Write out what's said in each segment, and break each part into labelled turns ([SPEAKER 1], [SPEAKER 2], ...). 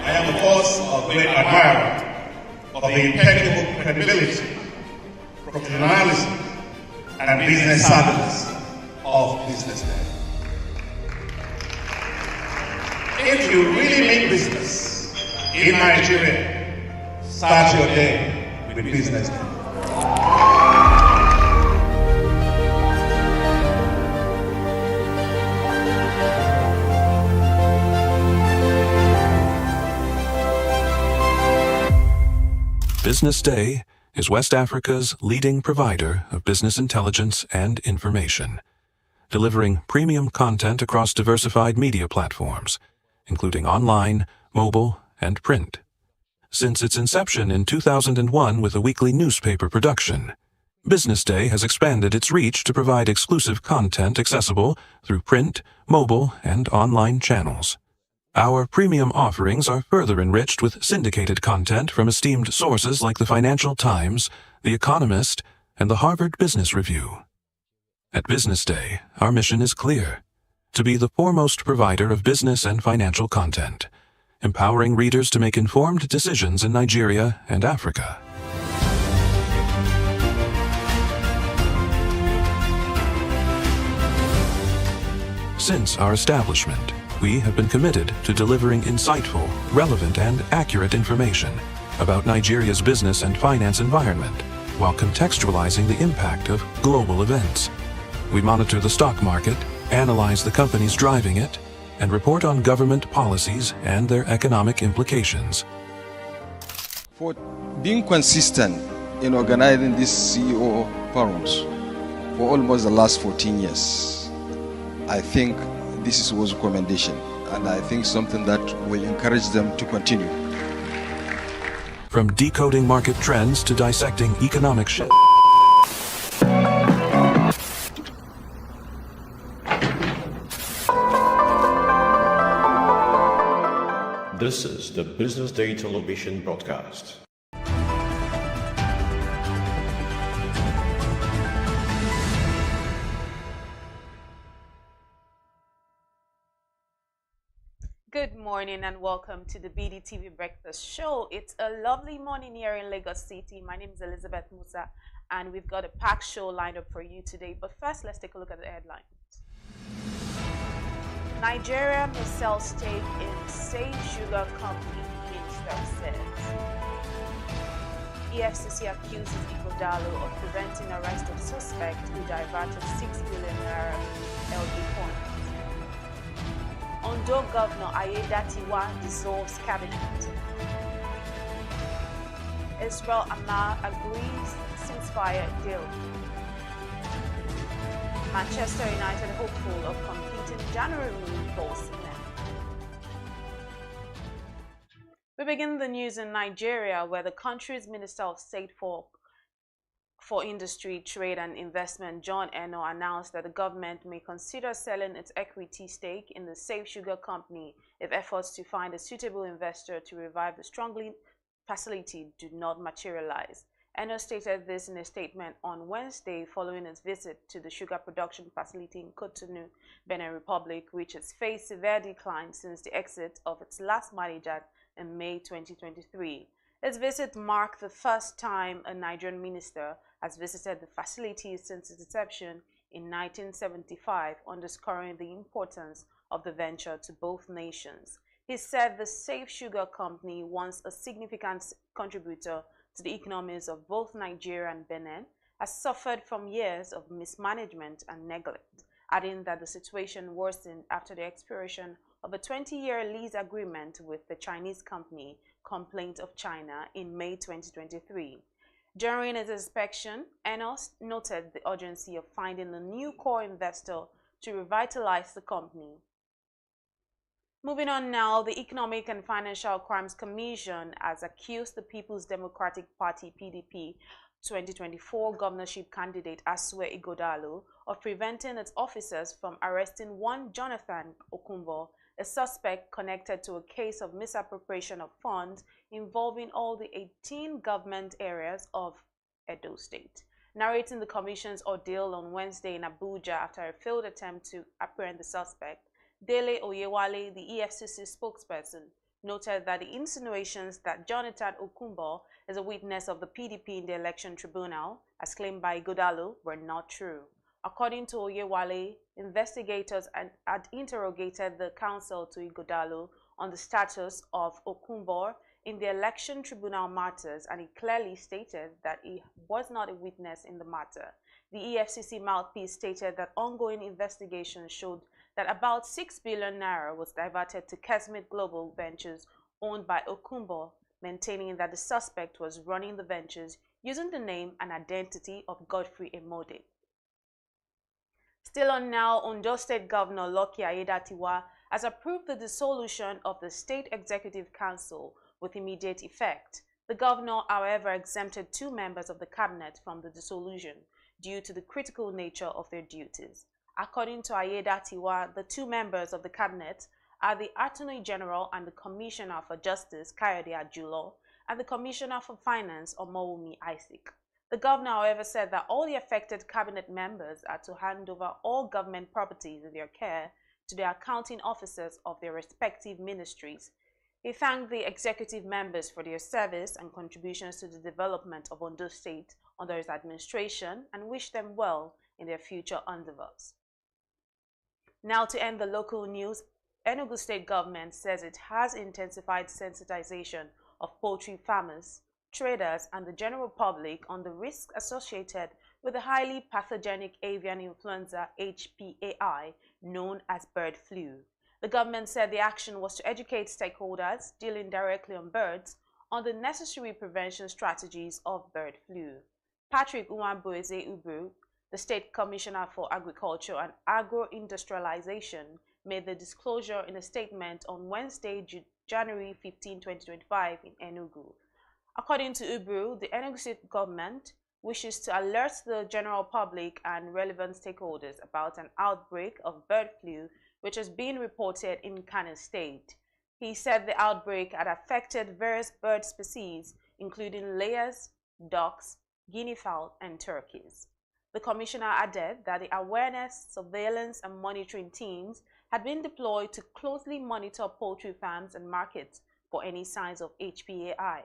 [SPEAKER 1] I am, of course, a great admirer of the impeccable credibility, professionalism, and business savviness of BusinessDay. If you really mean business in Nigeria, start your day with BusinessDay.
[SPEAKER 2] BusinessDay is West Africa's leading provider of business intelligence and information, delivering premium content across diversified media platforms, including online, mobile, and print. Since its inception in 2001 with a weekly newspaper production, BusinessDay has expanded its reach to provide exclusive content accessible through print, mobile, and online channels. Our premium offerings are further enriched with syndicated content from esteemed sources like the Financial Times, The Economist, and the Harvard Business Review. At BusinessDay, our mission is clear: to be the foremost provider of business and financial content, empowering readers to make informed decisions in Nigeria and Africa. Since our establishment, we have been committed to delivering insightful, relevant, and accurate information about Nigeria's business and finance environment, while contextualizing the impact of global events. We monitor the stock market, analyze the companies driving it, and report on government policies and their economic implications.
[SPEAKER 3] For being consistent in organizing these CEO forums for almost the last 14 years, I think this was a commendation, and I think something that will encourage them to continue.
[SPEAKER 2] From decoding market trends to dissecting economic shifts.
[SPEAKER 4] This is the BusinessDay television broadcast.
[SPEAKER 5] Good morning and welcome to the BDTV Breakfast Show. It's a lovely morning here in Lagos City. My name is Elizabeth Musa and we've got a packed show lined up for you today. But first, let's take a look at the headlines. Nigeria may sell stake in Safe Sugar Company, Minister says. EFCC accuses Ighodalo of preventing arrest of suspect who diverted 6 billion naira LD coins. Ondo Governor Ayedatiwa dissolves cabinet. Israel Amar agrees ceasefire deal. Manchester United hopeful of completing January move for Osimhen. We begin the news in Nigeria, where the country's Minister of State for Industry, Trade and Investment, John Eno, announced that the government may consider selling its equity stake in the Safe Sugar Company if efforts to find a suitable investor to revive the struggling facility do not materialize. Eno stated this in a statement on Wednesday following his visit to the sugar production facility in Cotonou, Benin Republic, which has faced severe decline since the exit of its last manager in May 2023. His visit marked the first time a Nigerian minister has visited the facility since its inception in 1975, underscoring the importance of the venture to both nations. He said the Safe Sugar Company, once a significant contributor to the economies of both Nigeria and Benin, has suffered from years of mismanagement and neglect, adding that the situation worsened after the expiration of a 20-year lease agreement with the Chinese company Complaint of China in May 2023. During his inspection, Enos noted the urgency of finding a new core investor to revitalize the company. Moving on now, the Economic and Financial Crimes Commission has accused the People's Democratic Party (PDP) 2024 governorship candidate Asue Ighodalo of preventing its officers from arresting one Jonathan Okunbo, a suspect connected to a case of misappropriation of funds involving all the 18 government areas of Edo State. Narrating the Commission's ordeal on Wednesday in Abuja after a failed attempt to apprehend the suspect, Dele Oyewale, the EFCC spokesperson, noted that the insinuations that Jonathan Okunbo is a witness of the PDP in the election tribunal, as claimed by Ighodalo, were not true. According to Oyewale, investigators had interrogated the counsel to Ighodalo on the status of Okunbo in the election tribunal matters, and he clearly stated that he was not a witness in the matter. The EFCC mouthpiece stated that ongoing investigations showed that about 6 billion naira was diverted to Kesmit Global Ventures owned by Okunbo, maintaining that the suspect was running the ventures using the name and identity of Godfrey Emode. Still on now, Ondo State Governor Lucky Aiyedatiwa has approved the dissolution of the State Executive Council with immediate effect. The governor, however, exempted 2 members of the cabinet from the dissolution due to the critical nature of their duties. According to Aiyedatiwa, the 2 members of the cabinet are the Attorney General and the Commissioner for Justice, Kayode Ajulo, and the Commissioner for Finance, Omowumi Isaac. The governor, however, said that all the affected cabinet members are to hand over all government properties in their care to the accounting officers of their respective ministries. He thanked the executive members for their service and contributions to the development of Ondo State under his administration and wished them well in their future endeavors. Now, to end the local news, Enugu State government says it has intensified sensitization of poultry farmers, traders, and the general public on the risks associated with the highly pathogenic avian influenza HPAI known as bird flu. The government said the action was to educate stakeholders dealing directly on birds on the necessary prevention strategies of bird flu. Patrick Uwamboeze Ubru, the State Commissioner for Agriculture and Agro-Industrialization, made the disclosure in a statement on Wednesday, January 15, 2025 in Enugu. According to Ubru, the Enugu State government wishes to alert the general public and relevant stakeholders about an outbreak of bird flu which has been reported in Kano State. He said the outbreak had affected various bird species, including layers, ducks, guinea fowl, and turkeys. The commissioner added that the awareness, surveillance, and monitoring teams had been deployed to closely monitor poultry farms and markets for any signs of HPAI.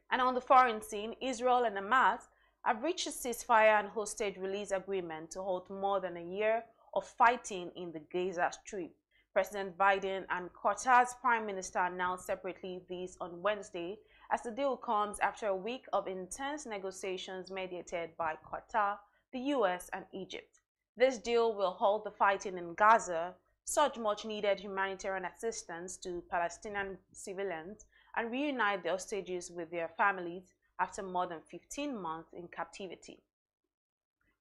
[SPEAKER 5] And on the foreign scene, Israel and Hamas have reached a ceasefire and hostage release agreement to halt more than a year of fighting in the Gaza Strip. President Biden and Qatar's Prime Minister announced separately this on Wednesday as the deal comes after a week of intense negotiations mediated by Qatar, the US, and Egypt. This deal will halt the fighting in Gaza, such much-needed humanitarian assistance to Palestinian civilians, and reunite the hostages with their families after more than 15 months in captivity.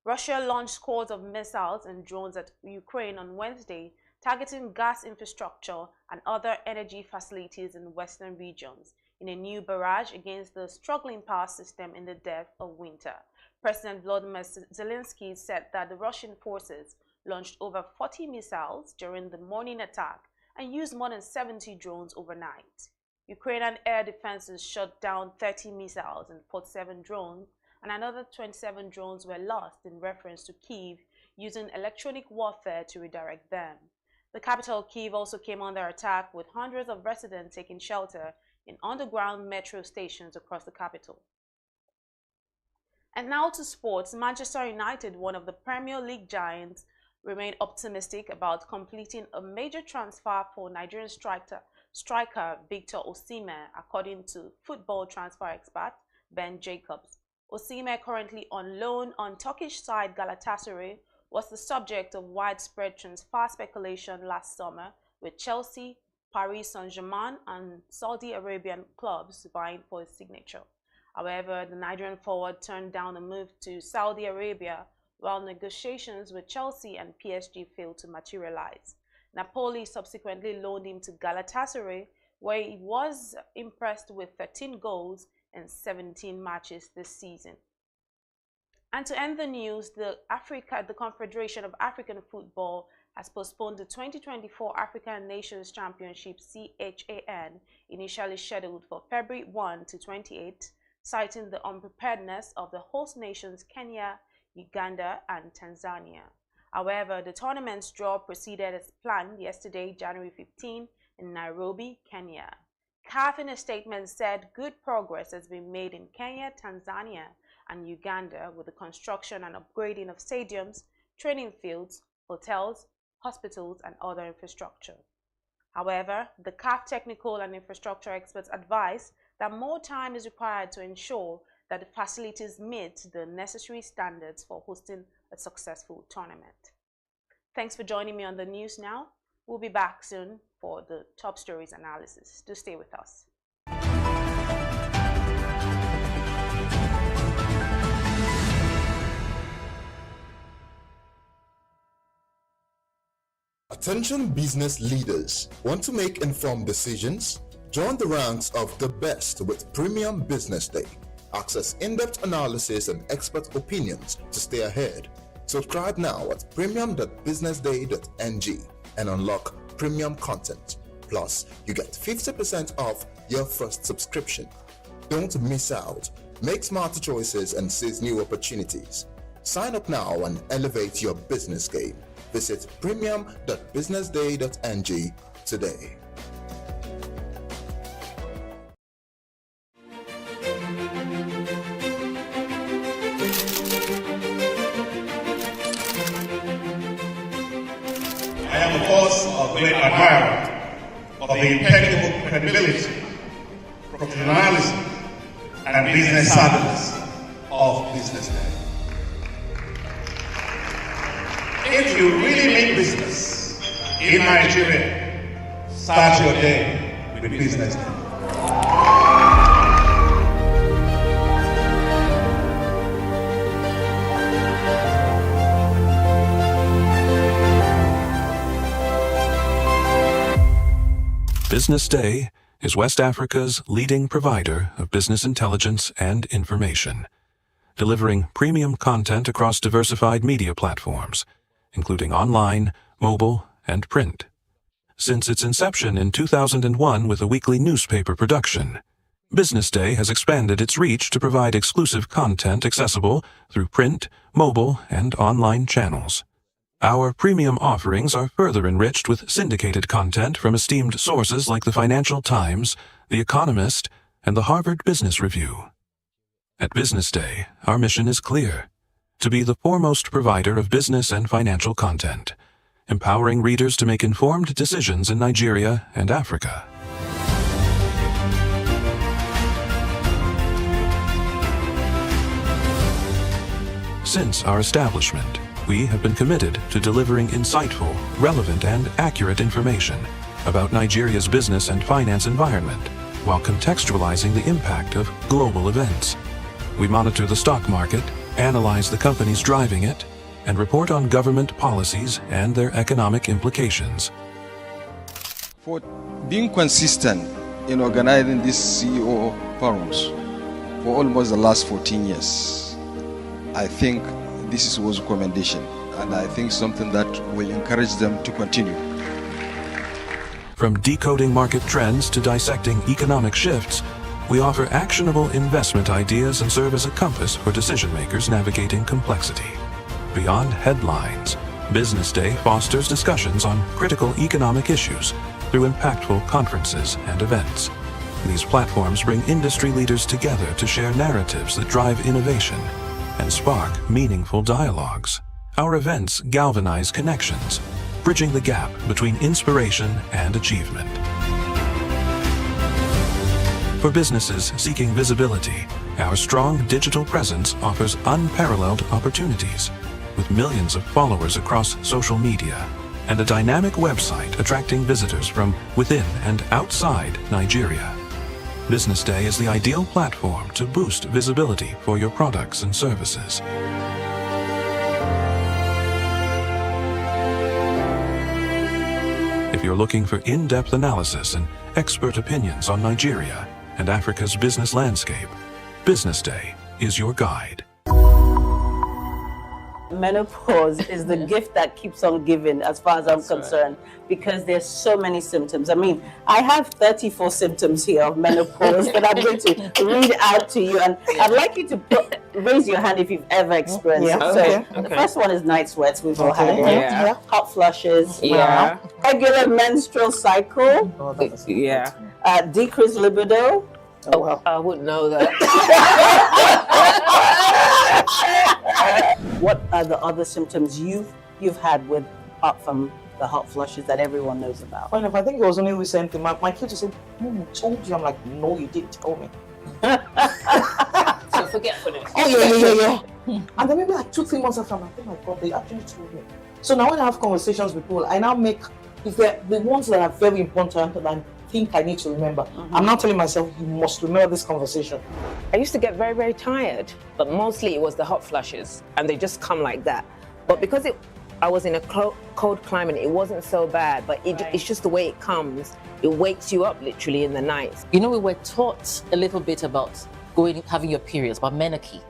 [SPEAKER 5] Russia launched scores of missiles and drones at Ukraine on Wednesday, targeting gas infrastructure and other energy facilities in western regions in a new barrage against the struggling power system in the depth of winter. President Volodymyr Zelensky said that the Russian forces launched over 40 missiles during the morning attack and used more than 70 drones overnight. Ukrainian air defenses shot down 30 missiles and 47 drones, and another 27 drones were lost in reference to Kyiv using electronic warfare to redirect them. The capital, Kyiv, also came under attack, with hundreds of residents taking shelter in underground metro stations across the capital. And now to sports. Manchester United, one of the Premier League giants, remain optimistic about completing a major transfer for Nigerian striker Victor Osimhen, according to football transfer expert Ben Jacobs. Osimhen, currently on loan on Turkish side Galatasaray, was the subject of widespread transfer speculation last summer, with Chelsea, Paris Saint-Germain, and Saudi Arabian clubs vying for his signature. However, the Nigerian forward turned down a move to Saudi Arabia, while negotiations with Chelsea and PSG failed to materialize. Napoli subsequently loaned him to Galatasaray, where he was impressed with 13 goals in 17 matches this season. And to end the news, the Confederation of African Football has postponed the 2024 African Nations Championship (CHAN), initially scheduled for February 1 to 28, citing the unpreparedness of the host nations Kenya, Uganda, and Tanzania. However, the tournament's draw proceeded as planned yesterday, January 15, in Nairobi, Kenya. CAF in a statement said good progress has been made in Kenya, Tanzania, and Uganda with the construction and upgrading of stadiums, training fields, hotels, hospitals, and other infrastructure. However, the CAF technical and infrastructure experts advise that more time is required to ensure that the facilities meet the necessary standards for hosting a successful tournament. Thanks for joining me on the news now. We'll be back soon for the top stories analysis. Do stay with us.
[SPEAKER 6] Attention business leaders. Want to make informed decisions? Join the ranks of the best with Premium Business Day. Access in-depth analysis and expert opinions to stay ahead. Subscribe now at premium.businessday.ng and unlock premium content. Plus, you get 50% off your first subscription. Don't miss out. Make smarter choices and seize new opportunities. Sign up now and elevate your business game. Visit premium.businessday.ng today.
[SPEAKER 1] I am, of course, a great admirer of the impeccable credibility, professionalism, and business savviness of BusinessDay. If you really mean business in Nigeria, start your day with BusinessDay.
[SPEAKER 2] BusinessDay is West Africa's leading provider of business intelligence and information, delivering premium content across diversified media platforms, including online, mobile, and print. Since its inception in 2001 with a weekly newspaper production, BusinessDay has expanded its reach to provide exclusive content accessible through print, mobile, and online channels. Our premium offerings are further enriched with syndicated content from esteemed sources like the Financial Times, The Economist, and the Harvard Business Review. At BusinessDay, our mission is clear: to be the foremost provider of business and financial content, empowering readers to make informed decisions in Nigeria and Africa. Since our establishment, we have been committed to delivering insightful, relevant, and accurate information about Nigeria's business and finance environment while contextualizing the impact of global events. We monitor the stock market, analyze the companies driving it, and report on government policies and their economic implications.
[SPEAKER 3] For being consistent in organizing these CEO forums for almost the last 14 years, I think this was a commendation, and I think something that will encourage them to continue.
[SPEAKER 2] From decoding market trends to dissecting economic shifts, we offer actionable investment ideas and serve as a compass for decision makers navigating complexity. Beyond headlines, BusinessDay fosters discussions on critical economic issues through impactful conferences and events. These platforms bring industry leaders together to share narratives that drive innovation and spark meaningful dialogues. Our events galvanize connections, bridging the gap between inspiration and achievement. For businesses seeking visibility, our strong digital presence offers unparalleled opportunities, with millions of followers across social media and a dynamic website attracting visitors from within and outside Nigeria. BusinessDay is the ideal platform to boost visibility for your products and services. If you're looking for in-depth analysis and expert opinions on Nigeria and Africa's business landscape, BusinessDay is your guide.
[SPEAKER 7] Menopause is the gift that keeps on giving, as far as I'm concerned, because there's so many symptoms. I mean, I have 34 symptoms here of menopause that I'm going to read out to you, and I'd like you to raise your hand if you've ever experienced it. So the first one is night sweats. We've all had it. Hot flushes. Regular menstrual cycle. Decreased libido.
[SPEAKER 8] Oh, well. I wouldn't know that.
[SPEAKER 7] What are the other symptoms you've had apart from the hot flushes that everyone knows about?
[SPEAKER 9] Well, I think it was only recently. My kids said, "Mom, I told you." I'm like, "No, you didn't tell me."
[SPEAKER 8] So forgetfulness.
[SPEAKER 9] Oh yeah. And then maybe like 2-3 months after, I'm like, "Oh my God, they actually told me." So now when I have conversations with people, I now make, if they're the ones that are very important and I think I need to remember, I'm now telling myself, you must remember this conversation.
[SPEAKER 8] I used to get very, very tired, but mostly it was the hot flushes, and they just come like that. But because I was in a cold climate, it wasn't so bad, but it's just the way it comes. It wakes you up literally in the night.
[SPEAKER 10] You know, we were taught a little bit about having your periods, about menarche,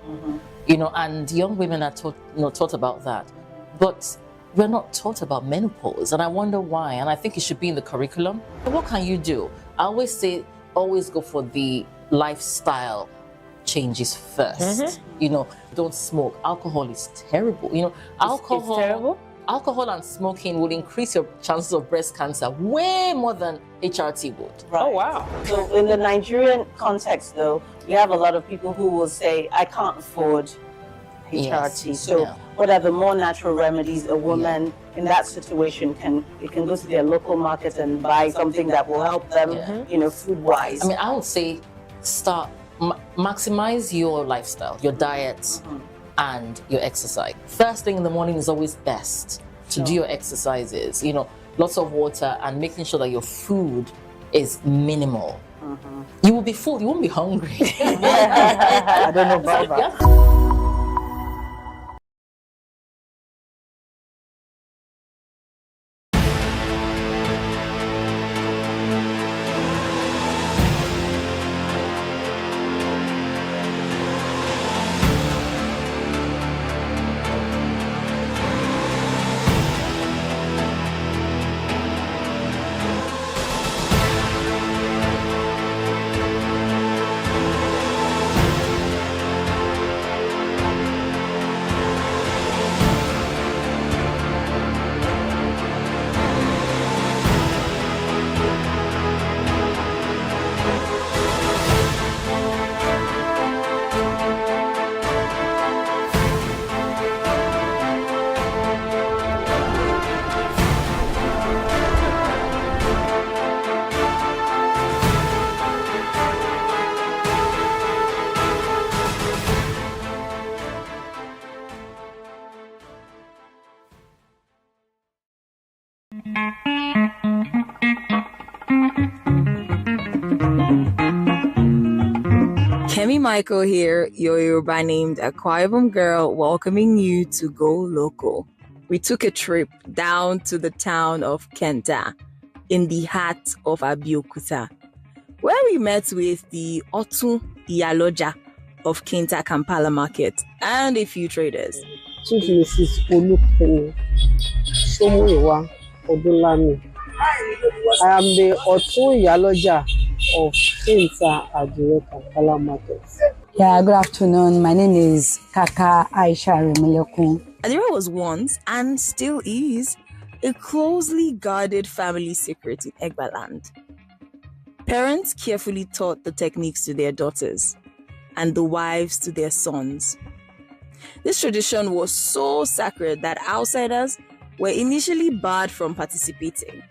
[SPEAKER 10] you know, and young women are taught about that. But we're not taught about menopause, and I wonder why, and I think it should be in the curriculum. What can you do? I always say, always go for the lifestyle changes first. You know, don't smoke. Alcohol is terrible. You know, alcohol
[SPEAKER 8] it's terrible?
[SPEAKER 10] Alcohol and smoking will increase your chances of breast cancer way more than HRT would.
[SPEAKER 7] Right.
[SPEAKER 8] Oh, wow.
[SPEAKER 7] So in the Nigerian context, though, we have a lot of people who will say, I can't afford HRT. So what are the more natural remedies a woman in that situation can go to their local market and buy something that will help them, you know, food-wise?
[SPEAKER 10] I mean, I would say maximize your lifestyle, your diet, and your exercise. First thing in the morning is always best to do your exercises. You know, lots of water and making sure that your food is minimal. You will be full, you won't be hungry.
[SPEAKER 7] I don't know about that.
[SPEAKER 11] Kemi Michael here, your Yoruba named Akwa Ibom girl, welcoming you to Go Local. We took a trip down to the town of Kenta in the heart of Abeokuta, where we met with the Otun Iyaloja of Kenta Kampala Market and a few traders.
[SPEAKER 12] Chief Mrs. Olukeni Somuyiwa Odunlami. I am the Otun Iyaloja of Kenta Adire Kampala Market.
[SPEAKER 13] Yeah, good afternoon. My name is Kaka Aisha Remilekun.
[SPEAKER 11] Adire was once, and still is, a closely guarded family secret in Egbaland. Parents carefully taught the techniques to their daughters, and the wives to their sons. This tradition was so sacred that outsiders were initially barred from participating,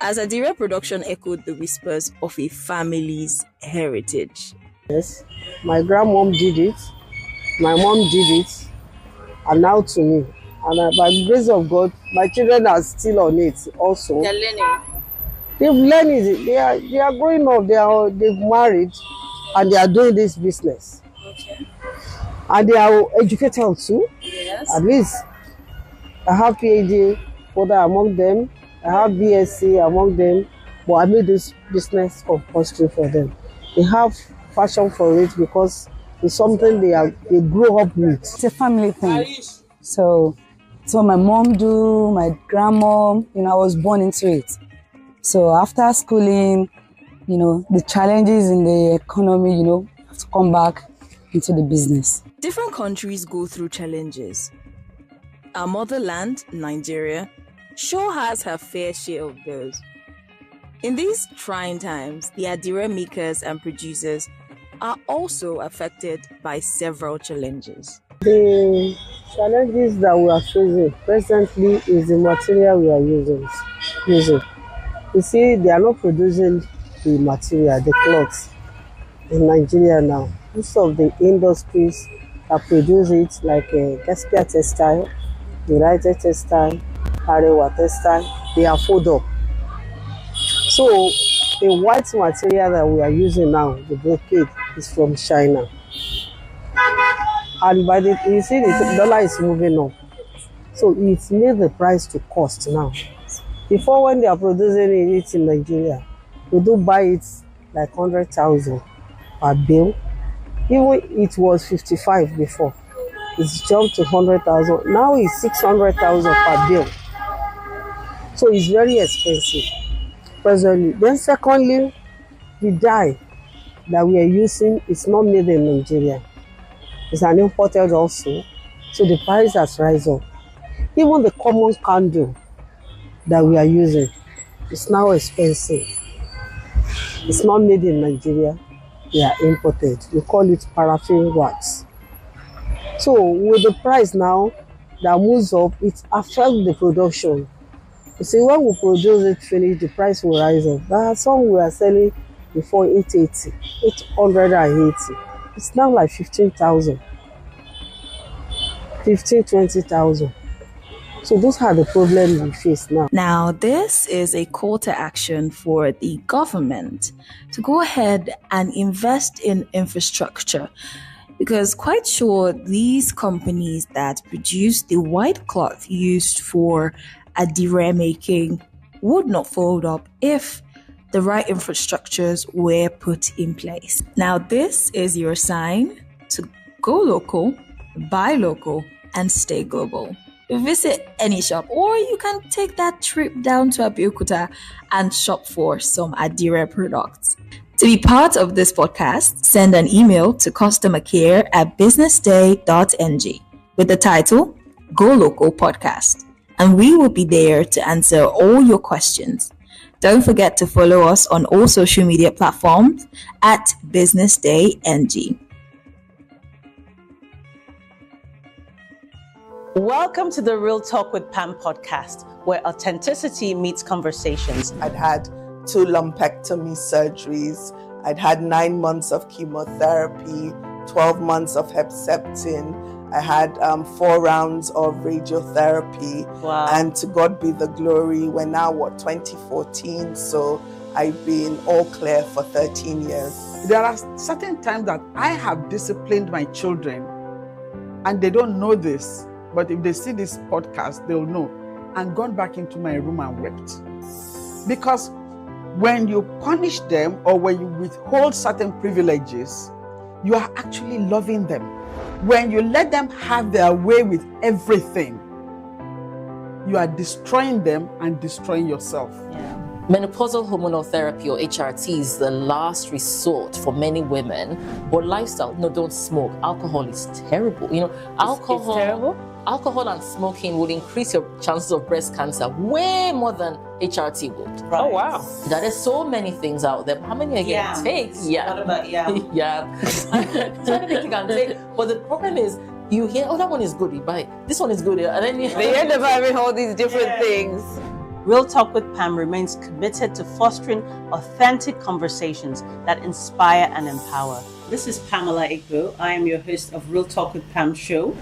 [SPEAKER 11] as Adire production echoed the whispers of a family's heritage.
[SPEAKER 12] Yes, my grandmom did it, my mom did it, and now to me. And by the grace of God, my children are still on it also.
[SPEAKER 11] They're learning.
[SPEAKER 12] They've learned it. They are growing up, they've married, and they are doing this business.
[SPEAKER 11] Okay.
[SPEAKER 12] And they are educated too.
[SPEAKER 11] Yes.
[SPEAKER 12] At least I have PhD holder among them. I have BSc among them, but I made this business compulsory for them. They have passion for it because It's something they grow up with.
[SPEAKER 13] It's a family thing. So my mom do, my grandma, I was born into it. So after schooling, the challenges in the economy, have to come back into the business.
[SPEAKER 11] Different countries go through challenges. Our motherland, Nigeria, sure has her fair share of those. In these trying times, the adire makers and producers are also affected by several challenges.
[SPEAKER 12] The challenges that we are facing presently is the material we are using. You see, they are not producing the material, the cloths in Nigeria now. Most of the industries that produce it, like Gaspia Textile, United Textile, Arewa Textile, they are fold up. So the white material that we are using now, the brocade, is from China. And you see the dollar is moving up. So it's made the price to cost now. Before, when they are producing it in Nigeria, we do buy it like 100,000 per bill. Even it was 55 before. It's jumped to 100,000. Now it's 600,000 per bill. So it's very expensive presently. Then secondly, the dye that we are using is not made in Nigeria. It's an imported also. So the price has risen up. Even the common candle that we are using is now expensive. It's not made in Nigeria. They are imported. We call it paraffin wax. So with the price now that moves up, it affects the production. You see, when we produce it finish, the price will rise up. There are some we are selling before 880. It's now like 15,000. 20,000. So those are the problems we face now.
[SPEAKER 11] Now, this is a call to action for the government to go ahead and invest in infrastructure, because quite sure these companies that produce the white cloth used for adire making would not fold up if the right infrastructures were put in place. Now, this is your sign to go local, buy local, and stay global. Visit any shop, or you can take that trip down to Abeokuta and shop for some adire products. To be part of this podcast, send an email to customercare@businessday.ng with the title Go Local Podcast, and we will be there to answer all your questions. Don't forget to follow us on all social media platforms at BusinessDayNG.
[SPEAKER 7] Welcome to the Real Talk with Pam podcast, where authenticity meets conversations.
[SPEAKER 14] I'd had 2 lumpectomy surgeries. I'd had 9 months of chemotherapy, 12 months of Herceptin. I had 4 rounds of radiotherapy.
[SPEAKER 7] Wow.
[SPEAKER 14] And to God be the glory, we're now, 2014? So I've been all clear for 13 years.
[SPEAKER 9] There are certain times that I have disciplined my children, and they don't know this. But if they see this podcast, they'll know. And gone back into my room and wept. Because when you punish them or when you withhold certain privileges, you are actually loving them. When you let them have their way with everything, you are destroying them and destroying yourself.
[SPEAKER 10] Yeah. Menopausal hormonal therapy, or HRT, is the last resort for many women. But lifestyle, don't smoke. Alcohol is terrible. Alcohol.
[SPEAKER 7] It's terrible?
[SPEAKER 10] Alcohol and smoking will increase your chances of breast cancer way more than HRT would.
[SPEAKER 7] Right. Oh, wow.
[SPEAKER 10] There are so many things out there. How many are you going to take? Yeah.
[SPEAKER 7] What about yam?
[SPEAKER 10] Yeah. So many things you can take. But the problem is, you hear, that one is good, you buy it. This one is good. And then
[SPEAKER 7] they end up having all these different things. Real Talk with Pam remains committed to fostering authentic conversations that inspire and empower. This is Pamela Igbo. I am your host of Real Talk with Pam show.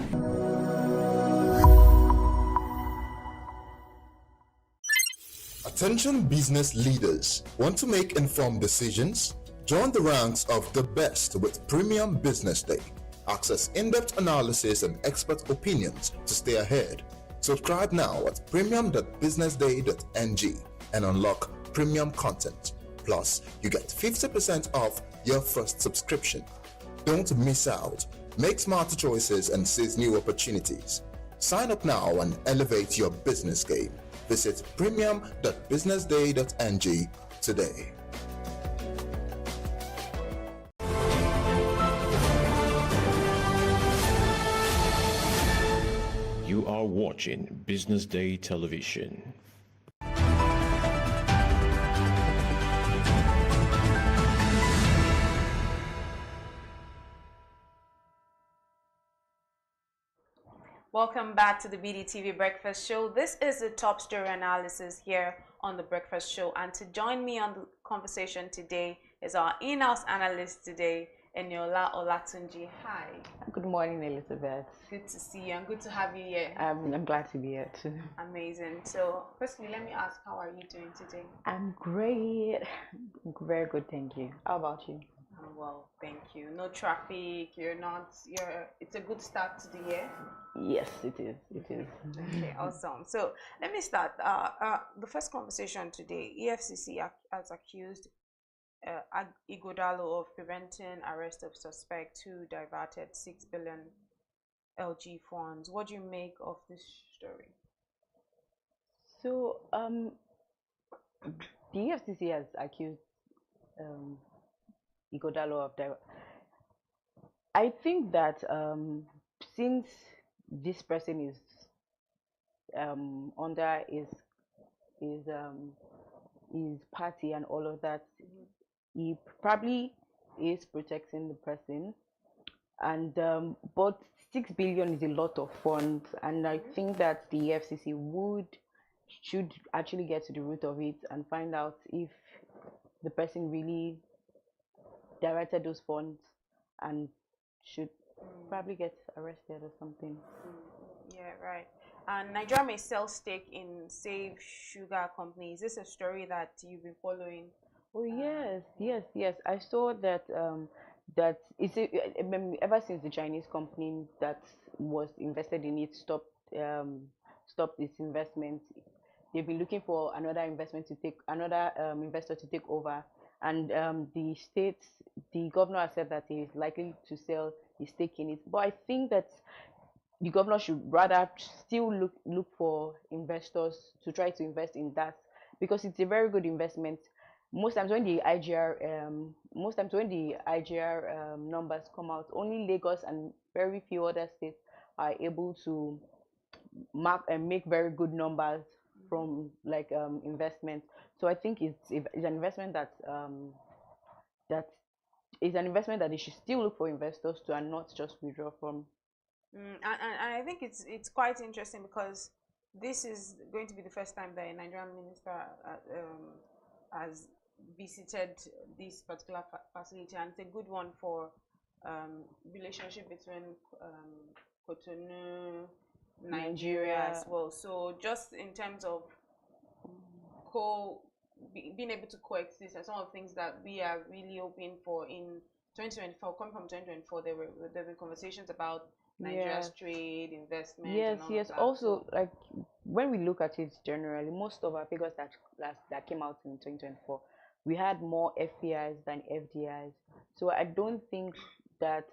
[SPEAKER 6] Attention business leaders. Want to make informed decisions? Join the ranks of the best with Premium Business Day. Access in-depth analysis and expert opinions to stay ahead. Subscribe now at premium.businessday.ng and unlock premium content. Plus, you get 50% off your first subscription. Don't miss out. Make smarter choices and seize new opportunities. Sign up now and elevate your business game. Visit premium.businessday.ng today.
[SPEAKER 4] You are watching Business Day Television.
[SPEAKER 5] Welcome back to the BDTV Breakfast Show. This is the top story analysis here on the Breakfast Show. And to join me on the conversation today is our in-house analyst today, Eniola Olatunji. Hi.
[SPEAKER 15] Good morning, Elizabeth.
[SPEAKER 5] Good to see you and good to have you here.
[SPEAKER 15] I'm glad to be here too.
[SPEAKER 5] Amazing. So, firstly, let me ask, how are you doing today?
[SPEAKER 15] I'm great. Very good, thank you. How about you?
[SPEAKER 5] I'm well, thank you. No traffic. It's a good start to the year.
[SPEAKER 15] Yes, it is. It is.
[SPEAKER 5] Okay, awesome. So let me start. The first conversation today. EFCC has accused Igodalo of preventing arrest of suspect who diverted 6 billion LG funds. What do you make of this story?
[SPEAKER 15] So, the EFCC has accused Igodalo of I think that since this person is under his party and all of that, he probably is protecting the person, and but 6 billion is a lot of funds, and I think that the FCC should actually get to the root of it and find out if the person really directed those funds and should probably get arrested or something.
[SPEAKER 5] Yeah, right. And Nigeria may sell stake in Save Sugar Company. Is this a story that you've been following?
[SPEAKER 15] Oh yes. I saw that that ever since the Chinese company that was invested in it stopped its investment. They've been looking for another investor to take over, and the governor has said that he is likely to sell his stake in it. But I think that the governor should rather still look for investors to try to invest in that, because it's a very good investment. Most times when the IGR numbers come out, only Lagos and very few other states are able to make very good numbers from investment. So I think it's an investment that they should still look for investors to, and not just withdraw from.
[SPEAKER 5] And I think it's quite interesting, because this is going to be the first time that a Nigerian minister has visited this particular facility, and it's a good one for relationship between Cotonou, Nigeria as well. So just in terms of being able to coexist, and some of the things that we are really hoping for in 2024, coming from 2024, there were conversations about Nigeria's trade, investment.
[SPEAKER 15] Yes. Also, like when we look at it generally, most of our figures that came out in 2024, we had more FPIs than FDIs. So I don't think that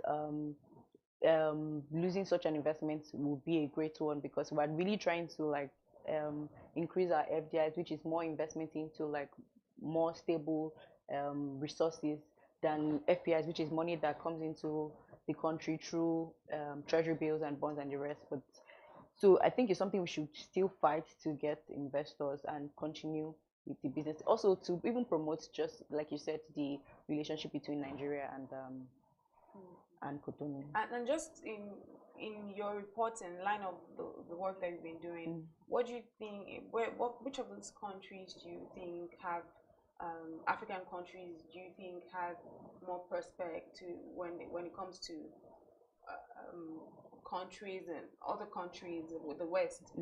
[SPEAKER 15] losing such an investment would be a great one, because we're really trying to increase our FDIs, which is more investment into more stable resources, than FPIs, which is money that comes into the country through treasury bills and bonds and the rest. But so I think it's something we should still fight to get investors and continue with the business. Also to even promote, just like you said, the relationship between Nigeria and Cotonou.
[SPEAKER 5] And just in your reports in line of the work that you've been doing, what do you think? Which of those countries do you think have African countries do you think have more prospect to when it comes to countries and other countries with the West?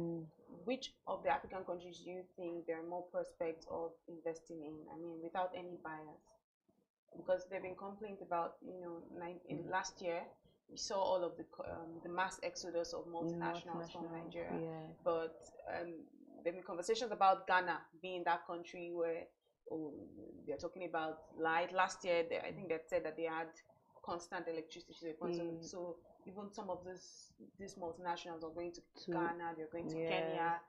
[SPEAKER 5] Which of the African countries do you think there are more prospects of investing in? I mean, without any bias, because there have been complaints about, in last year we saw all of the mass exodus of multinationals from Nigeria, but there have been conversations about Ghana being that country where they're talking about last year. I think they said that they had constant electricity. So even some of these multinationals are going to Ghana, they're going to Kenya,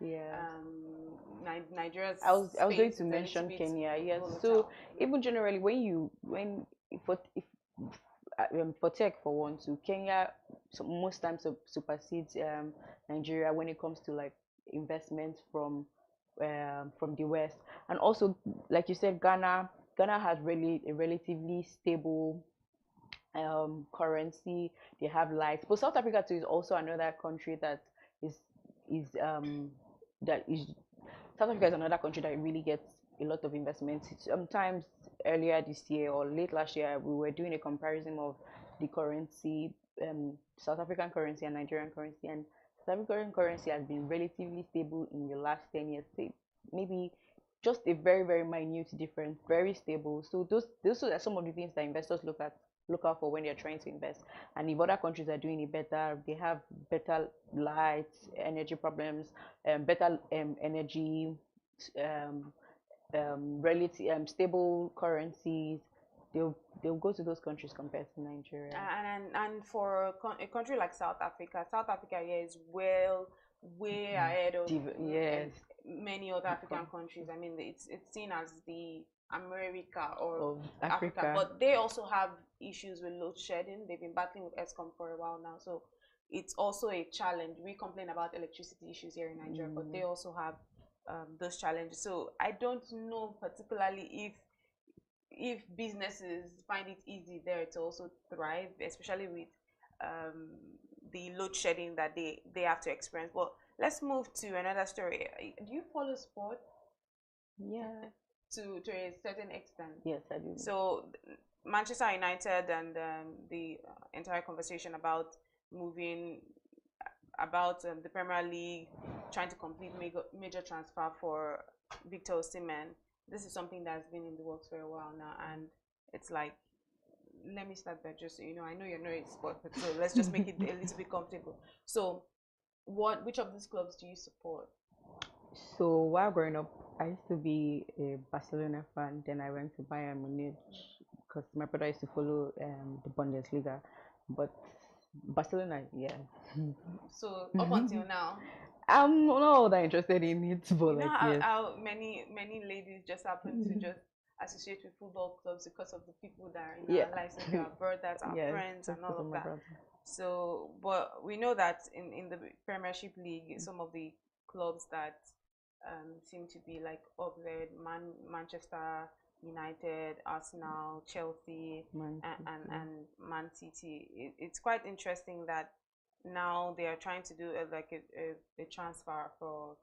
[SPEAKER 5] Nigeria's.
[SPEAKER 15] I was going to mention Kenya. Yes. So even generally, for tech for one, so Kenya most times supersedes Nigeria when it comes to like investments from the West, and also like you said, Ghana has really a relatively stable currency. They have lights, but South Africa too is also another country that is that is South Africa is another country that really gets a lot of investments. Sometimes earlier this year or late last year, we were doing a comparison of the currency, South African currency and Nigerian currency, and South African currency has been relatively stable in the last 10 years. Maybe just a very, very minute difference, very stable. So those are some of the things that investors look out for when they're trying to invest. And if other countries are doing it better, they have better lights, energy problems, better energy, stable currencies, they'll go to those countries compared to Nigeria.
[SPEAKER 5] And for a country like South Africa is way ahead of many other African countries. I mean, it's seen as the America or Africa, but they also have issues with load shedding. They've been battling with ESCOM for a while now, so it's also a challenge. We complain about electricity issues here in Nigeria, but they also have those challenges. So I don't know particularly if businesses find it easy there to also thrive, especially with the load shedding that they have to experience. But let's move to another story. Do you follow sport?
[SPEAKER 15] Yeah.
[SPEAKER 5] To a certain extent.
[SPEAKER 15] Yes, I do.
[SPEAKER 5] So Manchester United and the entire conversation about moving, about the Premier League trying to complete major transfer for Victor Osimhen. This is something that's been in the works for a while now, and it's like, let me start by just, I know you're not a sport, but so let's just make it a little bit comfortable. So which of these clubs do you support?
[SPEAKER 15] So while growing up, I used to be a Barcelona fan. Then I went to Bayern Munich because my brother used to follow the Bundesliga. But Barcelona, yeah.
[SPEAKER 5] So up until now,
[SPEAKER 15] I'm not all that interested in it, but
[SPEAKER 5] you know
[SPEAKER 15] like
[SPEAKER 5] how many ladies just happen to just associate with football clubs because of the people that are in our lives, like our brothers, our friends, and all of that. So, but we know that in the Premiership League, some of the clubs that seem to be like up there, Manchester United, Arsenal, Chelsea, and Man City. It's quite interesting that now they are trying to do a transfer for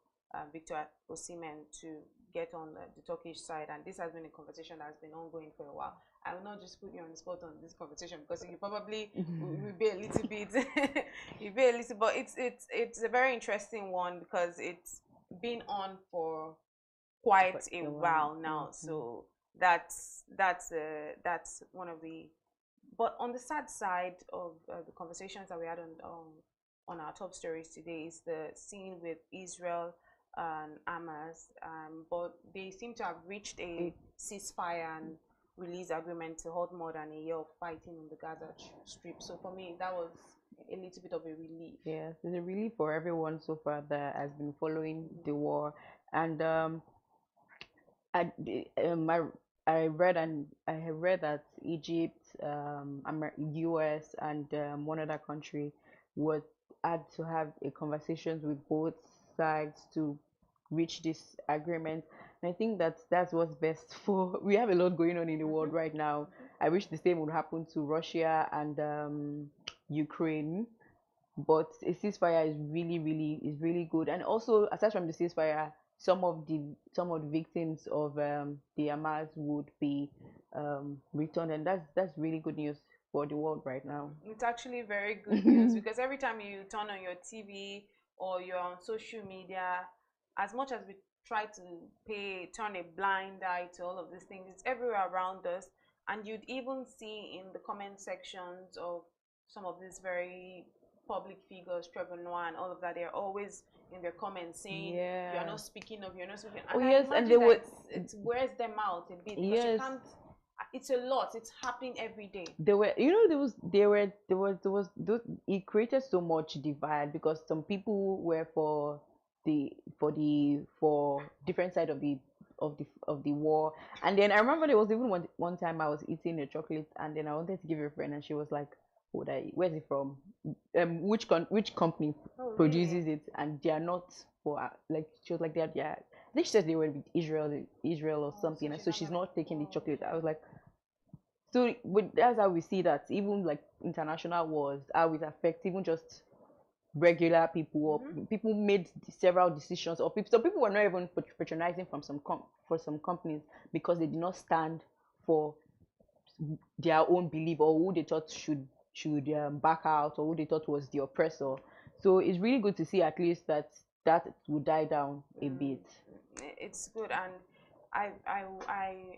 [SPEAKER 5] Victor Osimhen to get on the Turkish side, and this has been a conversation that has been ongoing for a while. I will not just put you on the spot on this conversation because you probably will be a little bit, but it's a very interesting one because it's been on for quite a while now. So that's one of the. But on the sad side of the conversations that we had on our top stories today is the scene with Israel and Hamas, but they seem to have reached a ceasefire and release agreement to hold more than a year of fighting in the Gaza Strip. So for me, that was a little bit of a relief.
[SPEAKER 15] Yes, it's a relief for everyone so far that has been following the war. And I read that Egypt, US, and one other country had to have a conversations with both sides to reach this agreement. And I think that's what's best for. We have a lot going on in the world right now. I wish the same would happen to Russia and Ukraine. But a ceasefire is really good. And also, aside from the ceasefire, some of the victims of the Hamas would be returned, and that's really good news for the world right now.
[SPEAKER 5] It's actually very good news because every time you turn on your TV or you're on social media, as much as we try to turn a blind eye to all of these things, it's everywhere around us, and you'd even see in the comment sections of some of these very public figures, Trevor Noah and all of that, they're always in their comments saying you're not speaking of, you're not speaking. And
[SPEAKER 15] yes, and they would.
[SPEAKER 5] It wears them out a bit because you can't It's a lot. It's happening every day.
[SPEAKER 15] There were, those, it created so much divide because some people were for different side of the war. And then I remember there was even one time I was eating a chocolate and then I wanted to give a friend and she was like, where's it from? Which company produces it? And they are not for like, she was like, they are, I think she said they were with Israel or something, and so she's not taking the chocolate. I was like, so that's how we see that even like international wars, how it affects even just regular people, or people made several decisions, or some people were not even patronizing from for some companies because they did not stand for their own belief, or who they thought should back out, or who they thought was the oppressor. So it's really good to see at least that will die down a bit.
[SPEAKER 5] It's good, and I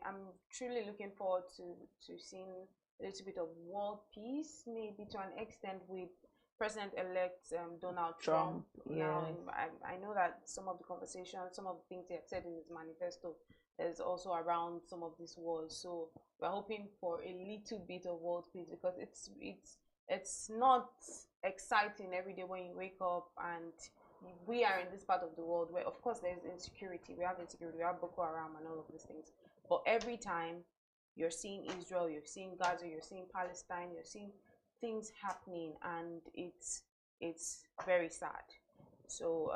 [SPEAKER 5] am truly looking forward to seeing a little bit of world peace, maybe to an extent, with President-elect Donald Trump.
[SPEAKER 15] Yes.
[SPEAKER 5] Now, I know that some of the conversations, some of the things he had said in his manifesto is also around some of these wars. So we're hoping for a little bit of world peace, because it's not exciting every day when you wake up and we are in this part of the world where, of course, there's insecurity. We have insecurity, we have Boko Haram and all of these things. But every time you're seeing Israel, you're seeing Gaza, you're seeing Palestine, you're seeing things happening, and it's very sad. So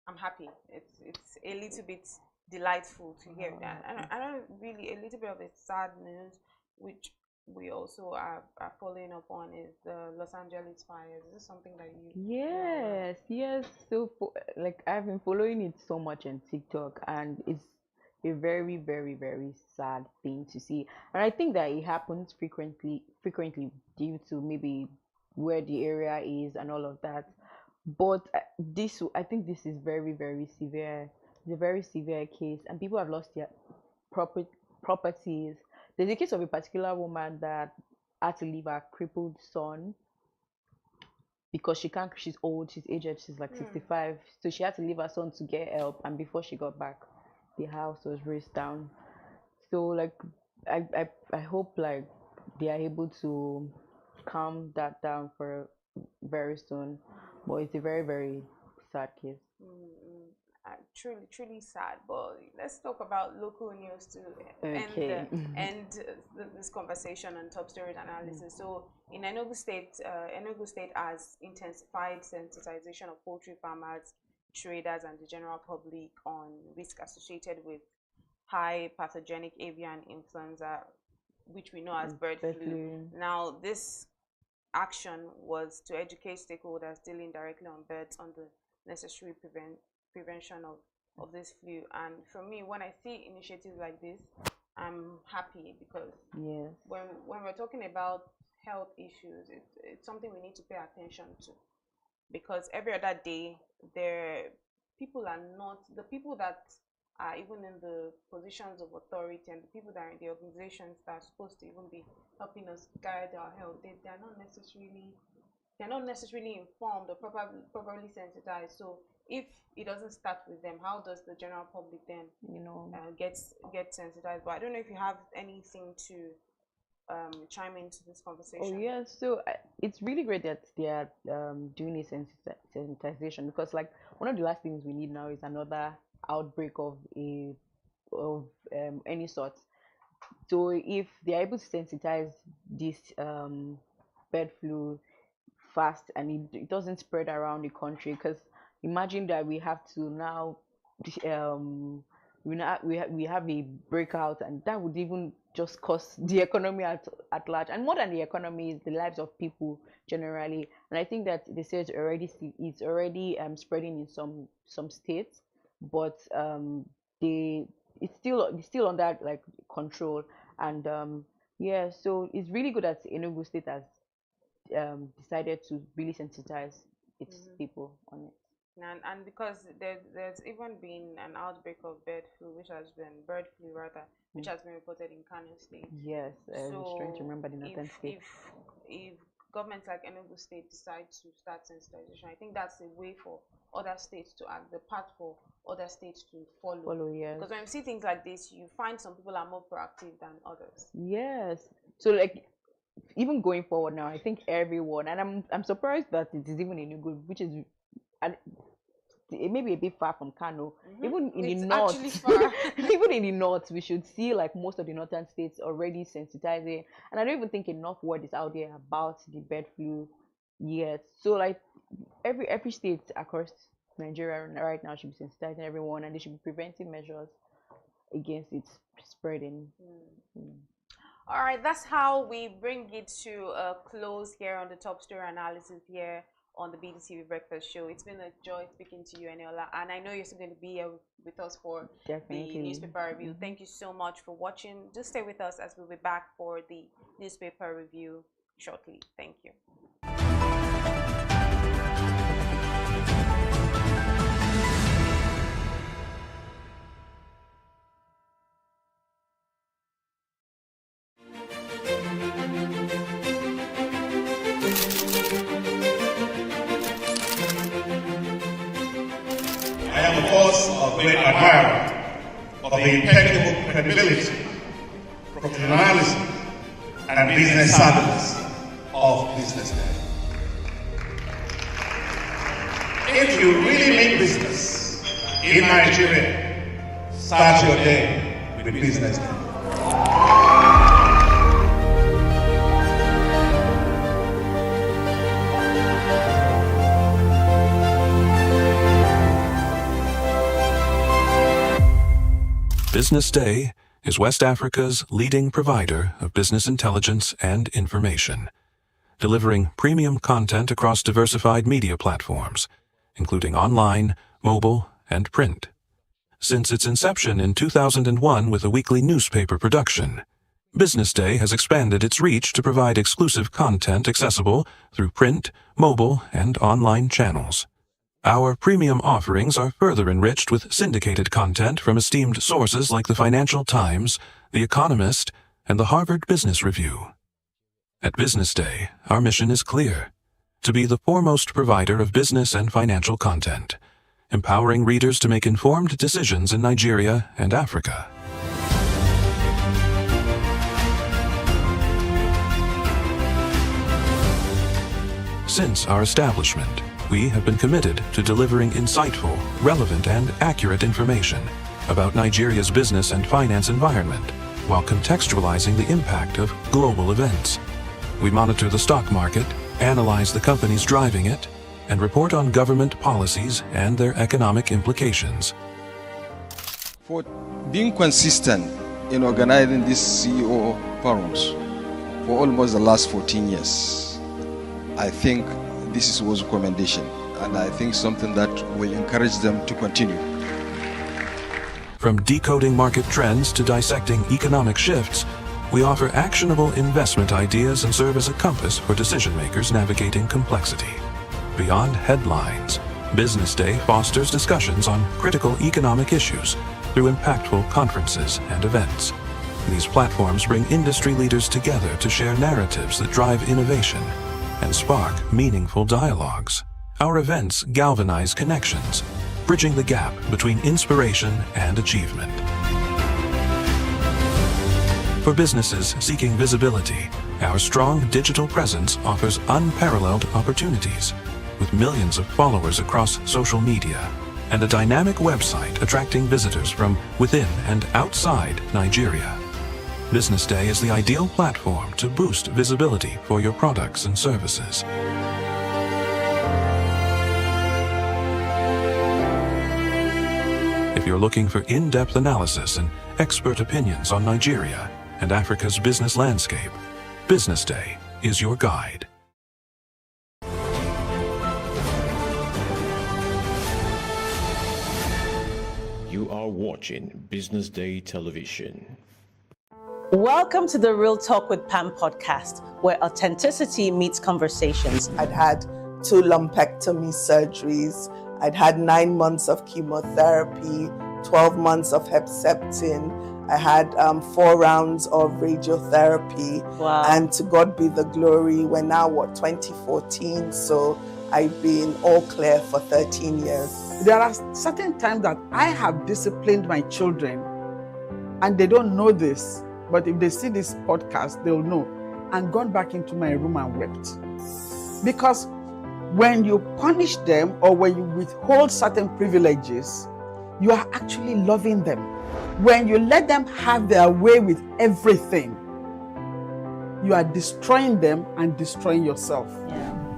[SPEAKER 5] I'm happy. It's a little bit delightful to hear that. And I don't really, a little bit of a sad news, which we also are following up on, is the Los Angeles fires. Is this something that you?
[SPEAKER 15] Yes. So like I've been following it so much on TikTok, and it's a very, very, very sad thing to see. And I think that it happens frequently due to maybe where the area is and all of that. But I think this is very, very severe. It's a very severe case, and people have lost their properties. There's a case of a particular woman that had to leave her crippled son because she's old, she's aged, she's like 65. So she had to leave her son to get help, and before she got back, the house was razed down. So like I hope like they are able to calm that down for very soon. But it's a very, very sad case.
[SPEAKER 5] Truly sad. But let's talk about local news to end this conversation on top stories analysis. So in Enugu State has intensified sensitization of poultry farmers, traders, and the general public on risk associated with high pathogenic avian influenza, which we know as bird flu. Now, this action was to educate stakeholders dealing directly on birds on the necessary prevention of this flu. And for me, when I see initiatives like this, I'm happy, because when we're talking about health issues, it's something we need to pay attention to, because every other day the people that are even in the positions of authority, and the people that are in the organizations that are supposed to even be helping us guide our health, they're not necessarily informed or properly sensitized. So if it doesn't start with them, how does the general public then get sensitized? But I don't know if you have anything to chime into this conversation.
[SPEAKER 15] Oh yes, so it's really great that they are doing a sensitization, because like one of the last things we need now is another outbreak of any sort. So if they are able to sensitize this bird flu fast, and it doesn't spread around the country, because imagine that we have to now we have a breakout, and that would even just cost the economy at large, and more than the economy is the lives of people generally. And I think that they say it's already spreading in some states, but it's still under like control. And so it's really good that Enugu State has decided to really sensitize its people on it.
[SPEAKER 5] And because there's even been an outbreak of bird flu, which has been reported in Kano State.
[SPEAKER 15] Yes, I was trying to remember the northern state.
[SPEAKER 5] If governments like Enugu State decide to start sensitization, I think that's a way for other states to act, the path for other states to follow.
[SPEAKER 15] Yes.
[SPEAKER 5] Because when we see things like this, you find some people are more proactive than others.
[SPEAKER 15] Yes. So like, even going forward now, I think everyone, and I'm surprised that it is even in Enugu, which is, and it may be a bit far from Kano. Even in the north, even in the north, we should see like most of the northern states already sensitizing. And I don't even think enough word is out there about the bird flu yet. So like every state across Nigeria right now should be sensitizing everyone, and they should be preventive measures against it spreading.
[SPEAKER 5] All right, that's how we bring it to a close here on the top story analysis here on the BDTV Breakfast Show. It's been a joy speaking to you, Eniola, and I know you're still going to be here with us for the newspaper review. Thank you so much for watching. Just stay with us as we'll be back for the newspaper review shortly. Thank you.
[SPEAKER 1] I am, of course, a great admirer of the impeccable credibility, professionalism, and business savviness of BusinessDay. If you really mean business in Nigeria, start your day with BusinessDay.
[SPEAKER 2] BusinessDay is West Africa's leading provider of business intelligence and information, delivering premium content across diversified media platforms, including online, mobile, and print. Since its inception in 2001 with a weekly newspaper production, BusinessDay has expanded its reach to provide exclusive content accessible through print, mobile, and online channels. Our premium offerings are further enriched with syndicated content from esteemed sources like the Financial Times, The Economist, and the Harvard Business Review. At BusinessDay, our mission is clear: to be the foremost provider of business and financial content, empowering readers to make informed decisions in Nigeria and Africa. Since our establishment, we have been committed to delivering insightful, relevant, and accurate information about Nigeria's business and finance environment, while contextualizing the impact of global events. We monitor the stock market, analyze the companies driving it, and report on government policies and their economic implications.
[SPEAKER 3] For being consistent in organizing these CEO forums for almost the last 14 years, I think this is a commendation, and I think something that will encourage them to continue.
[SPEAKER 2] From decoding market trends to dissecting economic shifts, we offer actionable investment ideas and serve as a compass for decision makers navigating complexity. Beyond headlines, BusinessDay fosters discussions on critical economic issues through impactful conferences and events. These platforms bring industry leaders together to share narratives that drive innovation and spark meaningful dialogues. Our events galvanize connections, bridging the gap between inspiration and achievement. For businesses seeking visibility, our strong digital presence offers unparalleled opportunities, with millions of followers across social media and a dynamic website attracting visitors from within and outside Nigeria. BusinessDay is the ideal platform to boost visibility for your products and services. If you're looking for in-depth analysis and expert opinions on Nigeria and Africa's business landscape, BusinessDay is your guide.
[SPEAKER 4] You are watching Business Day Television.
[SPEAKER 7] Welcome to the Real Talk with Pam podcast, where authenticity meets conversations.
[SPEAKER 14] I'd had 2 lumpectomy surgeries. I'd had 9 months of chemotherapy, 12 months of Herceptin. I had 4 rounds of radiotherapy.
[SPEAKER 7] Wow.
[SPEAKER 14] And to God be the glory, we're now, 2014? So I've been all clear for 13 years.
[SPEAKER 16] There are certain times that I have disciplined my children and they don't know this, but if they see this podcast, they'll know, and gone back into my room and wept. Because when you punish them or when you withhold certain privileges, you are actually loving them. When you let them have their way with everything, you are destroying them and destroying yourself.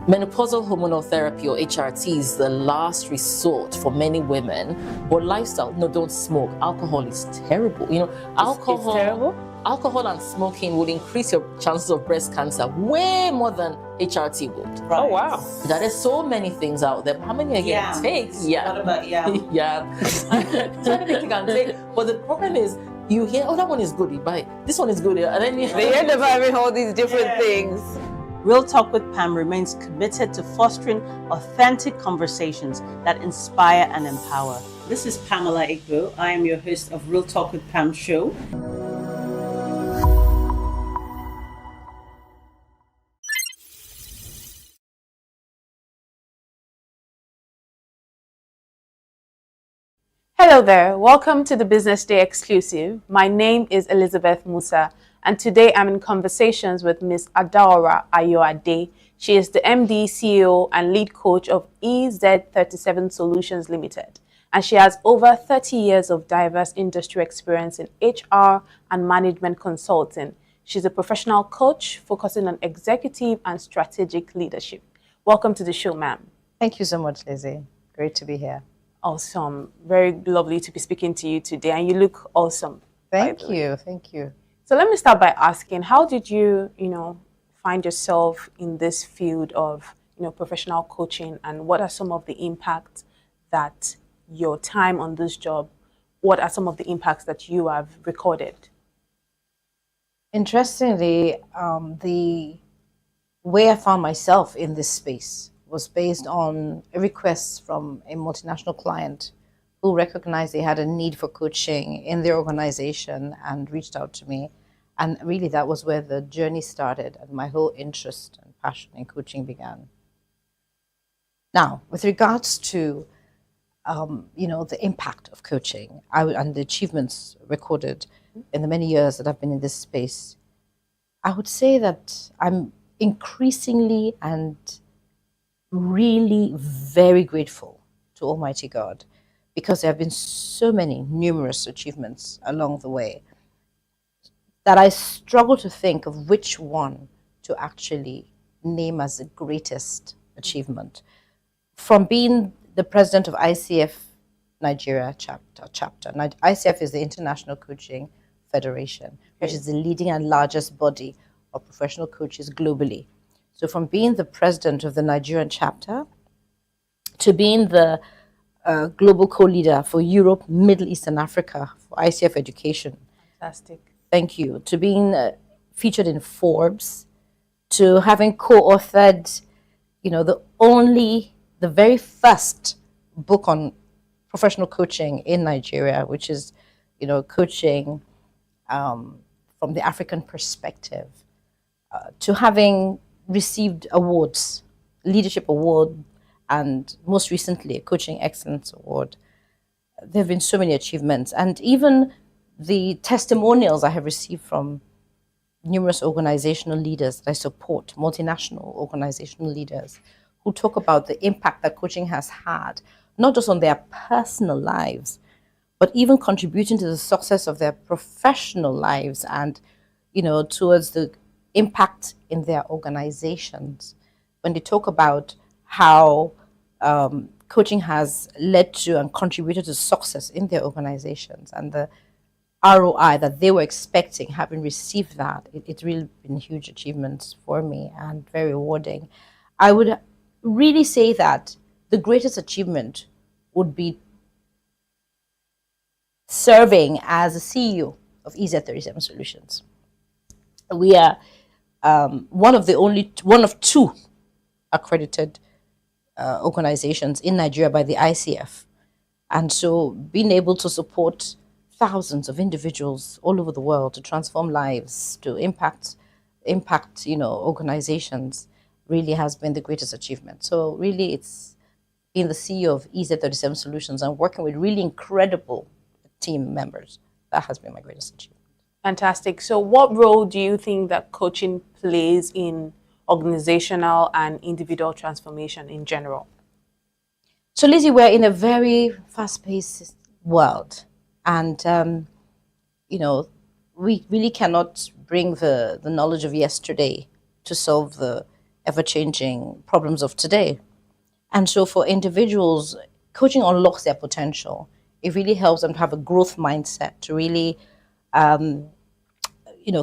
[SPEAKER 10] Menopausal hormonal therapy, or HRT, is the last resort for many women. But lifestyle, no, don't smoke. Alcohol is terrible. You know, alcohol.
[SPEAKER 8] It's terrible?
[SPEAKER 10] Alcohol and smoking would increase your chances of breast cancer way more than HRT would.
[SPEAKER 8] Right. Oh, wow.
[SPEAKER 10] There are so many things out there. How many are you going to take? Yeah.
[SPEAKER 7] What about
[SPEAKER 10] Yeah. So many things you can take. But the problem is, you hear, oh, that one is good, you buy it. This one is good, and then you
[SPEAKER 8] They end up having all these different things.
[SPEAKER 7] Real Talk with Pam remains committed to fostering authentic conversations that inspire and empower. This is Pamela Igbo. I am your host of Real Talk with Pam show.
[SPEAKER 5] Hello there, welcome to the Business Day exclusive. My name is Elizabeth Musa, and today I'm in conversations with Ms. Adaora Ayoade. She is the MD, CEO, and lead coach of EZ37 Solutions Limited, and she has over 30 years of diverse industry experience in HR and management consulting. She's a professional coach focusing on executive and strategic leadership. Welcome to the show, ma'am.
[SPEAKER 17] Thank you so much, Lizzie. Great to be here.
[SPEAKER 5] Awesome. Very lovely to be speaking to you today, and you look awesome.
[SPEAKER 17] Thank you. Thank you.
[SPEAKER 5] So let me start by asking, how did you, find yourself in this field of, professional coaching, and what are some of the impacts that your time on this job, what are some of the impacts that you have recorded?
[SPEAKER 17] Interestingly, the way I found myself in this space was based on a request from a multinational client who recognized they had a need for coaching in their organization and reached out to me. And really that was where the journey started and my whole interest and passion in coaching began. Now, with regards to the impact of coaching and the achievements recorded in the many years that I've been in this space, I would say that I'm increasingly and really very grateful to Almighty God, because there have been so many numerous achievements along the way that I struggle to think of which one to actually name as the greatest achievement. From being the president of ICF Nigeria chapter. ICF is the International Coaching Federation, which is the leading and largest body of professional coaches globally. So from being the president of the Nigerian chapter to being the global co-leader for Europe, Middle East, and Africa for ICF Education.
[SPEAKER 5] Fantastic.
[SPEAKER 17] Thank you. To being featured in Forbes, to having co-authored, the very first book on professional coaching in Nigeria, which is, coaching from the African perspective, to having received awards, leadership award, and most recently a coaching excellence award. There have been so many achievements, and even the testimonials I have received from numerous organizational leaders that I support, multinational organizational leaders, who talk about the impact that coaching has had, not just on their personal lives, but even contributing to the success of their professional lives and, towards the impact in their organizations. When they talk about how coaching has led to and contributed to success in their organizations and the ROI that they were expecting, having received that, it's really been huge achievements for me and very rewarding. I would really say that the greatest achievement would be serving as a CEO of EZ37 Solutions. We are one of two accredited organizations in Nigeria by the ICF. And so being able to support thousands of individuals all over the world to transform lives, to impact organizations really has been the greatest achievement. So really it's being the CEO of EZ37 Solutions and working with really incredible team members. That has been my greatest achievement.
[SPEAKER 5] Fantastic. So what role do you think that coaching plays in organizational and individual transformation in general?
[SPEAKER 17] So Lizzie, we're in a very fast-paced world, and we really cannot bring the knowledge of yesterday to solve the ever-changing problems of today. And so for individuals, coaching unlocks their potential. It really helps them to have a growth mindset, to really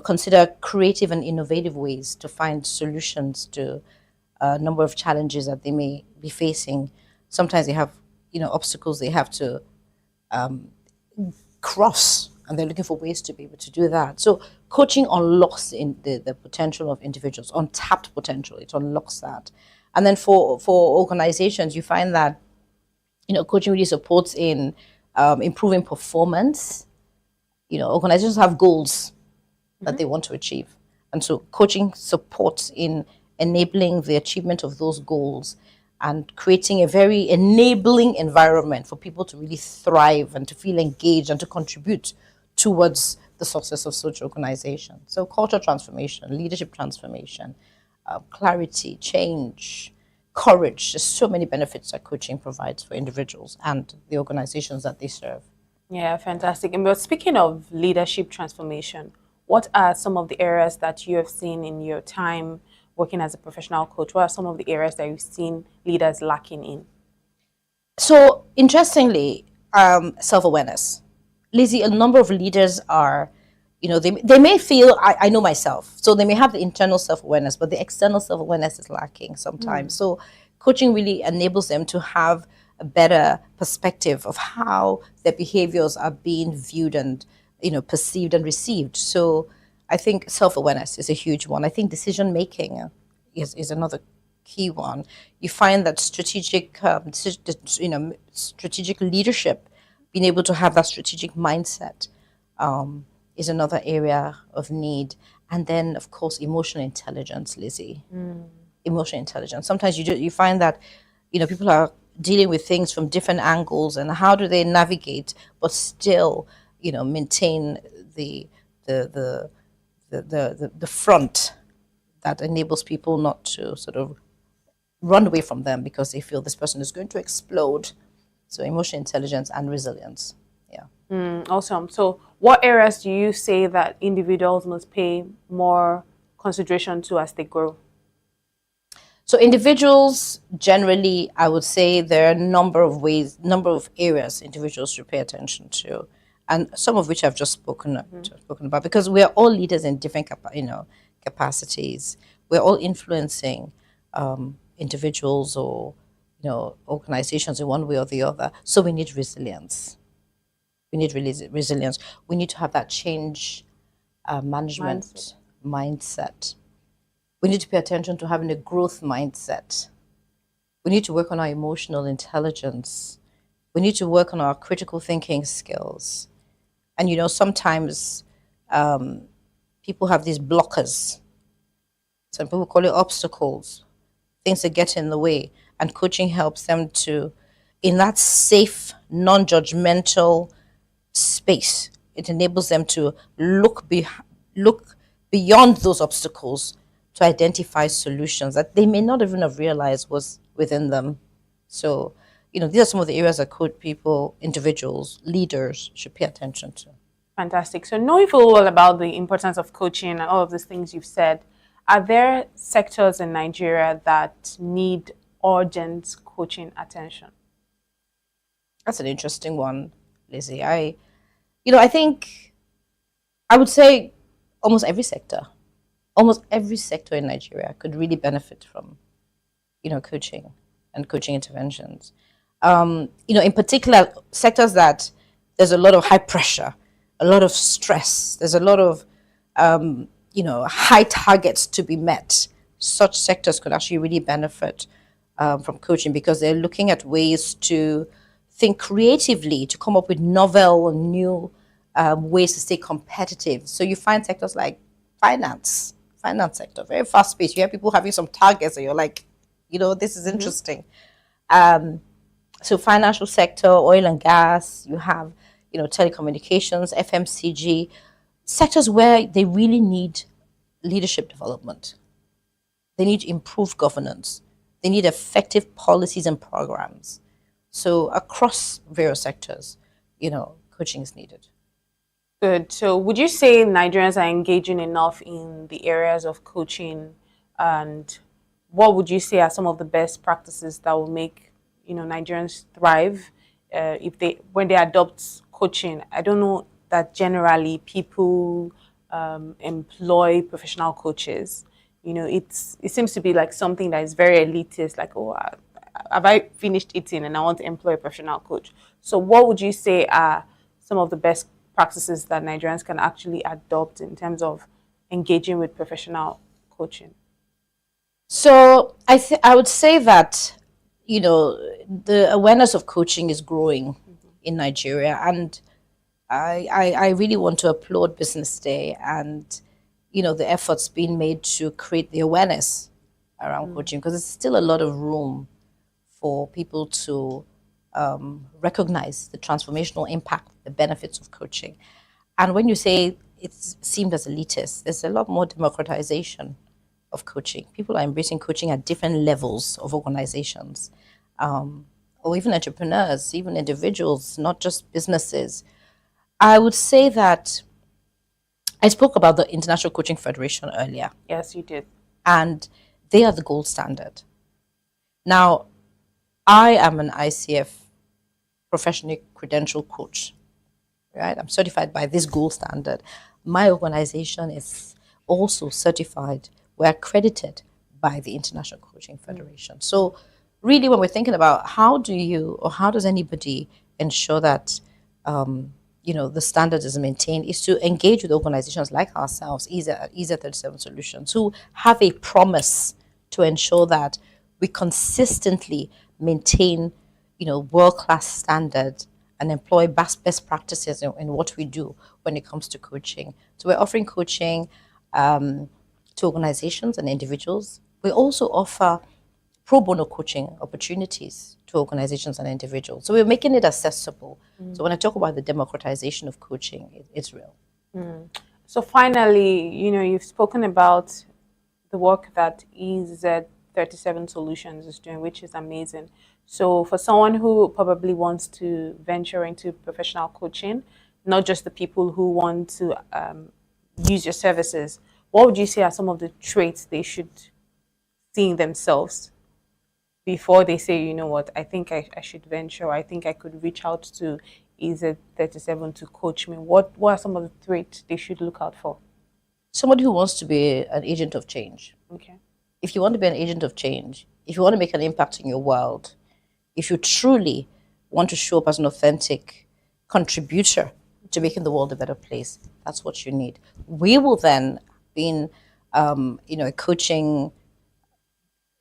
[SPEAKER 17] consider creative and innovative ways to find solutions to a number of challenges that they may be facing. Sometimes they have, obstacles they have to cross, and they're looking for ways to be able to do that. So coaching unlocks the potential of individuals, untapped potential. It unlocks that. And then for organizations, you find that, coaching really supports in improving performance. Organizations have goals that they want to achieve. And so coaching supports in enabling the achievement of those goals and creating a very enabling environment for people to really thrive and to feel engaged and to contribute towards the success of such organization. So culture transformation, leadership transformation, clarity, change, courage. There's so many benefits that coaching provides for individuals and the organizations that they serve.
[SPEAKER 5] Yeah, fantastic. And but speaking of leadership transformation, what are some of the areas that you have seen in your time working as a professional coach? What are some of the areas that you've seen leaders lacking in?
[SPEAKER 17] So interestingly, self-awareness. Lizzie, a number of leaders are, they may feel, I know myself, so they may have the internal self-awareness, but the external self-awareness is lacking sometimes. So coaching really enables them to have a better perspective of how their behaviors are being viewed and, perceived and received. So I think self-awareness is a huge one. I think decision-making is another key one. You find that strategic leadership, being able to have that strategic mindset, is another area of need. And then, of course, emotional intelligence, Lizzie. Emotional intelligence. Sometimes you find that, people are dealing with things from different angles, and how do they navigate but still, maintain the front that enables people not to sort of run away from them because they feel this person is going to explode. So emotional intelligence and resilience. Yeah.
[SPEAKER 5] Awesome. So what areas do you say that individuals must pay more consideration to as they grow?
[SPEAKER 17] So individuals, generally, I would say there are a number of areas individuals should pay attention to, and some of which I've just spoken about, because we are all leaders in different capacities. We're all influencing individuals or organizations in one way or the other. So we need resilience. We need resilience. We need to have that change management mindset. We need to pay attention to having a growth mindset. We need to work on our emotional intelligence. We need to work on our critical thinking skills. And sometimes people have these blockers. Some people call it obstacles, things that get in the way. And coaching helps them to, in that safe, non-judgmental space, it enables them to look beyond those obstacles to identify solutions that they may not even have realized was within them. So, these are some of the areas that people, individuals, leaders should pay attention to.
[SPEAKER 5] Fantastic. So knowing full well about the importance of coaching and all of these things you've said, are there sectors in Nigeria that need urgent coaching attention?
[SPEAKER 17] That's an interesting one, Lizzie. I think I would say almost every sector in Nigeria could really benefit from, coaching and coaching interventions. In particular, sectors that there's a lot of high pressure, a lot of stress, there's a lot of, high targets to be met. Such sectors could actually really benefit from coaching because they're looking at ways to think creatively, to come up with novel and new ways to stay competitive. So you find sectors like finance sector, very fast paced. You have people having some targets and you're like, this is interesting. So financial sector, oil and gas, you have, telecommunications, FMCG, sectors where they really need leadership development. They need improved governance. They need effective policies and programs. So across various sectors, coaching is needed.
[SPEAKER 5] Good. So would you say Nigerians are engaging enough in the areas of coaching, and what would you say are some of the best practices that will make Nigerians thrive if they when they adopt coaching? I don't know that generally people employ professional coaches. It seems to be like something that is very elitist. Like, oh, have I finished eating and I want to employ a professional coach? So what would you say are some of the best practices that Nigerians can actually adopt in terms of engaging with professional coaching?
[SPEAKER 17] So I would say that the awareness of coaching is growing in Nigeria, and I really want to applaud Business Day and the efforts being made to create the awareness around coaching, because there's still a lot of room for people to recognize the transformational impact, the benefits of coaching. And when you say it's seemed as elitist, there's a lot more democratization of coaching. People are embracing coaching at different levels of organizations, or even entrepreneurs, even individuals, not just businesses. I would say that I spoke about the International Coaching Federation earlier.
[SPEAKER 5] Yes, you did.
[SPEAKER 17] And they are the gold standard. Now, I am an ICF professionally credentialed coach, right? I'm certified by this gold standard. My organization is also certified. We're accredited by the International Coaching Federation. So really, when we're thinking about how does anybody ensure that the standard is maintained, is to engage with organizations like ourselves, EZA 37 Solutions, who have a promise to ensure that we consistently maintain, world-class standards and employ best practices in what we do when it comes to coaching. So we're offering coaching to organizations and individuals. We also offer pro bono coaching opportunities to organizations and individuals. So we're making it accessible. So when I talk about the democratization of coaching, it's real.
[SPEAKER 5] So finally, you've spoken about the work that EZ 37 Solutions is doing, which is amazing. So for someone who probably wants to venture into professional coaching, not just the people who want to use your services, what would you say are some of the traits they should see in themselves before they say, you know what, I think I should venture, I think I could reach out to EZ37 to coach me? What are some of the traits they should look out for?
[SPEAKER 17] Somebody who wants to be an agent of change.
[SPEAKER 5] Okay.
[SPEAKER 17] If you want to be an agent of change, if you want to make an impact in your world, if you truly want to show up as an authentic contributor to making the world a better place, that's what you need. We will then, being a coaching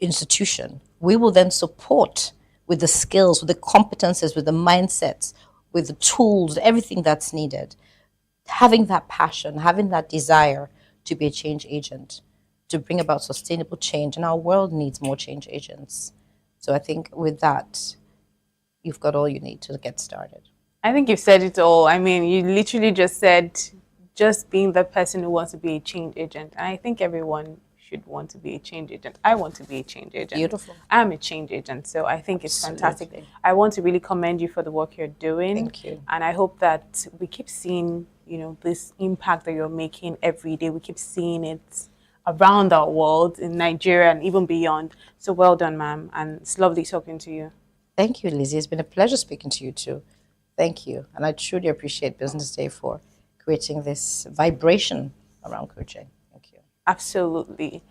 [SPEAKER 17] institution, we will then support with the skills, with the competences, with the mindsets, with the tools, everything that's needed. Having that passion, having that desire to be a change agent, to bring about sustainable change. And our world needs more change agents. So I think with that, you've got all you need to get started.
[SPEAKER 5] I think you've said it all. I mean, you literally just said just being the person who wants to be a change agent. And I think everyone should want to be a change agent. I want to be a change agent.
[SPEAKER 17] Beautiful.
[SPEAKER 5] I'm a change agent, so I think it's fantastic. I want to really commend you for the work you're doing.
[SPEAKER 17] Thank you.
[SPEAKER 5] And I hope that we keep seeing, this impact that you're making every day. We keep seeing it around our world, in Nigeria and even beyond. So well done, ma'am. And it's lovely talking to you.
[SPEAKER 17] Thank you, Lizzie. It's been a pleasure speaking to you too. Thank you. And I truly appreciate Business Day for creating this vibration around coaching. Thank you.
[SPEAKER 5] Absolutely.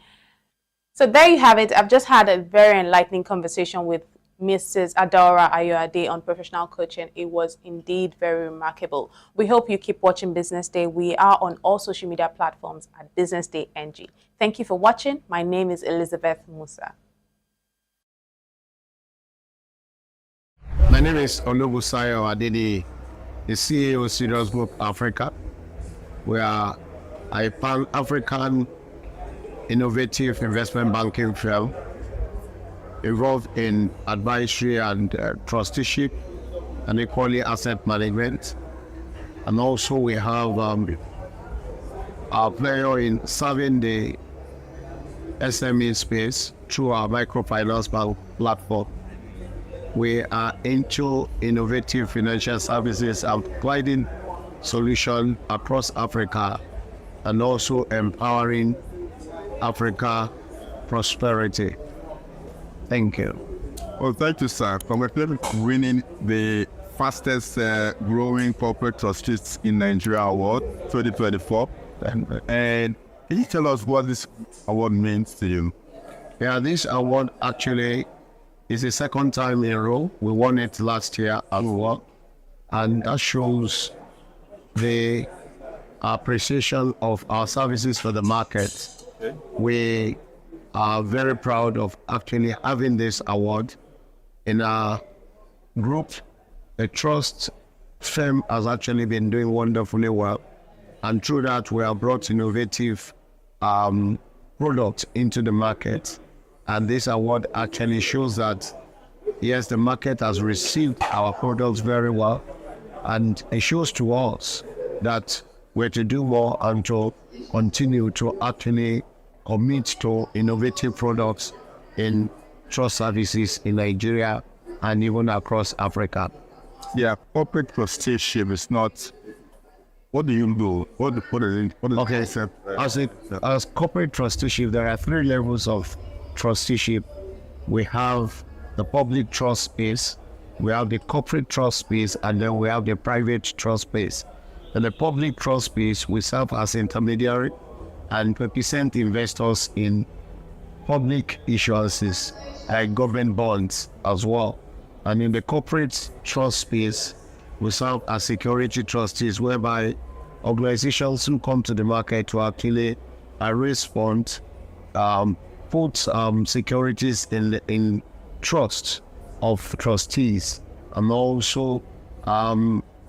[SPEAKER 5] So there you have it. I've just had a very enlightening conversation with Mrs. Adora Ayoade on professional coaching. It was indeed very remarkable. We hope you keep watching Business Day. We are on all social media platforms at Business Day NG. Thank you for watching. My name is Elizabeth Musa.
[SPEAKER 18] My name is Olubusayo Adedi, the CEO of Serious Group Africa. We are a pan-African innovative investment banking firm involved in advisory and trusteeship, and equally asset management. And also we have our player in serving the SME space through our microfinance bank platform. We are into innovative financial services and providing solutions across Africa, and also empowering Africa prosperity. Thank you.
[SPEAKER 19] Well, thank you, sir. Congratulations on winning the fastest growing corporate trustees in Nigeria award 2024. And can you tell us what this award means to you?
[SPEAKER 18] Yeah, this award actually is the second time in a row. We won it last year as well. And that shows the appreciation of our services for the market. We are very proud of actually having this award in our group. The trust firm has actually been doing wonderfully well, and through that we have brought innovative products into the market. And this award actually shows that yes, the market has received our products very well, and it shows to us that we're to do more and to continue to actually commit to innovative products in trust services in Nigeria and even across Africa.
[SPEAKER 19] Yeah, corporate trusteeship is not. What do you do? What is it?
[SPEAKER 18] As corporate trusteeship, there are 3 levels of trusteeship. We have the public trust space, we have the corporate trust space, and then we have the private trust space. In the public trust space, we serve as intermediary and represent investors in public issuances like government bonds as well. And in the corporate trust space, we serve as security trustees, whereby organizations who come to the market to actually raise funds, put securities in trust of trustees, and also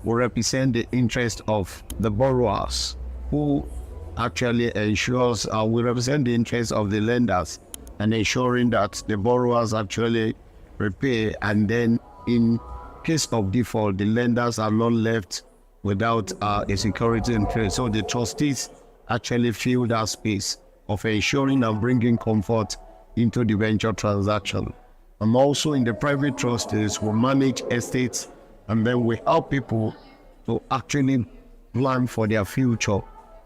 [SPEAKER 18] we represent the interest of the borrowers, who actually ensures we represent the interest of the lenders and ensuring that the borrowers actually repay, and then in case of default, the lenders are not left without a security interest. So the trustees actually fill that space of ensuring and bringing comfort into the venture transaction. And also in the private trustees, we manage estates, and then we help people to actually plan for their future.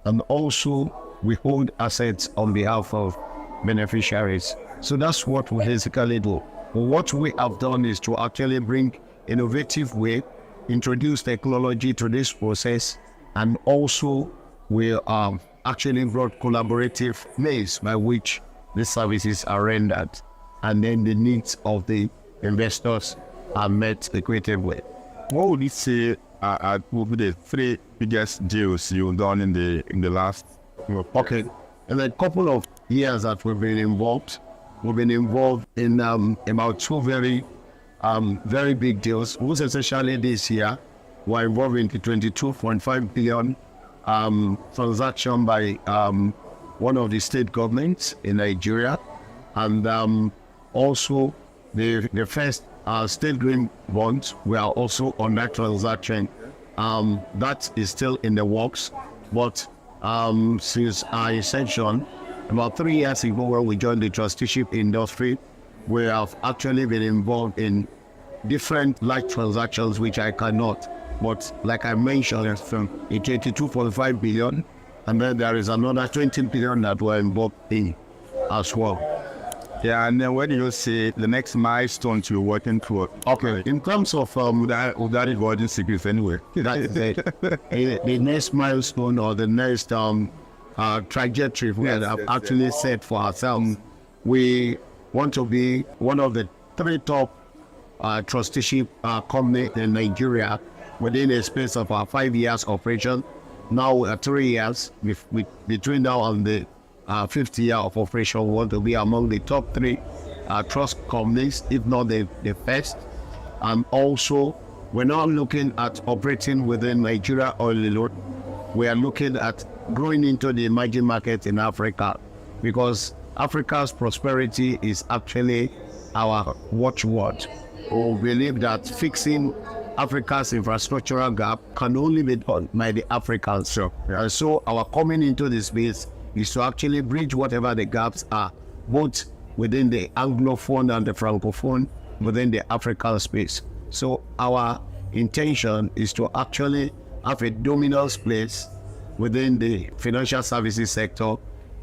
[SPEAKER 18] And also we hold assets on behalf of beneficiaries. So that's what we basically do. But what we have done is to actually bring innovative way, introduce technology to this process, and also we actually brought collaborative ways by which the services are rendered, and then the needs of the investors are met the creative way.
[SPEAKER 19] What would you say will be the 3 biggest deals you've done in the last?
[SPEAKER 18] Okay, in a couple of years that we've been involved in about 2 very big deals. Most essentially this year, we're involved in the 22.5 billion transaction by one of the state governments in Nigeria, and also the first state green bonds. We are also on that transaction. That is still in the works, but since our inception about 3 years ago, when we joined the trusteeship industry, we have actually been involved in different large transactions which I cannot, but like I mentioned, it's 22.5 billion, and then there is another 20 billion that we're involved in as well.
[SPEAKER 19] Yeah, and then where do you see the next milestone you're working toward?
[SPEAKER 18] Okay, in terms of
[SPEAKER 19] without avoiding secrets anyway.
[SPEAKER 18] The next milestone or the next trajectory we have actually set for ourselves, we want to be one of the 3 top trusteeship company in Nigeria within a space of 5 years operation. Now we are 3 years. Between now and the 5th year of operation, we want to be among the top 3 trust companies, if not the first. And also, we're not looking at operating within Nigeria alone. We are looking at growing into the emerging market in Africa, because Africa's prosperity is actually our watchword. We believe that fixing Africa's infrastructural gap can only be done by the Africans. So, and so our coming into this space is to actually bridge whatever the gaps are, both within the Anglophone and the Francophone, within the African space. So our intention is to actually have a dominance place within the financial services sector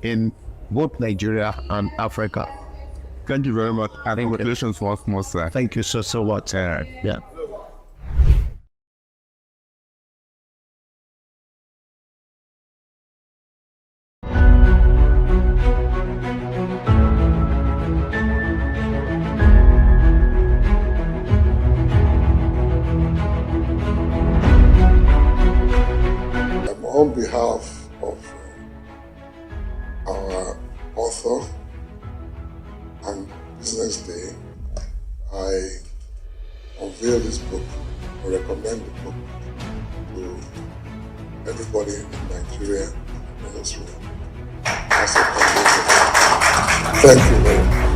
[SPEAKER 18] in both Nigeria and Africa.
[SPEAKER 19] Thank you very much. Congratulations once more, sir.
[SPEAKER 18] Thank you so much. Yeah.
[SPEAKER 20] On behalf of our author and Business Day, I unveil this book or recommend the book to everybody in Nigeria and elsewhere. As a foundation. Thank you very much.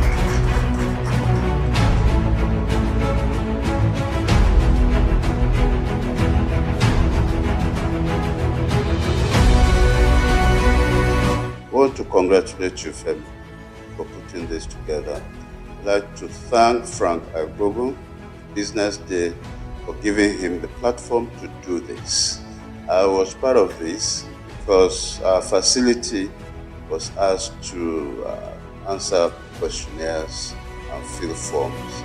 [SPEAKER 21] I want to congratulate you, Femi, for putting this together. I'd like to thank Frank Agbogo, Business Day, for giving him the platform to do this. I was part of this because our facility was asked to answer questionnaires and fill forms.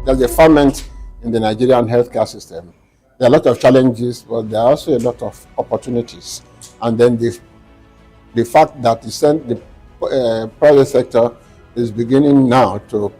[SPEAKER 22] There's a ferment in the Nigerian healthcare system. There are a lot of challenges, but there are also a lot of opportunities. And then the fact that the private sector is beginning now to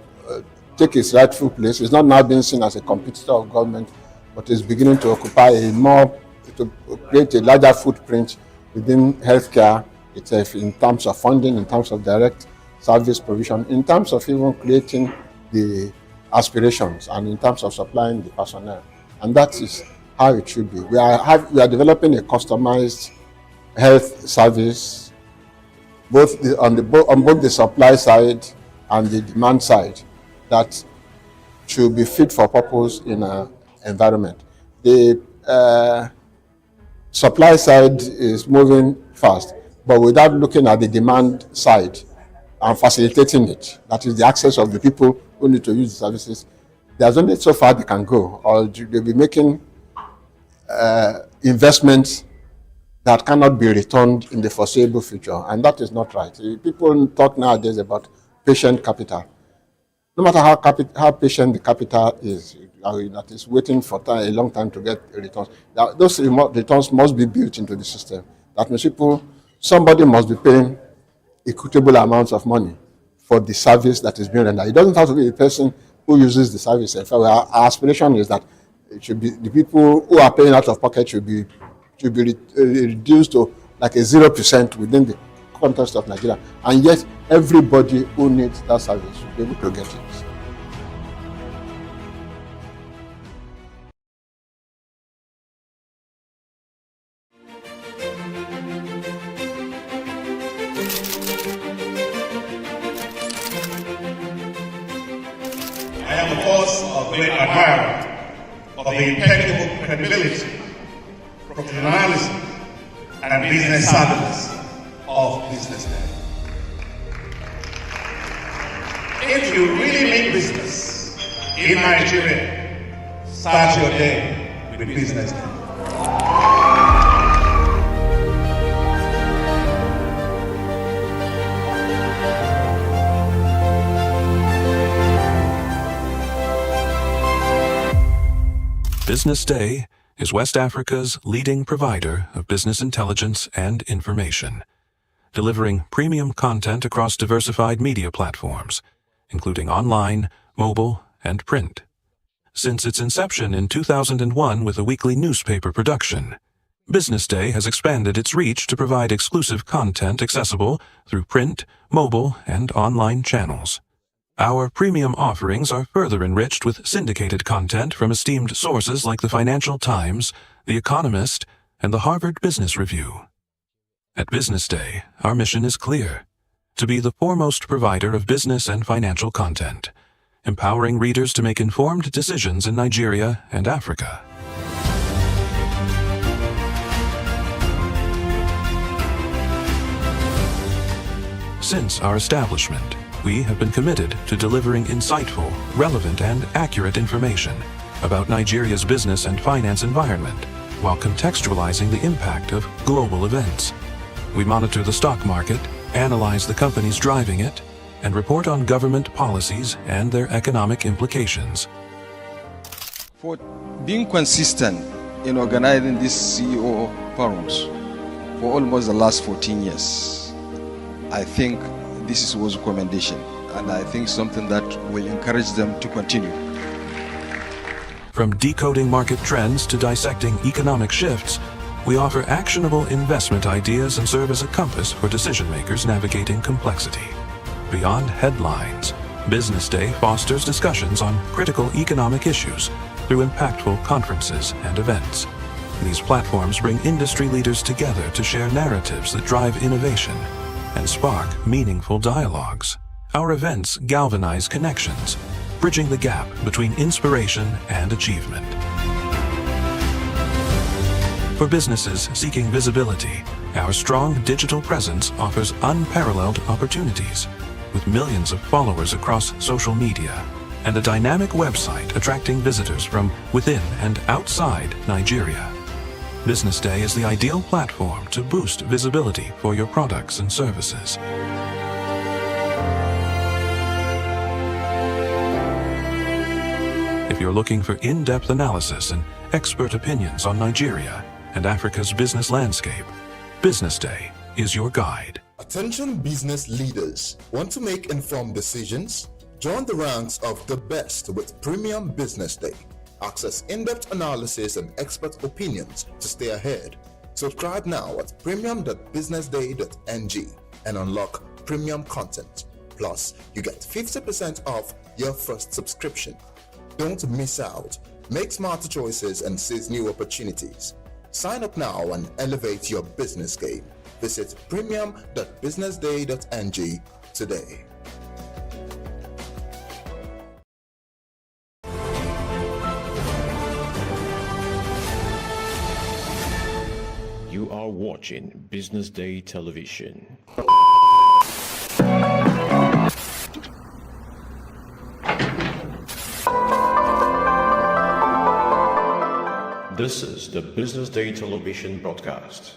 [SPEAKER 22] take its rightful place. It's not now being seen as a competitor of government, but is beginning to occupy to create a larger footprint within healthcare itself in terms of funding, in terms of direct service provision, in terms of even creating the aspirations, and in terms of supplying the personnel. And that is how it should be. We are developing a customized health service, on both the supply side and the demand side, that should be fit for purpose in our environment. The supply side is moving fast, but without looking at the demand side and facilitating it, that is the access of the people who need to use the services. There's only so far they can go, or they'll be making investments that cannot be returned in the foreseeable future, and that is not right. People talk nowadays about patient capital. No matter how patient the capital is, that is waiting for a long time to get returns, those returns must be built into the system. That means somebody must be paying equitable amounts of money for the service that is being rendered. It doesn't have to be the person who uses the service. In fact, our aspiration is that it should be the people who are paying out of pocket should be reduced to like a 0% within the context of Nigeria. And yet, everybody who needs that service should be able to get it.
[SPEAKER 1] I am, of course, a great admirer of the impeccable credibility, professionalism, and business savviness of BusinessDay. If you really mean business in Nigeria, start your day with BusinessDay.
[SPEAKER 2] BusinessDay is West Africa's leading provider of business intelligence and information, delivering premium content across diversified media platforms, including online, mobile, and print. Since its inception in 2001 with a weekly newspaper production, BusinessDay has expanded its reach to provide exclusive content accessible through print, mobile, and online channels. Our premium offerings are further enriched with syndicated content from esteemed sources like the Financial Times, The Economist, and the Harvard Business Review. At BusinessDay, our mission is clear: to be the foremost provider of business and financial content, empowering readers to make informed decisions in Nigeria and Africa. Since our establishment, we have been committed to delivering insightful, relevant, and accurate information about Nigeria's business and finance environment, while contextualizing the impact of global events. We monitor the stock market, analyze the companies driving it, and report on government policies and their economic implications.
[SPEAKER 3] For being consistent in organizing these CEO forums for almost the last 14 years, I think this is was a commendation, and I think something that will encourage them to continue.
[SPEAKER 2] From decoding market trends to dissecting economic shifts, we offer actionable investment ideas and serve as a compass for decision makers navigating complexity. Beyond headlines, BusinessDay fosters discussions on critical economic issues through impactful conferences and events. These platforms bring industry leaders together to share narratives that drive innovation and spark meaningful dialogues. Our events galvanize connections, bridging the gap between inspiration and achievement. For businesses seeking visibility, our strong digital presence offers unparalleled opportunities, with millions of followers across social media and a dynamic website attracting visitors from within and outside Nigeria. BusinessDay is the ideal platform to boost visibility for your products and services. If you're looking for in-depth analysis and expert opinions on Nigeria and Africa's business landscape, BusinessDay is your guide.
[SPEAKER 6] Attention business leaders. Want to make informed decisions? Join the ranks of the best with Premium Business Day. Access in-depth analysis and expert opinions to stay ahead. Subscribe now at premium.businessday.ng and unlock premium content. Plus, you get 50% off your first subscription. Don't miss out. Make smarter choices and seize new opportunities. Sign up now and elevate your business game. Visit premium.businessday.ng today.
[SPEAKER 4] You are watching Business Day Television. This is the Business Day Television broadcast.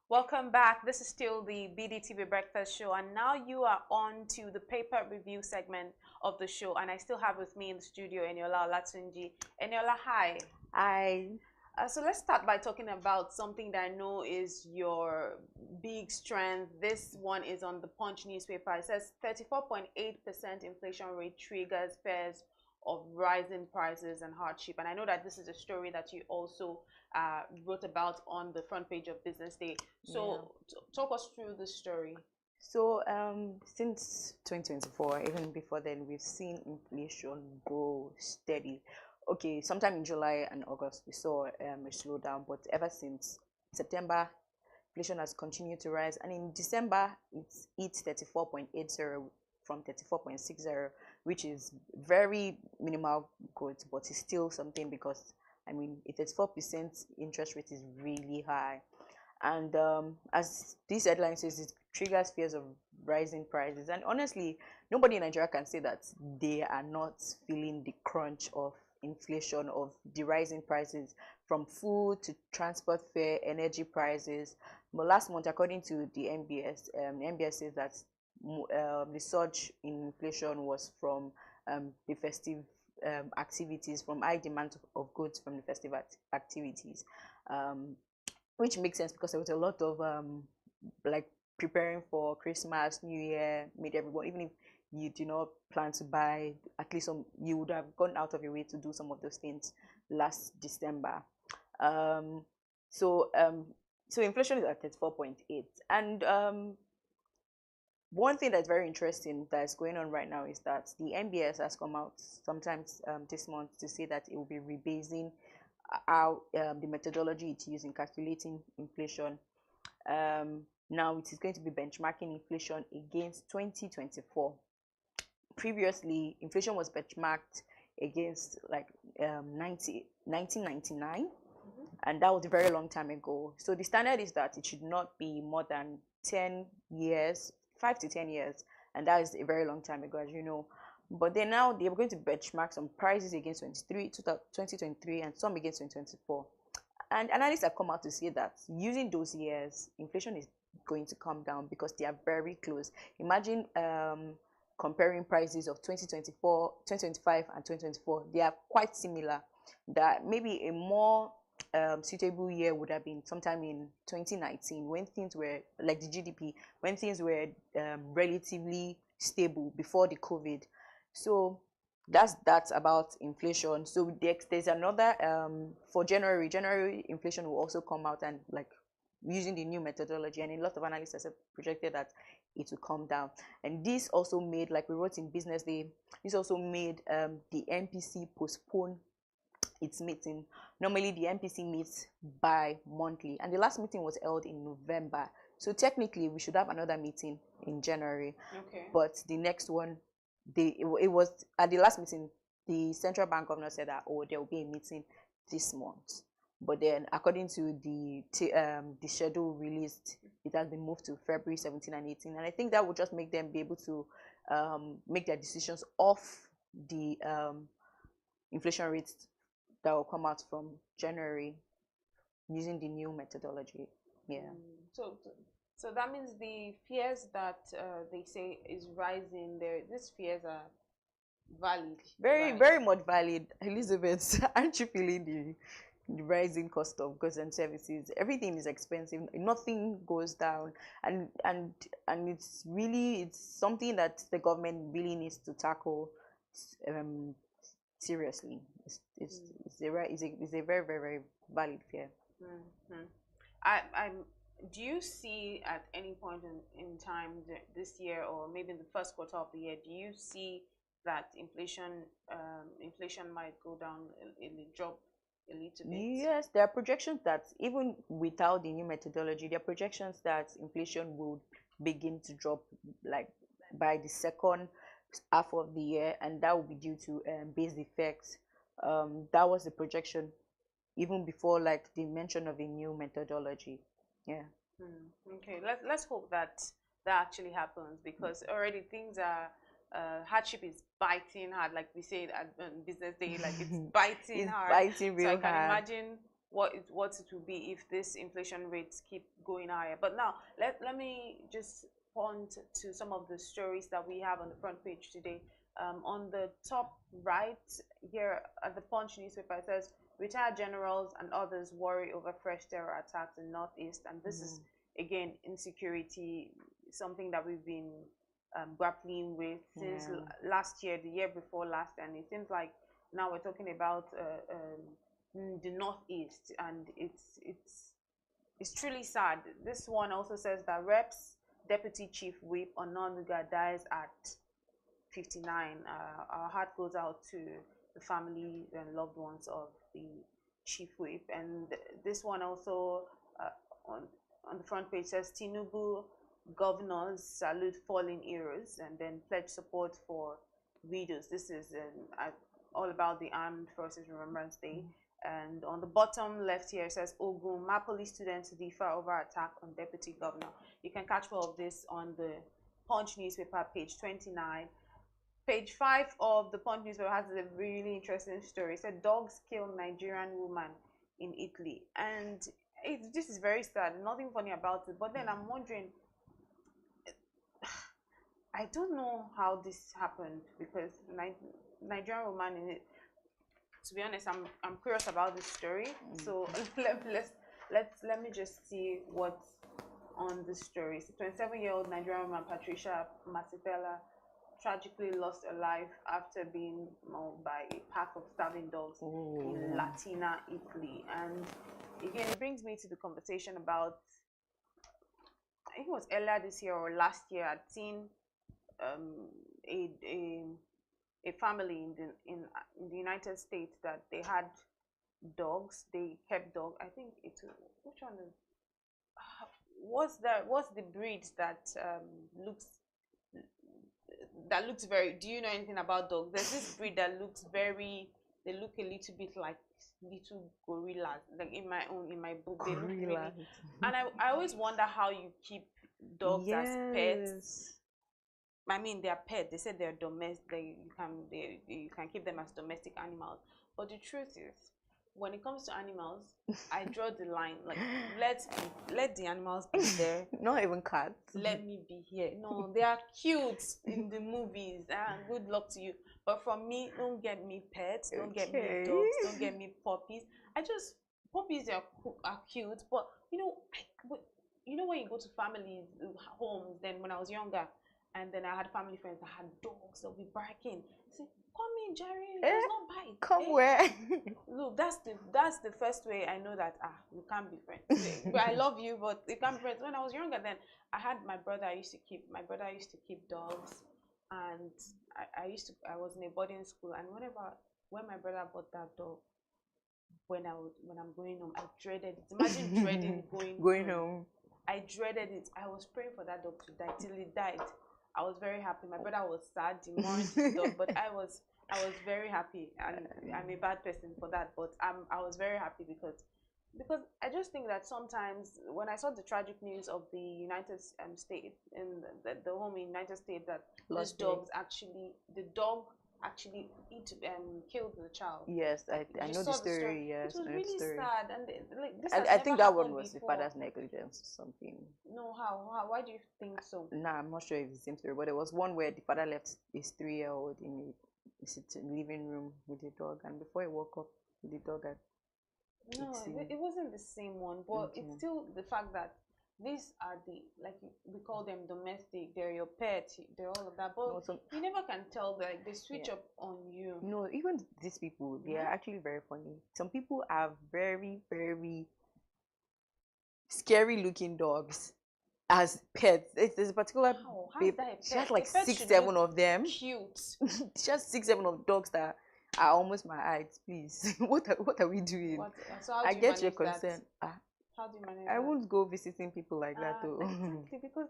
[SPEAKER 5] Welcome back. This is still the BDTV Breakfast Show, and now you are on to the paper review segment of the show. And I still have with me in the studio Eniola Olatunji. Eniola, hi.
[SPEAKER 15] Hi.
[SPEAKER 5] So let's start by talking about something that I know is your big strength. This one is on the Punch newspaper. It says 34.8% inflation rate triggers fears of rising prices and hardship. And I know that this is a story that you also wrote about on the front page of Business Day. So talk us through the story.
[SPEAKER 15] So since 2024, even before then, we've seen inflation grow steady. Okay, sometime in July and August, we saw a slowdown, but ever since September, inflation has continued to rise. And in December, it's 34.80 from 34.60, which is very minimal growth, but it's still something because, I mean, a 34% interest rate is really high. And as this headline says, it triggers fears of rising prices. And honestly, nobody in Nigeria can say that they are not feeling the crunch of inflation, of the rising prices, from food to transport fare, energy prices. But last month, according to the NBS, NBS says that the surge in inflation was from the festive activities, from high demand of goods from the festive activities, which makes sense because there was a lot of like preparing for Christmas, New Year, made everyone, even if you do not plan to buy, at least you would have gone out of your way to do some of those things last December. So inflation is at 34.8, and one thing that's very interesting that's going on right now is that the NBS has come out sometimes this month to say that it will be rebasing how the methodology it used in calculating inflation. Now it is going to be benchmarking inflation against 2024. Previously, inflation was benchmarked against like 1999, and that was a very long time ago. So the standard is that it should not be more than 10 years, 5 to 10 years, and that is a very long time ago, as you know. But then now they are going to benchmark some prices against 2023 and some against 2024. And analysts have come out to say that using those years, inflation is going to come down because they are very close. Imagine comparing prices of 2024, 2025 and 2024. They are quite similar. That maybe a more suitable year would have been sometime in 2019, when things were like the GDP, when things were relatively stable before the COVID. So that's about inflation. So there's another for January inflation will also come out, and like using the new methodology, and a lot of analysts have projected that it will come down. And this also made, like we wrote in BusinessDay, this also made the MPC postpone its meeting. Normally the MPC meets bi-monthly, and the last meeting was held in November. So technically we should have another meeting in January.
[SPEAKER 5] Okay.
[SPEAKER 15] But the next one, it was at the last meeting, the central bank governor said that, oh, there will be a meeting this month. But then according to the schedule released, it has been moved to February 17 and 18. And I think that will just make them be able to make their decisions off the inflation rates that will come out from January using the new methodology. Yeah.
[SPEAKER 5] So that means the fears that they say is rising there, these fears are valid.
[SPEAKER 15] Very much valid. Elizabeth, aren't you feeling the rising cost of goods and services? Everything is expensive. Nothing goes down, and it's something that the government really needs to tackle seriously. It's a very, very, very valid fear.
[SPEAKER 5] Do you see at any point in time this year, or maybe in the first quarter of the year, do you see that inflation might go down, drop a little bit?
[SPEAKER 15] Yes, there are projections that even without the new methodology, there are projections that inflation will begin to drop like by the second half of the year, and that will be due to base effects. That was the projection even before like the mention of a new methodology. Yeah.
[SPEAKER 5] Okay, let's hope that actually happens, because already things are hardship is biting hard, like we say at BusinessDay, like it's biting
[SPEAKER 15] It's
[SPEAKER 5] hard.
[SPEAKER 15] biting real
[SPEAKER 5] So I can
[SPEAKER 15] hard.
[SPEAKER 5] imagine what it will be if this inflation rates keep going higher. But now let me just point to some of the stories that we have on the front page today. On the top right here at the Punch newspaper, it says retired generals and others worry over fresh terror attacks in Northeast, and this is again insecurity, something that we've been grappling with since last year, the year before last, and it seems like now we're talking about the Northeast, and it's truly sad. This one also says that Reps Deputy Chief Whip Ononuga dies at 59. Our heart goes out to the family and loved ones of the Chief Whip. And this one also on the front page says Tinubu governors salute fallen heroes and then pledge support for widows. This is all about the Armed Forces Remembrance Day. And on the bottom left here it says Ogun Mapoli students differ over attack on deputy governor. You can catch more of this on the Punch newspaper, page 29. Page 5 of the Punch newspaper has a really interesting story. It said dogs kill Nigerian woman in Italy, and this is very sad. Nothing funny about it. But then I'm wondering, I don't know how this happened because Nigerian woman in it. To be honest, I'm curious about this story. So let me just see what's on the story. So 27-year-old Nigerian woman Patricia Masipela tragically lost her life after being mauled by a pack of starving dogs in Latina, Italy. And again, it brings me to the conversation about, I think it was earlier this year or last year, I'd seen a family in the United States that they had dogs. They kept dogs. I think it's which one is what's the breed that looks very, do you know anything about dogs? There's this breed that looks very, they look a little bit like little gorillas, like in my book they look really, and I always wonder how you keep dogs as pets. I mean, they're pets. They said they're domestic. You can keep them as domestic animals. But the truth is, when it comes to animals, I draw the line. Like, let the animals be there.
[SPEAKER 15] Not even cats.
[SPEAKER 5] Let me be here. No, they are cute in the movies. Good luck to you. But for me, don't get me pets. Don't get me dogs. Don't get me puppies. Puppies are cute. But you know when you go to families homes. Then when I was younger. And then I had family friends that had dogs. They'll be barking. Say, come in, Jerry. Does not bite.
[SPEAKER 15] Come where?
[SPEAKER 5] Look, that's the first way I know that we can't be friends. But I love you, but we can't be friends. When I was younger, then I had my brother. My brother used to keep dogs, and I was in a boarding school. And when my brother bought that dog, when I'm going home, I dreaded it. Imagine dreading going home. I dreaded it. I was praying for that dog to die till it died. I was very happy. My brother was sad, he mourned the dog, but I was very happy, and I'm a bad person for that. But I was very happy because I just think that sometimes when I saw the tragic news of the United States in the home in the United States that the dog actually killed the child.
[SPEAKER 15] Yes, I know the story. Yes,
[SPEAKER 5] it was really sad, and this
[SPEAKER 15] I think that one was the father's negligence or something.
[SPEAKER 5] No, how? Why do you think so?
[SPEAKER 15] Nah, I'm not sure if it's the same story, but there was one where the father left his 3-year-old in the living room with the dog, and before he woke up, the dog had.
[SPEAKER 5] No, it wasn't the same one, but it's still the fact that these are we call them domestic. They're your pet. They're all of that, but you never can tell that they switch up on you.
[SPEAKER 15] No, even these people, they are actually very funny. Some people have very, very scary looking dogs as pets. There's a particular babe. She has like 6, 7 of them.
[SPEAKER 5] Cute.
[SPEAKER 15] She has 6, 7 of dogs that are almost my height. Please, what are we doing?
[SPEAKER 5] So how do
[SPEAKER 15] I
[SPEAKER 5] you
[SPEAKER 15] get your
[SPEAKER 5] manage that?
[SPEAKER 15] concern.
[SPEAKER 5] How do you manage
[SPEAKER 15] I won't go visiting people like that though.
[SPEAKER 5] Exactly, because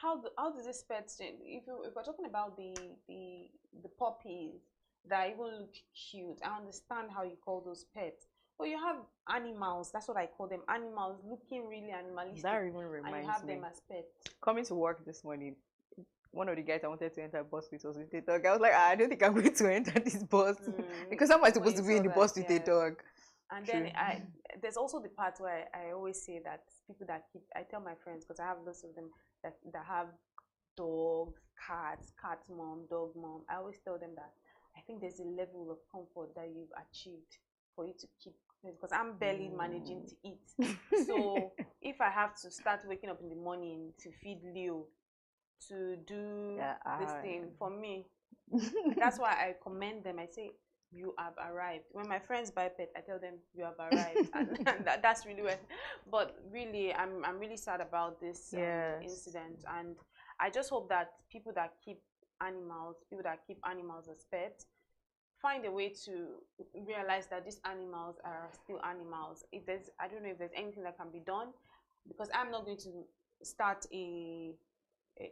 [SPEAKER 5] how does this pet change? If we're talking about the puppies that even look cute, I understand how you call those pets. But you have animals, that's what I call them, animals looking really animalistic.
[SPEAKER 15] That even reminds
[SPEAKER 5] and you have
[SPEAKER 15] me.
[SPEAKER 5] them as pets.
[SPEAKER 15] Coming to work this morning, one of the guys I wanted to enter bus with was with a dog. I was like, I don't think I'm going to enter this bus because how am I supposed to be in the bus with a dog?
[SPEAKER 5] And then there's also the part where I always say that people that I tell my friends, because I have lots of them that have dogs, cat mom, dog mom. I always tell them that I think there's a level of comfort that you've achieved for you to keep, because I'm barely managing to eat. So if I have to start waking up in the morning to feed Leo, to do this thing for me, that's why I commend them. I say, you have arrived. When my friends buy pet, I tell them you have arrived, and that's really well. But really, I'm really sad about this incident, and I just hope that people that keep animals as pets, find a way to realize that these animals are still animals. I don't know if there's anything that can be done, because I'm not going to start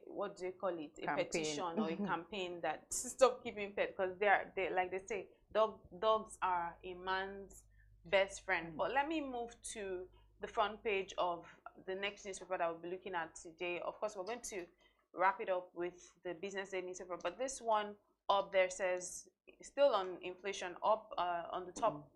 [SPEAKER 5] what do you call it, a petition or a campaign that stop keeping pets, because they like they say, dogs are a man's best friend. But let me move to the front page of the next newspaper that we'll be looking at today. Of course, we're going to wrap it up with the BusinessDay newspaper, but this one up there says, still on inflation, up on the top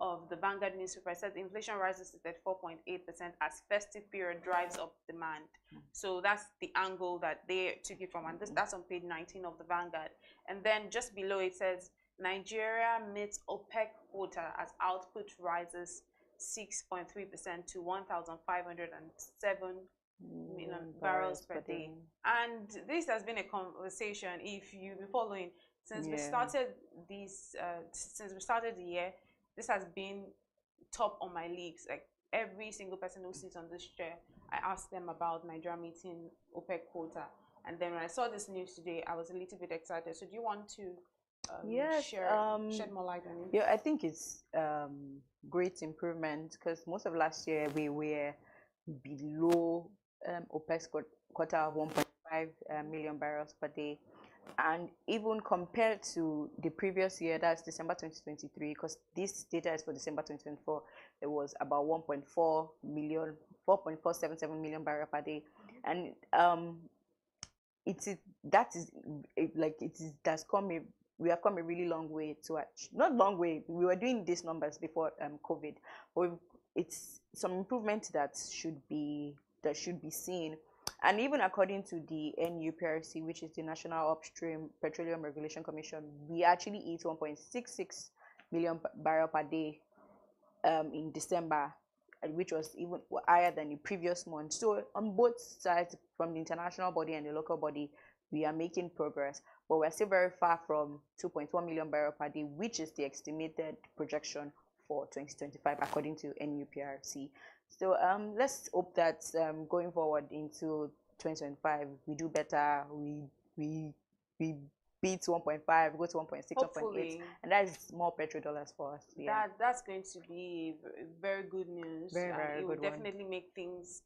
[SPEAKER 5] of the Vanguard newspaper. It says inflation rises to 34.8% as festive period drives up demand. So that's the angle that they took it from, and that's on page 19 of the Vanguard. And then just below it says Nigeria meets OPEC quota as output rises 6.3% to 1,507 million barrels per day. And this has been a conversation, if you've been following, since we started this, since we started the year. This has been top on my leagues. Like every single person who sits on this chair, I asked them about Nigeria meeting OPEC quota. And then when I saw this news today, I was a little bit excited. So do you want to shed more light on it?
[SPEAKER 15] Yeah, I think it's great improvement because most of last year we were below OPEC's quota of 1.5 million barrels per day. And even compared to the previous year, that's December 2023, because this data is for December 2024, it was about 4.477 million barrel per day. And we have come a really long way to not long way. We were doing these numbers before COVID, but it's some improvement that should be seen. And even according to the NUPRC, which is the National Upstream Petroleum Regulation Commission, we actually eat 1.66 million barrel per day in December, which was even higher than the previous month. So on both sides, from the international body and the local body, we are making progress, but we're still very far from 2.1 million barrel per day, which is the estimated projection for 2025 according to NUPRC. So let's hope that going forward into 2025 we do better. We beat 1.5, go to 1.6, 1.8, and that is more petrodollars for us. Yeah,
[SPEAKER 5] that's going to be very good news.
[SPEAKER 15] Very
[SPEAKER 5] it
[SPEAKER 15] good
[SPEAKER 5] will definitely make things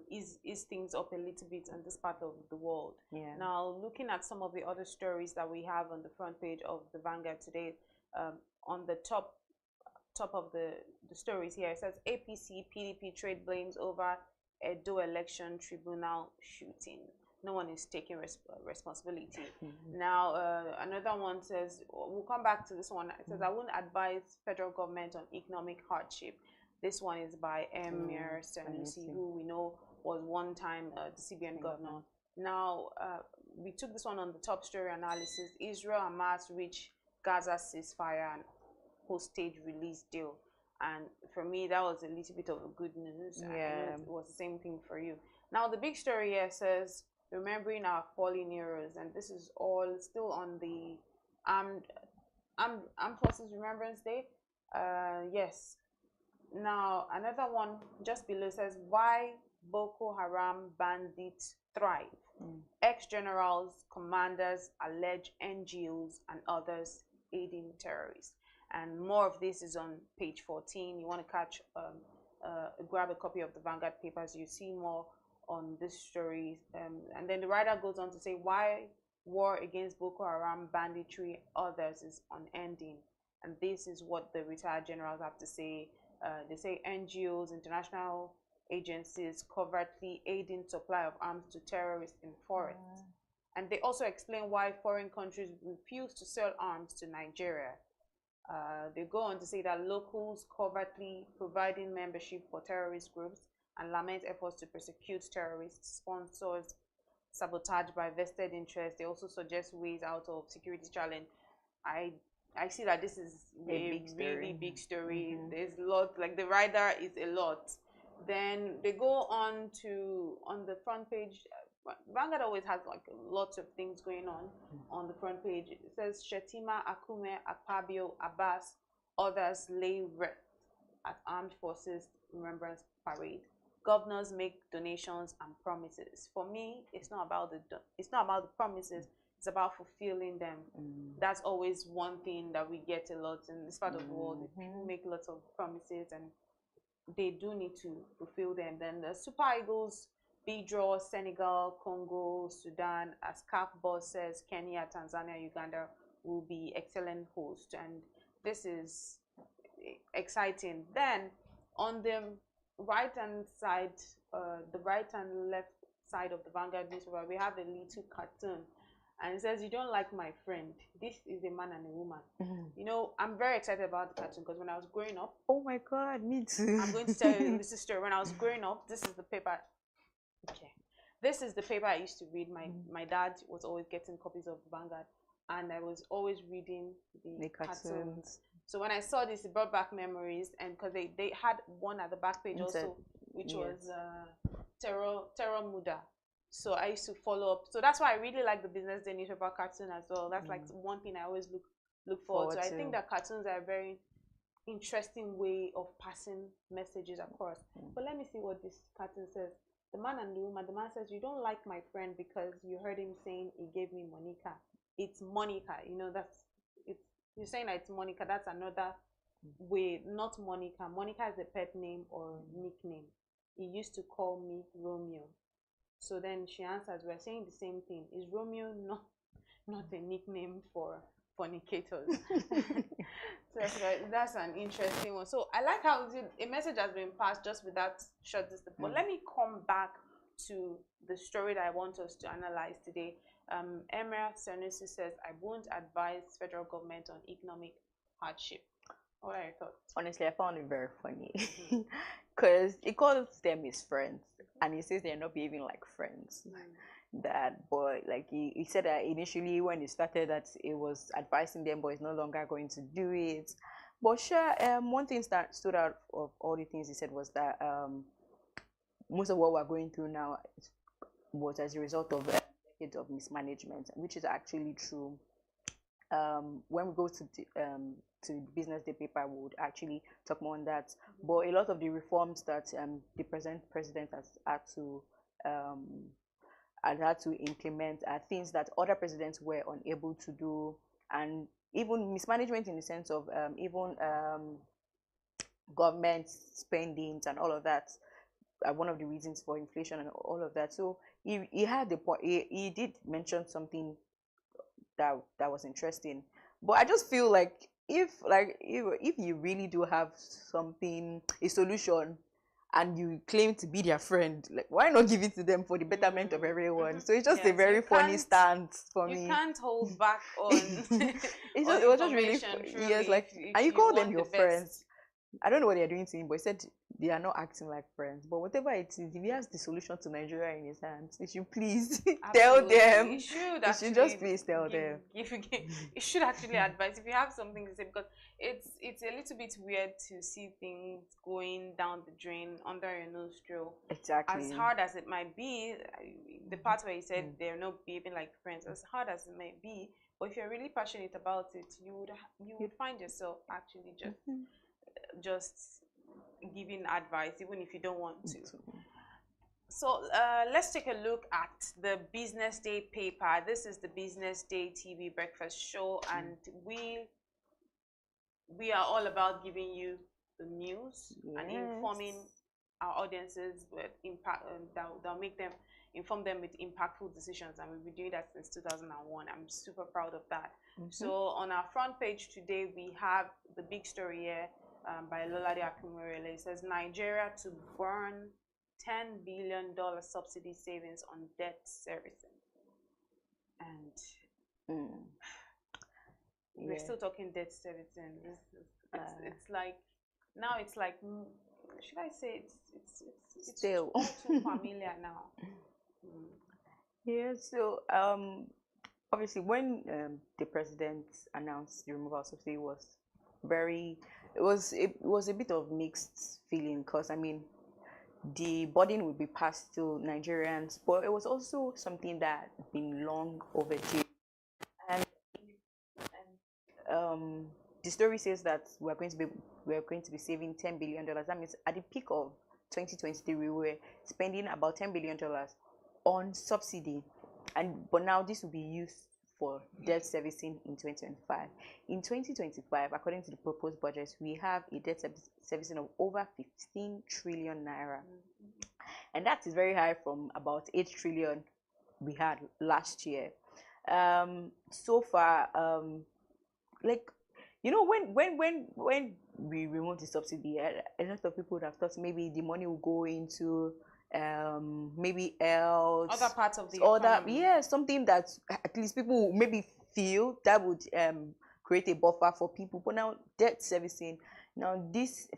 [SPEAKER 5] ease things up a little bit on this part of the world.
[SPEAKER 15] Yeah.
[SPEAKER 5] Now, looking at some of the other stories that we have on the front page of the Vanguard today, on the top of the stories here, it says APC PDP trade blames over Edo election tribunal shooting. No one is taking responsibility. Now, another one says, we'll come back to this one. It says, I wouldn't advise federal government on economic hardship. This one is by Emir Sanusi, who we know was one time the CBN governor. Now, we took this one on the top story analysis. Israel and Hamas reach Gaza ceasefire and hostage release deal. And for me, that was a little bit of a good news.
[SPEAKER 15] Yeah.
[SPEAKER 5] I know it was the same thing for you. Now, the big story here says, remembering our fallen heroes. And this is all still on the Armed Forces Remembrance Day. Yes. Now, another one just below says, why Boko Haram bandits thrive. Ex-generals, commanders allege NGOs and others aiding terrorists. And more of this is on page 14. You want to grab a copy of the Vanguard papers. You see more on this story. And then the writer goes on to say why war against Boko Haram banditry others is unending. And this is what the retired generals have to say. They say NGOs, international agencies, covertly aiding supply of arms to terrorists in forests. And they also explain why foreign countries refuse to sell arms to Nigeria. They go on to say that locals covertly providing membership for terrorist groups and lament efforts to persecute terrorists, sponsors sabotage by vested interests. They also suggest ways out of security challenge. I see that this is a really big story. There's a lot, like the rider is a lot. Then they go on to, on the front page, Vanguard always has like lots of things going on the front page. It says Shetima, Akume, Akpabio, Abbas, others lay wreath at Armed Forces Remembrance Parade. Governors make donations and promises. For me, it's not about the promises. It's about fulfilling them. That's always one thing that we get a lot in this part of the world. People make lots of promises and they do need to fulfill them. Then the Super Eagles, big draw, Senegal, Congo, Sudan. As CAF boss says, Kenya, Tanzania, Uganda will be excellent hosts. And this is exciting. Then on the right-hand side, the right and left side of the Vanguard newspaper, we have a little cartoon. and it says, "You don't like my friend. This is a man and a woman."
[SPEAKER 15] Mm-hmm.
[SPEAKER 5] You know, I'm very excited about the cartoon because when I was growing up,
[SPEAKER 15] oh my God, me too.
[SPEAKER 5] I'm going to tell you this story. When I was growing up, this is the paper. Okay, this is the paper I used to read. My dad was always getting copies of Vanguard, and I was always reading the cartoons. So when I saw this, it brought back memories, and because they had one at the back page also, which was Terror Muda. So I used to follow up. So that's why I really like the Business Day newspaper cartoon as well. That's like one thing I always look forward to. I think that cartoons are a very interesting way of passing messages across. But let me see what this cartoon says. The man and the woman. The man says, "You don't like my friend because you heard him saying he gave me Monica. It's Monica." You know, you're saying that it's Monica. That's another way, not Monica. Monica is a pet name or nickname. He used to call me Romeo. So then she answers, "We're saying the same thing. Is Romeo not a nickname for fornicators?" So that's an interesting one. So I like how a message has been passed just with that short distance. But let me come back to the story that I want us to analyze today. Emir Sanusi says, "I won't advise federal government on economic hardship." What are your thoughts?
[SPEAKER 15] Honestly, I found it very funny because he calls them his friends, and he says they're not behaving like friends. That boy, like he said that initially when he started that it was advising them, but he's no longer going to do it. But sure, one thing that stood out of all the things he said was that most of what we're going through now was as a result of decades of mismanagement, which is actually true. When we go to Business Day paper, we would actually talk more on that. But a lot of the reforms that the present president has had to implement are things that other presidents were unable to do, and even mismanagement in the sense of even government spendings and all of that are one of the reasons for inflation and all of that. So he had the point. He did mention something that was interesting, but I just feel like if you really do have a solution, and you claim to be their friend, like why not give it to them for the betterment of everyone? So it's just a very funny stance for me.
[SPEAKER 5] You can't hold back on.
[SPEAKER 15] It was just really yes, like and you call them your friends. I don't know what they're doing to him, but he said they are not acting like friends. But whatever it is, if he has the solution to Nigeria in his hands, he should please tell them.
[SPEAKER 5] You should
[SPEAKER 15] just please tell them.
[SPEAKER 5] You should actually advise if you have something to say, because it's a little bit weird to see things going down the drain under your nostril.
[SPEAKER 15] Exactly.
[SPEAKER 5] As hard as it might be, the part where you said they're not behaving like friends, as hard as it might be, but if you're really passionate about it, you would find yourself actually just giving advice even if you don't want to. So let's take a look at the Business Day paper. This is the Business Day TV breakfast show, and we are all about giving you the news and informing our audiences with impact that'll make them inform them with impactful decisions, and we've been doing that since 2001. I'm super proud of that. So on our front page today, we have the big story here by Lolade Akinwerele. It says Nigeria to burn $10 billion subsidy savings on debt servicing. And we're still talking debt servicing. It's like, now it's like, should I say it's
[SPEAKER 15] still
[SPEAKER 5] all too familiar now.
[SPEAKER 15] Yeah, so obviously when the president announced the removal of subsidy, it was a bit of mixed feeling, because I mean the burden would be passed to Nigerians, but it was also something that had been long overdue. And the story says that we're going to be saving $10 billion. That means at the peak of 2023, we were spending about $10 billion on subsidy, but now this will be used for debt servicing in 2025. In 2025, according to the proposed budget, we have a debt servicing of over 15 trillion naira, and that is very high from about 8 trillion we had last year. So far, like, you know, when we removed the subsidy, a lot of people would have thought maybe the money will go into maybe else
[SPEAKER 5] other parts of the
[SPEAKER 15] economy.
[SPEAKER 5] economy.
[SPEAKER 15] Something that at least people maybe feel that would create a buffer for people. But now debt servicing, now this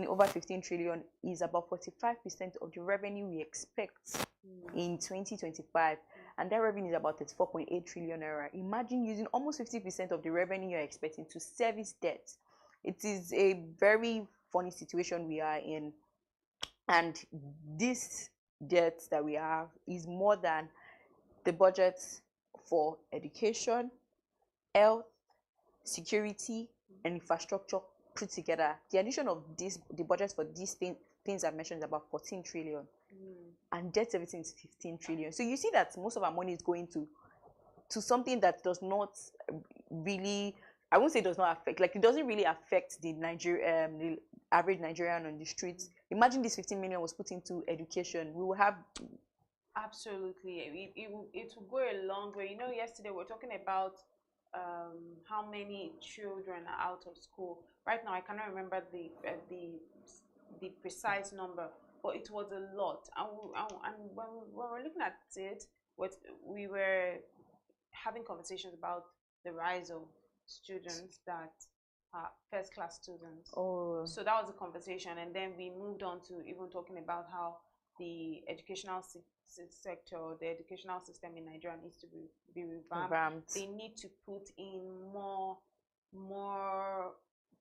[SPEAKER 15] over 15 trillion is about 45% of the revenue we expect in 2025, and that revenue is about 34.8 trillion naira. Imagine using almost 50% of the revenue you're expecting to service debt. It is a very funny situation we are in, and this debt that we have is more than the budget for education, health, security, and infrastructure put together. The addition of the budget for these things I mentioned is about 14 trillion, and debt servicing is 15 trillion. So you see that most of our money is going to something that does not really, I won't say does not affect, like it doesn't really affect the average Nigerian on the streets. Imagine this 15 million was put into education. We will have
[SPEAKER 5] Absolutely, it will go a long way. You know, yesterday we were talking about how many children are out of school. Right now, I cannot remember the precise number, but it was a lot. And when we were looking at it, we were having conversations about the rise of students that are first-class students.
[SPEAKER 15] Oh.
[SPEAKER 5] So that was the conversation, and then we moved on to even talking about how the educational sector, the educational system in Nigeria needs to be revamped. They need to put in more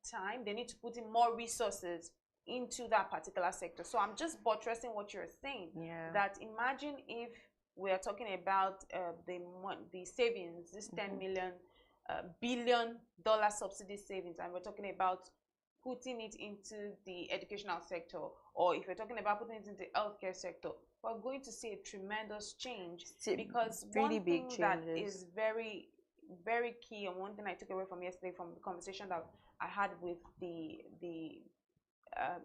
[SPEAKER 5] time. They need to put in more resources into that particular sector. So I'm just buttressing what you're saying.
[SPEAKER 15] Yeah.
[SPEAKER 5] That imagine if we are talking about the savings, this 10 million billion dollar subsidy savings, and we're talking about putting it into the educational sector, or if you're talking about putting it into the healthcare sector, we're going to see a tremendous change. Because
[SPEAKER 15] really
[SPEAKER 5] one
[SPEAKER 15] big
[SPEAKER 5] thing that
[SPEAKER 15] changes.
[SPEAKER 5] is very, very key, and one thing I took away from yesterday from the conversation that I had with the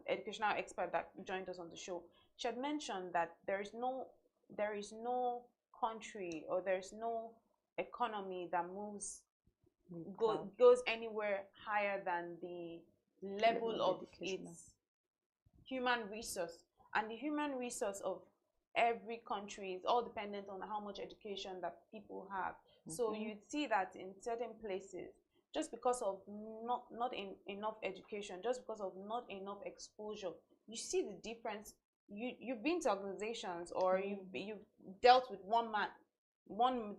[SPEAKER 5] educational expert that joined us on the show, she had mentioned that there is no country, or there's no economy that goes anywhere higher than the level of its human resource. And the human resource of every country is all dependent on how much education that people have. So you'd see that in certain places, just because of not enough education, just because of not enough exposure, you see the difference. You've been to organizations, or you've dealt with one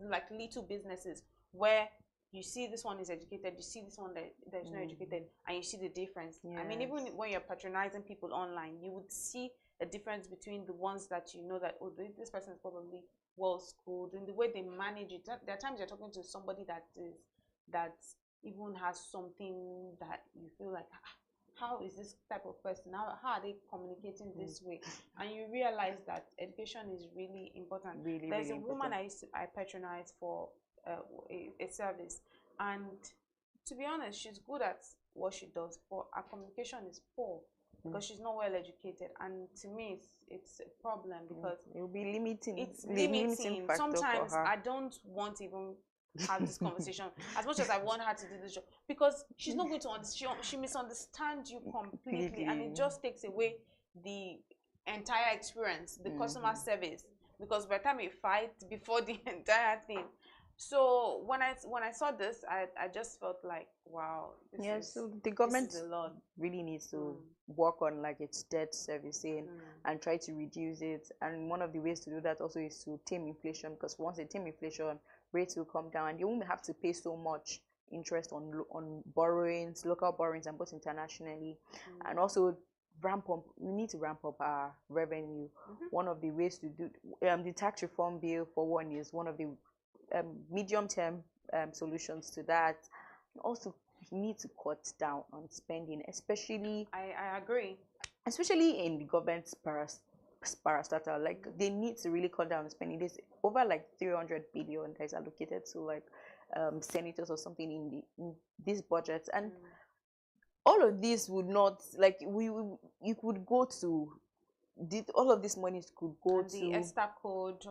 [SPEAKER 5] like little businesses where you see this one is educated, you see this one that is not educated, and you see the difference. I mean, even when you're patronizing people online, you would see a difference between the ones that you know that, oh, this person is probably well schooled, in the way they manage it. There are times you're talking to somebody that even has something that you feel like, how is this type of person? How are they communicating this way? And you realize that education is really important. There's a woman I patronize for a service, and to be honest, she's good at what she does, but her communication is poor because she's not well educated. And to me, it's a problem, because
[SPEAKER 15] it will be limiting.
[SPEAKER 5] It's
[SPEAKER 15] limiting factor
[SPEAKER 5] sometimes
[SPEAKER 15] for her.
[SPEAKER 5] I don't want to even have this conversation as much as I want her to do this job, because she's not going to understand. She misunderstands you completely, and it just takes away the entire experience, the customer service, because by the time you fight before the entire thing. So when I saw this, I just felt like, wow,
[SPEAKER 15] so the government really needs to work on like its debt servicing and try to reduce it. And one of the ways to do that also is to tame inflation, because once they tame inflation, rates will come down, and you won't have to pay so much interest on borrowings, local borrowings, and both internationally. And also we need to ramp up our revenue. One of the ways to do the tax reform bill, for one, is one of the medium-term solutions to that. Also, we need to cut down on spending, especially
[SPEAKER 5] I agree,
[SPEAKER 15] especially in the government's parastatal. Like, they need to really cut down on spending. There's over like 300 billion that is allocated to like senators or something in this budget, and all of this would not, like, you could go to all of this money could go to
[SPEAKER 5] the ESTA code.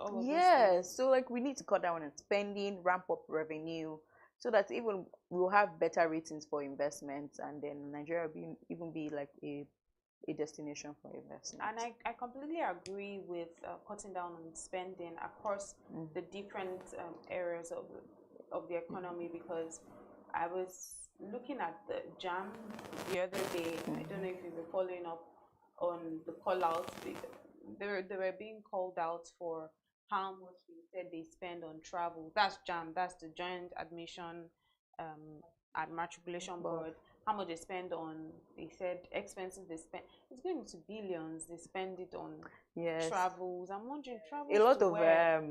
[SPEAKER 15] So like, we need to cut down on spending, ramp up revenue, so that even we'll have better ratings for investments, and then Nigeria will even be like a a destination for investment.
[SPEAKER 5] And I completely agree with cutting down on spending across the different areas of the economy, because I was looking at the JAM the other day. I don't know if you were following up on the call out. They were being called out for how much they said they spend on travel. That's JAM, that's the Joint Admission and Matriculation Board. How much they spend on, they said, expenses they spend. It's going to billions. They spend it on travels. I'm wondering, travels
[SPEAKER 15] a lot
[SPEAKER 5] to
[SPEAKER 15] of
[SPEAKER 5] where?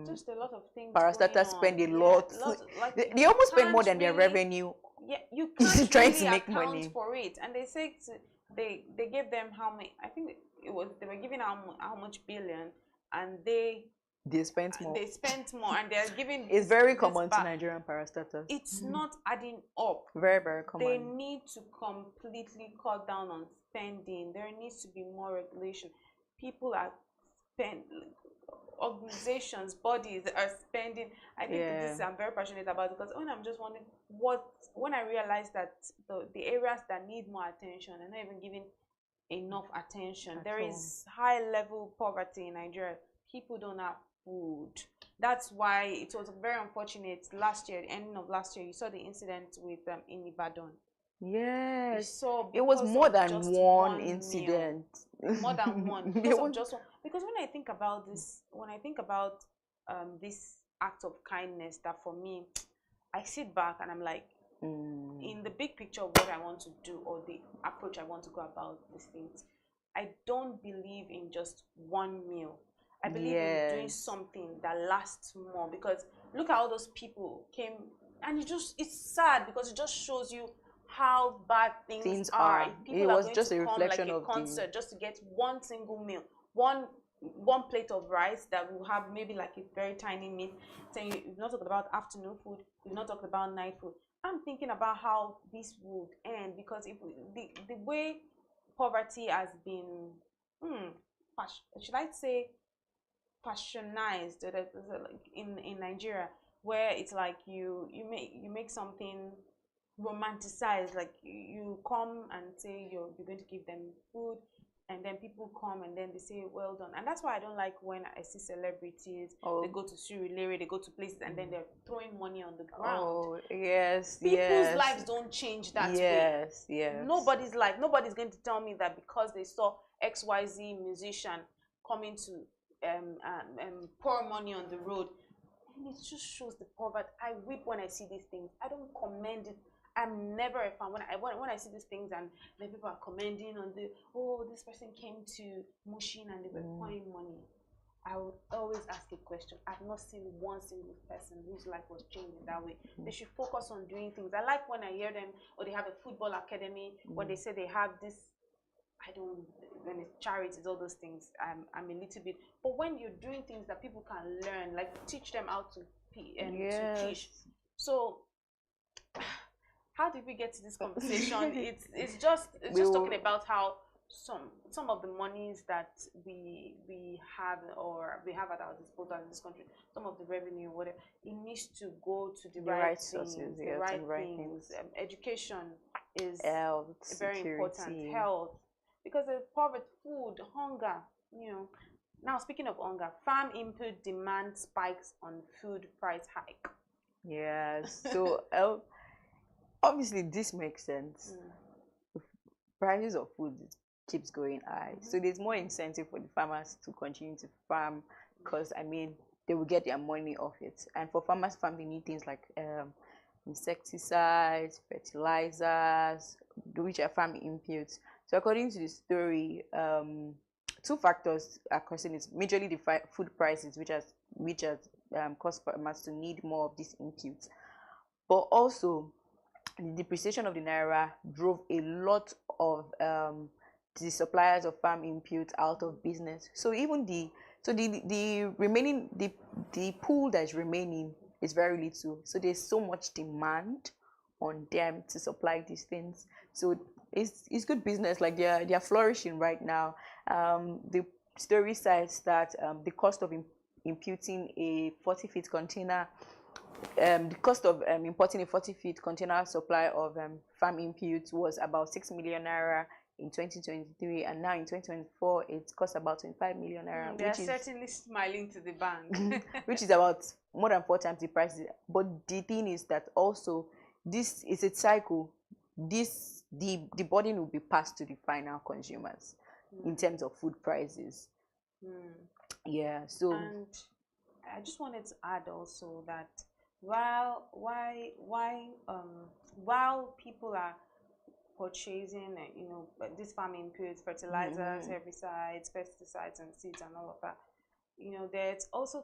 [SPEAKER 5] Just a lot of things.
[SPEAKER 15] parastatals spend a lot.
[SPEAKER 5] Like
[SPEAKER 15] they almost spend more than
[SPEAKER 5] really,
[SPEAKER 15] their revenue.
[SPEAKER 5] Yeah, you can't
[SPEAKER 15] trying
[SPEAKER 5] really
[SPEAKER 15] to make
[SPEAKER 5] account
[SPEAKER 15] money
[SPEAKER 5] for it. And they say they gave them how many? I think it was they were giving how much billion, and they
[SPEAKER 15] spent more.
[SPEAKER 5] They spent more, and they're giving.
[SPEAKER 15] It's very common to Nigerian parastatals.
[SPEAKER 5] It's not adding up.
[SPEAKER 15] Very, very common.
[SPEAKER 5] They need to completely cut down on spending. There needs to be more regulation. People are organizations, bodies are spending. I think this I'm very passionate about, because when I'm just wondering when I realized that the areas that need more attention are not even giving enough attention. There is high level poverty in Nigeria. People don't have food. That's why it was very unfortunate last year, the ending of last year, you saw the incident with in Ibadan.
[SPEAKER 15] Yes,
[SPEAKER 5] so
[SPEAKER 15] it was more than one incident.
[SPEAKER 5] More than one. Because of just one. Because when I think about this, this act of kindness, that for me, I sit back and I'm like, in the big picture of what I want to do, or the approach I want to go about these things, I don't believe in just one meal. I believe in doing something that lasts more, because look at all those people came, and it's sad, because it just shows you how bad things are. People
[SPEAKER 15] it
[SPEAKER 5] are
[SPEAKER 15] was
[SPEAKER 5] going
[SPEAKER 15] just
[SPEAKER 5] to
[SPEAKER 15] a
[SPEAKER 5] come
[SPEAKER 15] reflection
[SPEAKER 5] like a
[SPEAKER 15] of
[SPEAKER 5] concert just to get one single meal, one plate of rice that will have maybe like a very tiny meat. So you've not talked about afternoon food, you've not talked about night food. I'm thinking about how this would end, because if the way poverty has been, should I say, fashionized in Nigeria, where it's like you make something romanticized, like you come and say you're going to give them food, and then people come and then they say well done. And that's why I don't like when I see celebrities, they go to Surulere, they go to places, and then they're throwing money on the ground. People's lives don't change that way. Nobody's life. Nobody's going to tell me that because they saw XYZ musician coming to pour money on the road, and it just shows the poverty. I weep when I see these things. I don't commend it. I'm never a fan when I see these things, and then people are commending on this person came to Mushin and they were pouring money. I would always ask a question. I've not seen one single person whose life was changed in that way. They should focus on doing things. I like when I hear them, or they have a football academy, when they say they have this. When it's charities, all those things, I'm a little bit. But when you're doing things that people can learn, like teach them how to teach. So, how did we get to this conversation? it's just talking about how some of the monies that we have at our disposal in this country, some of the revenue, whatever, it needs to go to the right sources, the right things. Education is very important. Health. Because the poverty, food, hunger, Now, speaking of hunger, farm input demand spikes on food price hike.
[SPEAKER 15] Yes. So, obviously, this makes sense. The prices of food keeps going high. So, there's more incentive for the farmers to continue to farm, because, they will get their money off it. And for farmers, they need things like insecticides, fertilizers, which are farm inputs. So according to the story, two factors are causing it. Majorly the food prices, which has caused farmers to need more of these inputs. But also, the depreciation of the naira drove a lot of the suppliers of farm inputs out of business. So even the remaining the pool that is remaining is very little. So there's so much demand on them to supply these things. So it's good business. Like they're flourishing right now. The story cites that the cost of imputing a 40-feet container, the cost of importing a 40-feet container supply of farm inputs was about 6 million naira in 2023, and now in 2024 it costs about 25 million naira,
[SPEAKER 5] They are
[SPEAKER 15] which is
[SPEAKER 5] certainly smiling to the bank.
[SPEAKER 15] which is about more than 4 times the price. But the thing is that also this is a cycle. The burden will be passed to the final consumers in terms of food prices. Yeah. So
[SPEAKER 5] and I just wanted to add also that while people are purchasing, this farming inputs, fertilizers, herbicides, pesticides, and seeds, and all of that, there's also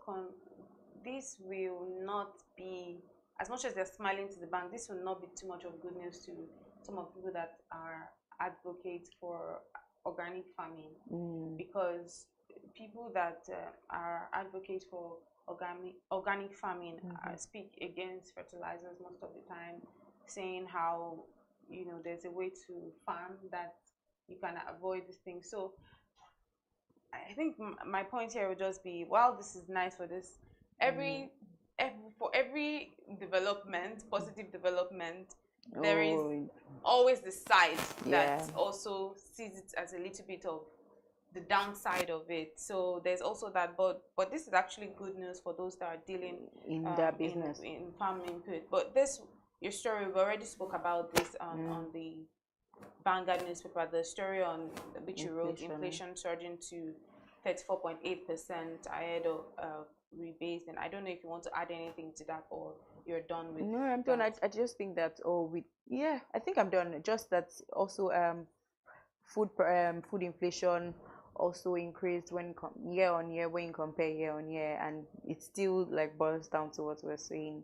[SPEAKER 5] this will not be, as much as they're smiling to the bank, this will not be too much of good news to some of the people that are advocates for organic farming, because people that are advocates for organic farming speak against fertilizers most of the time, saying how there's a way to farm that you can avoid this thing. So I think my point here would just be, while this is nice for this, for every development, positive development, there is always the side that also sees it as a little bit of the downside of it. So there's also that, but this is actually good news for those that are dealing
[SPEAKER 15] in their business
[SPEAKER 5] in farm input. But your story, we already spoke about this on the Vanguard newspaper, the story on which you wrote, inflation surging to 34.8% ahead of rebased. And I don't know if you want to add anything to that, or you're done with.
[SPEAKER 15] No, I'm done. I just think that I think I'm done. Just that also food inflation also increased when year on year, when you compare year on year, and it still like boils down to what we're saying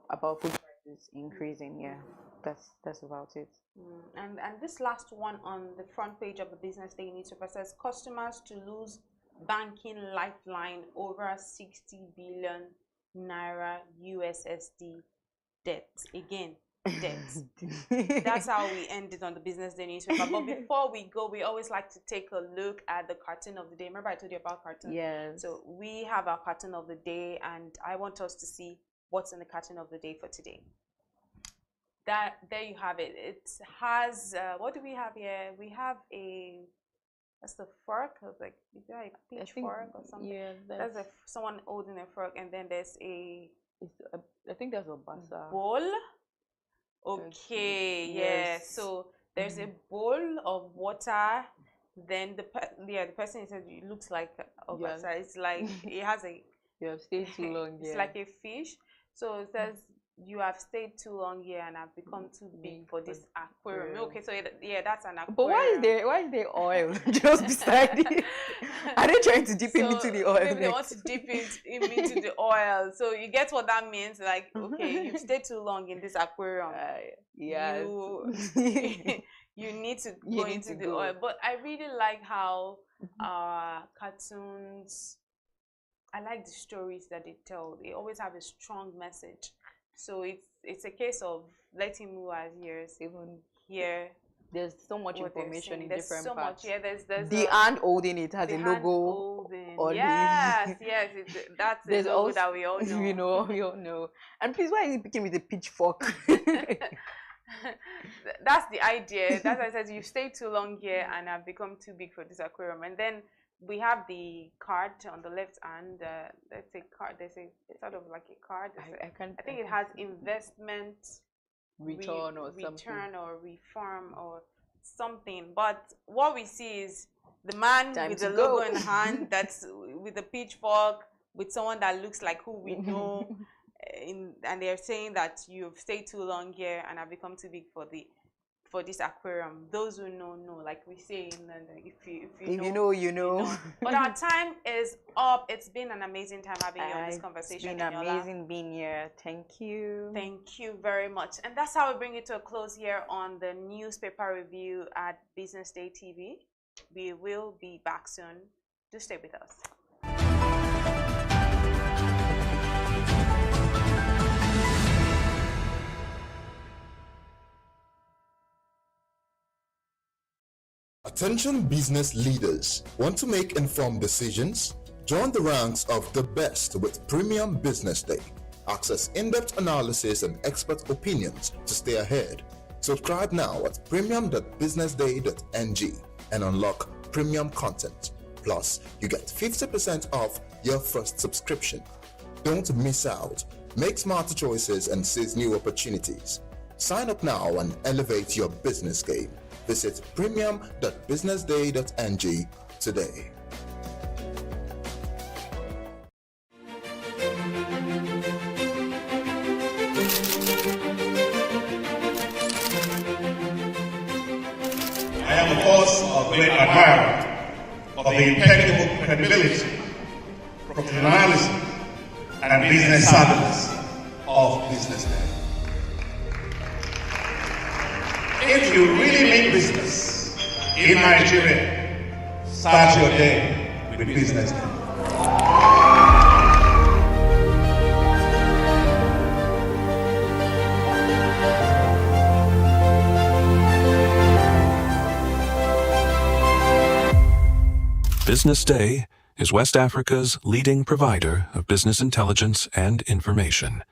[SPEAKER 15] about food prices increasing. Yeah, that's about it.
[SPEAKER 5] And this last one on the front page of the BusinessDay newspaper says customers to lose banking lifeline over 60 billion naira USSD debt. Again, debt. That's how we end it on the BusinessDay newspaper. But before we go, we always like to take a look at the cartoon of the day. Remember I told you about cartoon?
[SPEAKER 15] Yes.
[SPEAKER 5] So we have our cartoon of the day, and I want us to see what's in the cartoon of the day for today. There you have it. It has what do we have here? We have that's the fork. I was like, is that a pitchfork or something?
[SPEAKER 15] Yeah,
[SPEAKER 5] that's someone holding a fork, and then there's
[SPEAKER 15] I think there's a basa
[SPEAKER 5] bowl. Okay, yeah. So there's a bowl of water. Then the person said it looks like a basa. It's like it has a.
[SPEAKER 15] You have stayed too long.
[SPEAKER 5] It's like a fish. So it says you have stayed too long here and have become too big for this aquarium. Okay, so that's an aquarium.
[SPEAKER 15] But why is there oil just beside it? Are they trying to dip him into the oil?
[SPEAKER 5] Maybe they want to dip him into the oil. So you get what that means? Like, okay, you've stayed too long in this aquarium. You need to go into the oil. But I really like how cartoons, I like the stories that they tell. They always have a strong message. So it's a case of letting move as years. Even here,
[SPEAKER 15] there's so much information in different parts.
[SPEAKER 5] There's
[SPEAKER 15] the hand holding it has a logo.
[SPEAKER 5] Yes, that's the logo that we all know.
[SPEAKER 15] We all know. And please, why is he picking with a pitchfork?
[SPEAKER 5] That's the idea. That's why I said you stay too long here and have become too big for this aquarium. And then we have the card on the left hand. Let's say card. There's it's sort of like a card. I think it has investment
[SPEAKER 15] return or
[SPEAKER 5] reform or something. But what we see is the man with the logo in hand, that's with the pitchfork, with someone that looks like who we know, and they're saying that you've stayed too long here and have become too big for this aquarium. Those who know, like we say in London, if you know, you know. But our time is up. It's been an amazing time having you on this conversation.
[SPEAKER 15] It's been amazing being here. Thank you.
[SPEAKER 5] Thank you very much. And that's how we bring it to a close here on the newspaper review at BusinessDay TV. We will be back soon. Do stay with us.
[SPEAKER 6] Attention business leaders. Want to make informed decisions? Join the ranks of the best with Premium Business Day. Access in-depth analysis and expert opinions to stay ahead. Subscribe now at premium.businessday.ng and unlock premium content. Plus, you get 50% off your first subscription. Don't miss out. Make smarter choices and seize new opportunities. Sign up now and elevate your business game. Visit premium.businessday.ng today.
[SPEAKER 1] I am, of course, a great admirer of the impeccable credibility, professionalism, and business savviness of BusinessDay. If you really mean business in Nigeria, start your day with BusinessDay.
[SPEAKER 2] BusinessDay is West Africa's leading provider of business intelligence and information,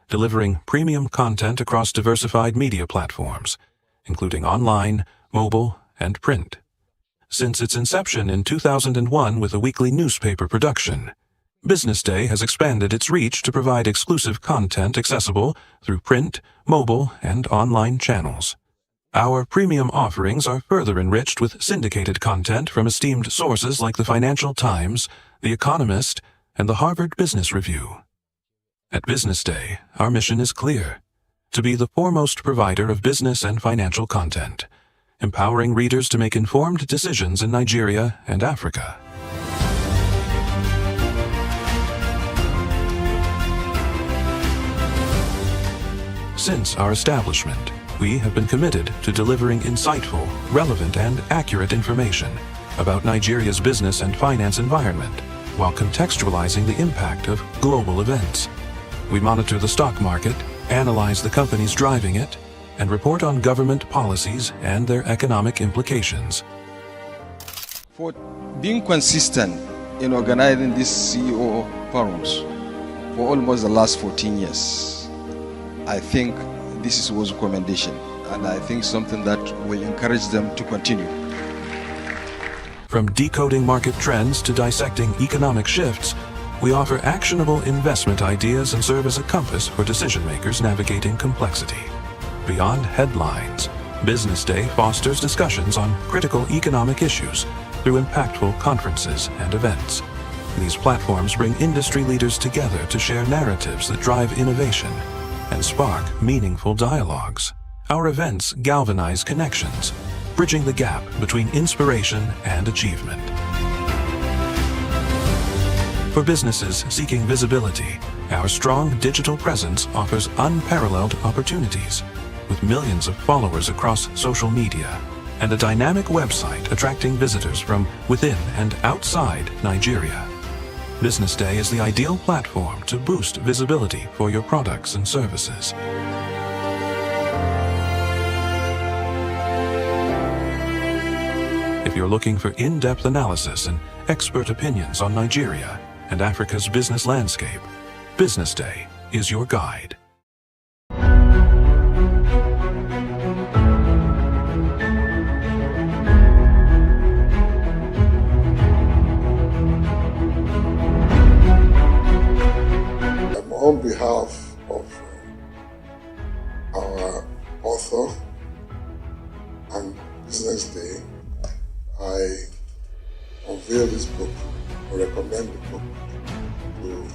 [SPEAKER 2] delivering premium content across diversified media platforms, including online, mobile, and print. Since its inception in 2001 with a weekly newspaper production, BusinessDay has expanded its reach to provide exclusive content accessible through print, mobile, and online channels. Our premium offerings are further enriched with syndicated content from esteemed sources like the Financial Times, The Economist, and the Harvard Business Review. At BusinessDay, our mission is clear: to be the foremost provider of business and financial content, empowering readers to make informed decisions in Nigeria and Africa. Since our establishment, we have been committed to delivering insightful, relevant, and accurate information about Nigeria's business and finance environment, while contextualizing the impact of global events. We monitor the stock market, analyze the companies driving it, and report on government policies and their economic implications.
[SPEAKER 3] For being consistent in organizing these CEO forums for almost the last 14 years, I think this was a commendation, and I think something that will encourage them to continue.
[SPEAKER 2] From decoding market trends to dissecting economic shifts, we offer actionable investment ideas and serve as a compass for decision makers navigating complexity. Beyond headlines, BusinessDay fosters discussions on critical economic issues through impactful conferences and events. These platforms bring industry leaders together to share narratives that drive innovation and spark meaningful dialogues. Our events galvanize connections, bridging the gap between inspiration and achievement. For businesses seeking visibility, our strong digital presence offers unparalleled opportunities, with millions of followers across social media and a dynamic website attracting visitors from within and outside Nigeria. BusinessDay is the ideal platform to boost visibility for your products and services. If you're looking for in-depth analysis and expert opinions on Nigeria and Africa's business landscape, BusinessDay is your guide.
[SPEAKER 20] On behalf of our author and BusinessDay, I unveil this book or recommend the book to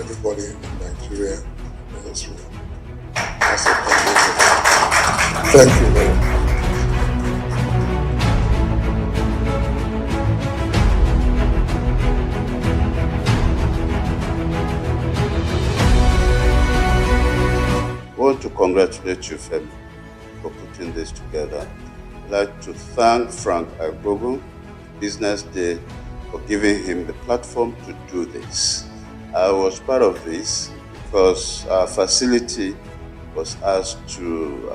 [SPEAKER 20] everybody in Nigeria and Israel. Thank you very much.
[SPEAKER 21] I want to congratulate you, Femi, for putting this together. I'd like to thank Frank Agbogun, BusinessDay, for giving him the platform to do this. I was part of this because our facility was asked to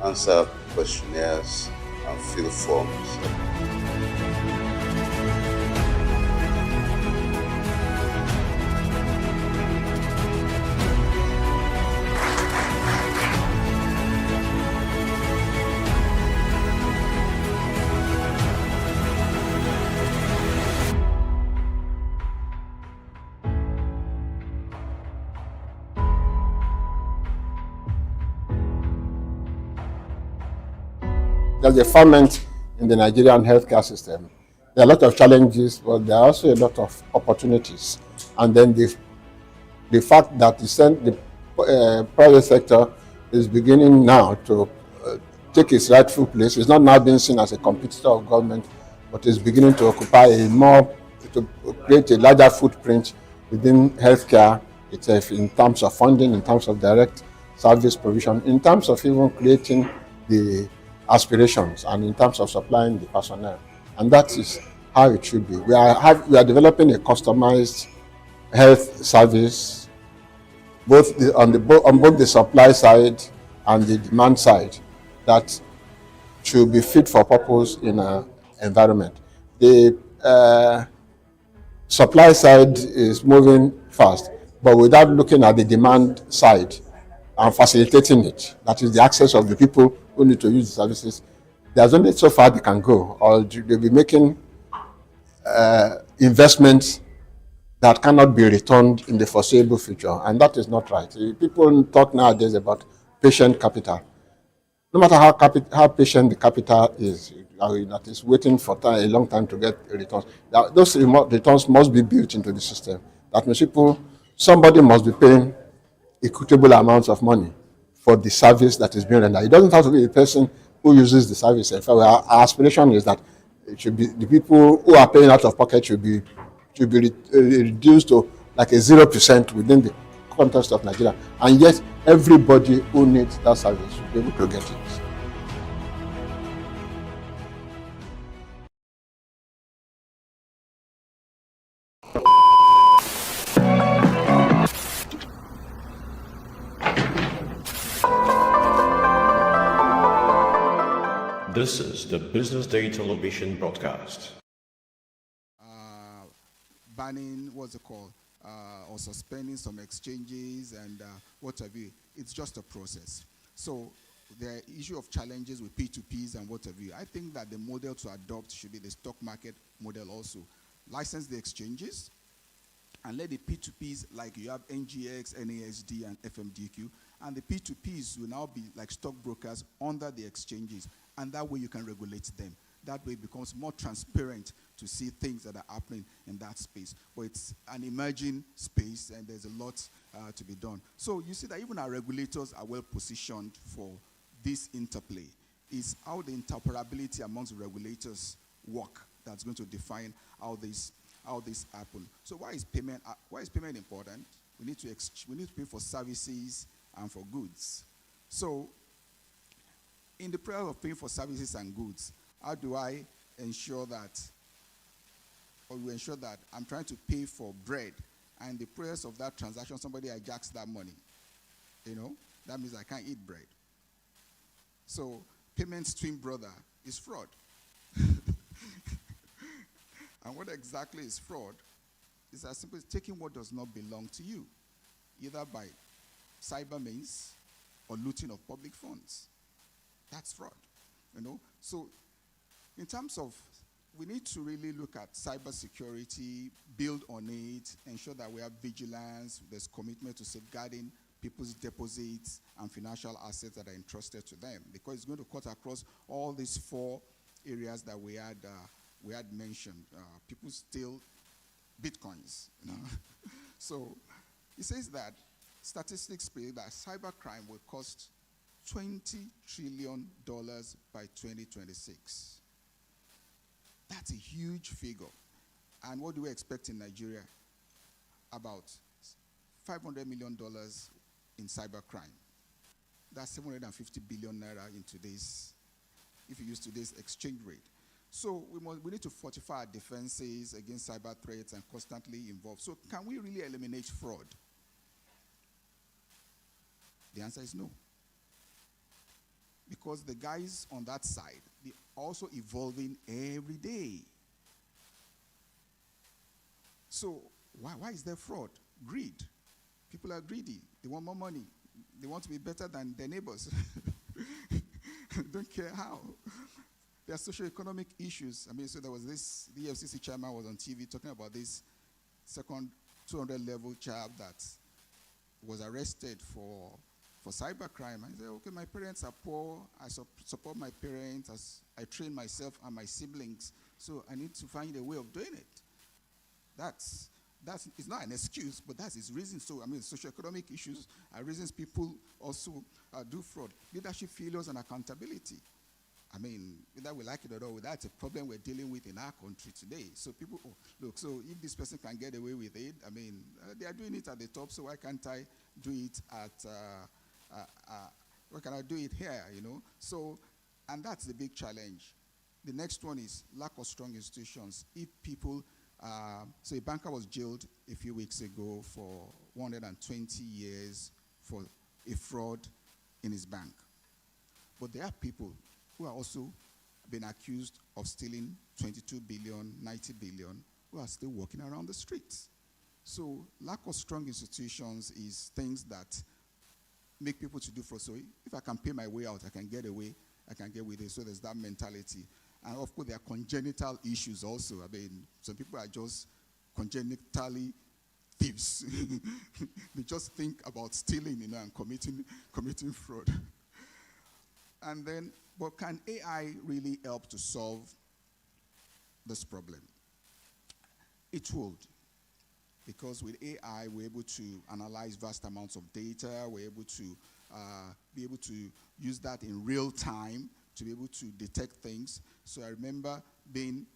[SPEAKER 21] answer questionnaires and fill forms.
[SPEAKER 22] there's a ferment in the Nigerian healthcare system. There are a lot of challenges, but there are also a lot of opportunities. And then the fact that the private sector is beginning now to take its rightful place. It's not now being seen as a competitor of government, but is beginning to occupy to create a larger footprint within healthcare itself in terms of funding, in terms of direct service provision, in terms of even creating the aspirations, and in terms of supplying the personnel. And that is how it should be. We are developing a customized health service, on both the supply side and the demand side, that should be fit for purpose in an environment. The supply side is moving fast, but without looking at the demand side and facilitating it, that is the access of the people who need to use the services, there's only so far they can go, or they'll be making investments that cannot be returned in the foreseeable future, and that is not right. People talk nowadays about patient capital. No matter how patient the capital is, that is waiting for a long time to get returns, those returns must be built into the system. That means somebody must be paying equitable amounts of money for the service that is being rendered. It doesn't have to be the person who uses the service. In fact, our aspiration is that it should be the people who are paying out of pocket should be reduced to like a 0% within the context of Nigeria, and yet everybody who needs that service should be able to get it.
[SPEAKER 4] This is the Business Day television broadcast.
[SPEAKER 12] Banning, what's it called, or suspending some exchanges and what have you. It's just a process. So the issue of challenges with P2Ps and what have you, I think that the model to adopt should be the stock market model also. License the exchanges and let the P2Ps, like you have NGX, NASD, and FMDQ, and the P2Ps will now be like stockbrokers under the exchanges, and that way you can regulate them. That way it becomes more transparent to see things that are happening in that space. But it's an emerging space, and there's a lot to be done. So you see that even our regulators are well positioned for this interplay. It's how the interoperability amongst the regulators work that's going to define how this happen. So why is payment important? We need to pay for services and for goods. So in the prayer of paying for services and goods, how do I ensure that, or you ensure that I'm trying to pay for bread, and the prayers of that transaction, somebody hijacks that money? That means I can't eat bread. So payment's twin brother is fraud. And what exactly is fraud? It's as simple as taking what does not belong to you, either by cyber means or looting of public funds. That's fraud. So in terms of, we need to really look at cybersecurity, build on it, ensure that we have vigilance, there's commitment to safeguarding people's deposits and financial assets that are entrusted to them, because it's going to cut across all these 4 areas that we had mentioned. People steal bitcoins. So it says that statistics say that cybercrime will cost $20 trillion by 2026. That's a huge figure. And what do we expect in Nigeria? About $500 million in cybercrime. That's 750 billion naira in today's, if you use today's exchange rate. So we need to fortify our defenses against cyber threats and constantly involve. So can we really eliminate fraud? The answer is no. Because the guys on that side, they're also evolving every day. So why is there fraud? Greed. People are greedy. They want more money. They want to be better than their neighbors. Don't care how. There are socio-economic issues. So there was this, the EFCC chairman was on TV talking about this second 200 level chap that was arrested for for cybercrime. I say, okay, my parents are poor. I support my parents as I train myself and my siblings. So I need to find a way of doing it. That's it's not an excuse, but that's its reason. So I mean, socioeconomic issues are reasons people also do fraud. Leadership failures and accountability. I mean, whether we like it or not, that's a problem we're dealing with in our country today. So people, oh, look, so if this person can get away with it, I mean, they are doing it at the top, so why can't I do it at, why can I do it here, you know? So, and that's the big challenge. The next one is lack of strong institutions. If people, so a banker was jailed a few weeks ago for 120 years for a fraud in his bank. But there are people who are also been accused of stealing 22 billion, 90 billion, who are still walking around the streets. So lack of strong institutions is things that make people to do fraud. So if I can pay my way out, I can get away, I can get with it. So there's that mentality. And of course, there are congenital issues also. I mean, some people are just congenitally thieves. They just think about stealing, you know, and committing fraud. And then, but can AI really help to solve this problem? It would. Because with AI, we're able to analyze vast amounts of data. We're able to be able to use that in real time to be able to detect things. So I remember being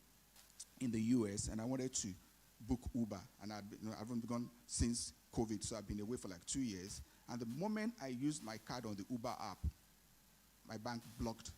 [SPEAKER 12] in the US and I wanted to book Uber. And I haven't gone since COVID, so I've been away for like 2 years. And the moment I used my card on the Uber app, my bank blocked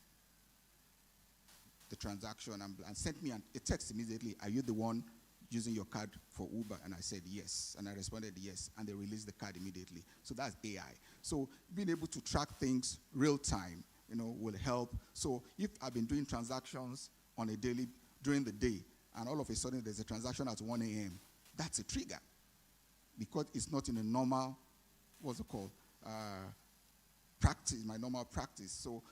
[SPEAKER 12] the transaction and sent me a text immediately. Are you the one using your card for Uber? And I said yes, and I responded yes, and they released the card immediately. So that's AI. So being able to track things real time, you know, will help. So if I've been doing transactions on a daily during the day, and all of a sudden there's a transaction at 1 a.m., that's a trigger because it's not in a normal, what's it called, practice, my normal practice. So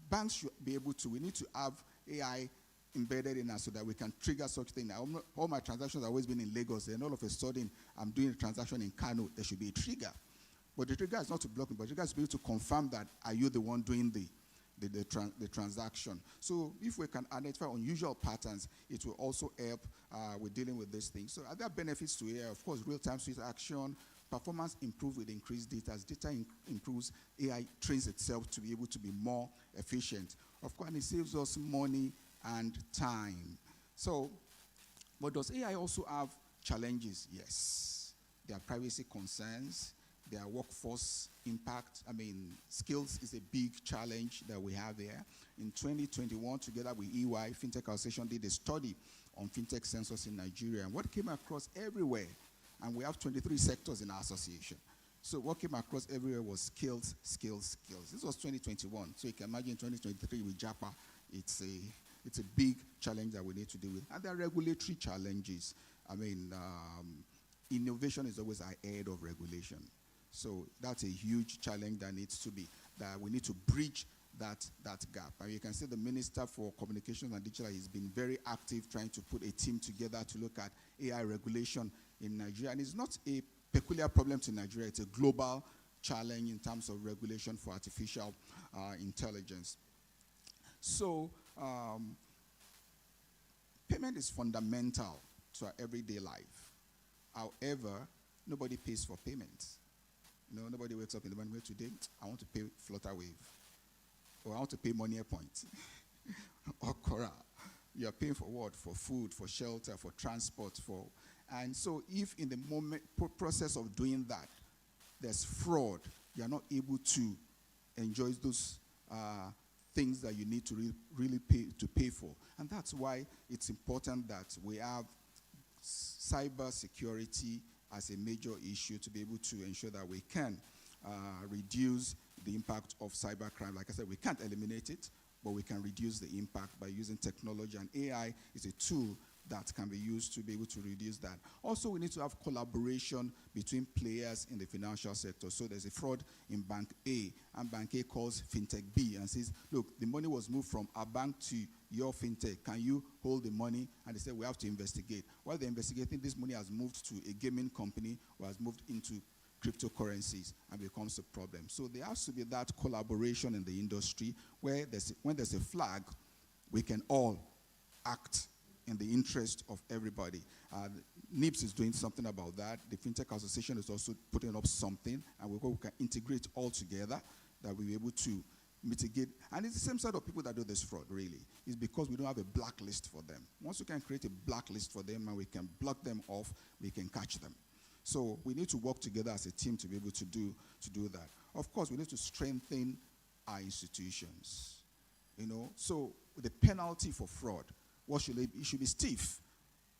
[SPEAKER 12] banks should be able to, we need to have AI embedded in us so that we can trigger such things. All my transactions have always been in Lagos, and all of a sudden I'm doing a transaction in Kano. There should be a trigger. But the trigger is not to block me, but the trigger is to be able to confirm that are you the one doing the transaction. So if we can identify unusual patterns, it will also help with dealing with these things. So are there benefits to AI? Of course, real-time swift action, performance improves with increased data. As data improves, AI trains itself to be able to be more efficient. Of course, and it saves us money and time. So, but does AI also have challenges? Yes. There are privacy concerns. There are workforce impact. I mean, skills is a big challenge that we have there. In 2021, together with EY, FinTech Association did a study on fintech census in Nigeria. And what came across everywhere, and we have 23 sectors in our association. So what came across everywhere was skills, skills, skills. This was 2021. So you can imagine 2023 with JAPA, it's a big challenge that we need to deal with. And there are regulatory challenges. I mean, innovation is always ahead of regulation. So that's a huge challenge that needs to be, that we need to bridge that gap. And you can see the Minister for Communications and Digital has been very active trying to put a team together to look at AI regulation in Nigeria. And it's not a peculiar problem to Nigeria, it's a global challenge in terms of regulation for artificial intelligence. So payment is fundamental to our everyday life. However, nobody pays for payments. You know, nobody wakes up in the morning, well, today I want to pay Flutterwave, or I want to pay Money Point, or Cora. You're paying for what? For food, for shelter, for transport, and so if in the process of doing that, there's fraud, you're not able to enjoy those things that you need to really pay for. And that's why it's important that we have cyber security as a major issue to be able to ensure that we can reduce the impact of cybercrime. Like I said, we can't eliminate it, but we can reduce the impact by using technology. And AI is a tool that can be used to be able to reduce that. Also, we need to have collaboration between players in the financial sector. So there's a fraud in Bank A, and Bank A calls FinTech B and says, look, the money was moved from our bank to your FinTech. Can you hold the money? And they say, we have to investigate. While they're investigating, this money has moved to a gaming company or has moved into cryptocurrencies and becomes a problem. So there has to be that collaboration in the industry where when there's a flag, we can all act in the interest of everybody. NIPS is doing something about that. The FinTech Association is also putting up something, and we can integrate all together, that we'll be able to mitigate. And it's the same set of people that do this fraud, really. It's because we don't have a blacklist for them. Once we can create a blacklist for them and we can block them off, we can catch them. So we need to work together as a team to be able to do that. Of course, we need to strengthen our institutions. So the penalty for fraud, it should be stiff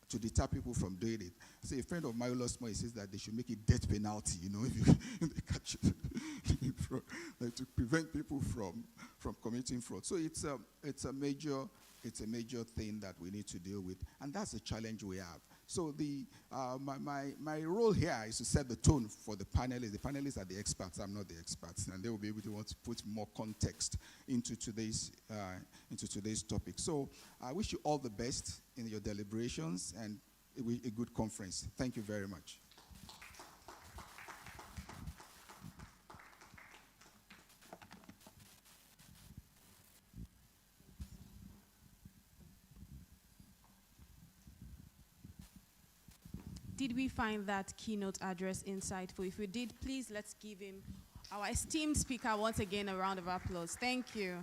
[SPEAKER 12] to deter people from doing it. So a friend of mine lost money, says that they should make it death penalty, if they catch you in fraud, like to prevent people from committing fraud. So it's a major thing that we need to deal with, and that's the challenge we have. So my role here is to set the tone for the panelists. The panelists are the experts. I'm not the experts, and they will be able to want to put more context into today's topic. So I wish you all the best in your deliberations and a good conference. Thank you very much.
[SPEAKER 5] Did we find that keynote address insightful? If we did, please let's give him, our esteemed speaker, once again a round of applause. Thank you.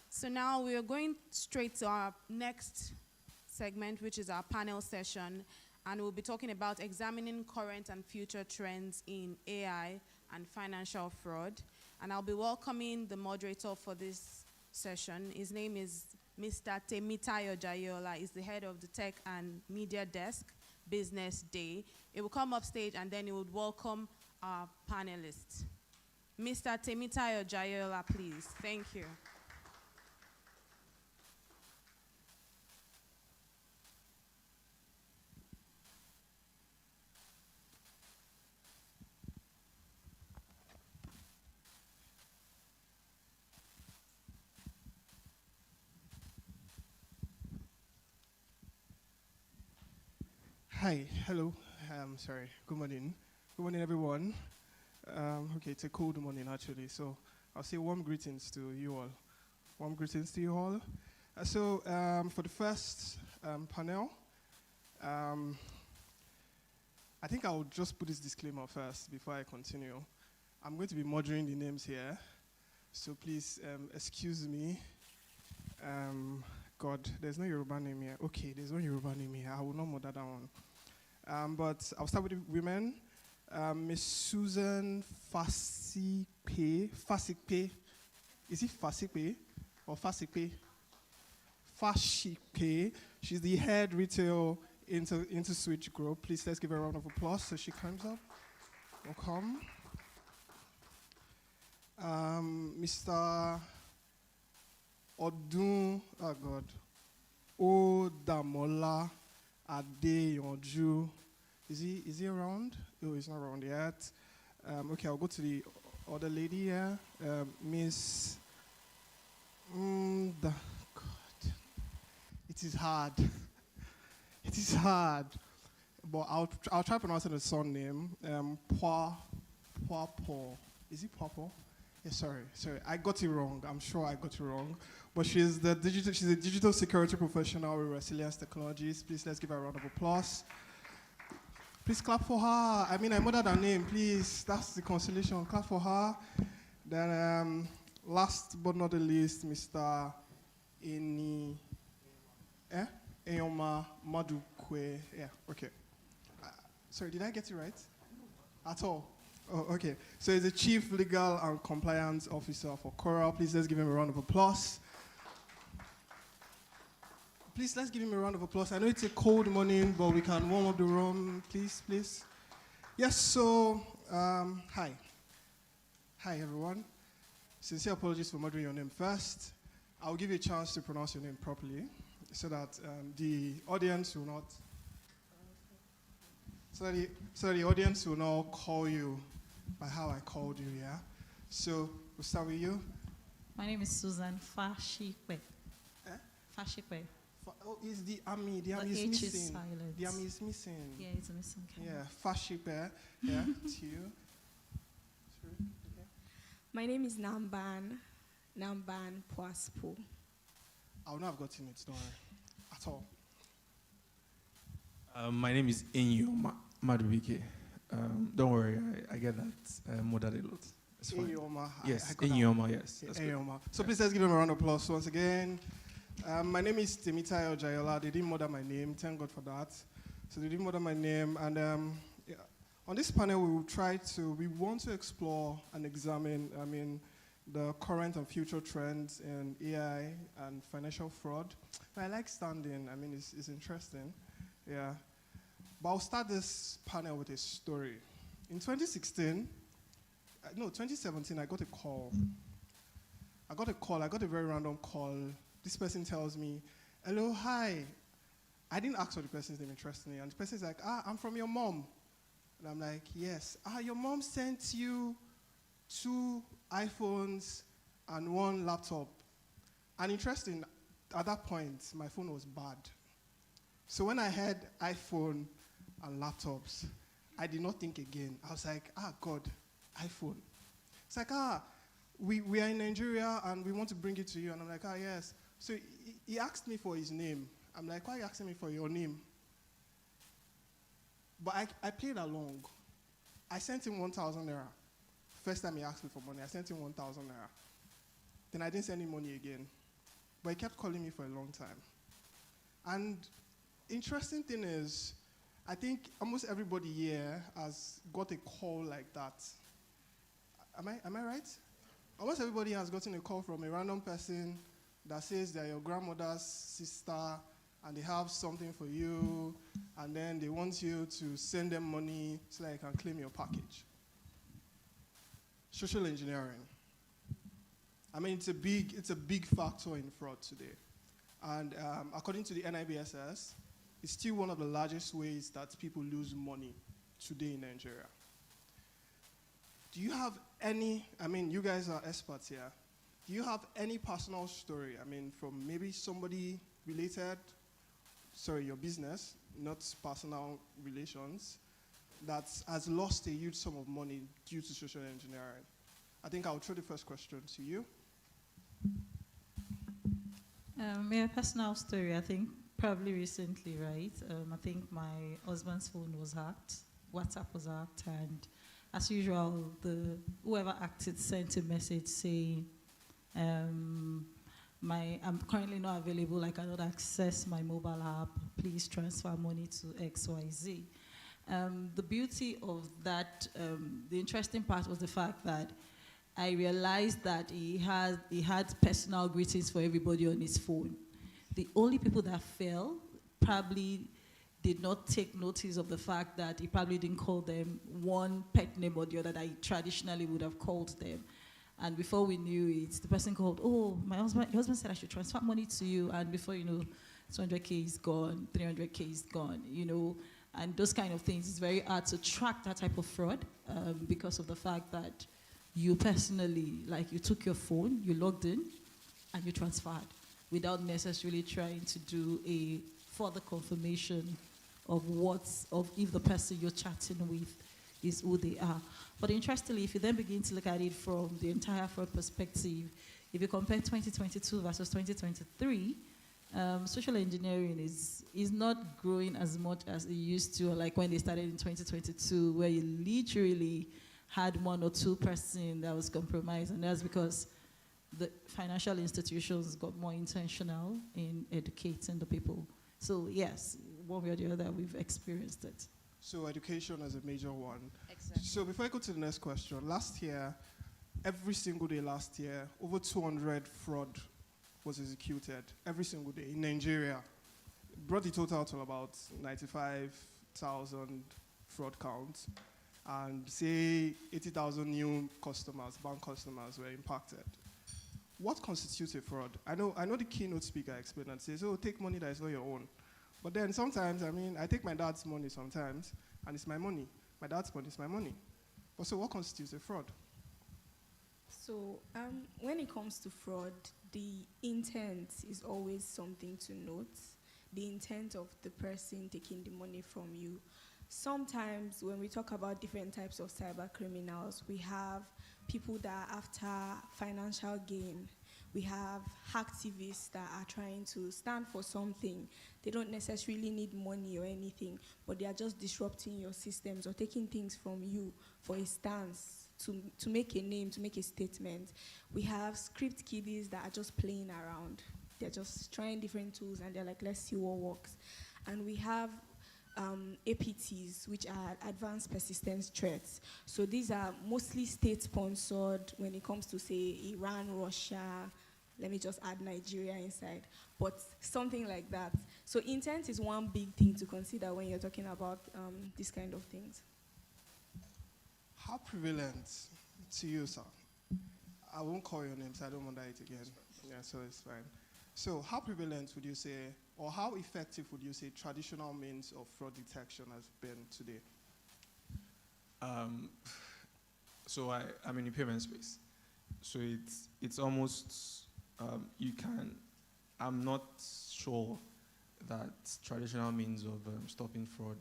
[SPEAKER 5] So now we are going straight to our next segment, which is our panel session, and we'll be talking about examining current and future trends in AI and financial fraud. And I'll be welcoming the moderator for this session. His name is Mr. Temitayo Jayola. He's the head of the Tech and Media Desk, BusinessDay. It will come up stage and then it would welcome our panelists. Mr. Temitayo Jayola, please. Thank you.
[SPEAKER 11] Hi, hello, sorry, good morning. Good morning, everyone. Okay, it's a cold morning, actually, so I'll say warm greetings to you all. Warm greetings to you all. For the first panel, I think I'll just put this disclaimer first before I continue. I'm going to be murdering the names here, so please excuse me. God, there's no Yoruba name here. Okay, there's no Yoruba name here. I will not murder that one. But I'll start with the women. Miss Susan Fasikpe. Is it Fasikpe or Fasikpe? Fashikpe. She's the head retail into Switch Group. Please let's give her a round of applause so she comes up. Welcome. Mr. Odun, oh God, Odamola Adeyonju. Is he around? Oh, he's not around yet. Okay, I'll go to the other lady here, Miss. God, it is hard. It is hard, but I'll try pronouncing the surname. Poapo. Is it Poapo? Yeah, sorry, I got it wrong. I'm sure I got it wrong. But she's a digital security professional with Resilience Technologies. Please let's give her a round of applause. Please clap for her. I mean, I murdered her name, please. That's the consolation. Clap for her. Then last but not the least, Mr. Enyoma Madukwe. Yeah, okay. Sorry, did I get it right? At all? Oh, okay. So he's the Chief Legal and Compliance Officer for Coral. Please let's give him a round of applause. Please let's give him a round of applause. I know it's a cold morning, but we can warm up the room. Please. Yes, so, hi. Hi, everyone. Sincere apologies for murdering your name first. I'll give you a chance to pronounce your name properly so that the audience will not... So the audience will not call you by how I called you, yeah? So, we'll start with you.
[SPEAKER 13] My name is Susan Fashikwe. Fashikwe.
[SPEAKER 11] Oh, is the army? The army is
[SPEAKER 9] H is
[SPEAKER 11] missing.
[SPEAKER 9] silent.
[SPEAKER 11] The army is missing.
[SPEAKER 9] Yeah, it's missing.
[SPEAKER 11] Yeah, fast shipper. Yeah, to you. Sorry. Okay.
[SPEAKER 13] My name is Namban Poispo.
[SPEAKER 11] I would not have gotten it, don't worry. At all.
[SPEAKER 23] My name is Enyo Madubike. Don't worry, I get that more than a lot. It's fine.
[SPEAKER 11] Enyoma.
[SPEAKER 23] Yes, Enyoma, yes. That's good.
[SPEAKER 11] Enyoma. So please let's give them a round of applause once again. My name is Temitayo Jayola. They didn't murder my name. Thank God for that. So they didn't murder my name. And yeah. On this panel, we want to explore and examine, the current and future trends in AI and financial fraud. I like standing. It's interesting. Yeah. But I'll start this panel with a story. In 2017, I got a call. I got a very random call. This person tells me, hello, hi. I didn't ask for the person's name, interestingly. And the person's like, I'm from your mom. And I'm like, yes. Your mom sent you 2 iPhones and 1 laptop. And interesting, at that point, my phone was bad. So when I heard iPhone and laptops, I did not think again. I was like, God, iPhone. It's like, we are in Nigeria and we want to bring it to you. And I'm like, yes. So he asked me for his name. I'm like, why are you asking me for your name? But I played along. I sent him 1,000 naira. First time he asked me for money, I sent him 1,000 naira. Then I didn't send him money again. But he kept calling me for a long time. And interesting thing is, I think almost everybody here has got a call like that. Am I right? Almost everybody has gotten a call from a random person that says they're your grandmother's sister and they have something for you, and then they want you to send them money so that you can claim your package. Social engineering. It's a big factor in fraud today. And according to the NIBSS, it's still one of the largest ways that people lose money today in Nigeria. Do you have any, you guys are experts here. Do you have any personal story, from maybe somebody related, your business, not personal relations, that has lost a huge sum of money due to social engineering? I think I'll throw the first question to you.
[SPEAKER 9] My personal story, I think probably recently, right? I think my husband's phone was hacked, WhatsApp was hacked, and as usual, whoever acted sent a message saying, I'm currently not available, I cannot access my mobile app, please transfer money to XYZ. The beauty of that, the interesting part was the fact that I realized that he had personal greetings for everybody on his phone. The only people that fell probably did not take notice of the fact that he probably didn't call them one pet name or the other that he traditionally would have called them. And before we knew it, the person called, your husband said I should transfer money to you, and before you know, 200K is gone, 300K is gone, and those kind of things. It's very hard to track that type of fraud because of the fact that you personally, you took your phone, you logged in, and you transferred without necessarily trying to do a further confirmation of if the person you're chatting with is who they are. But interestingly, if you then begin to look at it from the entire fraud perspective, if you compare 2022 versus 2023, social engineering is not growing as much as it used to, like when they started in 2022, where you literally had 1 or 2 person that was compromised, and that's because the financial institutions got more intentional in educating the people. So yes, one way or the other, we've experienced it.
[SPEAKER 11] So education is a major one.
[SPEAKER 9] Exactly.
[SPEAKER 11] So before I go to the next question, last year, every single day last year, over 200 fraud was executed every single day in Nigeria. It brought the total to about 95,000 fraud counts, and say 80,000 new customers, bank customers, were impacted. What constitutes a fraud? I know the keynote speaker explained and says, take money that is not your own. But then sometimes, I take my dad's money sometimes, and it's my money. My dad's money is my money. But so what constitutes a fraud?
[SPEAKER 13] So when it comes to fraud, the intent is always something to note. The intent of the person taking the money from you. Sometimes when we talk about different types of cyber criminals, we have people that are after financial gain. We have hacktivists that are trying to stand for something. They don't necessarily need money or anything, but they are just disrupting your systems or taking things from you for a stance, to make a name, to make a statement. We have script kiddies that are just playing around. They're just trying different tools and they're like, let's see what works. And we have APTs, which are advanced persistence threats. So these are mostly state-sponsored when it comes to, say, Iran, Russia, let me just add Nigeria inside, but something like that. So intent is one big thing to consider when you're talking about these kind of things.
[SPEAKER 11] How prevalent to you, sir? I won't call your names, I don't want that again. Yeah, so it's fine. So how prevalent would you say, or how effective would you say traditional means of fraud detection has been today?
[SPEAKER 23] So I'm in the payment space. So it's almost, I'm not sure that traditional means of stopping fraud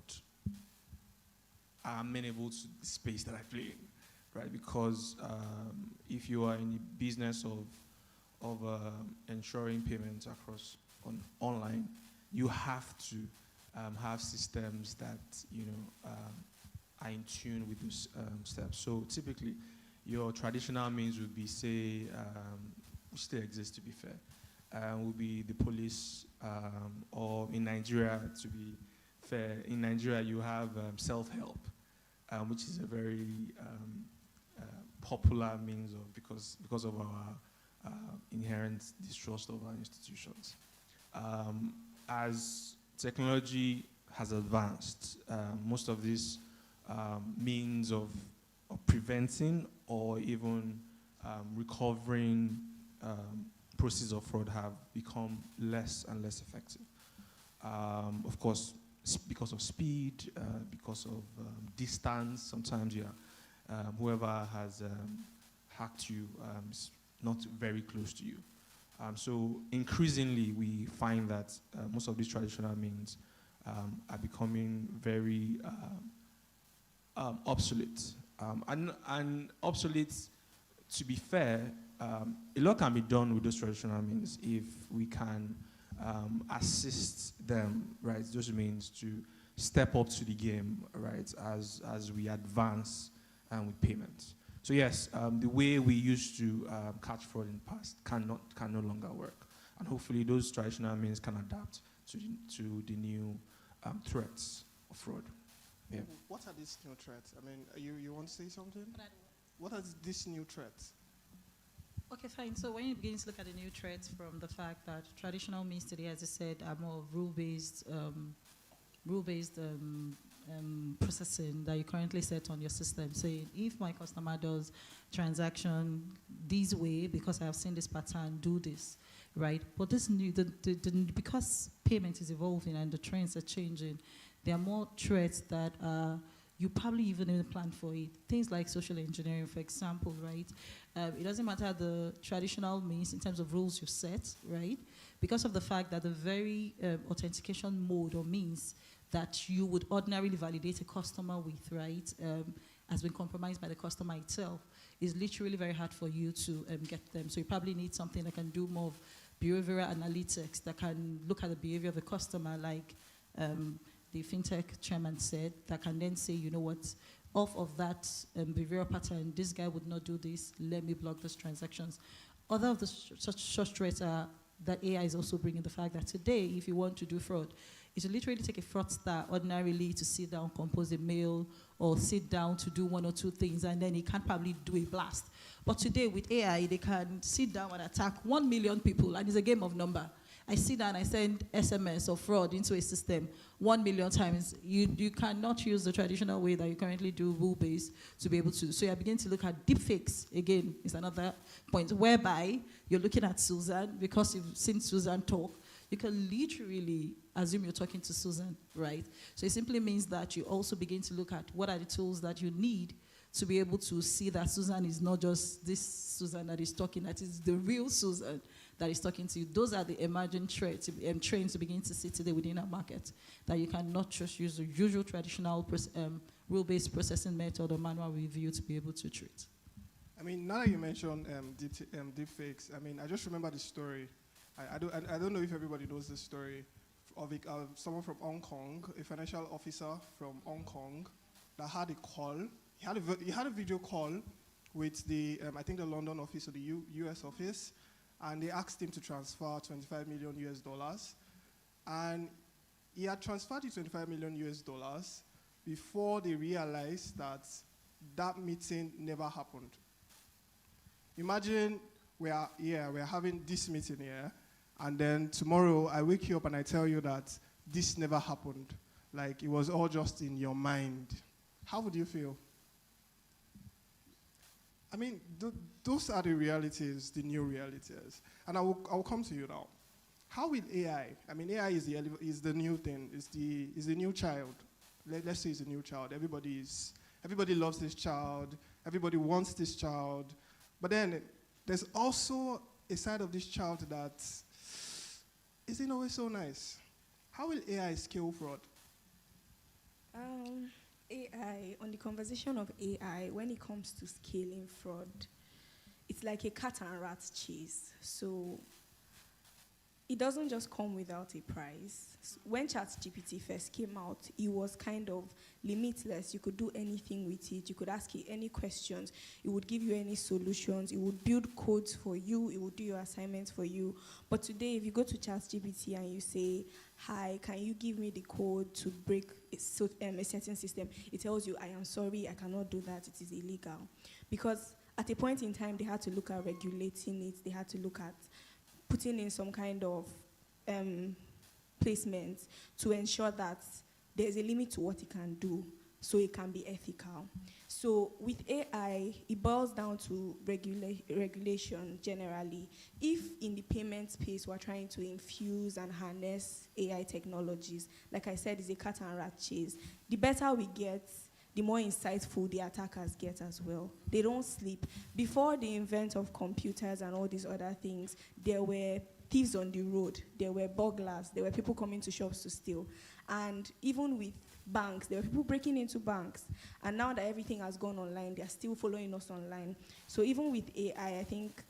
[SPEAKER 23] are amenable to the space that I play in, right? Because if you are in the business of ensuring payments across online, you have to have systems that are in tune with those steps. So typically, your traditional means would be, say, which still exists to be fair, would be the police, or in Nigeria, to be fair, in Nigeria you have self-help, which is a very popular means of, because of our inherent distrust of our institutions. As technology has advanced, most of these means of preventing or even recovering processes of fraud have become less and less effective. Of course, because of speed, because of distance. Sometimes whoever has hacked you is not very close to you. So increasingly, we find that most of these traditional means are becoming very obsolete. And obsolete, to be fair, a lot can be done with those traditional means if we can assist them, right? Those means to step up to the game, right, as we advance with payments. So yes, the way we used to catch fraud in the past can no longer work, and hopefully those traditional means can adapt to the new threats of fraud. Yeah.
[SPEAKER 11] What are these new threats? I mean, you want to say something? What are these new threats?
[SPEAKER 9] Okay, fine. So when you begin to look at the new threats from the fact that traditional means today, as I said, are more rule-based processing that you currently set on your system, saying if my customer does transaction this way because I have seen this pattern, do this, right? But this new, because payment is evolving and the trends are changing, there are more threats that you probably even didn't plan for it. Things like social engineering, for example, right? It doesn't matter the traditional means in terms of rules you set, right? Because of the fact that the very authentication mode or means that you would ordinarily validate a customer with, right, has been compromised by the customer itself, is literally very hard for you to get them. So you probably need something that can do more of behavioral analytics, that can look at the behavior of the customer, like the fintech chairman said, that can then say, you know what, off of that behavioral pattern, this guy would not do this, let me block those transactions. Other of the such threats are that AI is also bringing the fact that today, if you want to do fraud, it will literally take a fraudster ordinarily to sit down, compose a mail, or sit down to do one or two things, and then he can't probably do a blast. But today, with AI, they can sit down and attack 1 million people, and it's a game of number. I sit down, I send SMS or fraud into a system 1 million times. You cannot use the traditional way that you currently do, rule-based, to be able to. So you're beginning to look at deepfakes, again, is another point, whereby you're looking at Susan, because you've seen Susan talk, you can literally assume you're talking to Susan, right? So it simply means that you also begin to look at what are the tools that you need to be able to see that Susan is not just this Susan that is talking, that is the real Susan that is talking to you. Those are the emerging traits to begin to see today within our market, that you cannot just use the usual traditional rule-based processing method or manual review to be able to treat.
[SPEAKER 11] I mean, now that you mentioned deep fakes, I mean, I just remember the story. I don't know if everybody knows this story of someone from Hong Kong, a financial officer from Hong Kong, that had a call. He had a video call with the I think the London office or the US office, and they asked him to transfer $25 million US, and he had transferred the $25 million US before they realized that that meeting never happened. Imagine we're having this meeting here, and then tomorrow I wake you up and I tell you that this never happened. Like, it was all just in your mind. How would you feel? I mean, those are the realities, the new realities. And I will come to you now. How will AI, I mean, AI is the new thing, is the new child. Let's say it's a new child. Everybody loves this child. Everybody wants this child. But then there's also a side of this child that isn't always so nice. How will AI scale fraud?
[SPEAKER 13] AI, on the conversation of AI, when it comes to scaling fraud, it's like a cat and rat chase. So it doesn't just come without a price. When ChatGPT first came out, it was kind of limitless. You could do anything with it. You could ask it any questions. It would give you any solutions. It would build codes for you. It would do your assignments for you. But today, if you go to ChatGPT and you say, "Hi, can you give me the code to break a certain system?" It tells you, "I am sorry, I cannot do that. It is illegal." Because at a point in time, they had to look at regulating it. They had to look at putting in some kind of placement to ensure that there's a limit to what it can do, so it can be ethical. So with AI, it boils down to regulation generally. If in the payment space we're trying to infuse and harness AI technologies, like I said, it's a cat and rat chase. The better we get, the more insightful the attackers get as well. They don't sleep. Before the invent of computers and all these other things, there were thieves on the road, there were burglars, there were people coming to shops to steal. And even with banks, there were people breaking into banks. And now that everything has gone online, they're still following us online. So even with AI, I think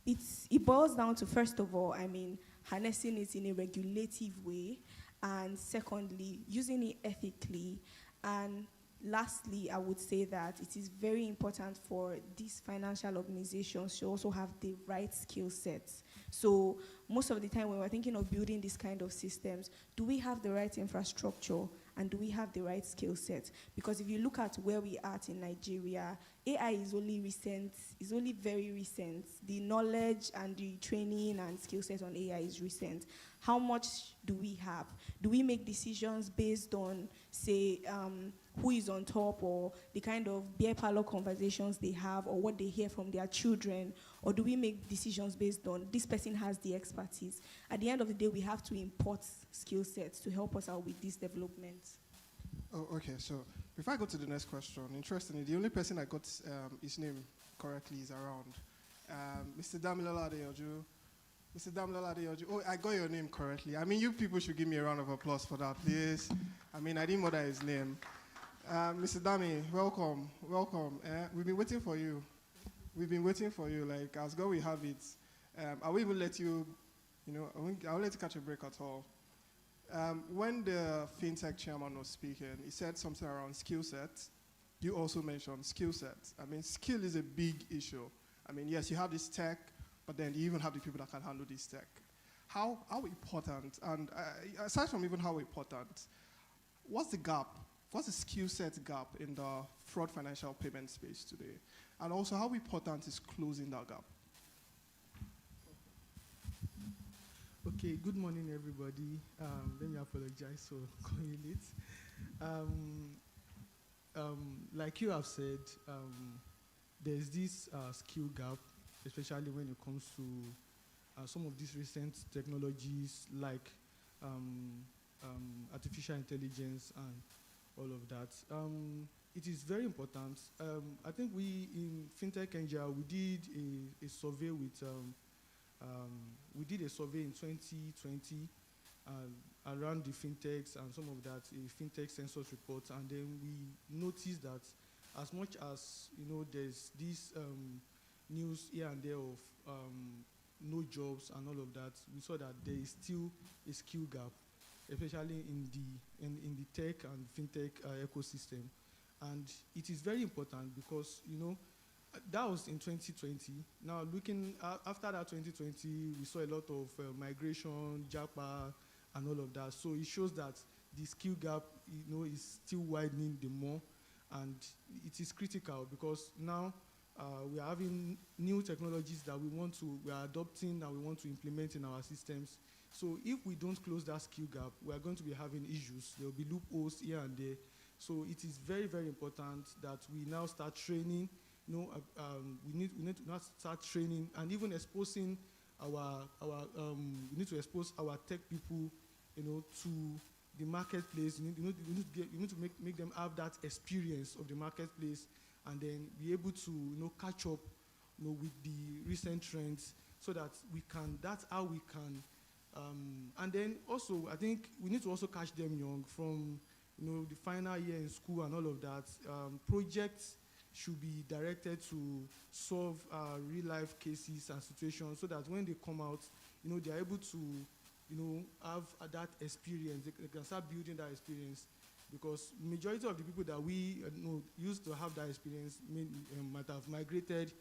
[SPEAKER 13] it boils down to, first of all, I mean, harnessing it in a regulative way, and secondly, using it ethically, and lastly, I would say that it is very important for these financial organizations to also have the right skill sets. So most of the time when we're thinking of building these kind of systems, do we have the right infrastructure and do we have the right skill set? Because if you look at where we are in Nigeria, AI is only recent, is only very recent. The knowledge and the training and skill set on AI is recent. How much do we have? Do we make decisions based on, say, who is on top, or the kind of beer parlor conversations they have, or what they hear from their children? Or do we make decisions based on this person has the expertise? At the end of the day, we have to import skill sets to help us out with these developments.
[SPEAKER 11] Oh, okay, so before I go to the next question, interestingly, the only person I got his name correctly is around. Mr. Damilola Adeyoju. Mr. Damilola Adeyoju. Oh, I got your name correctly. I mean, you people should give me a round of applause for that, please. I mean, I didn't murder his name. Mr. Dami, welcome, welcome. We've been waiting for you. We've been waiting for you, like, as God we have it. I will even let you, I won't let you catch a break at all. When the FinTech chairman was speaking, he said something around skill sets. You also mentioned skill sets. I mean, skill is a big issue. I mean, yes, you have this tech, but then you even have the people that can handle this tech. How important, and aside from even how important, what's the gap? What's the skill set gap in the fraud financial payment space today? And also, how important is closing that gap?
[SPEAKER 10] Okay, good morning, everybody. Let me apologize for coming late. Like you have said, there's this skill gap, especially when it comes to some of these recent technologies like artificial intelligence and all of that. it is very important. I think we in FinTech NGR, we did a survey with, we did a survey in 2020 around the fintechs and some of that, a fintech census report, and then we noticed that as much as, there's this news here and there of no jobs and all of that, we saw that there is still a skill gap, especially in the tech and fintech ecosystem. And it is very important because, that was in 2020. Now, looking after that 2020, we saw a lot of migration, JAPA, and all of that. So it shows that the skill gap, is still widening the more, and it is critical because now we are having new technologies that we are adopting and we want to implement in our systems. So if we don't close that skill gap, we are going to be having issues. There will be loopholes here and there. So it is very, very important that we now start training. We need to now start training and even exposing we need to expose our tech people, to the marketplace. You need to make them have that experience of the marketplace, and then be able to catch up, with the recent trends, so that that's how we can. And then also, I think we need to also catch them young from, the final year in school and all of that. Projects should be directed to solve real-life cases and situations, so that when they come out, they are able to, have that experience. They can start building that experience, because majority of the people that we used to have that experience might have migrated,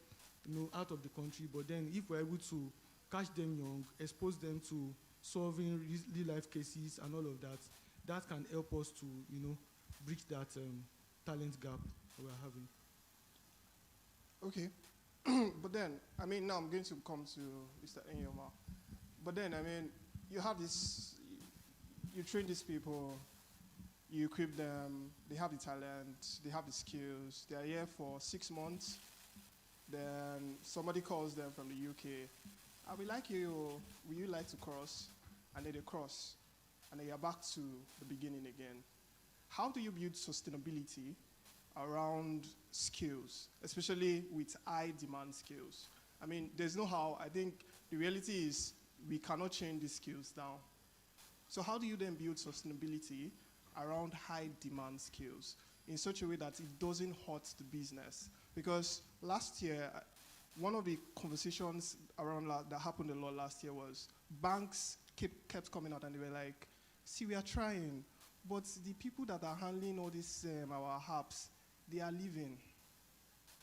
[SPEAKER 10] out of the country. But then, if we're able to catch them young, expose them to solving real-life cases and all of that, that can help us to, bridge that talent gap that we're having.
[SPEAKER 11] Okay. But then, now I'm going to come to Mr. Enyoma. But then, you have this, you train these people, you equip them, they have the talent, they have the skills, they are here for 6 months, then somebody calls them from the UK, I would like you, would you like to cross? And then they cross, and then you're back to the beginning again. How do you build sustainability around skills, especially with high demand skills? There's no how. I think the reality is we cannot change these skills down. So how do you then build sustainability around high demand skills in such a way that it doesn't hurt the business? Because last year, one of the conversations around that happened a lot last year was banks kept coming out and they were like, see, we are trying, but the people that are handling all these our apps, they are leaving.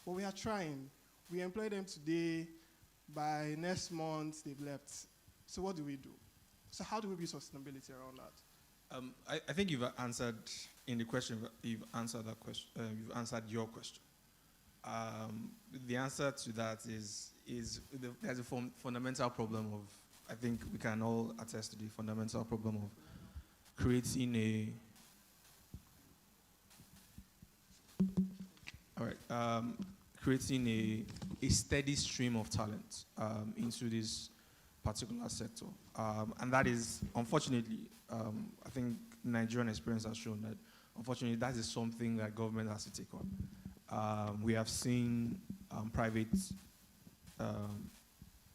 [SPEAKER 11] But we are trying. We employ them today. By next month, they've left. So what do we do? So how do we build sustainability around that?
[SPEAKER 23] I think you've answered in the question. You've answered that question. You've answered your question. The answer to that is there's a fundamental problem of. I think we can all attest to the fundamental problem of creating a. All right. Creating a steady stream of talent into this particular sector. And that is, unfortunately, I think Nigerian experience has shown that, unfortunately, that is something that government has to take on. We have seen private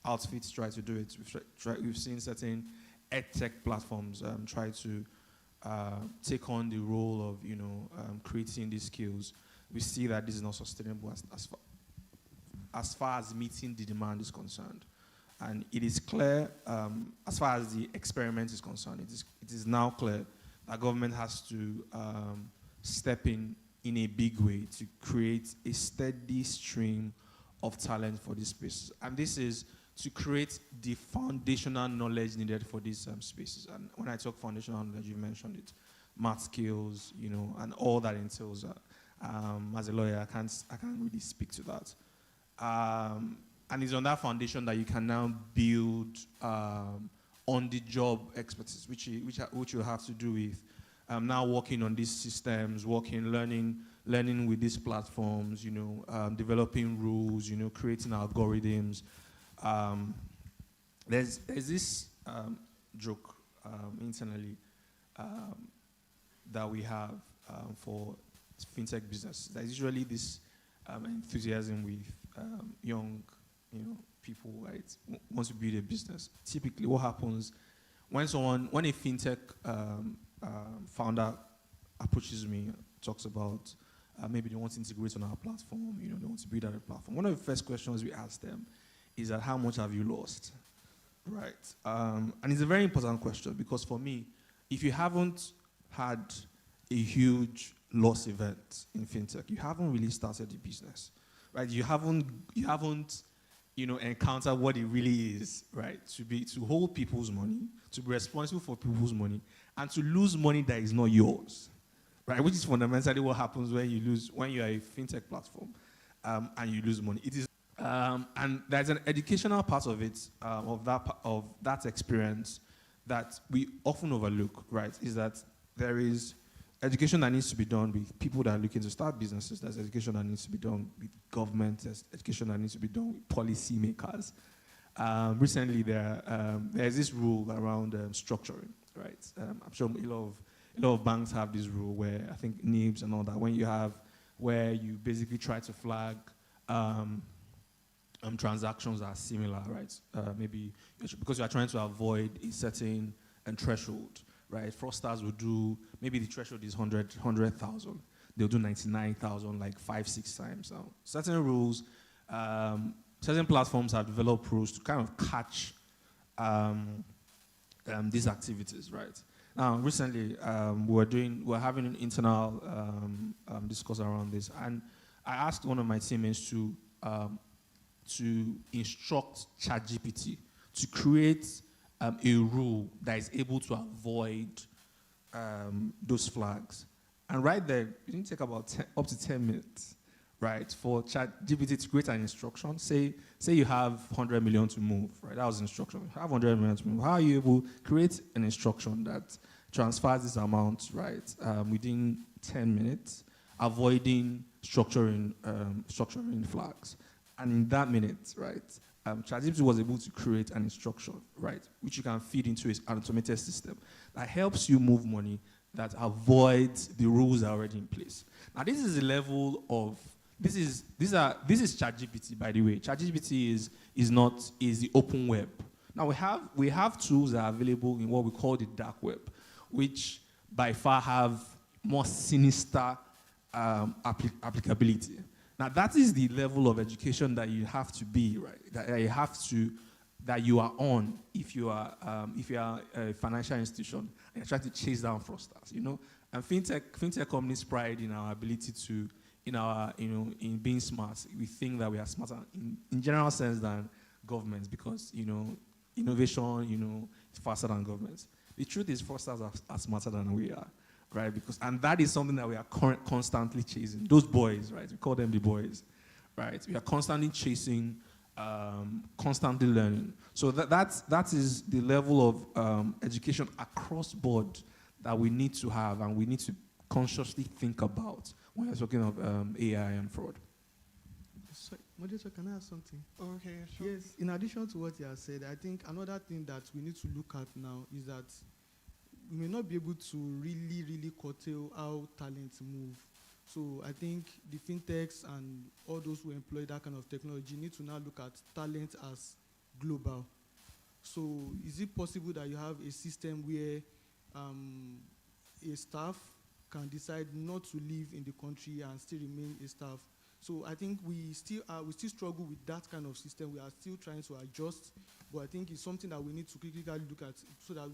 [SPEAKER 23] outfits try to do it. We've seen certain edtech platforms try to take on the role of, creating these skills. We see that this is not sustainable as far as meeting the demand is concerned. And it is clear, as far as the experiment is concerned, it is now clear that government has to step in a big way to create a steady stream of talent for this space. And this is to create the foundational knowledge needed for these spaces. And when I talk foundational knowledge, you mentioned it, math skills, and all that entails. As a lawyer, I can't really speak to that. And it's on that foundation that you can now build on-the-job expertise, which you have to do with now working on these systems, learning with these platforms, developing rules, creating algorithms. There's this joke internally that we have for fintech business. There's usually this enthusiasm with young, people, right, want to build a business. Typically, what happens when a fintech founder approaches me, talks about maybe they want to integrate on our platform, they want to build out a platform. One of the first questions we ask them is that how much have you lost, right? And it's a very important question because for me, if you haven't had a huge loss event in fintech, you haven't really started the business, right? You haven't encountered what it really is, right? To hold people's money, to be responsible for people's money, and to lose money that is not yours, right? Which is fundamentally what happens when you are a fintech platform, and you lose money. It is, and there's an educational part of it, of that experience that we often overlook, right? Is that there is education that needs to be done with people that are looking to start businesses. There's education that needs to be done with government. There's education that needs to be done with policymakers. Recently, there's this rule around structuring, right? I'm sure a lot of banks have this rule where I think NIBs and all that, where you basically try to flag transactions that are similar, right? Maybe because you are trying to avoid a certain threshold. Right, fraudsters will do, maybe the threshold is 100,000. They'll do 99,000 like 5-6 times. Now, certain rules, certain platforms have developed rules to kind of catch these activities, right? Now, recently, we're having an internal discourse around this, and I asked one of my teammates to instruct ChatGPT to create a rule that is able to avoid those flags. And right there, it didn't take about up to 10 minutes, right, for ChatGPT to create an instruction. Say you have 100 million to move, right? That was the instruction. You have 100 million to move. How are you able to create an instruction that transfers this amount, right, within 10 minutes, avoiding structuring flags? And in that minute, right, ChatGPT was able to create an instruction, right, which you can feed into an automated system that helps you move money that avoids the rules that are already in place. Now, this is the level of this is ChatGPT, by the way. ChatGPT is the open web. Now we have tools that are available in what we call the dark web, which by far have more sinister applicability. Now, that is the level of education that you have to be, right? That you are on if you are a financial institution and you're trying to chase down fraudsters, And fintech companies pride in our ability in being smart. We think that we are smarter in general sense than governments because innovation is faster than governments. The truth is fraudsters are smarter than we are. Right, and that is something that we are constantly chasing. Those boys, right? We call them the boys, right? We are constantly chasing, constantly learning. So that is the level of education across board that we need to have, and we need to consciously think about when we're talking of AI and fraud.
[SPEAKER 10] Sorry, moderator, can I ask something?
[SPEAKER 11] Okay, sure.
[SPEAKER 10] Yes. In addition to what you have said, I think another thing that we need to look at now is that we may not be able to really curtail how talents move. So I think the fintechs and all those who employ that kind of technology need to now look at talent as global. So is it possible that you have a system where a staff can decide not to live in the country and still remain a staff? So I think we still struggle with that kind of system. We are still trying to adjust, but I think it's something that we need to critically look at so that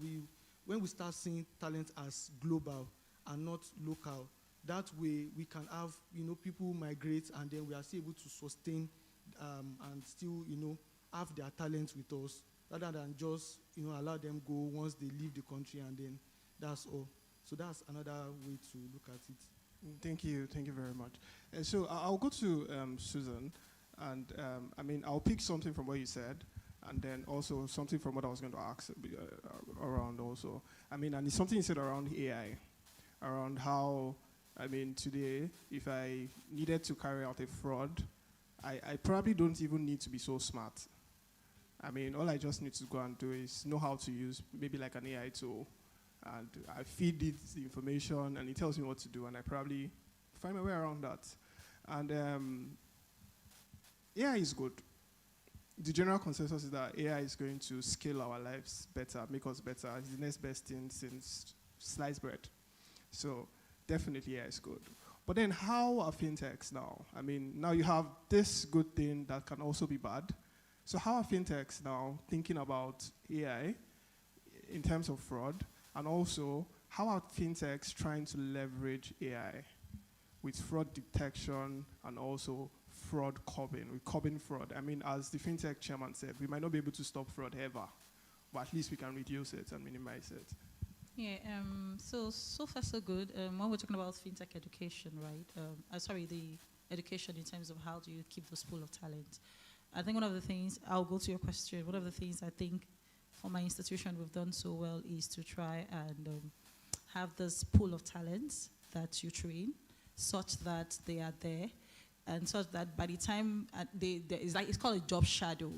[SPEAKER 10] when we start seeing talent as global and not local, that way we can have people migrate and then we are still able to sustain and still have their talent with us rather than just allow them go once they leave the country and then that's all. So that's another way to look at it.
[SPEAKER 11] Thank you very much. And so I'll go to Susan, and I'll pick something from what you said. And then also something from what I was going to ask around also. And it's something you said around AI, around how, today, if I needed to carry out a fraud, I probably don't even need to be so smart. All I just need to go and do is know how to use maybe like an AI tool. And I feed it the information and it tells me what to do and I probably find my way around that. And AI is good. The general consensus is that AI is going to scale our lives better, make us better. It's the next best thing since sliced bread. So definitely AI is good. But then how are fintechs now? I mean, now you have this good thing that can also be bad. So how are fintechs now thinking about AI in terms of fraud? And also, how are fintechs trying to leverage AI with fraud detection and also fraud curbing, with curbing fraud? I mean, as the fintech chairman said, we might not be able to stop fraud ever, but at least we can reduce it and minimize it.
[SPEAKER 9] Yeah, so far so good. When we're talking about fintech education, right? The education in terms of how do you keep this pool of talent. I think one of the things, I'll go to your question, one of the things I think for my institution we've done so well is to try and have this pool of talents that you train such that they are there and such that by the time it's called a job shadow.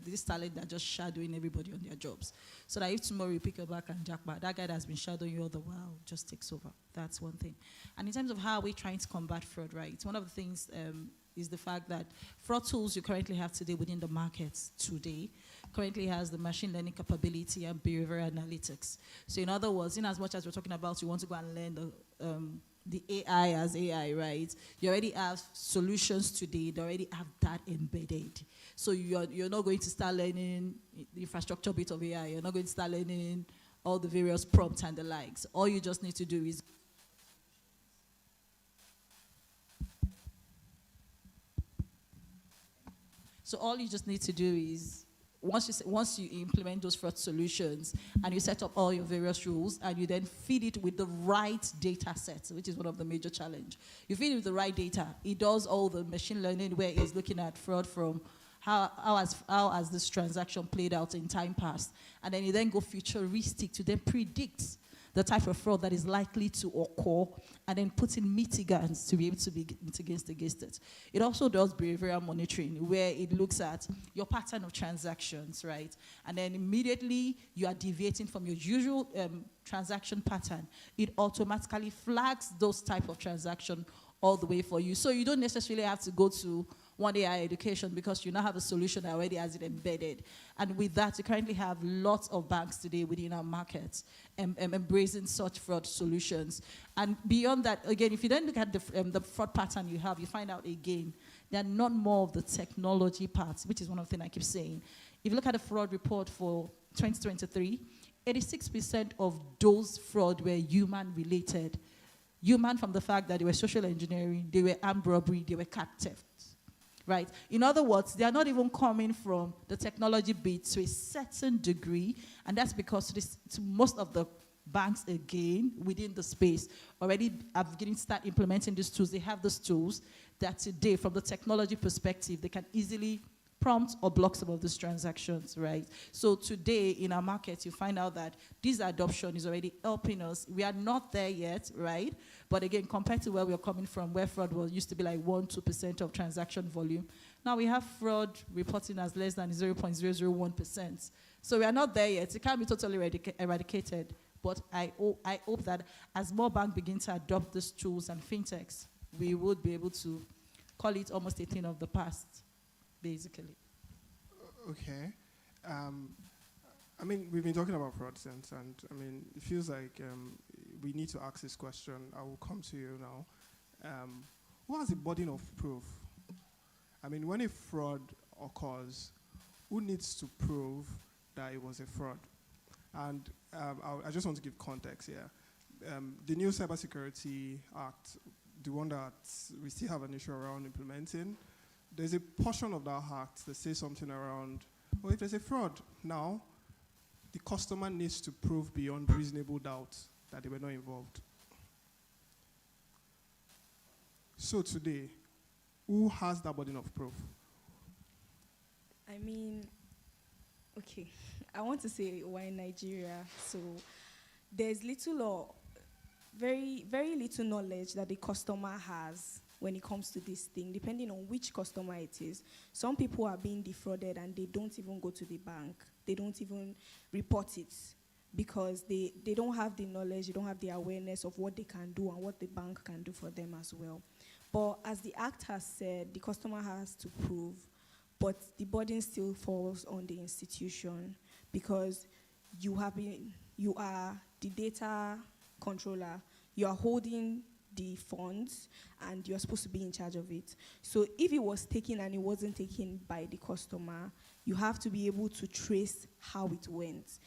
[SPEAKER 9] This talent that just shadowing everybody on their jobs. So that if tomorrow you pick your back and jackpot, that guy that has been shadowing you all the while just takes over. That's one thing. And in terms of how we're trying to combat fraud, right? One of the things is the fact that fraud tools you currently have today within the markets today currently has the machine learning capability and behavioral analytics. So in other words, in as much as we're talking about you want to go and learn the AI as AI, right? You already have solutions today that already have that embedded. So you're not going to start learning the infrastructure bit of AI. You're not going to start learning all the various prompts and the likes. All you just need to do is once you implement those fraud solutions and you set up all your various rules and you then feed it with the right data set, which is one of the major challenge. You feed it with the right data. It does all the machine learning where it's looking at fraud from how has this transaction played out in time past. And then you then go futuristic to then predict the type of fraud that is likely to occur, and then put in mitigants to be able to be mitigated against it. It also does behavioral monitoring, where it looks at your pattern of transactions, right? And then immediately you are deviating from your usual transaction pattern. It automatically flags those type of transaction all the way for you. So you don't necessarily have to go to one AI education because you now have a solution that already has it embedded. And with that, you currently have lots of banks today within our markets embracing such fraud solutions. And beyond that, again, if you then look at the fraud pattern you have, you find out again, they're not more of the technology parts, which is one of the things I keep saying. If you look at the fraud report for 2023, 86% of those fraud were human related. Human from the fact that they were social engineering, they were armed robbery, they were car theft. Right? In other words, they are not even coming from the technology bit to a certain degree, and that's because to most of the banks, again, within the space, already are beginning to start implementing these tools. They have these tools that today, from the technology perspective, they can easily prompt or block some of these transactions, right? So today, in our market, you find out that this adoption is already helping us. We are not there yet, right? But again, compared to where we are coming from, where fraud used to be like 1-2% of transaction volume, now we have fraud reporting as less than 0.001%. So we are not there yet. It can't be totally eradicated. But I hope that as more banks begin to adopt these tools and fintechs, we would be able to call it almost a thing of the past, basically.
[SPEAKER 11] Okay. I mean, we've been talking about fraud since, and I mean, it feels like we need to ask this question. I will come to you now. Who has the burden of proof? I mean, when a fraud occurs, who needs to prove that it was a fraud? And I just want to give context here. The new Cybersecurity Act, the one that we still have an issue around implementing, there's a portion of that act that says something around, oh, if there's a fraud, now the customer needs to prove beyond reasonable doubt that they were not involved. So today, who has that burden of proof?
[SPEAKER 13] I mean, okay, I want to say we're in Nigeria, so there's little or very, very little knowledge that the customer has when it comes to this thing, depending on which customer it is. Some people are being defrauded and they don't even go to the bank. They don't even report it. because they don't have the knowledge, they don't have the awareness of what they can do and what the bank can do for them as well. But as the Act has said, the customer has to prove, but the burden still falls on the institution because you are the data controller, you are holding the funds and you're supposed to be in charge of it. So if it was taken and it wasn't taken by the customer, you have to be able to trace how it went.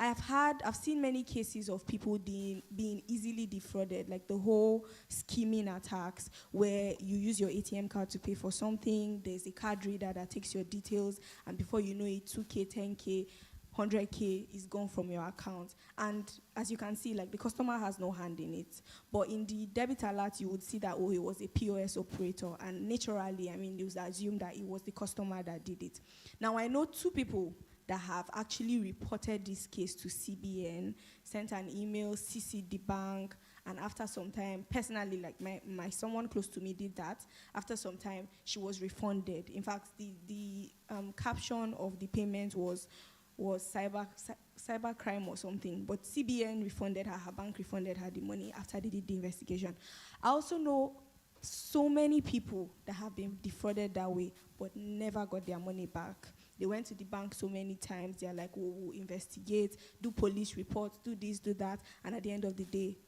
[SPEAKER 13] I've seen many cases of people being easily defrauded, like the whole skimming attacks where you use your ATM card to pay for something, there's a card reader that takes your details, and before you know it, 2K, 10K, 100K is gone from your account. And as you can see, like the customer has no hand in it. But in the debit alert, you would see that, oh, it was a POS operator. And naturally, I mean, you would assume that it was the customer that did it. Now, I know 2 people that have actually reported this case to CBN, sent an email, CC'd the bank, and after some time, personally, like my someone close to me did that. After some time, she was refunded. In fact, the caption of the payment was cyber crime or something, but CBN refunded her bank refunded her the money after they did the investigation. I also know so many people that have been defrauded that way, but never got their money back. They went to the bank so many times, they're like, we'll investigate, do police reports, do this, do that, and at the end of the day,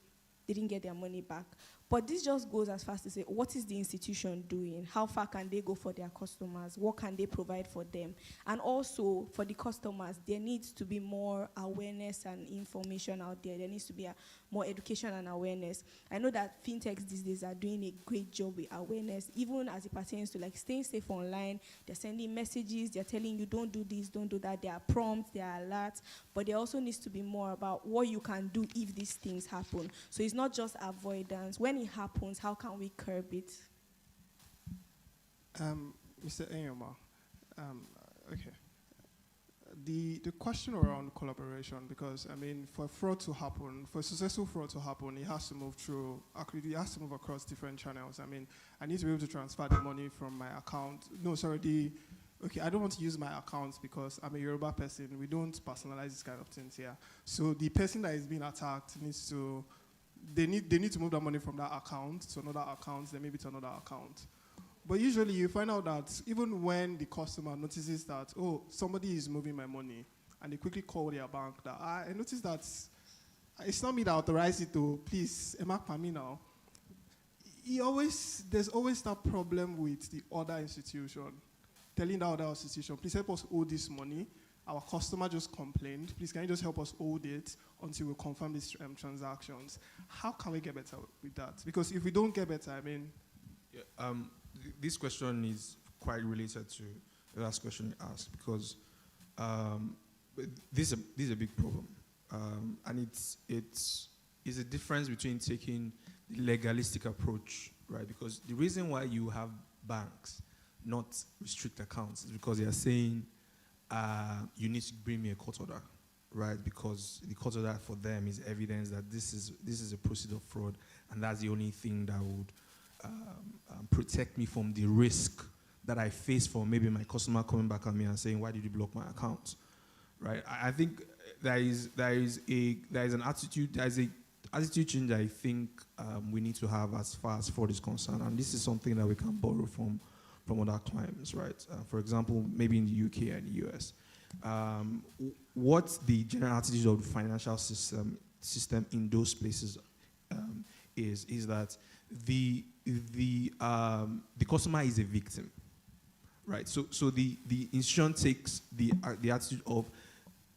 [SPEAKER 13] they didn't get their money back. But this just goes as far as to say, what is the institution doing? How far can they go for their customers? What can they provide for them? And also, for the customers, there needs to be more awareness and information out there. There needs to be more education and awareness. I know that fintechs these days are doing a great job with awareness, even as it pertains to like staying safe online. They're sending messages, they're telling you don't do this, don't do that. There are prompts, there are alerts, but there also needs to be more about what you can do if these things happen. So it's not just avoidance. When it happens, how can we curb it?
[SPEAKER 11] Mr. Enyoma, okay. The question around collaboration, because I mean, for fraud to happen, for successful fraud to happen, it has to move through, actually, it has to move across different channels. I mean, I need to be able to transfer the money from my account. No, sorry, okay, I don't want to use my account because I'm a Yoruba person. We don't personalize this kind of things here. So the person that is being attacked needs to, they need to move that money from that account to another account, then maybe to another account. But usually you find out that even when the customer notices that, oh, somebody is moving my money, and they quickly call their bank, that I noticed that it's not me that authorized it to, please, emark for me now. There's always that problem with the other institution, telling the other institution, please help us hold this money. Our customer just complained. Please, can you just help us hold it until we confirm these transactions? How can we get better with that? Because if we don't get better, I mean...
[SPEAKER 23] Yeah, this question is quite related to the last question you asked, because this is a big problem. And it's a difference between taking the legalistic approach, right? Because the reason why you have banks not restrict accounts is because they are saying, you need to bring me a court order, right? Because the court order for them is evidence that this is a procedure of fraud, and that's the only thing that would protect me from the risk that I face from maybe my customer coming back at me and saying, why did you block my account, right? I think there is an attitude change I think we need to have as far as fraud is concerned, and this is something that we can borrow from other clients, right? For example, maybe in the UK and the US. What the general attitude of the financial system in those places is that the customer is a victim, right? So the institution takes the attitude of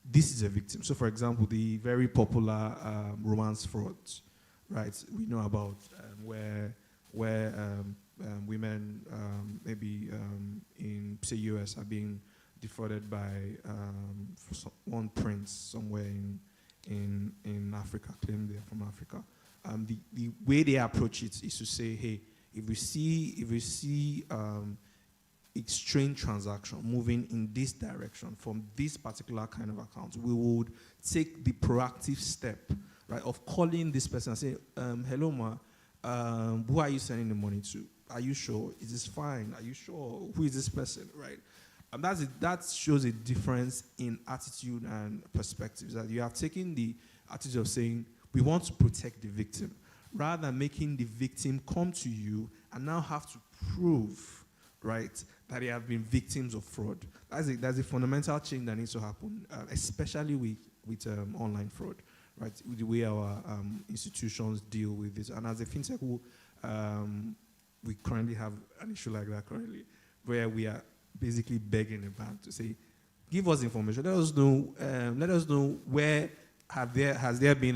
[SPEAKER 23] this is a victim. So for example, the very popular romance frauds, right? We know about where women maybe in say US are being defrauded by one prince somewhere in Africa, claiming they're from Africa. The way they approach it is to say, hey, if we see a strange transaction moving in this direction from this particular kind of account, we would take the proactive step, right, of calling this person and say, hello ma, who are you sending the money to? Are you sure? Is this fine? Are you sure? Who is this person, right? that shows a difference in attitude and perspectives. That you have taken the attitude of saying, we want to protect the victim, rather than making the victim come to you and now have to prove, right, that they have been victims of fraud. That's a fundamental change that needs to happen, especially with online fraud, right? With the way our institutions deal with this. And as a fintech, we currently have an issue like that currently, where we are basically begging the bank to say, give us information. Let us know where has there been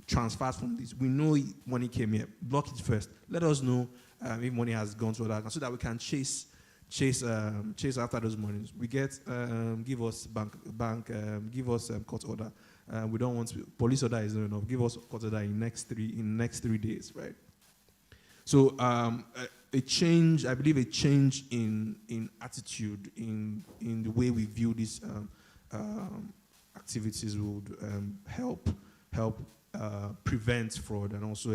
[SPEAKER 23] transfers from this. We know money came here. Block it first. Let us know if money has gone to other, so that we can chase after those monies. We get give us give us court order. We don't want to, police order is not enough. Give us court order in next 3 days, right? So a change, I believe, a change in attitude, in the way we view these activities would help prevent fraud, and also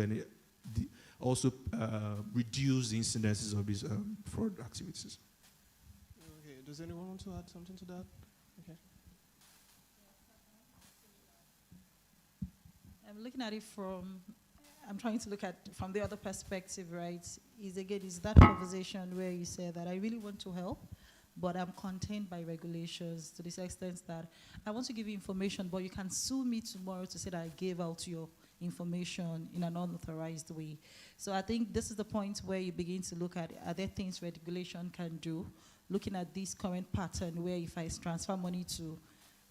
[SPEAKER 23] reduce the incidences of these fraud activities.
[SPEAKER 11] Okay. Does anyone want to add something to that? Okay.
[SPEAKER 9] I'm looking at it I'm trying to look at from the other perspective, right? Is that conversation where you say that I really want to help, but I'm contained by regulations to this extent that I want to give you information, but you can sue me tomorrow to say that I gave out your information in an unauthorized way. So I think this is the point where you begin to look at, are there things regulation can do? Looking at this current pattern where if I transfer money to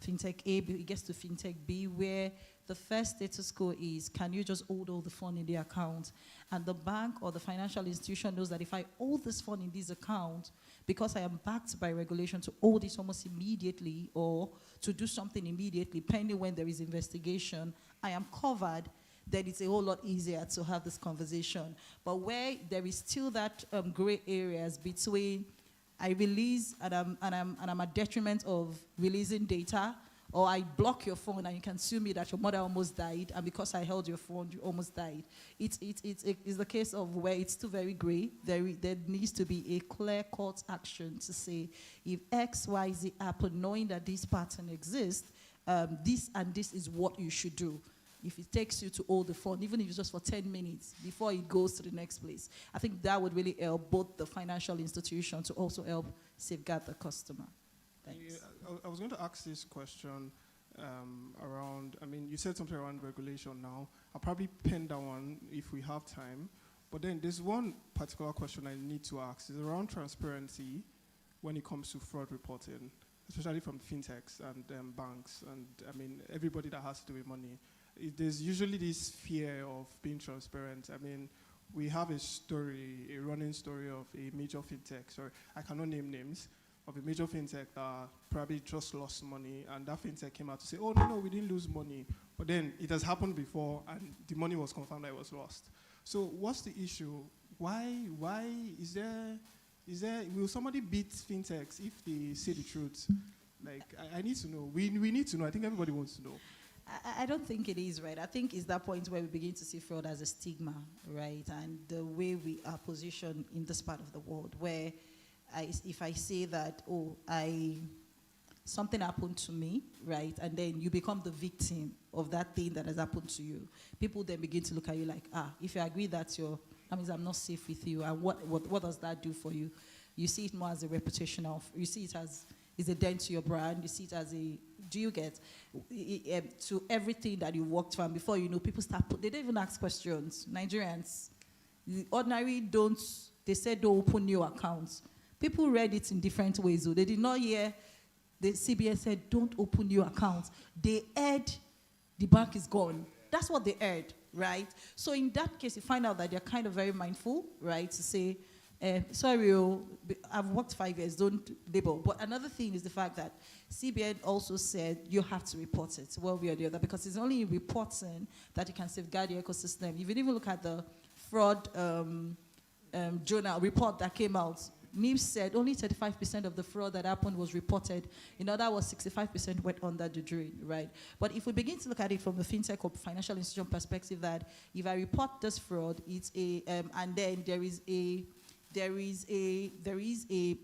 [SPEAKER 9] fintech A, it gets to fintech B, where the first status quo is, can you just hold all the fund in the account? And the bank or the financial institution knows that if I hold this fund in this account, because I am backed by regulation to hold it almost immediately or to do something immediately, pending when there is investigation, I am covered, then it's a whole lot easier to have this conversation. But where there is still that gray areas between I release and I'm at detriment of releasing data, or I block your phone and you can sue me that your mother almost died, and because I held your phone, you almost died. It's the case of where it's still very gray. There needs to be a clear-cut action to say, if X, Y, Z happen, knowing that this pattern exists, this and this is what you should do. If it takes you to hold the phone, even if it's just for 10 minutes before it goes to the next place, I think that would really help both the financial institution to also help safeguard the customer. Thanks.
[SPEAKER 11] I was going to ask this question around, you said something around regulation now. I'll probably pen that one if we have time. But then there's one particular question I need to ask. It's around transparency when it comes to fraud reporting, especially from fintechs and banks and everybody that has to do with money. There's usually this fear of being transparent. We have a running story of a major fintech, sorry, I cannot name names, of a major fintech that probably just lost money, and that fintech came out to say, oh, no, we didn't lose money. But then it has happened before, and the money was confirmed that it was lost. So what's the issue? Why is there, will somebody beat fintechs if they say the truth? I need to know. We need to know. I think everybody wants to know.
[SPEAKER 9] I don't think it is, right? I think it's that point where we begin to see fraud as a stigma, right? And the way we are positioned in this part of the world, where if I say that, something happened to me, right? And then you become the victim of that thing that has happened to you. People then begin to look at you like, if you agree that means I'm not safe with you, and what does that do for you? You see it more as a reputational, you see it as a dent to your brand, you see it as to everything that you worked for, and before you know, people they don't even ask questions. Nigerians, ordinary they said don't open new accounts. People read it in different ways, though. They did not hear the CBN said don't open new accounts. They heard the bank is gone. That's what they heard, right? So in that case, you find out that they're kind of very mindful, right, to say, sorry, I've worked 5 years, don't label. But another thing is the fact that CBN also said you have to report it one way or the other, because it's only in reporting that you can safeguard your ecosystem. If you even look at the fraud journal report that came out, NIPS said only 35% of the fraud that happened was reported. In other words, 65% went under the drain, right? But if we begin to look at it from the fintech or financial institution perspective, that if I report this fraud, it's and then there is a,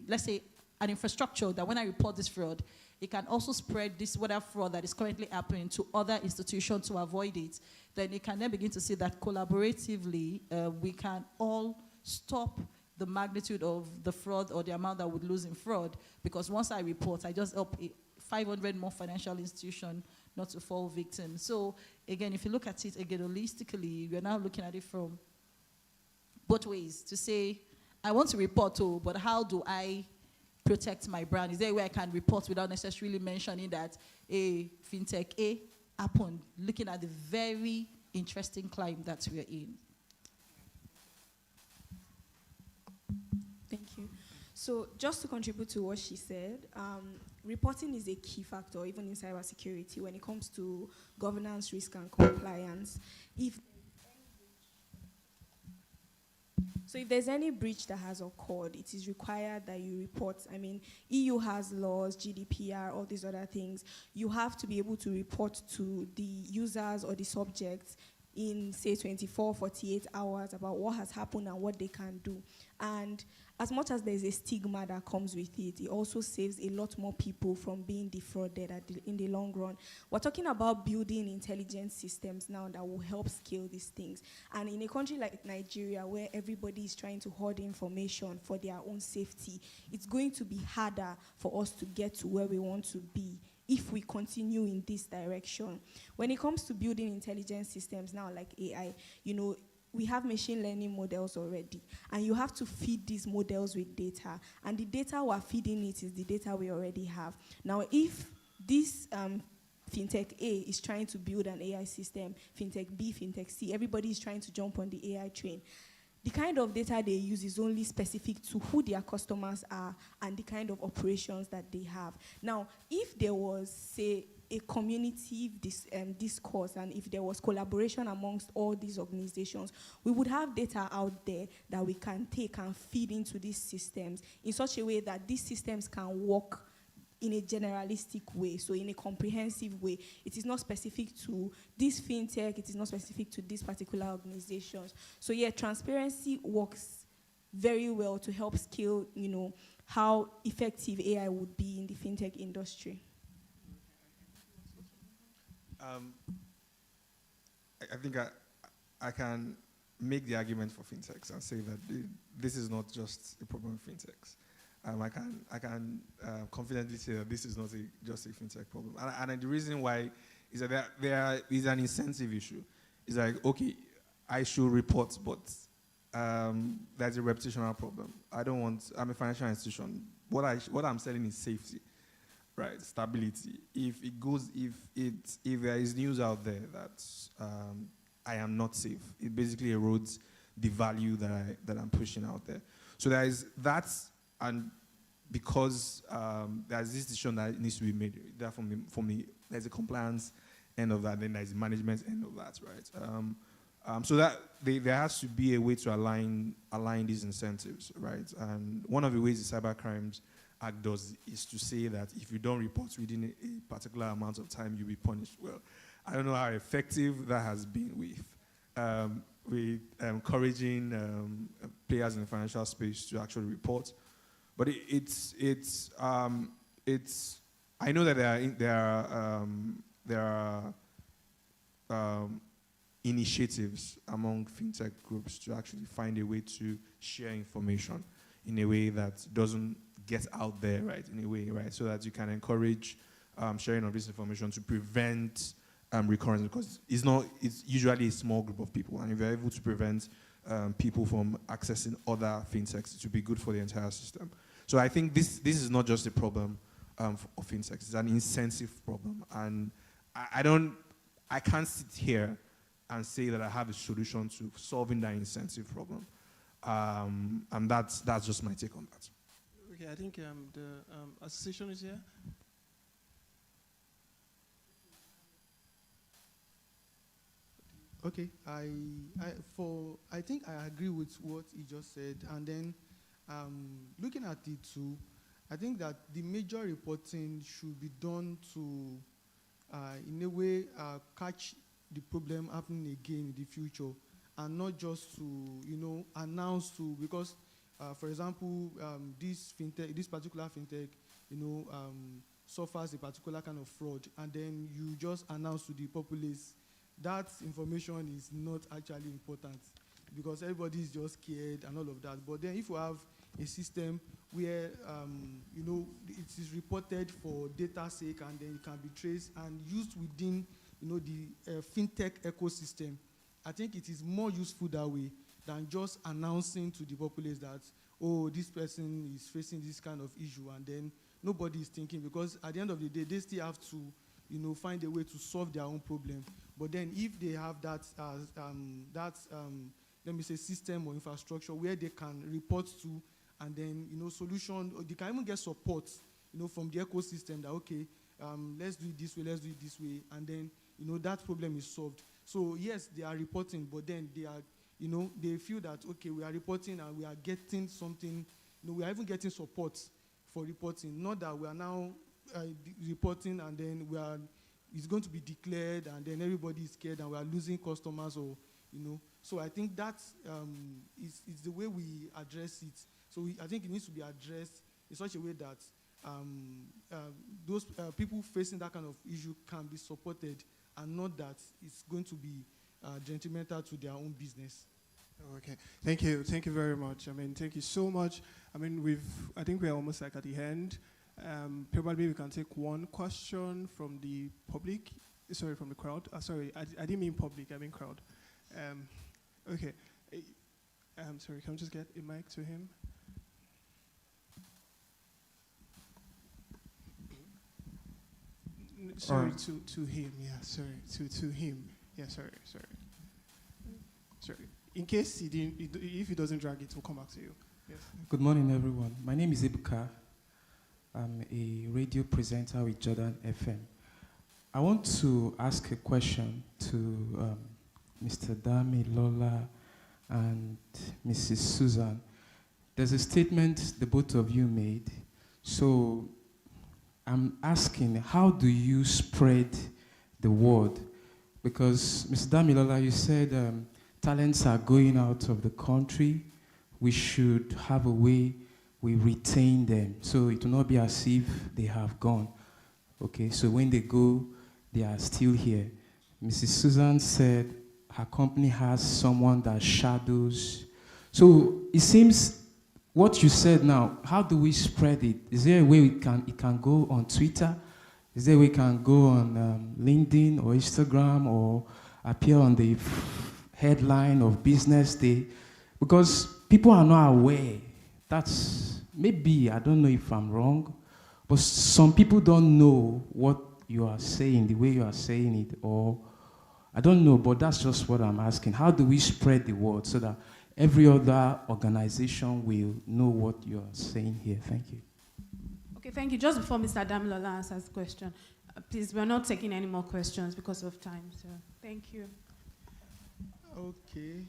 [SPEAKER 9] let's say, an infrastructure that when I report this fraud, it can also spread this whatever fraud that is currently happening to other institutions to avoid it. Then it can then begin to see that collaboratively we can all stop the magnitude of the fraud or the amount that would lose in fraud, because once I report, I just help 500 more financial institutions not to fall victim. So again, if you look at it again holistically, we're now looking at it from both ways to say, I want to report, but how do I protect my brand? Is there a way I can report without necessarily mentioning that a fintech A happened, looking at the very interesting climb that we're in?
[SPEAKER 13] Thank you. So just to contribute to what she said, reporting is a key factor even in cybersecurity when it comes to governance, risk, and compliance. If there's any breach that has occurred, it is required that you report. I mean, EU has laws, GDPR, all these other things. You have to be able to report to the users or the subjects in, say, 24, 48 hours about what has happened and what they can do. And as much as there's a stigma that comes with it, it also saves a lot more people from being defrauded in the long run. We're talking about building intelligence systems now that will help scale these things. And in a country like Nigeria, where everybody is trying to hoard information for their own safety, it's going to be harder for us to get to where we want to be if we continue in this direction. When it comes to building intelligence systems now, like AI, we have machine learning models already, and you have to feed these models with data, and the data we're feeding it is the data we already have. Now, if this fintech A is trying to build an AI system, fintech B, fintech C, everybody is trying to jump on the AI train, the kind of data they use is only specific to who their customers are and the kind of operations that they have. Now, if there was, say, a community discourse, and if there was collaboration amongst all these organizations, we would have data out there that we can take and feed into these systems in such a way that these systems can work in a generalistic way, so in a comprehensive way. It is not specific to this fintech, it is not specific to these particular organizations. So yeah, transparency works very well to help scale, how effective AI would be in the fintech industry.
[SPEAKER 23] I think I can make the argument for fintechs and say that this is not just a problem of fintechs. I can confidently say that this is not just a fintech problem. And the reason why is that there is an incentive issue. It's like, okay, I should report, but there's a reputational problem. I'm a financial institution. What I'm selling is safety. Right, stability. If there is news out there that I am not safe, it basically erodes the value that I'm pushing out there. So there is that, and because there's this decision that needs to be made. That for me, there's a compliance end of that, then there's a management end of that, right? So that there has to be a way to align these incentives, right? And one of the ways the Cybercrimes Act does is to say that if you don't report within a particular amount of time, you'll be punished. Well, I don't know how effective that has been with encouraging players in the financial space to actually report, but it's I know that there are initiatives among fintech groups to actually find a way to share information in a way that doesn't get out there, right, in a way, right, so that you can encourage sharing of this information to prevent recurrence, because it's usually a small group of people, and if you're able to prevent people from accessing other fintechs, it would be good for the entire system. So I think this is not just a problem of fintechs, it's an incentive problem, and I can't sit here and say that I have a solution to solving that incentive problem, and that's just my take on that.
[SPEAKER 10] Okay, I think the association is here. Okay, I think I agree with what he just said, and then looking at it too, I think that the major reporting should be done to, in a way, catch the problem happening again in the future, and not just to, announce to, because For example, this particular fintech, suffers a particular kind of fraud, and then you just announce to the populace that information is not actually important because everybody is just scared and all of that. But then if you have a system where it is reported for data sake and then it can be traced and used within the fintech ecosystem, I think it is more useful that way than just announcing to the populace that, oh, this person is facing this kind of issue, and then nobody is thinking, because at the end of the day, they still have to, find a way to solve their own problem. But then if they have that, let me say, system or infrastructure where they can report to, and then, solution, or they can even get support, from the ecosystem that, okay, let's do it this way, let's do it this way, and then, that problem is solved. So yes, they are reporting, but then they are, they feel that, okay, we are reporting and we are getting something, we are even getting support for reporting. Not that we are now reporting and then it's going to be declared and then everybody is scared and we are losing customers, or, So I think that is the way we address it. So I think it needs to be addressed in such a way that those people facing that kind of issue can be supported, and not that it's going to be detrimental to their own business.
[SPEAKER 11] Okay, thank you very much. I mean, thank you so much. I mean, I think we're almost like at the end. Probably we can take one question from the public. Sorry, from the crowd. Sorry, I didn't mean public. I mean crowd. Okay. Sorry, can we just get a mic to him? Sorry, to him. Yeah, sorry, to him. Yeah, sorry. In case if he doesn't drag it, we'll come back to you. Yes.
[SPEAKER 8] Good morning, everyone. My name is Ibuka. I'm a radio presenter with Jordan FM. I want to ask a question to Mr. Dami Lola and Mrs. Susan. There's a statement the both of you made. So I'm asking, how do you spread the word? Because Mr. Dami Lola, you said talents are going out of the country. We should have a way we retain them, so it will not be as if they have gone. Okay, so when they go, they are still here. Mrs. Susan said her company has someone that shadows. So it seems what you said now, how do we spread it? Is there a way it can go on Twitter? Is there a way it can go on LinkedIn or Instagram or appear on the headline of BusinessDay? Because people are not aware. That's maybe, I don't know if I'm wrong, but some people don't know what you are saying, the way you are saying it, or I don't know, but that's just what I'm asking. How do we spread the word so that every other organization will know what you are saying here? Thank you.
[SPEAKER 5] Okay, thank you. Just before Mr. Damilola answers the question, please, we're not taking any more questions because of time, so thank you.
[SPEAKER 10] Okay,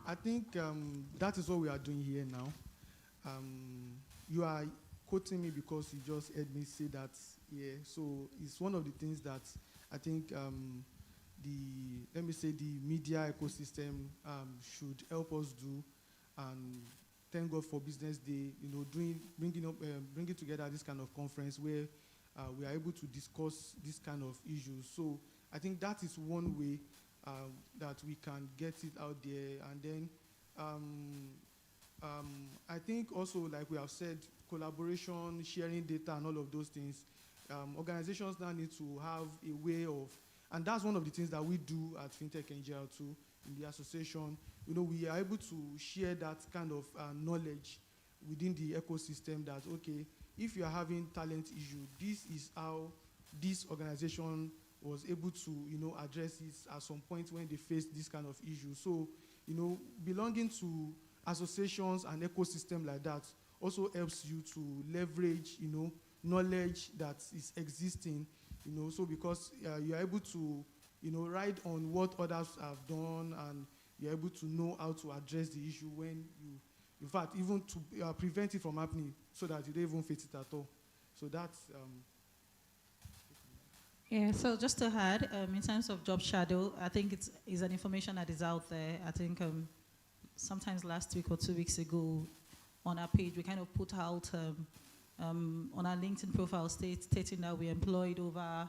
[SPEAKER 10] I think that is what we are doing here now. You are quoting me because you just heard me say that here. So it's one of the things that I think the media ecosystem should help us do. And thank God for BusinessDay, bringing together this kind of conference where we are able to discuss this kind of issues. So I think that is one way that we can get it out there. And then I think also, like we have said, collaboration, sharing data, and all of those things. Organizations now need to have a way of, and that's one of the things that we do at FinTech NGL too, in the association. We are able to share that kind of knowledge within the ecosystem that, okay, if you are having talent issue, this is how this organization was able to, address it at some point when they faced this kind of issue. So, belonging to associations and ecosystem like that also helps you to leverage, knowledge that is existing, so because you are able to, ride on what others have done, and you're able to know how to address the issue when you, in fact, even to prevent it from happening so that you don't even face it at all. So that's...
[SPEAKER 9] Yeah, so just to add, in terms of job shadow, I think it's an information that is out there. I think sometimes last week or 2 weeks ago, on our page, we kind of put out on our LinkedIn profile stating that we employed over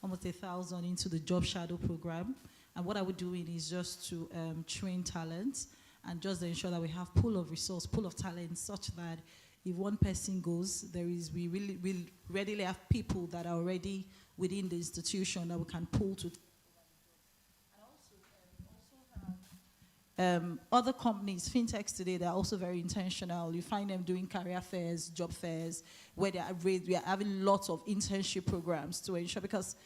[SPEAKER 9] almost 1,000 into the Job Shadow program. And what I would do is just to train talent and just ensure that we have pool of resource, pool of talent, such that if one person goes, we readily have people that are already within the institution that we can pull to. Other companies, fintechs today, they're also very intentional. You find them doing career fairs, job fairs, where we are having lots of internship programs to ensure, because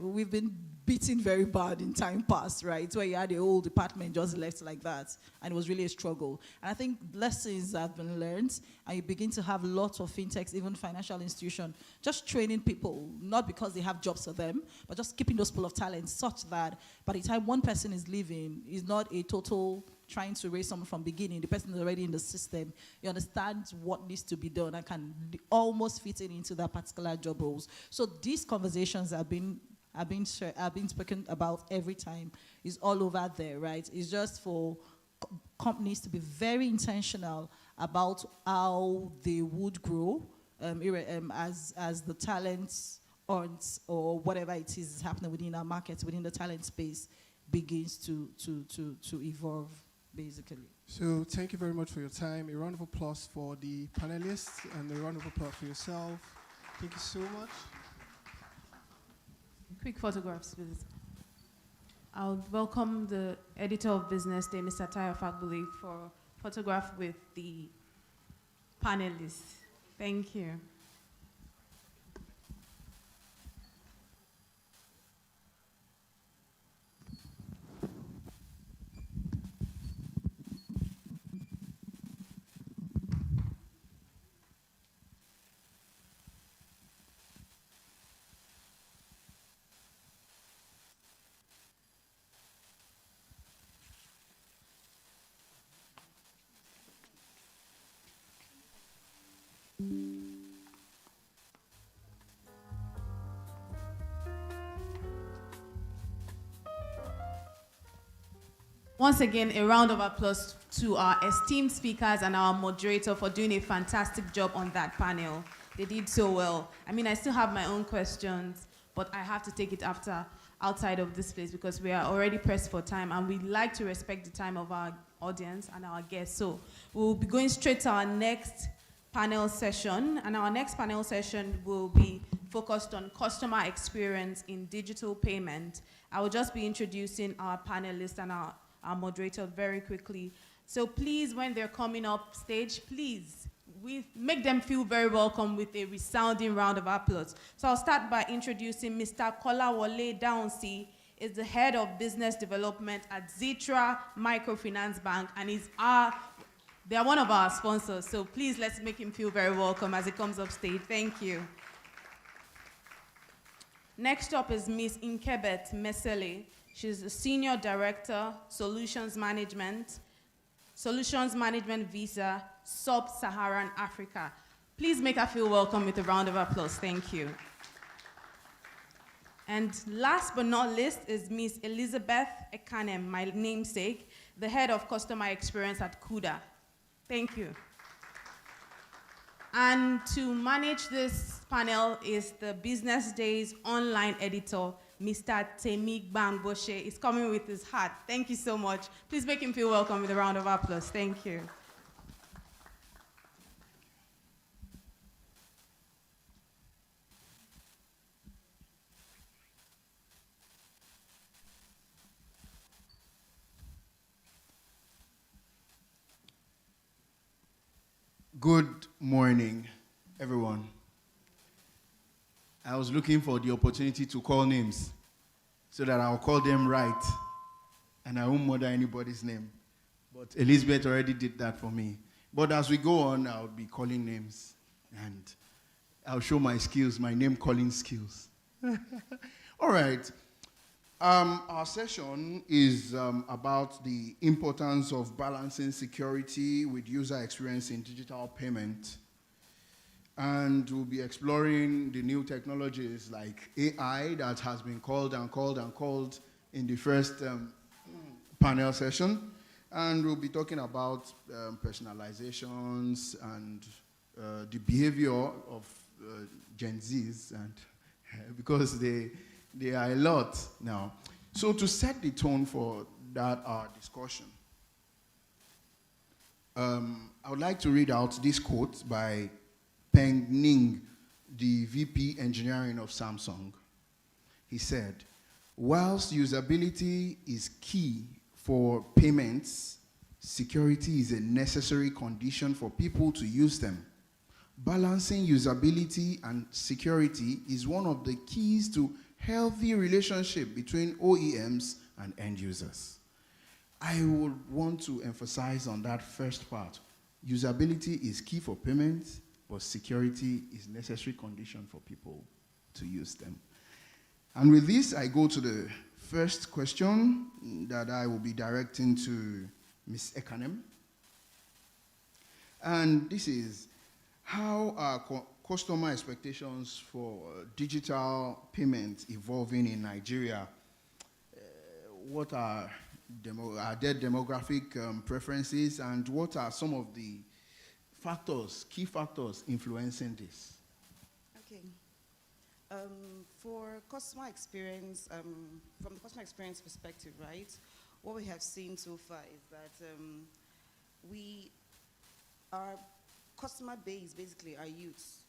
[SPEAKER 9] we've been beaten very bad in time past, right? Where you had the whole department just left like that, and it was really a struggle. And I think lessons have been learned, and you begin to have lots of fintechs, even financial institutions, just training people, not because they have jobs for them, but just keeping those pool of talent such that by the time one person is leaving, it's not a total trying to raise someone from beginning. The person is already in the system. You understand what needs to be done and can almost fit it into that particular job roles. So these conversations have been spoken about every time. It's all over there, right? It's just for companies to be very intentional about how they would grow as the talent earns, or whatever it is happening within our markets, within the talent space, begins to evolve, basically.
[SPEAKER 11] So thank you very much for your time. A round of applause for the panelists and a round of applause for yourself. Thank you so much.
[SPEAKER 5] Quick photographs, please. I'll welcome the editor of BusinessDay, Mr. Tayo Fagbuli, for a photograph with the panelists. Thank you. Once again, a round of applause to our esteemed speakers and our moderator for doing a fantastic job on that panel. They did so well. I mean, I still have my own questions, but I have to take it outside of this place because we are already pressed for time, and we like to respect the time of our audience and our guests. So we'll be going straight to our next panel session, and our next panel session will be focused on customer experience in digital payment. I will just be introducing our panelists and our moderator very quickly. So please, when they're coming up stage, please, we make them feel very welcome with a resounding round of applause. So I'll start by introducing Mr. Kolawole Daunsi, is the head of business development at Zitra Microfinance Bank, and they are one of our sponsors. So please, let's make him feel very welcome as he comes up stage. Thank you. Next up is Ms. Inkebet Mesele. She's the Senior Director, Solutions Management Visa, Sub-Saharan Africa. Please make her feel welcome with a round of applause. Thank you. And last but not least is Ms. Elizabeth Ekanem, my namesake, the Head of Customer Experience at Kuda. Thank you. And to manage this panel is the BusinessDay's online editor, Mr. Temik Bangboshe. Is coming with his hat. Thank you so much. Please make him feel welcome with a round of applause. Thank you.
[SPEAKER 7] Good morning, everyone. I was looking for the opportunity to call names so that I'll call them right and I won't murder anybody's name. But Elizabeth already did that for me. But as we go on, I'll be calling names and I'll show my skills, my name calling skills. All right. Our session is about the importance of balancing security with user experience in digital payment. And we'll be exploring the new technologies like AI that has been called and called and called in the first panel session. And we'll be talking about personalizations and the behavior of Gen Zs, and because they are a lot now. So to set the tone for that our discussion, I would like to read out this quote by Peng Ning, the VP Engineering of Samsung. He said, "Whilst usability is key for payments, security is a necessary condition for people to use them. Balancing usability and security is one of the keys to healthy relationship between OEMs and end users." I would want to emphasize on that first part. Usability is key for payments, but security is necessary condition for people to use them. And with this, I go to the first question that I will be directing to Ms. Ekanem. And this is, how are customer expectations for digital payments evolving in Nigeria? What are there demographic preferences, and what are some of the factors, key factors influencing this?
[SPEAKER 14] Okay. For customer experience, from the customer experience perspective, right, what we have seen so far is that our customer base basically are youths,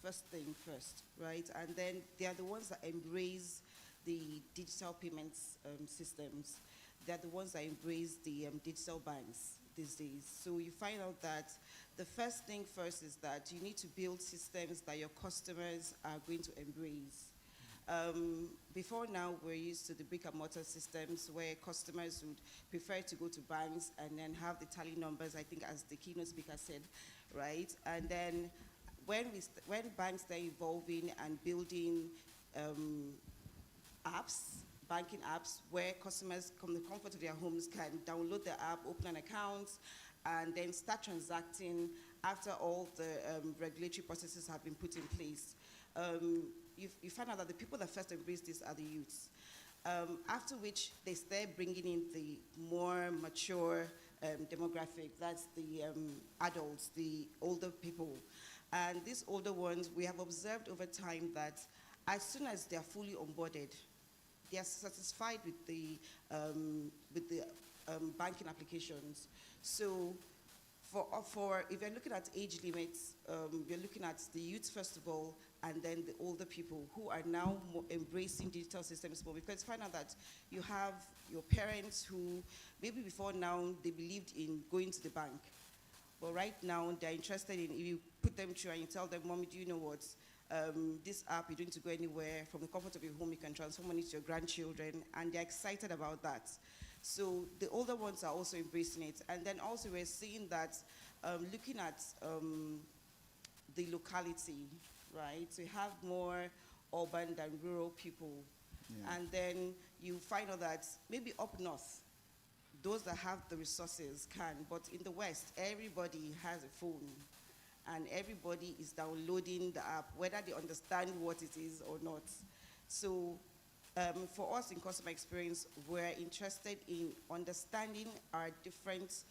[SPEAKER 14] first thing first, right? And then they are the ones that embrace the digital payments systems. They are the ones that embrace the digital banks these days. So you find out that the first thing first is that you need to build systems that your customers are going to embrace. Before now, we're used to the brick and mortar systems where customers would prefer to go to banks and then have the tally numbers, I think as the keynote speaker said, right? And then when banks start evolving and building apps, banking apps, where customers from the comfort of their homes can download the app, open an account, and then start transacting after all the regulatory processes have been put in place. You find out that the people that first embrace this are the youths. After which they start bringing in the more mature demographic, that's the adults, the older people. And these older ones, we have observed over time that as soon as they're fully onboarded, they are satisfied with the banking applications. So if you're looking at age limits, you're looking at the youth first of all, and then the older people who are now embracing digital systems more, because find out that you have your parents who maybe before now they believed in going to the bank, but right now they're interested in, if you put them through and you tell them, "Mommy, do you know what? This app, you don't need to go anywhere. From the comfort of your home, you can transfer money to your grandchildren," and they're excited about that. So the older ones are also embracing it. And then also we're seeing that looking at the locality, right? So you have more urban than rural people. Yeah. And then you find out that maybe up north, those that have the resources can, but in the West, everybody has a phone. And everybody is downloading the app, whether they understand what it is or not. So for us in customer experience, we're interested in understanding our different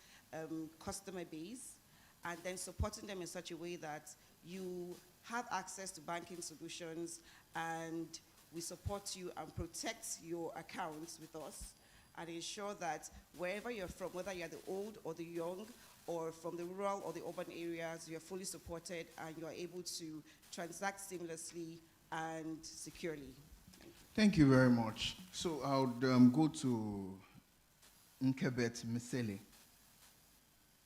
[SPEAKER 14] customer base and then supporting them in such a way that you have access to banking solutions and we support you and protect your accounts with us and ensure that wherever you're from, whether you're the old or the young, or from the rural or the urban areas, you're fully supported and you're able to transact seamlessly and securely.
[SPEAKER 7] Thank you very much. So I would go to Nkebet Mesele.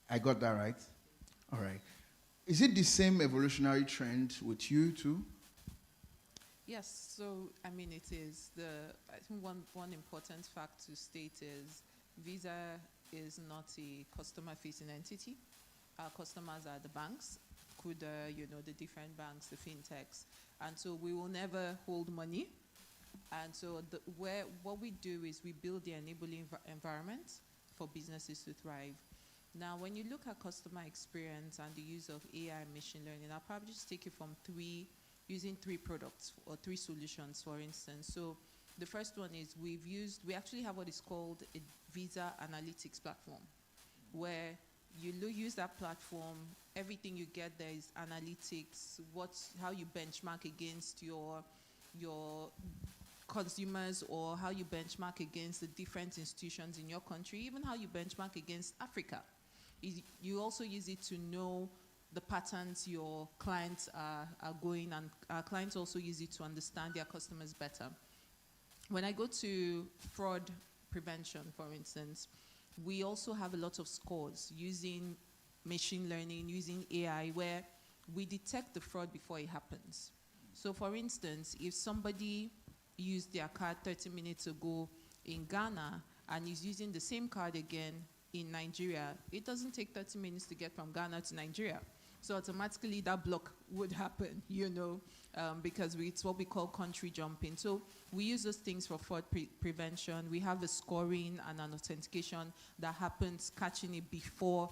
[SPEAKER 7] I got that right? All right. Is it the same evolutionary trend with you too?
[SPEAKER 16] Yes, so I mean it is. I think one important fact to state is Visa is not a customer-facing entity. Our customers are the banks, the different banks, the fintechs, and so we will never hold money. And so what we do is we build the enabling environment for businesses to thrive. Now, when you look at customer experience and the use of AI and machine learning, I'll probably just take it from using three products or three solutions, for instance. So The first one is we actually have what is called a visa analytics platform, where you use that platform. Everything you get there is analytics. How you benchmark against your consumers, or how you benchmark against the different institutions in your country, even how you benchmark against Africa. You also use it to know the patterns your clients are going, and our clients also use it to understand their customers better. When I go to fraud prevention, for instance, we also have a lot of scores using machine learning, using AI, where we detect the fraud before it happens. So for instance, if somebody used their card 30 minutes ago in Ghana and is using the same card again in Nigeria, it doesn't take 30 minutes to get from Ghana to Nigeria. So automatically that block would happen, because it's what we call country jumping. So we use those things for fraud prevention. We have a scoring and an authentication that happens, catching it before,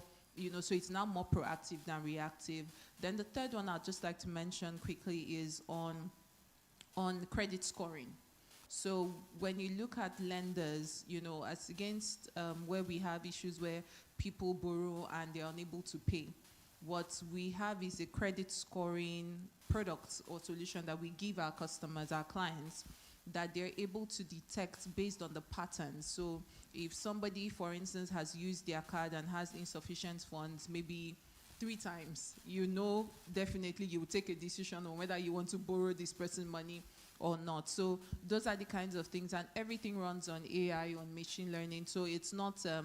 [SPEAKER 16] so it's now more proactive than reactive. Then the third one I'd just like to mention quickly is on credit scoring. So when you look at lenders, as against where we have issues where people borrow and they're unable to pay, what we have is a credit scoring product or solution that we give our customers, our clients, that they're able to detect based on the patterns. So if somebody, for instance, has used their card and has insufficient funds, maybe 3 times, definitely you will take a decision on whether you want to borrow this person money or not. So those are the kinds of things, and everything runs on AI, on machine learning. So it's not a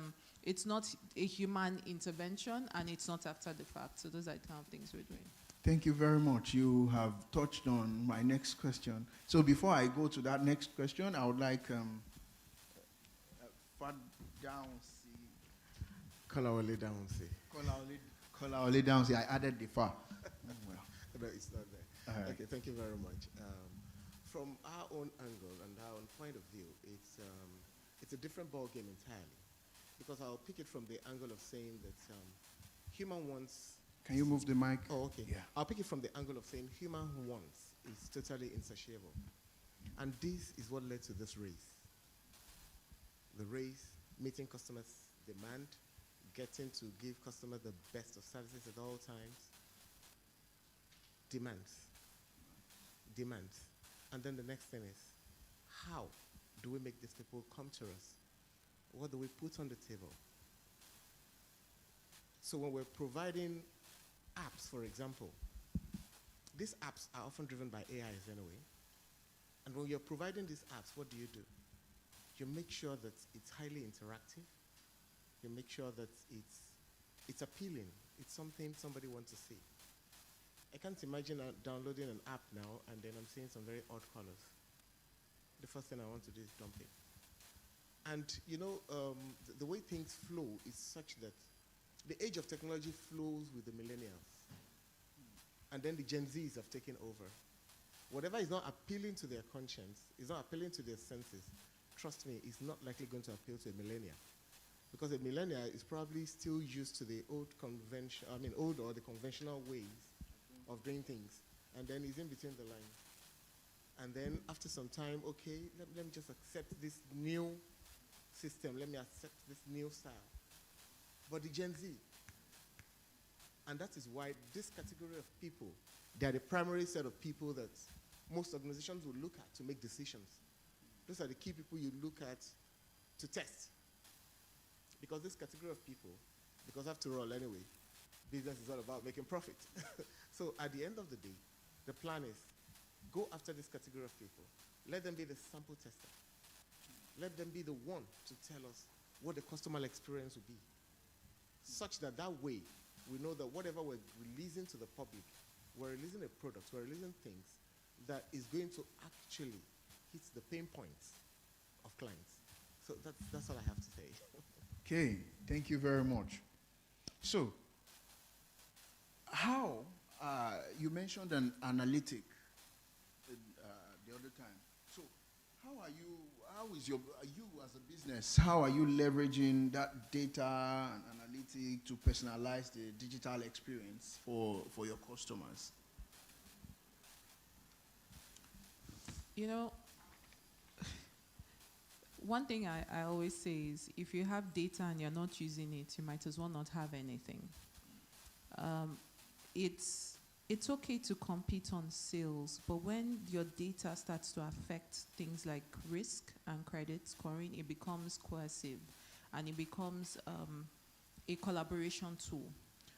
[SPEAKER 16] human intervention, and it's not after the fact. So those are the kind of things we're doing.
[SPEAKER 7] Thank you very much. You have touched on my next question. So before I go to that next question, I would like
[SPEAKER 17] Kolawole Downsi.
[SPEAKER 7] Kolawole Downsi. I added the far.
[SPEAKER 17] Well. No, it's not there.
[SPEAKER 7] All right.
[SPEAKER 17] Okay, thank you very much. From our own angle and our own point of view, it's a different ball game entirely, because I'll pick it from the angle of saying that human wants.
[SPEAKER 7] Can you move the mic?
[SPEAKER 17] Oh, okay.
[SPEAKER 7] Yeah.
[SPEAKER 17] I'll pick it from the angle of saying human wants is totally insatiable, and this is what led to this race. The race, meeting customers' demand, getting to give customers the best of services at all times. Demands. And then the next thing is, how do we make these people come to us? What do we put on the table? So when we're providing apps, for example, these apps are often driven by AIs anyway. And when you're providing these apps, what do? You make sure that it's highly interactive. You make sure that it's appealing. It's something somebody wants to see. I can't imagine downloading an app now and then I'm seeing some very odd colors. The first thing I want to do is dump it. And the way things flow is such that the age of technology flows with the millennials. And then the Gen Zs have taken over. Whatever is not appealing to their conscience, is not appealing to their senses, trust me, is not likely going to appeal to a millennial. Because a millennial is probably still used to the old or the conventional ways of doing things. And then he's in between the lines. And then after some time, okay, let me just accept this new system. Let me accept this new style. But the Gen Z, and that is why this category of people, they are the primary set of people that most organizations will look at to make decisions. Those are the key people you look at to test. Because this category of people, because after all, anyway, business is all about making profit. So at the end of the day, the plan is go after this category of people. Let them be the sample tester. Let them be the one to tell us what the customer experience will be. Such that way, we know that whatever we're releasing to the public, we're releasing a product, we're releasing things that is going to actually hit the pain points of clients. So that's all I have to say.
[SPEAKER 7] Okay, thank you very much. So, how, you mentioned an analytic the other time. So, how is you as a business, how are you leveraging that data and analytic to personalize the digital experience for your customers?
[SPEAKER 16] one thing I always say is if you have data and you're not using it, you might as well not have anything. It's okay to compete on sales, but when your data starts to affect things like risk and credit scoring, it becomes coercive and it becomes a collaboration tool.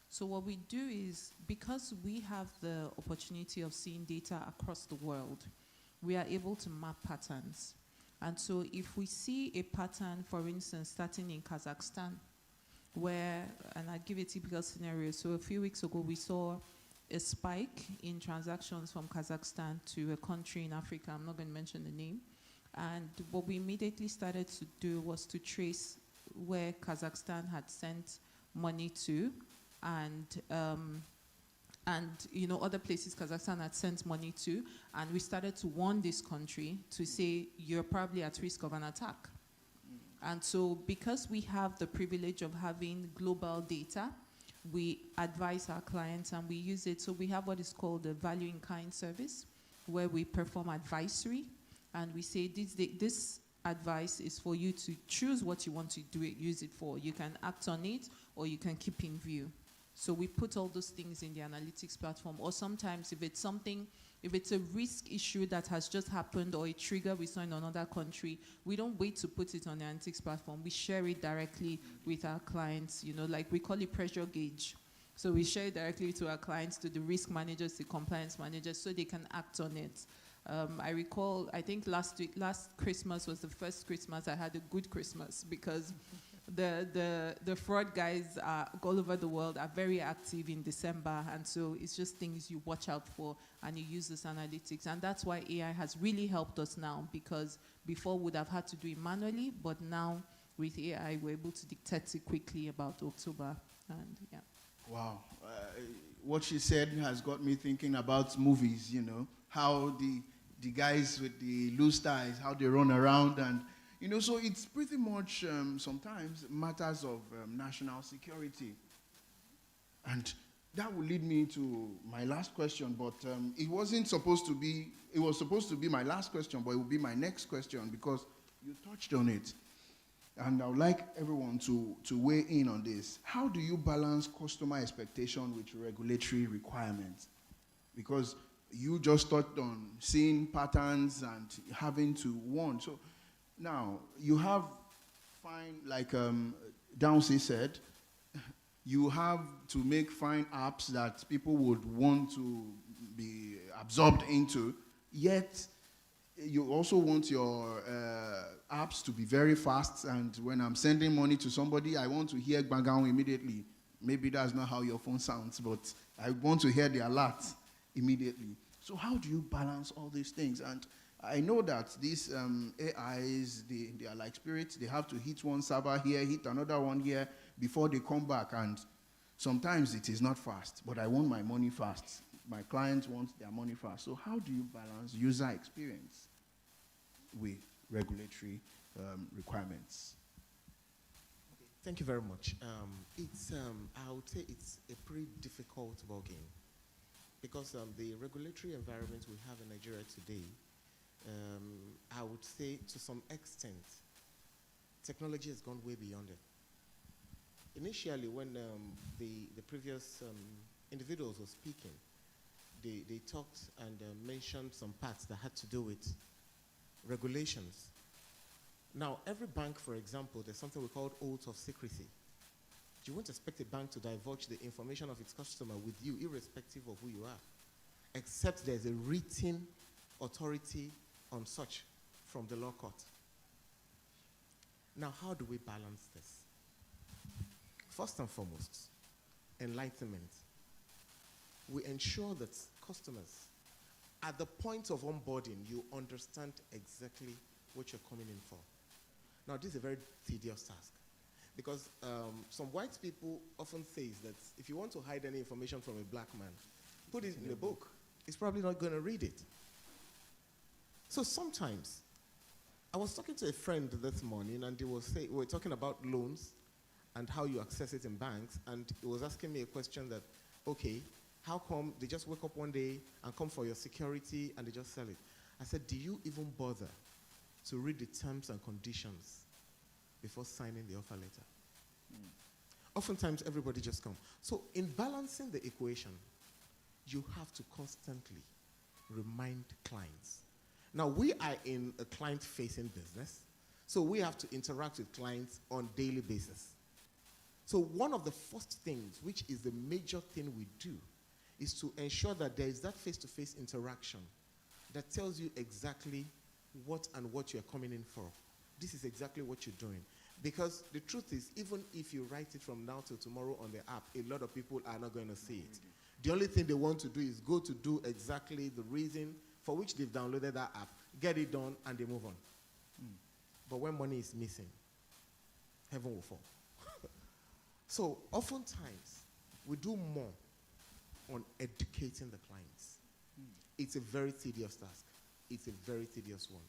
[SPEAKER 16] So what we do is, because we have the opportunity of seeing data across the world, we are able to map patterns. And so if we see a pattern, for instance, starting in Kazakhstan, where, and I'll give a typical scenario. So a few weeks ago, we saw a spike in transactions from Kazakhstan to a country in Africa. I'm not going to mention the name. And what we immediately started to do was to trace where Kazakhstan had sent money to, and other places Kazakhstan had sent money to, and we started to warn this country to say, you're probably at risk of an attack. And so because we have the privilege of having global data, we advise our clients and we use it. So we have what is called the value in kind service, where we perform advisory, and we say this advice is for you to choose what you want to use it for. You can act on it or you can keep in view. So we put all those things in the analytics platform. Or sometimes if it's a risk issue that has just happened or a trigger we saw in another country, we don't wait to put it on the analytics platform. We share it directly with our clients, like we call it pressure gauge. So we share it directly to our clients, to the risk managers, the compliance managers, so they can act on it. I recall, I think last Christmas was the first Christmas I had a good Christmas, because the fraud guys all over the world are very active in December, and so it's just things you watch out for and you use this analytics. And that's why AI has really helped us now, because before we would have had to do it manually, but now with AI we're able to detect it quickly about October. And yeah.
[SPEAKER 7] Wow. What she said has got me thinking about movies, how the guys with the loose ties, how they run around, and so it's pretty much sometimes matters of national security. And that will lead me to my last question, but it was supposed to be my last question, but it will be my next question because you touched on it. And I would like everyone to weigh in on this. How do you balance customer expectation with regulatory requirements? Because you just touched on seeing patterns and having to warn. So now you have like Downsy said, you have to make fine apps that people would want to be absorbed into, yet you also want your apps to be very fast, and when I'm sending money to somebody, I want to hear bangao immediately. Maybe that's not how your phone sounds, but I want to hear the alert immediately. So how do you balance all these things? And I know that these AIs, they are like spirits. They have to hit one server here, hit another one here before they come back. And sometimes it is not fast, but I want my money fast. My clients want their money fast. So how do you balance user experience with regulatory requirements?
[SPEAKER 17] Thank you very much. I would say it's a pretty difficult ballgame, because the regulatory environment we have in Nigeria today, I would say to some extent, technology has gone way beyond it. Initially, when the previous individuals were speaking, they talked and mentioned some parts that had to do with regulations. Now, every bank, for example, there's something we call oath of secrecy. You won't expect a bank to divulge the information of its customer with you, irrespective of who you are, except there's a written authority on such from the law court. Now, how do we balance this? First and foremost, enlightenment. We ensure that customers, at the point of onboarding, you understand exactly what you're coming in for. Now, this is a very tedious task, because some white people often say that if you want to hide any information from a black man, put it in a book. He's probably not going to read it. So sometimes, I was talking to a friend this morning, and we were talking about loans and how you access it in banks, and he was asking me a question that, okay, how come they just wake up one day and come for your security and they just sell it? I said, do you even bother to read the terms and conditions before signing the offer letter. Oftentimes, everybody just comes. So in balancing the equation, you have to constantly remind clients. Now, we are in a client-facing business, so we have to interact with clients on a daily basis. So one of the first things, which is the major thing we do, is to ensure that there is that face-to-face interaction that tells you exactly what you're coming in for. This is exactly what you're doing. Because the truth is, even if you write it from now till tomorrow on the app, a lot of people are not going to see it. The only thing they want to do is go to do exactly the reason for which they've downloaded that app, get it done, and they move on. But when money is missing, heaven will fall. So oftentimes, we do more on educating the clients. It's a very tedious task. It's a very tedious one.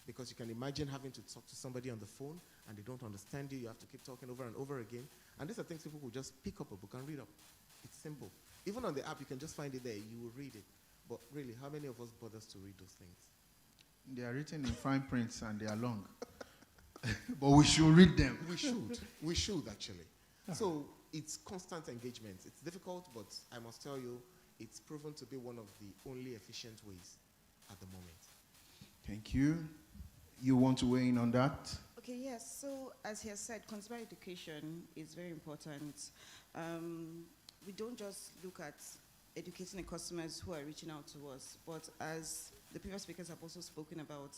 [SPEAKER 17] Because you can imagine having to talk to somebody on the phone and they don't understand you. You have to keep talking over and over again. And these are things people will just pick up a book and read up. It's simple. Even on the app, you can just find it there. You will read it. But really, how many of us bothers to read those things?
[SPEAKER 7] They are written in fine prints and they are long. But we should read them.
[SPEAKER 17] We should. We should, actually. So it's constant engagement. It's difficult, but I must tell you, it's proven to be one of the only efficient ways at the moment.
[SPEAKER 7] Thank you. You want to weigh in on that?
[SPEAKER 14] Okay, yes. So as he has said, consumer education is very important. We don't just look at educating the customers who are reaching out to us, but as the previous speakers have also spoken about,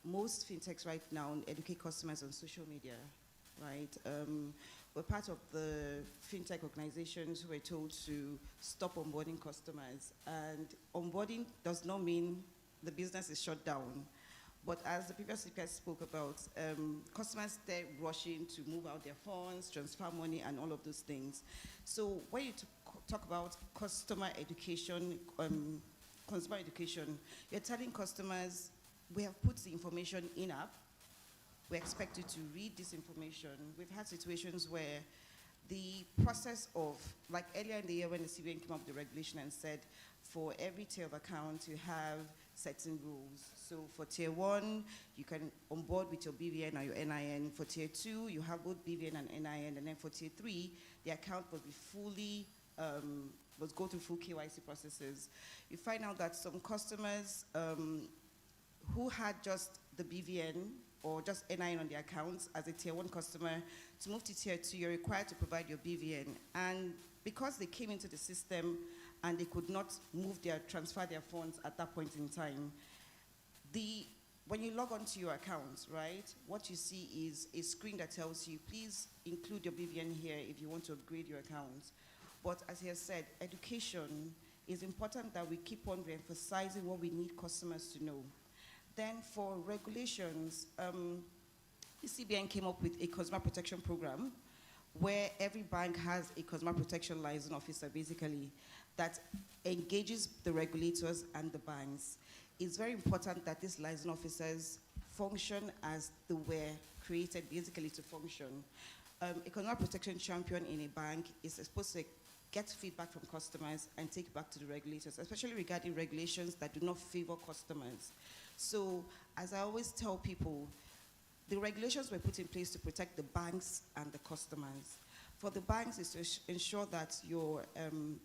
[SPEAKER 14] most fintechs right now educate customers on social media, right? We're part of the fintech organizations who were told to stop onboarding customers, and onboarding does not mean the business is shut down. But as the previous speaker spoke about, customers start rushing to move out their funds, transfer money, and all of those things. So when you talk about customer education, you're telling customers, we have put the information in-app. We expect you to read this information. We've had situations where the process of, like earlier in the year when the CBN came up with the regulation and said, for every tier of account, you have certain rules. So for tier 1, you can onboard with your BVN or your NIN. For tier 2, you have both BVN and NIN. And then for tier 3, the account must be fully, must go through full KYC processes. You find out that some customers who had just the BVN or just NIN on their accounts as a tier 1 customer, to move to tier 2, you're required to provide your BVN. And because they came into the system and they could not transfer their funds at that point in time, when you log on to your account, right, what you see is a screen that tells you, please include your BVN here if you want to upgrade your account. But as he has said, education is important that we keep on re-emphasizing what we need customers to know. Then for regulations, the CBN came up with a consumer protection program where every bank has a consumer protection liaison officer, basically, that engages the regulators and the banks. It's very important that these liaison officers function as they were created, basically, to function. A consumer protection champion in a bank is supposed to get feedback from customers and take it back to the regulators, especially regarding regulations that do not favor customers. So, as I always tell people, the regulations were put in place to protect the banks and the customers. For the banks, is to ensure that your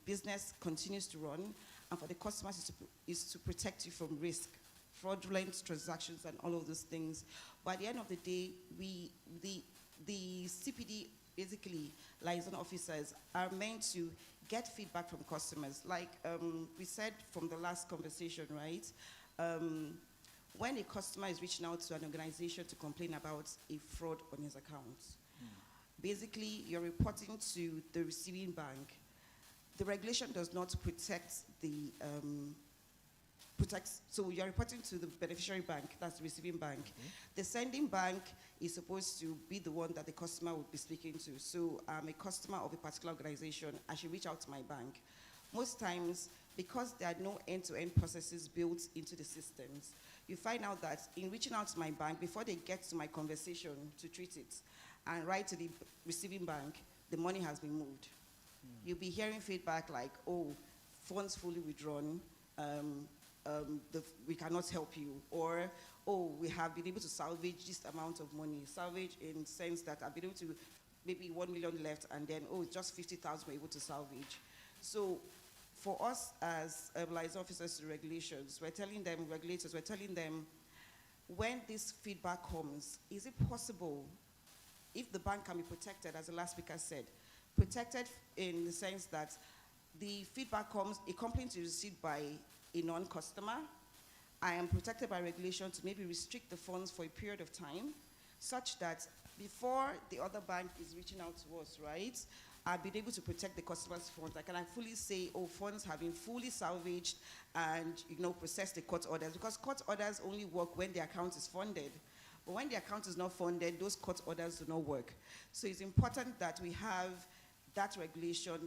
[SPEAKER 14] business continues to run, and for the customers is to protect you from risk, fraudulent transactions, and all of those things. But at the end of the day, the CPD, basically, liaison officers, are meant to get feedback from customers. Like we said from the last conversation, right? When a customer is reaching out to an organization to complain about a fraud on his account, basically, you're reporting to the receiving bank. The regulation does not protect the, so you're reporting to the beneficiary bank, that's the receiving bank. The sending bank is supposed to be the one that the customer would be speaking to. So I'm a customer of a particular organization, I should reach out to my bank. Most times, because there are no end-to-end processes built into the systems, you find out that in reaching out to my bank, before they get to my conversation to treat it and write to the receiving bank, the money has been moved. You'll be hearing feedback like, oh, funds fully withdrawn, we cannot help you, or, oh, we have been able to salvage this amount of money. Salvage in the sense that I've been able to, maybe 1 million left, and then, oh, just 50,000 we're able to salvage. So for us as liaison officers to regulations, regulators, we're telling them, when this feedback comes, is it possible, if the bank can be protected, as the last speaker said, protected in the sense that the feedback comes, a complaint is received by a non-customer, I am protected by regulation to maybe restrict the funds for a period of time, such that before the other bank is reaching out to us, right, I've been able to protect the customer's funds. I can fully say, oh, funds have been fully salvaged and, process the court orders, because court orders only work when the account is funded. But when the account is not funded, those court orders do not work. So it's important that we have that regulation,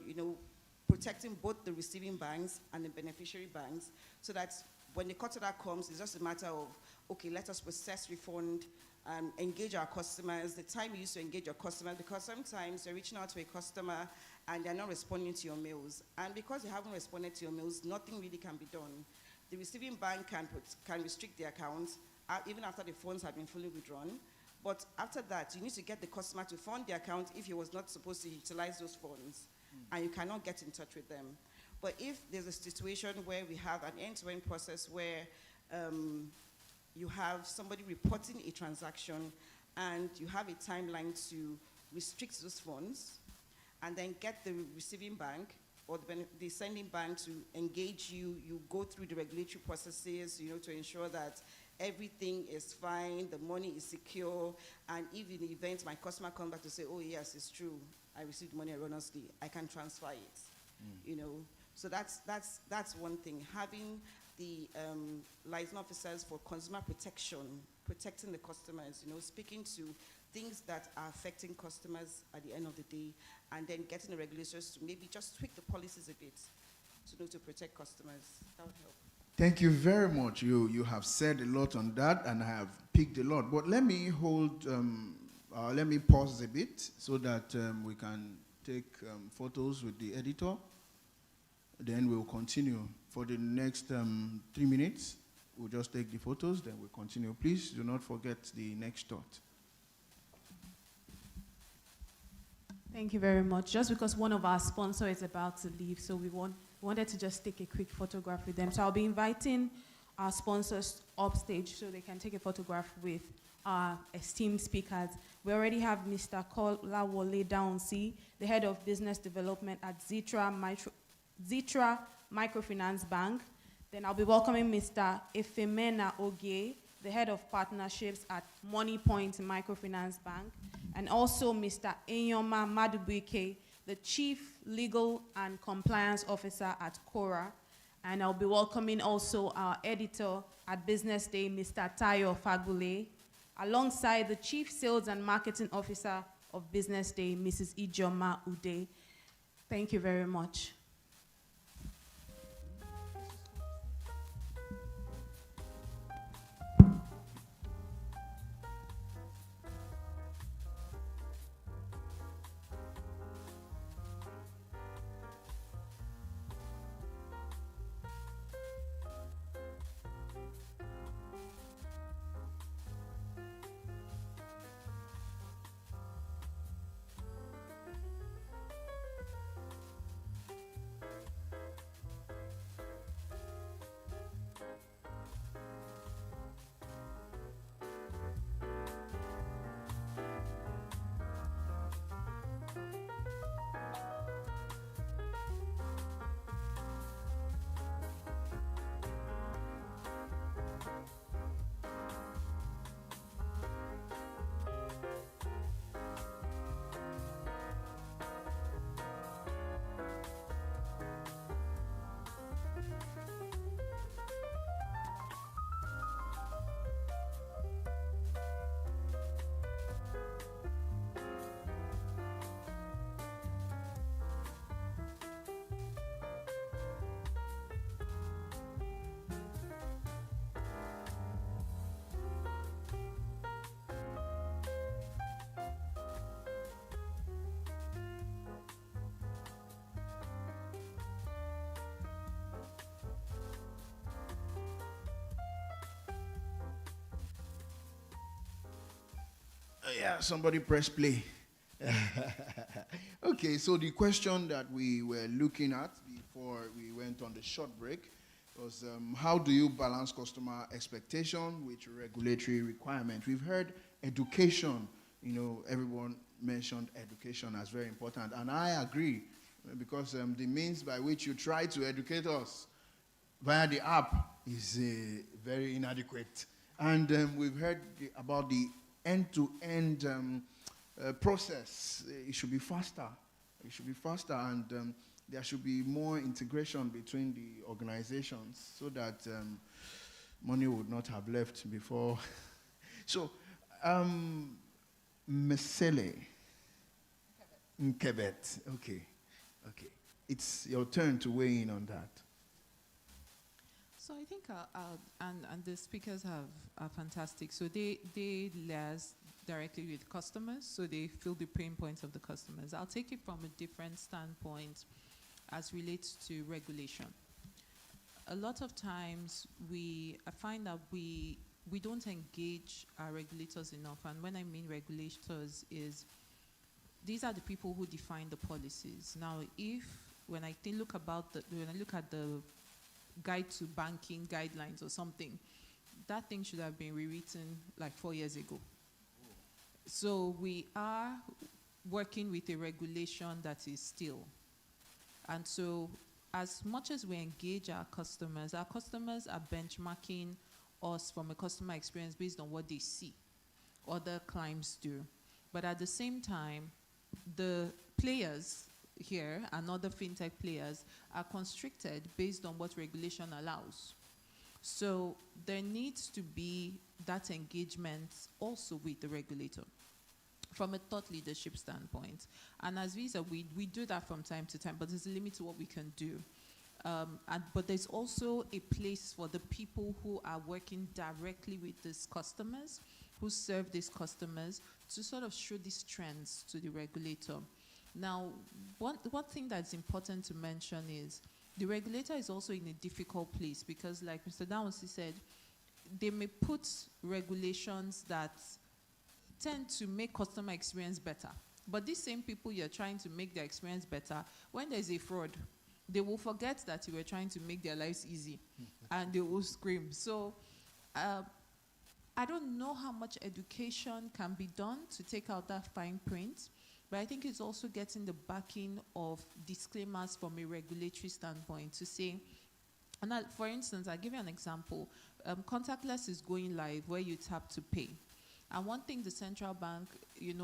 [SPEAKER 14] protecting both the receiving banks and the beneficiary banks, so that when the court order comes, it's just a matter of, okay, let us process refund, engage our customers, the time you use to engage your customers, because sometimes you're reaching out to a customer and they're not responding to your mails. And because they haven't responded to your mails, nothing really can be done. The receiving bank can restrict the account, even after the funds have been fully withdrawn. But after that, you need to get the customer to fund the account if he was not supposed to utilize those funds, and you cannot get in touch with them. But if there's a situation where we have an end-to-end process where you have somebody reporting a transaction and you have a timeline to restrict those funds, and then get the receiving bank or the sending bank to engage you, you go through the regulatory processes, to ensure that everything is fine, the money is secure, and if in the event my customer comes back to say, oh yes, it's true, I received money erroneously, I can transfer it, So that's one thing. Having the liaison officers for consumer protection, protecting the customers, speaking to things that are affecting customers at the end of the day, and then getting the regulators to maybe just tweak the policies a bit to protect customers. That would help.
[SPEAKER 7] Thank you very much. You have said a lot on that, and I have picked a lot. But let me let me pause a bit so that we can take photos with the editor. Then we'll continue for the next 3 minutes. We'll just take the photos, then we'll continue. Please do not forget the next thought.
[SPEAKER 5] Thank you very much. Just because one of our sponsors is about to leave, so we wanted to just take a quick photograph with them. So I'll be inviting our sponsors upstage so they can take a photograph with our esteemed speakers. We already have Mr. Kolawole Daunsi, the head of business development at Zitra Microfinance Bank. Then I'll be welcoming Mr. Efemena Ogie, the head of partnerships at Money Point Microfinance Bank, and also Mr. Enyoma Madubuike, the chief legal and compliance officer at Cora. And I'll be welcoming also our editor at BusinessDay, Mr. Tayo Fagule, alongside the chief sales and marketing officer of BusinessDay, Mrs. Ijoma Ude. Thank you very much.
[SPEAKER 7] Yeah, somebody press play. Okay, so the question that we were looking at before we went on the short break was how do you balance customer expectation with regulatory requirement? We've heard education, everyone mentioned education as very important, and I agree, because the means by which you try to educate us via the app is very inadequate. And we've heard about the end-to-end process. It should be faster. It should be faster, and there should be more integration between the organizations so that money would not have left before. So, Mesele. Nkebet. Okay. It's your turn to weigh in on that.
[SPEAKER 16] So I think, and the speakers are fantastic. So they liaise directly with customers, so they feel the pain points of the customers. I'll take it from a different standpoint as relates to regulation. A lot of times I find that we don't engage our regulators enough, and when I mean regulators is, these are the people who define the policies. Now, when I look at the guide to banking guidelines or something, that thing should have been rewritten like 4 years ago. So we are working with a regulation that is still. And so as much as we engage our customers are benchmarking us from a customer experience based on what they see other clients do. But at the same time, the players here and other fintech players are constricted based on what regulation allows. So there needs to be that engagement also with the regulator from a thought leadership standpoint. And as Visa, we do that from time to time, but there's a limit to what we can do. But there's also a place for the people who are working directly with these customers, who serve these customers, to sort of show these trends to the regulator. Now, one thing that's important to mention is the regulator is also in a difficult place because, like Mr. Dawusi said, they may put regulations that tend to make customer experience better. But these same people you're trying to make their experience better, when there's a fraud, they will forget that you were trying to make their lives easy and they will scream. So I don't know how much education can be done to take out that fine print, but I think it's also getting the backing of disclaimers from a regulatory standpoint to say, and for instance, I'll give you an example. Contactless is going live where you tap to pay. And one thing the central bank,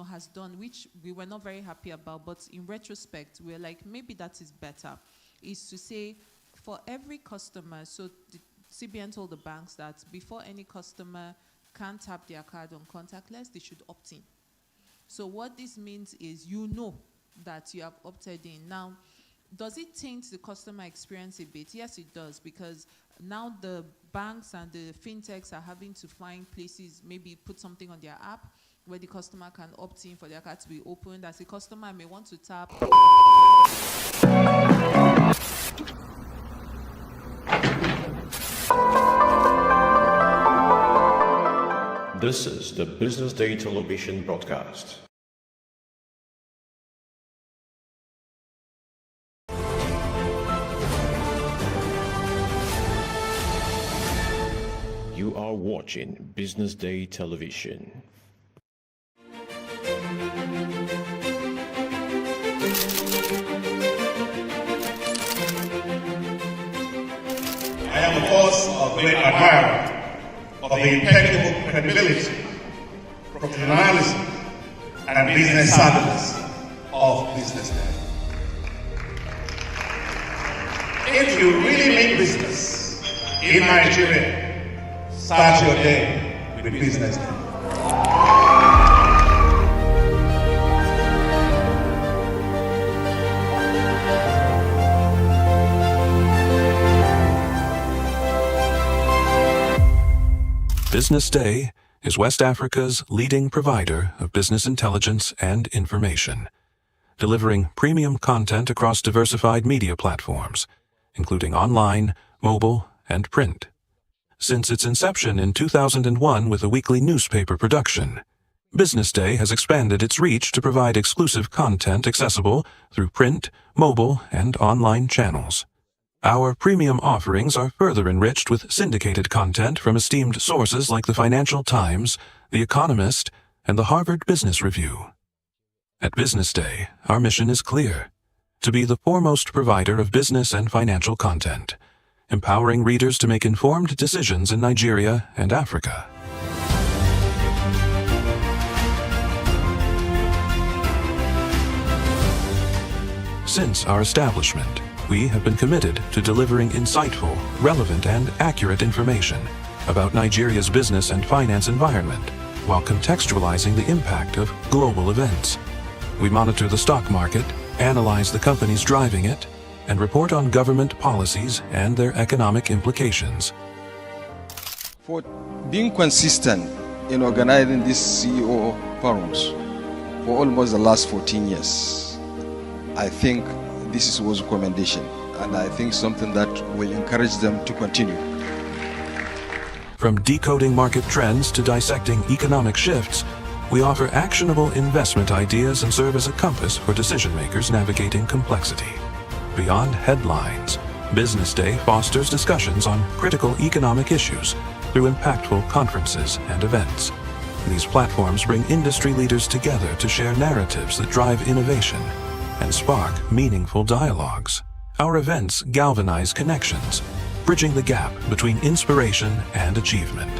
[SPEAKER 16] has done, which we were not very happy about, but in retrospect, we're like, maybe that is better, is to say for every customer, so the CBN told the banks that before any customer can tap their card on contactless, they should opt in. So what this means is that you have opted in. Now, does it taint the customer experience a bit? Yes, it does, because now the banks and the fintechs are having to find places, maybe put something on their app where the customer can opt in for their card to be opened. As a customer, I may want to tap.
[SPEAKER 4] This is the Business Day television broadcast. You are watching Business Day television.
[SPEAKER 1] I am, of course, a great admirer of the impeccable credibility, professionalism, and business savviness of BusinessDay. If you really mean business in Nigeria, start your day with BusinessDay.
[SPEAKER 2] BusinessDay is West Africa's leading provider of business intelligence and information, delivering premium content across diversified media platforms, including online, mobile, and print. Since its inception in 2001 with a weekly newspaper production, BusinessDay has expanded its reach to provide exclusive content accessible through print, mobile, and online channels. Our premium offerings are further enriched with syndicated content from esteemed sources like the Financial Times, The Economist, and the Harvard Business Review. At BusinessDay, our mission is clear: to be the foremost provider of business and financial content, empowering readers to make informed decisions in Nigeria and Africa. Since our establishment, we have been committed to delivering insightful, relevant, and accurate information about Nigeria's business and finance environment while contextualizing the impact of global events. We monitor the stock market, analyze the companies driving it, and report on government policies and their economic implications.
[SPEAKER 3] For being consistent in organizing these CEO forums for almost the last 14 years, I think this is a commendation, and I think something that will encourage them to continue.
[SPEAKER 2] From decoding market trends to dissecting economic shifts, we offer actionable investment ideas and serve as a compass for decision-makers navigating complexity. Beyond headlines, BusinessDay fosters discussions on critical economic issues through impactful conferences and events. These platforms bring industry leaders together to share narratives that drive innovation and spark meaningful dialogues. Our events galvanize connections, bridging the gap between inspiration and achievement.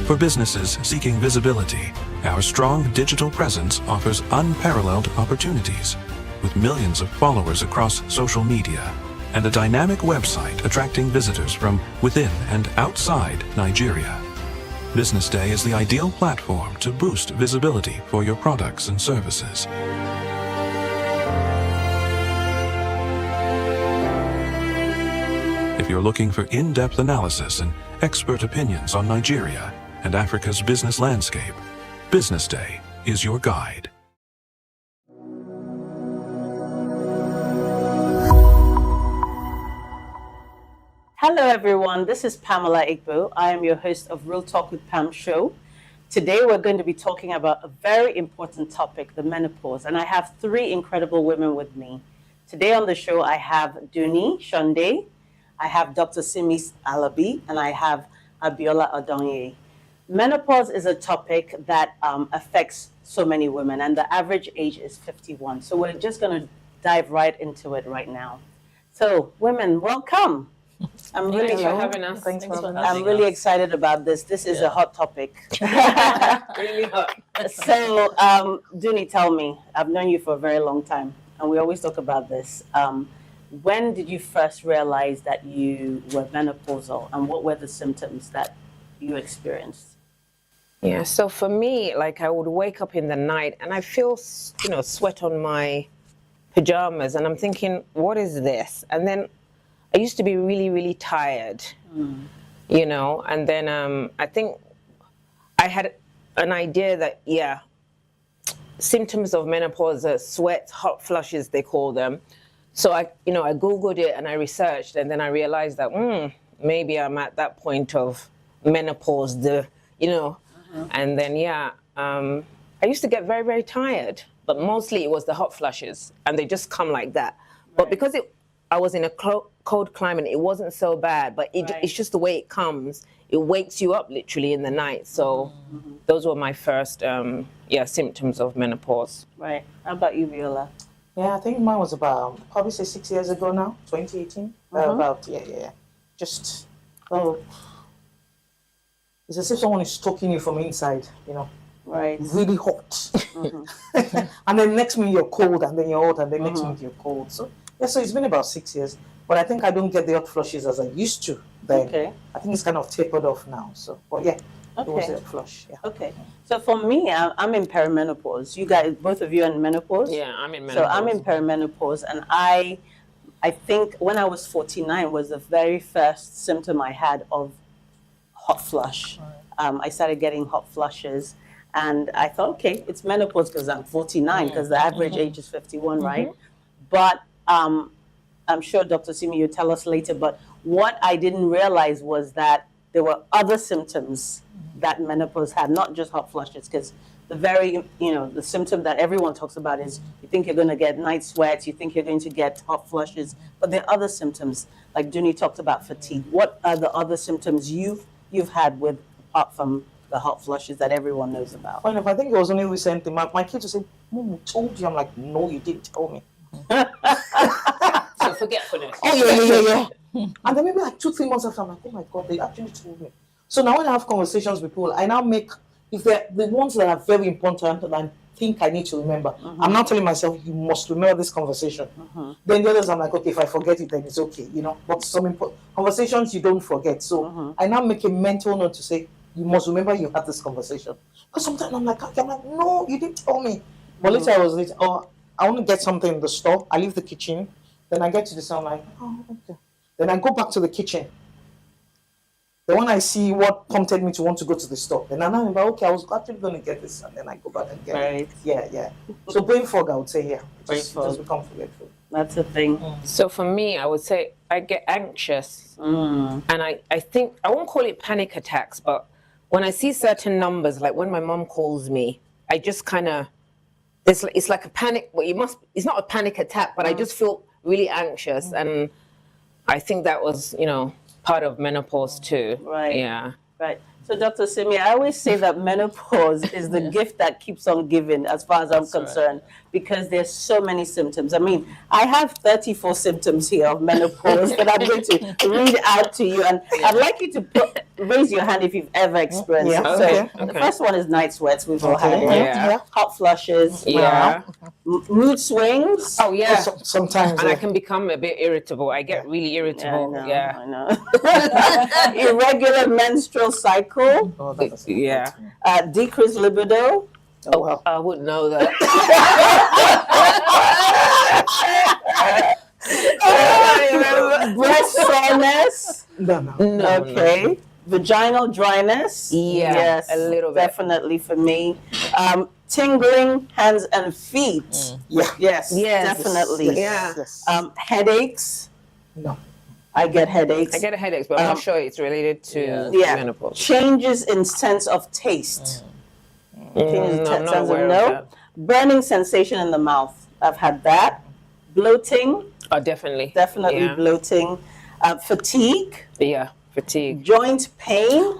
[SPEAKER 2] For businesses seeking visibility, our strong digital presence offers unparalleled opportunities, with millions of followers across social media and a dynamic website attracting visitors from within and outside Nigeria. BusinessDay is the ideal platform to boost visibility for your products and services. If you're looking for in-depth analysis and expert opinions on Nigeria and Africa's business landscape, BusinessDay is your guide.
[SPEAKER 15] Hello everyone, this is Pamela Igbo. I am your host of Real Talk with Pam show. Today we're going to be talking about a very important topic, the menopause, and I have three incredible women with me. Today on the show I have Duni Shonde, I have Dr. Simis Alabi, and I have Abiola Odonye. Menopause is a topic that affects so many women, and the average age is 51. So we're just going to dive right into it right now. So women, welcome. I'm really
[SPEAKER 18] Thanks for having us. Thanks for having us.
[SPEAKER 15] I'm really excited about this. This is a hot topic.
[SPEAKER 18] Really hot.
[SPEAKER 15] So, Duni, tell me, I've known you for a very long time, and we always talk about this. When did you first realize that you were menopausal, and what were the symptoms that you experienced?
[SPEAKER 18] Yeah, so for me, like I would wake up in the night and I feel, sweat on my pajamas, and I'm thinking, what is this? And then I used to be really, really tired, and then I think I had an idea that, symptoms of menopause are sweat, hot flushes, they call them. So I Googled it and I researched, and then I realized that, maybe I'm at that point of menopause, and then, I used to get very, very tired, but mostly it was the hot flushes, and they just come like that. But because I was in a cold climate, it wasn't so bad, but it's just the way it comes. It wakes you up literally in the night. So those were my first, symptoms of menopause.
[SPEAKER 15] Right. How about you, Viola?
[SPEAKER 19] Yeah, I think mine was about, probably say 6 years ago now, 2018. Just, it's as if someone is stalking you from inside,
[SPEAKER 15] Right.
[SPEAKER 19] Really hot. And then next minute you're cold, and then you're hot, and then next minute you're cold. So it's been about 6 years. But I think I don't get the hot flushes as I used to then.
[SPEAKER 15] Okay.
[SPEAKER 19] I think it's kind of tapered off now. So, but yeah, it was
[SPEAKER 15] Okay.
[SPEAKER 19] a flush. Yeah.
[SPEAKER 15] Okay. So for me, I'm in perimenopause. You guys, both of you are in menopause?
[SPEAKER 18] Yeah, I'm in
[SPEAKER 15] So I'm
[SPEAKER 18] menopause.
[SPEAKER 15] in perimenopause, and I think when I was 49 was the very first symptom I had of hot flush. I started getting hot flushes, and I thought, okay, it's menopause because I'm 49, because the average age is 51, right? But I'm sure Dr. Simi, you'll tell us later, but what I didn't realize was that there were other symptoms that menopause had, not just hot flushes, because the very, the symptom that everyone talks about is you think you're going to get night sweats, you think you're going to get hot flushes, but there are other symptoms. Like Duni talked about fatigue. What are the other symptoms you've had with, apart from the hot flushes that everyone knows about?
[SPEAKER 19] Well, I think it was only recently. My kids would say, Mom, we told you. I'm like, no, you didn't tell me.
[SPEAKER 18] So forgetfulness.
[SPEAKER 19] Oh, yeah. And then maybe like 2-3 months after, I'm like, oh my God, they actually told me. So now when I have conversations with people, I now make, if they're the ones that are very important and I think I need to remember, I'm now telling myself, you must remember this conversation. Then the others, I'm like, okay, if I forget it, then it's okay, But some conversations you don't forget. So I now make a mental note to say, you must remember you had this conversation. Because sometimes I'm like, no, you didn't tell me. But later I was like, oh, I want to get something in the store. I leave the kitchen. Then I get to the store, I'm like, oh, okay. Then I go back to the kitchen. Then when I see what prompted me to want to go to the store, then I remember, okay, I was actually going to get this, and then I go back and get it. Yeah. So brain fog, I would say, yeah. Just become forgetful.
[SPEAKER 15] That's a thing.
[SPEAKER 18] So for me, I would say I get anxious. And I think, I won't call it panic attacks, but when I see certain numbers, like when my mom calls me, I just kind of, it's like a panic, well, it's not a panic attack, but I just feel really anxious. And I think that was, part of menopause too.
[SPEAKER 15] Right.
[SPEAKER 18] Yeah.
[SPEAKER 15] Right. So Dr. Simi, I always say that menopause is the gift that keeps on giving as far as I'm concerned, because there's so many symptoms. I mean, I have 34 symptoms here of menopause that I'm going to read out to you. And I'd like you to raise your hand if you've ever experienced it. So the first one is night sweats. We've all had it. Hot flushes.
[SPEAKER 18] Yeah.
[SPEAKER 15] Mood swings.
[SPEAKER 18] Oh, yeah.
[SPEAKER 19] Sometimes.
[SPEAKER 18] And I can become a bit irritable. I get really irritable.
[SPEAKER 15] I know. Irregular menstrual cycle.
[SPEAKER 18] Yeah.
[SPEAKER 15] Decreased libido.
[SPEAKER 18] Oh, well. I wouldn't know that.
[SPEAKER 15] Breast soreness.
[SPEAKER 19] No.
[SPEAKER 15] Okay. Vaginal dryness.
[SPEAKER 18] Yeah.
[SPEAKER 15] Yes.
[SPEAKER 18] A little bit.
[SPEAKER 15] Definitely for me. Tingling hands and feet. Yes. Definitely.
[SPEAKER 18] Yeah.
[SPEAKER 15] Headaches.
[SPEAKER 19] No.
[SPEAKER 15] I get headaches.
[SPEAKER 18] I get headaches, but I'm not sure it's related to menopause.
[SPEAKER 15] Changes in sense of taste.
[SPEAKER 18] I'm not aware of that.
[SPEAKER 15] Burning sensation in the mouth. I've had that. Bloating.
[SPEAKER 18] Oh, definitely.
[SPEAKER 15] Definitely bloating. Fatigue.
[SPEAKER 18] Yeah, fatigue.
[SPEAKER 15] Joint pain.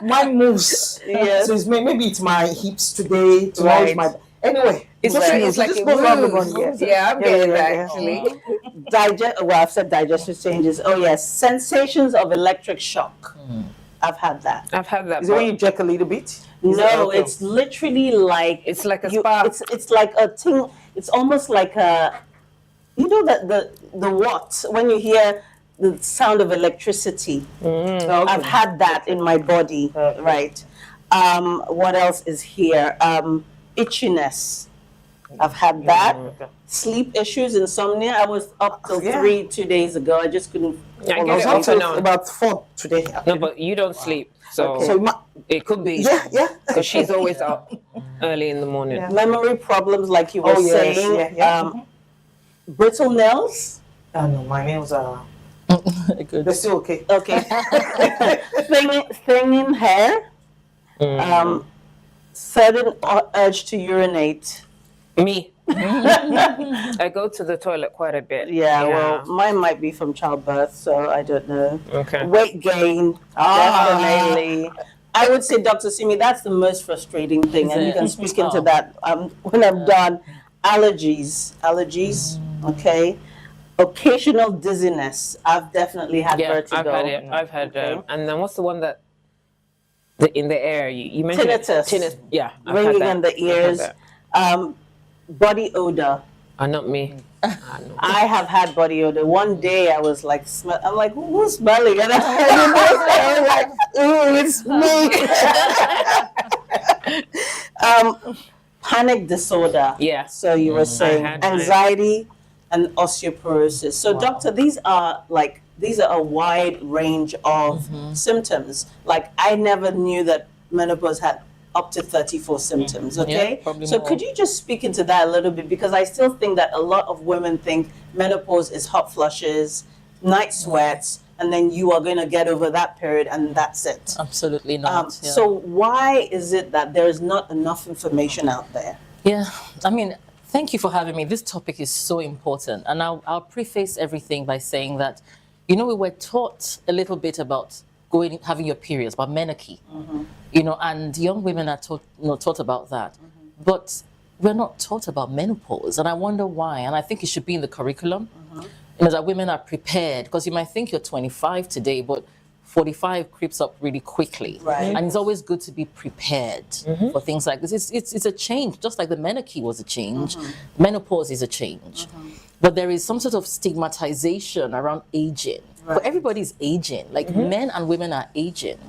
[SPEAKER 19] Mine moves.
[SPEAKER 15] Yes.
[SPEAKER 19] So maybe it's my hips today, tomorrow it's my... Anyway,
[SPEAKER 18] it's like it moves. Yeah, I'm getting that actually.
[SPEAKER 15] Well, I've said digestive changes. Oh yes, sensations of electric shock. I've had that.
[SPEAKER 18] I've had that.
[SPEAKER 19] Is it when you jerk a little bit?
[SPEAKER 15] No, it's literally like
[SPEAKER 18] it's like a spark.
[SPEAKER 15] It's like a thing. It's almost like a, the what when you hear the sound of electricity. I've had that in my body. Right. What else is here? Itchiness. I've had that. Sleep issues, insomnia. I was up till 2 days ago. I just couldn't.
[SPEAKER 18] I
[SPEAKER 19] was up to about 4 today.
[SPEAKER 18] No, but you don't sleep, so it could be.
[SPEAKER 19] Yeah.
[SPEAKER 18] Because she's always up early in the morning.
[SPEAKER 15] Memory problems, like you were saying. Brittle nails.
[SPEAKER 19] No, my nails are. They're still okay.
[SPEAKER 15] Okay. Thinning hair. Sudden urge to urinate.
[SPEAKER 18] Me. I go to the toilet quite a bit.
[SPEAKER 15] Yeah, well, mine might be from childbirth, so I don't know.
[SPEAKER 18] Okay.
[SPEAKER 15] Weight gain, definitely. I would say, Dr. Simi, that's the most frustrating thing, and you can speak into that when I'm done. Allergies, okay. Occasional dizziness. I've definitely had vertigo.
[SPEAKER 18] I've had it. I've had and then what's the one that in the air you mentioned?
[SPEAKER 15] Tinnitus.
[SPEAKER 18] Yeah,
[SPEAKER 15] ringing in the ears. Body odor.
[SPEAKER 18] Not me.
[SPEAKER 15] I have had body odor. One day I was like, I'm like, who's smelling? And I was like, ooh, it's me. Panic disorder.
[SPEAKER 18] Yeah.
[SPEAKER 15] So you were saying anxiety and osteoporosis. So doctor, these are a wide range of symptoms. Like I never knew that menopause had up to 34 symptoms, okay? So could you just speak into that a little bit? Because I still think that a lot of women think menopause is hot flushes, night sweats, and then you are going to get over that period and that's it.
[SPEAKER 6] Absolutely not.
[SPEAKER 15] So why is it that there is not enough information out there?
[SPEAKER 6] Yeah, I mean, thank you for having me. This topic is so important. And I'll preface everything by saying that, we were taught a little bit about having your periods, about menarche, and young women are taught about that. But we're not taught about menopause. And I wonder why. And I think it should be in the curriculum. That women are prepared, because you might think you're 25 today, but 45 creeps up really quickly.
[SPEAKER 15] Right.
[SPEAKER 6] And it's always good to be prepared for things like this. It's a change, just like the menarche was a change. Menopause is a change. But there is some sort of stigmatization around aging.
[SPEAKER 15] Right.
[SPEAKER 6] But everybody's aging. Like men and women are aging.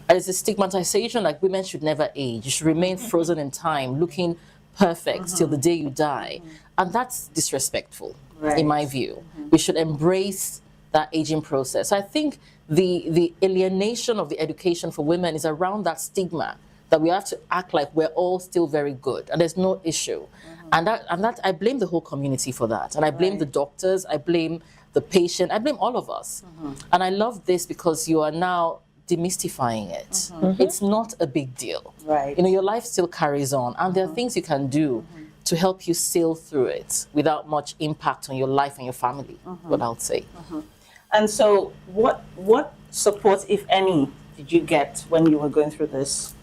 [SPEAKER 6] And it's a stigmatization like women should never age. You should remain frozen in time, looking perfect till the day you die. And that's disrespectful, in my view. We should embrace that aging process. I think the alienation of the education for women is around that stigma that we have to act like we're all still very good and there's no issue. And that I blame the whole community for that. And I blame the doctors, I blame the patient, I blame all of us. And I love this because you are now demystifying it. It's not a big deal.
[SPEAKER 15] Right.
[SPEAKER 6] Your life still carries on, and there are things you can do to help you sail through it without much impact on your life and your family, what I would say.
[SPEAKER 15] And so what support, if any, did you get when you were going through this?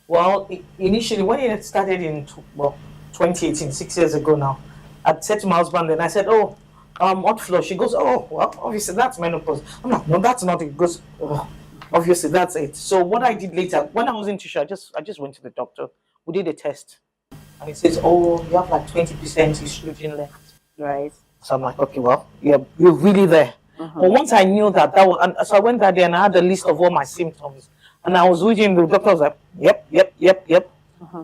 [SPEAKER 19] Well, initially, when it started in 2018, 6 years ago now, I said to my husband, and I said, what flush? She goes, oh, well, obviously that's menopause. I'm like, no, that's not it. He goes, oh, obviously that's it. So what I did later, when I was in tissue, I just went to the doctor. We did a test. And he says, oh, you have like 20% estrogen left.
[SPEAKER 15] Right.
[SPEAKER 19] So I'm like, okay, well, you're really there. But once I knew that was, and so I went there and I had a list of all my symptoms. And I was reading, the doctor was like, yep.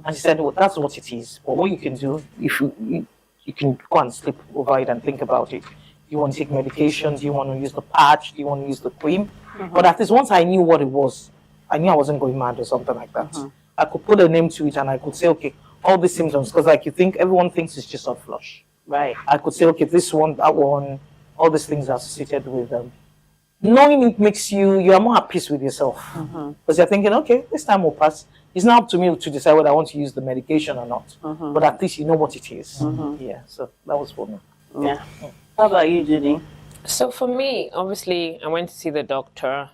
[SPEAKER 19] And she said, well, that's what it is. But what you can do, if you can go and sleep over it and think about it. Do you want to take medications? Do you want to use the patch? Do you want to use the cream? But at least once I knew what it was, I knew I wasn't going mad or something like that. I could put a name to it and I could say, okay, all these symptoms, because like everyone thinks it's just hot flush.
[SPEAKER 15] Right.
[SPEAKER 19] I could say, okay, this one, that one, all these things are associated with them. Knowing it makes you are more at peace with yourself. Because you're thinking, okay, this time will pass. It's now up to me to decide whether I want to use the medication or not. But at least you know what it is. Yeah, so that was for me.
[SPEAKER 15] Yeah. How about you, Judy?
[SPEAKER 18] So for me, obviously, I went to see the doctor.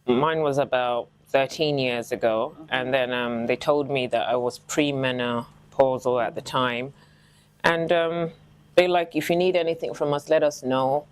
[SPEAKER 18] Mine was about 13 years ago. And then they told me that I was premenopausal at the time. And they're like, if you need anything from us, let us know.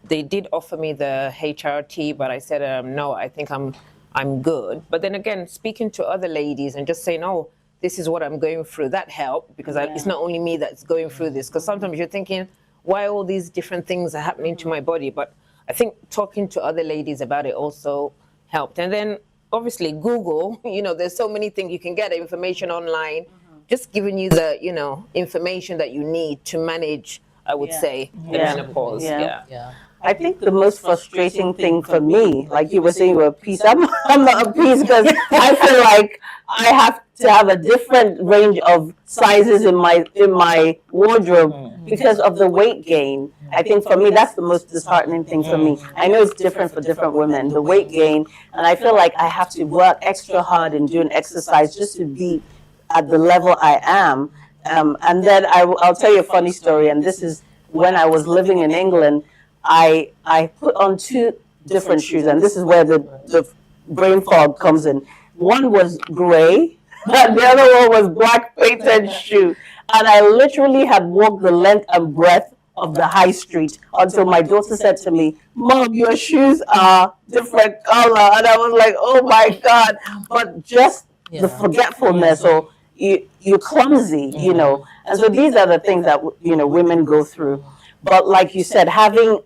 [SPEAKER 18] They did offer me the HRT, but I said, no, I think I'm good. But then again, speaking to other ladies and just saying, oh, this is what I'm going through, that helped, because it's not only me that's going through this. Because sometimes you're thinking, why all these different things are happening to my body? But I think talking to other ladies about it also helped. And then obviously Google, there's so many things you can get information online, just giving you the, information that you need to manage, I would say, the menopause. Yeah.
[SPEAKER 15] I think the most frustrating thing for me, like you were saying, you were at peace. I'm not at peace because I feel like I have to have a different range of sizes in my wardrobe because of the weight gain. I think for me, that's the most disheartening thing for me. I know it's different for different women, the weight gain, and I feel like I have to work extra hard and do an exercise just to be at the level I am. And then I'll tell you a funny story, and this is when I was living in England. I put on two different shoes, and this is where the brain fog comes in. One was gray, and the other one was black painted shoe. And I literally had walked the length and breadth of the high street until my daughter said to me, Mom, your shoes are different color. And I was like, oh my God. But just the forgetfulness, or you're clumsy, And so these are the things that, women go through. But like you said, having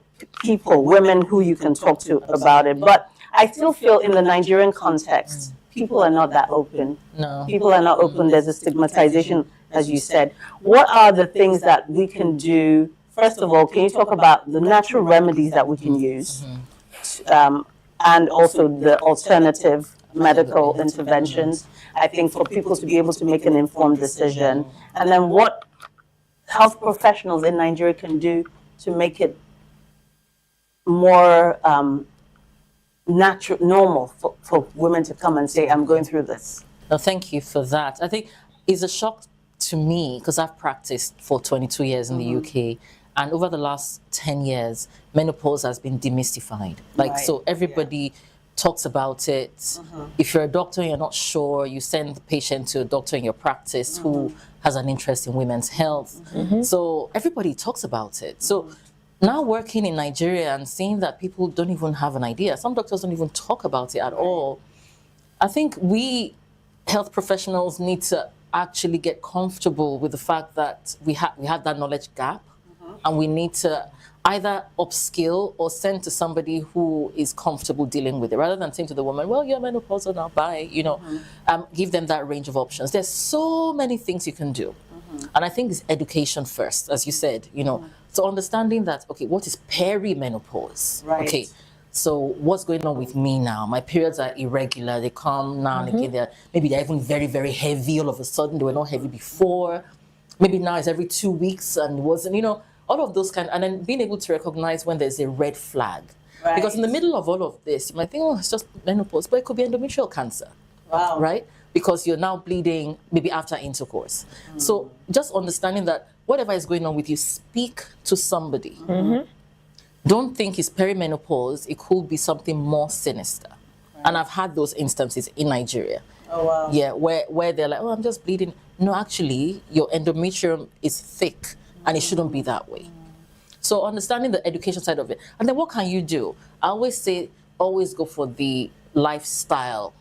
[SPEAKER 15] women who you can talk to about it. But I still feel in the Nigerian context, people are not that open.
[SPEAKER 6] No.
[SPEAKER 15] People are not open. There's a stigmatization, as you said. What are the things that we can do? First of all, can you talk about the natural remedies that we can use? And also the alternative medical interventions, I think, for people to be able to make an informed decision. And then what health professionals in Nigeria can do to make it more normal for women to come and say, I'm going through this?
[SPEAKER 6] No, thank you for that. I think it's a shock to me because I've practiced for 22 years in the UK, and over the last 10 years, menopause has been demystified. Like, so everybody talks about it. If you're a doctor and you're not sure, you send the patient to a doctor in your practice who has an interest in women's health. So everybody talks about it. So now working in Nigeria and seeing that people don't even have an idea, some doctors don't even talk about it at all. I think we health professionals need to actually get comfortable with the fact that we have that knowledge gap, and we need to either upskill or send to somebody who is comfortable dealing with it, rather than saying to the woman, well, you're menopausal now, bye, you know. Give them that range of options. There's so many things you can do. And I think it's education first, as you said, you know. So understanding that, okay, what is perimenopause? Okay, so what's going on with me now? My periods are irregular. They come now and again. Maybe they're even very, very heavy all of a sudden. They were not heavy before. Maybe now it's every 2 weeks and it wasn't, you know, all of those and then being able to recognize when there's a red flag. Because in the middle of all of this, you might think, oh, it's just menopause, but it could be endometrial cancer. Right? Because you're now bleeding maybe after intercourse. So just understanding that whatever is going on with you, speak to somebody. Don't think it's perimenopause. It could be something more sinister. And I've had those instances in Nigeria.
[SPEAKER 15] Oh, wow.
[SPEAKER 6] Yeah, where they're like, oh, I'm just bleeding. No, actually, your endometrium is thick and it shouldn't be that way. So understanding the education side of it. And then what can you do? I always say, always go for the lifestyle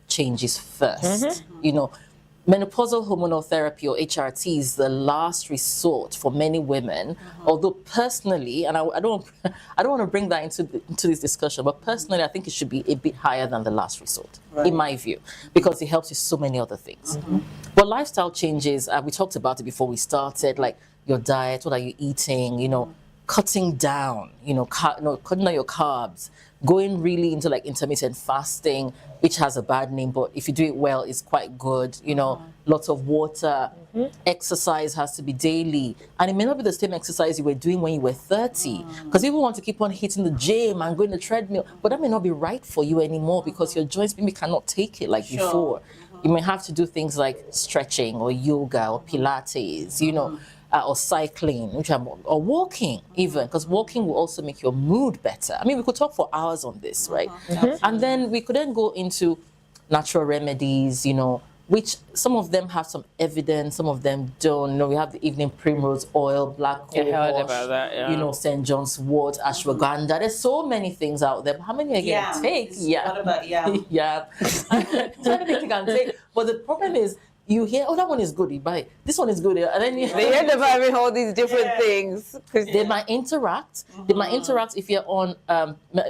[SPEAKER 6] changes first. You know, menopausal hormonal therapy, or HRT, is the last resort for many women. Although personally, and I don't want to bring that into this discussion, but personally, I think it should be a bit higher than the last resort, in my view, because it helps with so many other things. But lifestyle changes, we talked about it before we started, like your diet, what are you eating, you know, cutting down, you know, cutting down your carbs, going really into like intermittent fasting, which has a bad name, but if you do it well, it's quite good, you know, lots of water, exercise has to be daily. And it may not be the same exercise you were doing when you were 30, because people want to keep on hitting the gym and going to the treadmill, but that may not be right for you anymore because your joints maybe cannot take it like before. You may have to do things like stretching or yoga or Pilates, you know, or cycling, or walking even, because walking will also make your mood better. I mean, we could talk for hours on this, right? And then we could then go into natural remedies, you know, which some of them have some evidence, some of them don't. You know, we have the evening primrose oil, black cohosh, you know, St. John's wort, ashwagandha. There's so many things out there. But how many are you going to take?
[SPEAKER 15] What about yam?
[SPEAKER 6] Yeah. So many things you can take. But the problem is, you hear, oh, that one is good, you buy it. This one is good, and then you
[SPEAKER 18] they end up having all these different things.
[SPEAKER 6] They might interact. They might interact if you're on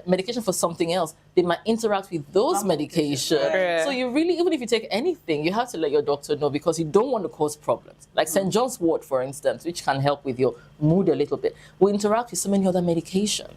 [SPEAKER 6] medication for something else. They might interact with those medications. So you really, even if you take anything, you have to let your doctor know, because you don't want to cause problems. Like St. John's wort, for instance, which can help with your mood a little bit, will interact with so many other medication.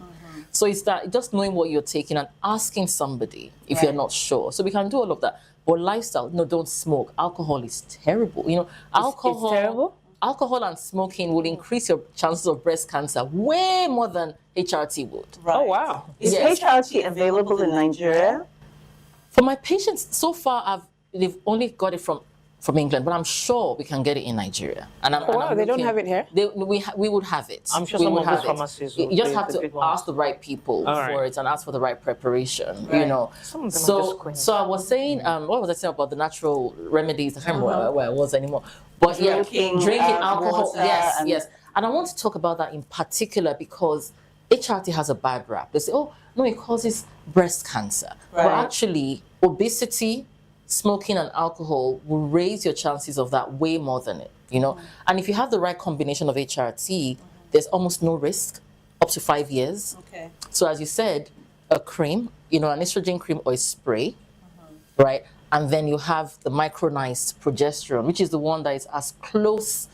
[SPEAKER 6] So it's that just knowing what you're taking and asking somebody if you're not sure. So we can do all of that. Or lifestyle, no, don't smoke. Alcohol is terrible. You know, alcohol.
[SPEAKER 18] It's terrible?
[SPEAKER 6] Alcohol and smoking will increase your chances of breast cancer way more than HRT would.
[SPEAKER 18] Oh, wow.
[SPEAKER 15] Is HRT available in Nigeria?
[SPEAKER 6] For my patients, so far, they've only got it from England, but I'm sure we can get it in Nigeria. And
[SPEAKER 18] they don't have it here?
[SPEAKER 6] We would have it.
[SPEAKER 15] I'm sure
[SPEAKER 6] we
[SPEAKER 15] some
[SPEAKER 6] would
[SPEAKER 15] of
[SPEAKER 6] have
[SPEAKER 15] these pharmacies
[SPEAKER 6] it. You just have to ask the right people for it and ask for the right preparation, you know. So I was saying, what was I saying about the natural remedies? I can't remember where I was anymore. But drinking alcohol, yes. And I want to talk about that in particular because HRT has a bad rap. They say, oh, no, it causes breast cancer. But actually, obesity, smoking and alcohol will raise your chances of that way more than it, you know. And if you have the right combination of HRT, there's almost no risk, up to 5 years. So as you said, a cream, you know, an estrogen cream or a spray, right? And then you have the micronized progesterone, which is the one that is as close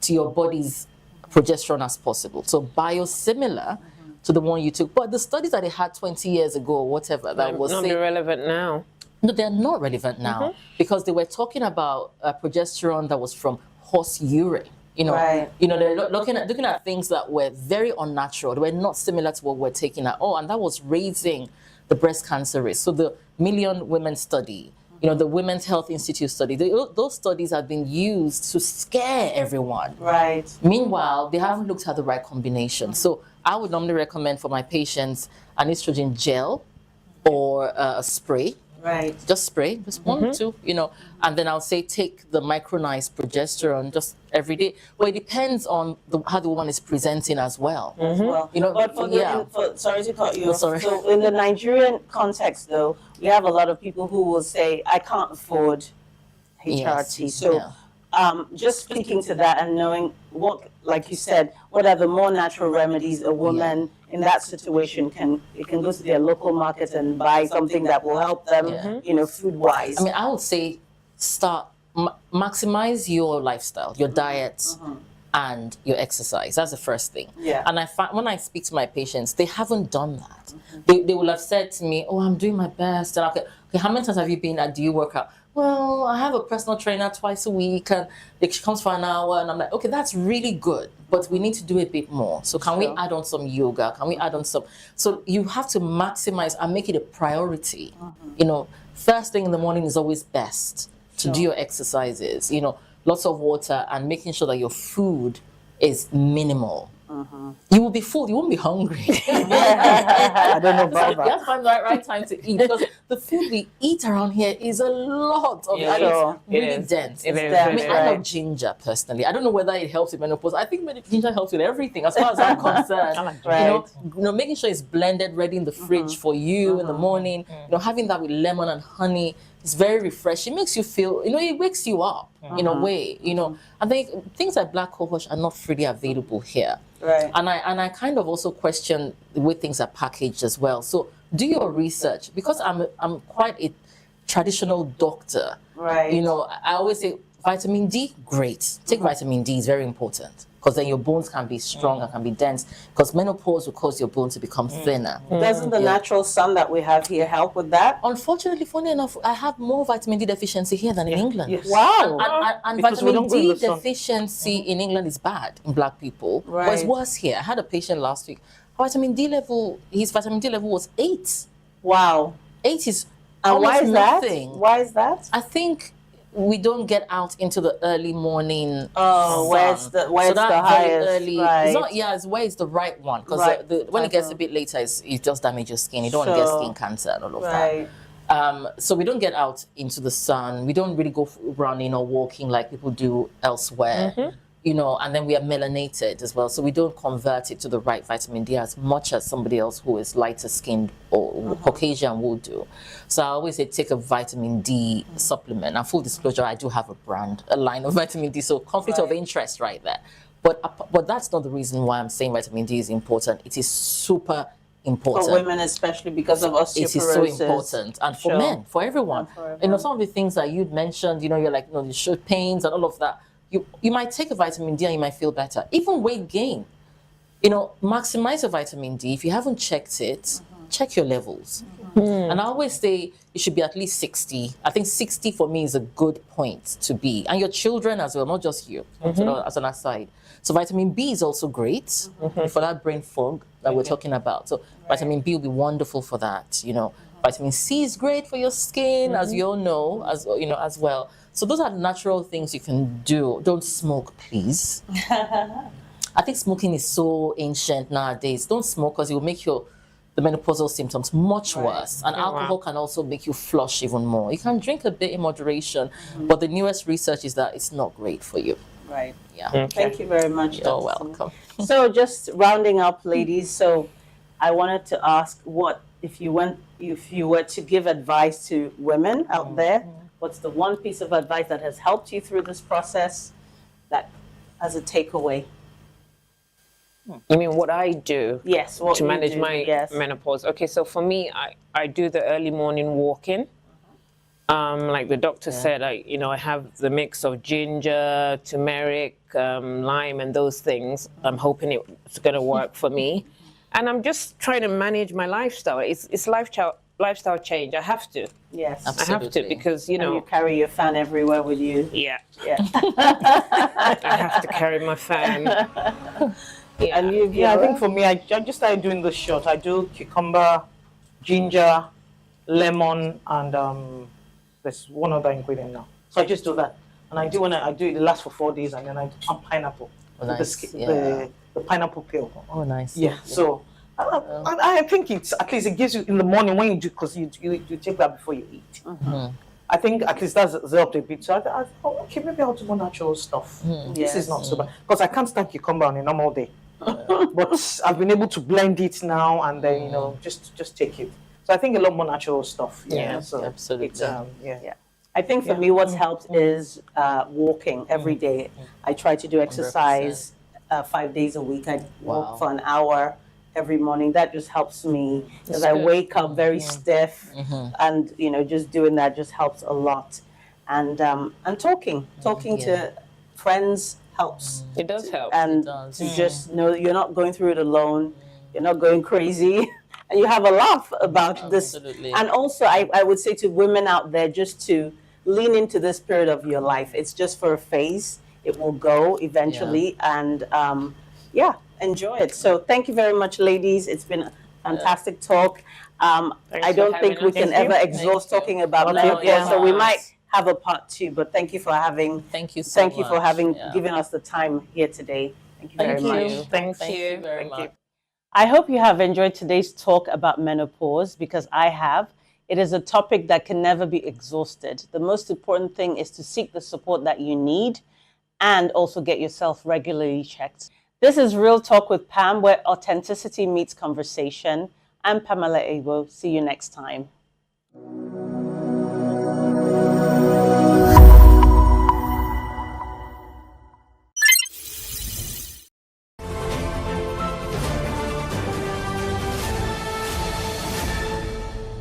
[SPEAKER 6] to your body's progesterone as possible. So biosimilar to the one you took. But the studies that they had 20 years ago or whatever, that was
[SPEAKER 18] not relevant now.
[SPEAKER 6] No, they're not relevant now because they were talking about progesterone that was from horse urine. You know, you know, they're looking at things that were very unnatural. They were not similar to what we're taking at all, and that was raising the breast cancer risk. So the Million Women Study, you know, the Women's Health Institute study, those studies have been used to scare everyone.
[SPEAKER 15] Right.
[SPEAKER 6] Meanwhile, they haven't looked at the right combination. So I would normally recommend for my patients an estrogen gel or a spray.
[SPEAKER 15] Right.
[SPEAKER 6] Just spray, just one or two, you know, and then I'll say take the micronized progesterone just every day. Well, it depends on how the woman is presenting as well.
[SPEAKER 15] As well.
[SPEAKER 6] You know,
[SPEAKER 15] but sorry to cut you off.
[SPEAKER 6] sorry.
[SPEAKER 15] So in the Nigerian context, though, we have a lot of people who will say, I can't afford HRT.
[SPEAKER 6] Yes.
[SPEAKER 15] So
[SPEAKER 6] Yeah.
[SPEAKER 15] just speaking to that and knowing what, like you said, what are the more natural remedies a woman in that situation can go to their local market and buy something that will help them, you know, food-wise.
[SPEAKER 6] I mean, I would say maximize your lifestyle, your diet, and your exercise. That's the first thing.
[SPEAKER 15] Yeah.
[SPEAKER 6] And I find when I speak to my patients, they haven't done that. They will have said to me, "Oh, I'm doing my best." And okay, how many times have you been at? Do you work out? Well, I have a personal trainer twice a week, and she comes for an hour, and I'm like, okay, that's really good, but we need to do a bit more. So can we add on some yoga? Can we add on some? So you have to maximize and make it a priority. You know, first thing in the morning is always best to do your exercises. You know, lots of water and making sure that your food is minimal. You will be full, you won't be hungry.
[SPEAKER 15] I don't know about that.
[SPEAKER 6] You have to find the right time to eat, because the food we eat around here is a lot of it. It's really dense. I mean, I love ginger personally. I don't know whether it helps with menopause. I think ginger helps with everything as far as I'm concerned. You know, making sure it's blended, ready in the fridge for you in the morning. You know, having that with lemon and honey. It's very refreshing. It makes you feel, you know, it wakes you up in a way, you know. I think things like black cohosh are not freely available here.
[SPEAKER 15] Right.
[SPEAKER 6] And I kind of also question the way things are packaged as well. So do your research, because I'm quite a traditional doctor.
[SPEAKER 15] Right.
[SPEAKER 6] You know, I always say vitamin D, great. Take vitamin D, is very important, because then your bones can be strong and can be dense, because menopause will cause your bones to become thinner.
[SPEAKER 15] Doesn't the natural sun that we have here help with that?
[SPEAKER 6] Unfortunately, funny enough, I have more vitamin D deficiency here than in England.
[SPEAKER 15] Yes. Wow.
[SPEAKER 6] And
[SPEAKER 15] Because we
[SPEAKER 6] vitamin
[SPEAKER 15] don't go in
[SPEAKER 6] D
[SPEAKER 15] the sun.
[SPEAKER 6] deficiency in England is bad in black people.
[SPEAKER 15] Right.
[SPEAKER 6] But it's worse here. I had a patient last week. His vitamin D level was 8.
[SPEAKER 15] Wow.
[SPEAKER 6] 8 is
[SPEAKER 15] And why
[SPEAKER 6] almost
[SPEAKER 15] is that?
[SPEAKER 6] nothing.
[SPEAKER 15] Why is that?
[SPEAKER 6] I think we don't get out into the early morning.
[SPEAKER 15] Where it's the
[SPEAKER 6] that very
[SPEAKER 15] highest,
[SPEAKER 6] early.
[SPEAKER 15] right.
[SPEAKER 6] It's not. Yeah, it's where it's the right one, because
[SPEAKER 15] Right.
[SPEAKER 6] when it gets a bit later, it just damages your skin. You don't want to get
[SPEAKER 15] Sure.
[SPEAKER 6] skin cancer and all of
[SPEAKER 15] Right.
[SPEAKER 6] that. So we don't get out into the sun. We don't really go running or walking like people do elsewhere. You know, and then we are melanated as well, so we don't convert it to the right vitamin D as much as somebody else who is lighter skinned or Caucasian will do. So I always say take a vitamin D supplement. And full disclosure, I do have a line of vitamin D, so conflict of interest right there. But that's not the reason why I'm saying vitamin D is important. It is super important.
[SPEAKER 15] For women especially, because of osteoporosis.
[SPEAKER 6] It is so important. And for men, for everyone. You know, some of the things that you'd mentioned, you know, you're like, you know, the shoulder pains and all of that. You might take a vitamin D and you might feel better. Even weight gain. You know, maximize your vitamin D. If you haven't checked it, check your levels. And I always say it should be at least 60. I think 60 for me is a good point to be. And your children as well, not just you, as an aside. So vitamin B is also great for that brain fog that we're talking about. So vitamin B will be wonderful for that, you know. Vitamin C is great for your skin, as you all know, as you know, as well. So those are natural things you can do. Don't smoke, please. I think smoking is so ancient nowadays. Don't smoke, because it will make the menopausal symptoms much worse. And alcohol can also make you flush even more. You can drink a bit in moderation, but the newest research is that it's not great for you.
[SPEAKER 15] Right.
[SPEAKER 6] Yeah.
[SPEAKER 15] Okay. Thank you very much.
[SPEAKER 6] You're welcome.
[SPEAKER 15] So just rounding up, ladies. So I wanted to ask, what if you were to give advice to women out there? What's the one piece of advice that has helped you through this process, that as a takeaway?
[SPEAKER 18] You mean what I do?
[SPEAKER 15] Yes, what
[SPEAKER 18] to
[SPEAKER 15] you
[SPEAKER 18] manage
[SPEAKER 15] do,
[SPEAKER 18] my
[SPEAKER 15] yes.
[SPEAKER 18] menopause. Okay, so for me, I do the early morning walking. Like the doctor said, I have the mix of ginger, turmeric, lime, and those things. I'm hoping it's going to work for me. And I'm just trying to manage my lifestyle. It's lifestyle change. I have to.
[SPEAKER 15] Yes,
[SPEAKER 18] I have to, because
[SPEAKER 15] And you carry your fan everywhere with you.
[SPEAKER 18] Yeah.
[SPEAKER 15] Yeah.
[SPEAKER 18] I have to carry my fan.
[SPEAKER 15] And
[SPEAKER 19] I think for me, I just started doing the shot. I do cucumber ginger, lemon, and there's one other ingredient now. So I just do that. And I do when I do it, it lasts for 4 days, and then I do pineapple.
[SPEAKER 6] Oh,
[SPEAKER 19] with
[SPEAKER 6] nice.
[SPEAKER 19] the pineapple peel.
[SPEAKER 6] Oh, nice.
[SPEAKER 19] Yeah, so I think it's, at least it gives you in the morning when you do, because you take that before you eat. I think at least that's helped a bit. So I thought, okay, maybe I'll do more natural stuff. This is not so bad. Because I can't stand cucumber on a normal day. But I've been able to blend it now and then, you know, just take it. So I think a lot more natural stuff.
[SPEAKER 6] Yeah,
[SPEAKER 19] so
[SPEAKER 6] absolutely.
[SPEAKER 19] It's, yeah.
[SPEAKER 15] I think for me, what's helped is walking every day. I try to do exercise 5 days a week. I walk for an hour every morning. That just helps me because I wake up very stiff, and you know, just doing that just helps a lot. And talking to friends helps.
[SPEAKER 18] It does help.
[SPEAKER 15] And to just know you're not going through it alone. You're not going crazy. And you have a laugh about this. And also, I would say to women out there, just to lean into this period of your life. It's just for a phase. It will go eventually. And enjoy it. So thank you very much, ladies. It's been a fantastic talk. I don't think we can ever exhaust talking about menopause, so we might have a part 2. But thank you for having.
[SPEAKER 6] Thank you so much.
[SPEAKER 15] For having given us the time here today. Thank you very much.
[SPEAKER 6] Thank you very much.
[SPEAKER 15] I hope you have enjoyed today's talk about menopause, because I have. It is a topic that can never be exhausted. The most important thing is to seek the support that you need and also get yourself regularly checked. This is Real Talk with Pam, where authenticity meets conversation. I'm Pamela Igbo. See you next time.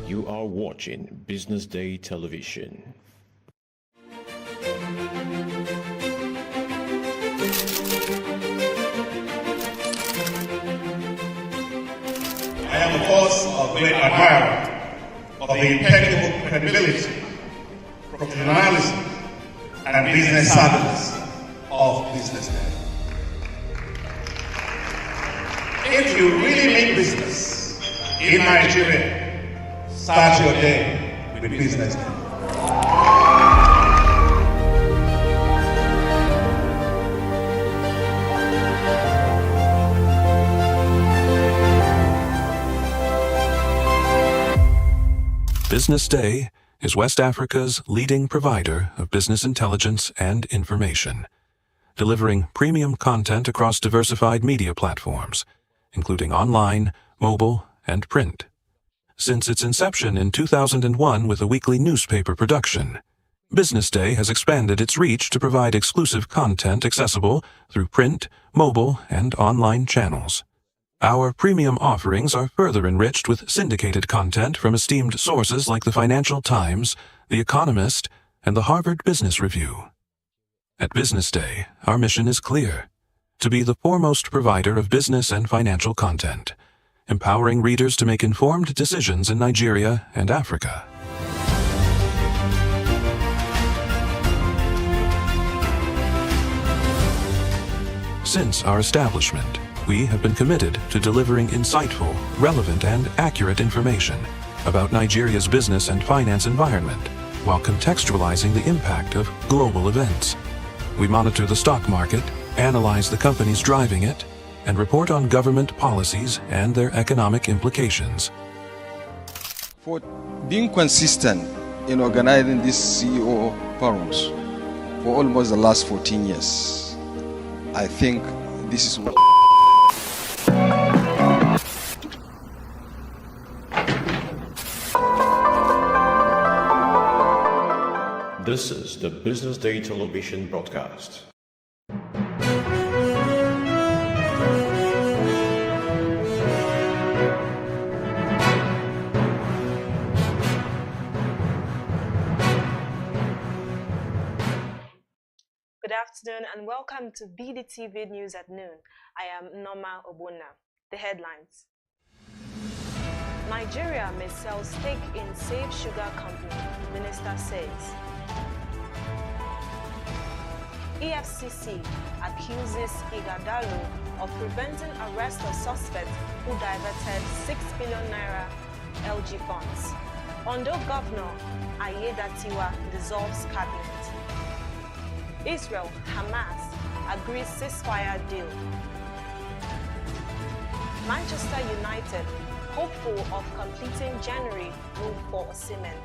[SPEAKER 4] You are watching Business Day Television.
[SPEAKER 1] I am, of course, a great admirer of the impeccable credibility, professionalism, and business savviness of BusinessDay. If you really mean business in Nigeria, start your day with BusinessDay.
[SPEAKER 2] BusinessDay is West Africa's leading provider of business intelligence and information, delivering premium content across diversified media platforms, including online, mobile, and print. Since its inception in 2001 with a weekly newspaper production, BusinessDay has expanded its reach to provide exclusive content accessible through print, mobile, and online channels. Our premium offerings are further enriched with syndicated content from esteemed sources like the Financial Times, The Economist, and the Harvard Business Review. At BusinessDay, our mission is clear: to be the foremost provider of business and financial content, empowering readers to make informed decisions in Nigeria and Africa. Since our establishment, we have been committed to delivering insightful, relevant, and accurate information about Nigeria's business and finance environment, while contextualizing the impact of global events. We monitor the stock market, analyze the companies driving it, and report on government policies and their economic implications.
[SPEAKER 3] For being consistent in organizing these CEO forums for almost the last 14 years, I think this is what
[SPEAKER 4] This is the Business Day Television broadcast.
[SPEAKER 20] Good afternoon and welcome to BDTV News at noon. I am Norma Obuna. The headlines. Nigeria may sell stake in Safe Sugar Company, Minister says. EFCC accuses Igadalu of preventing arrest of suspects who diverted 6 billion naira LG funds. Ondo Governor Ayedatiwa dissolves cabinet. Israel, Hamas agrees ceasefire deal. Manchester United hopeful of completing January move for Osimhen.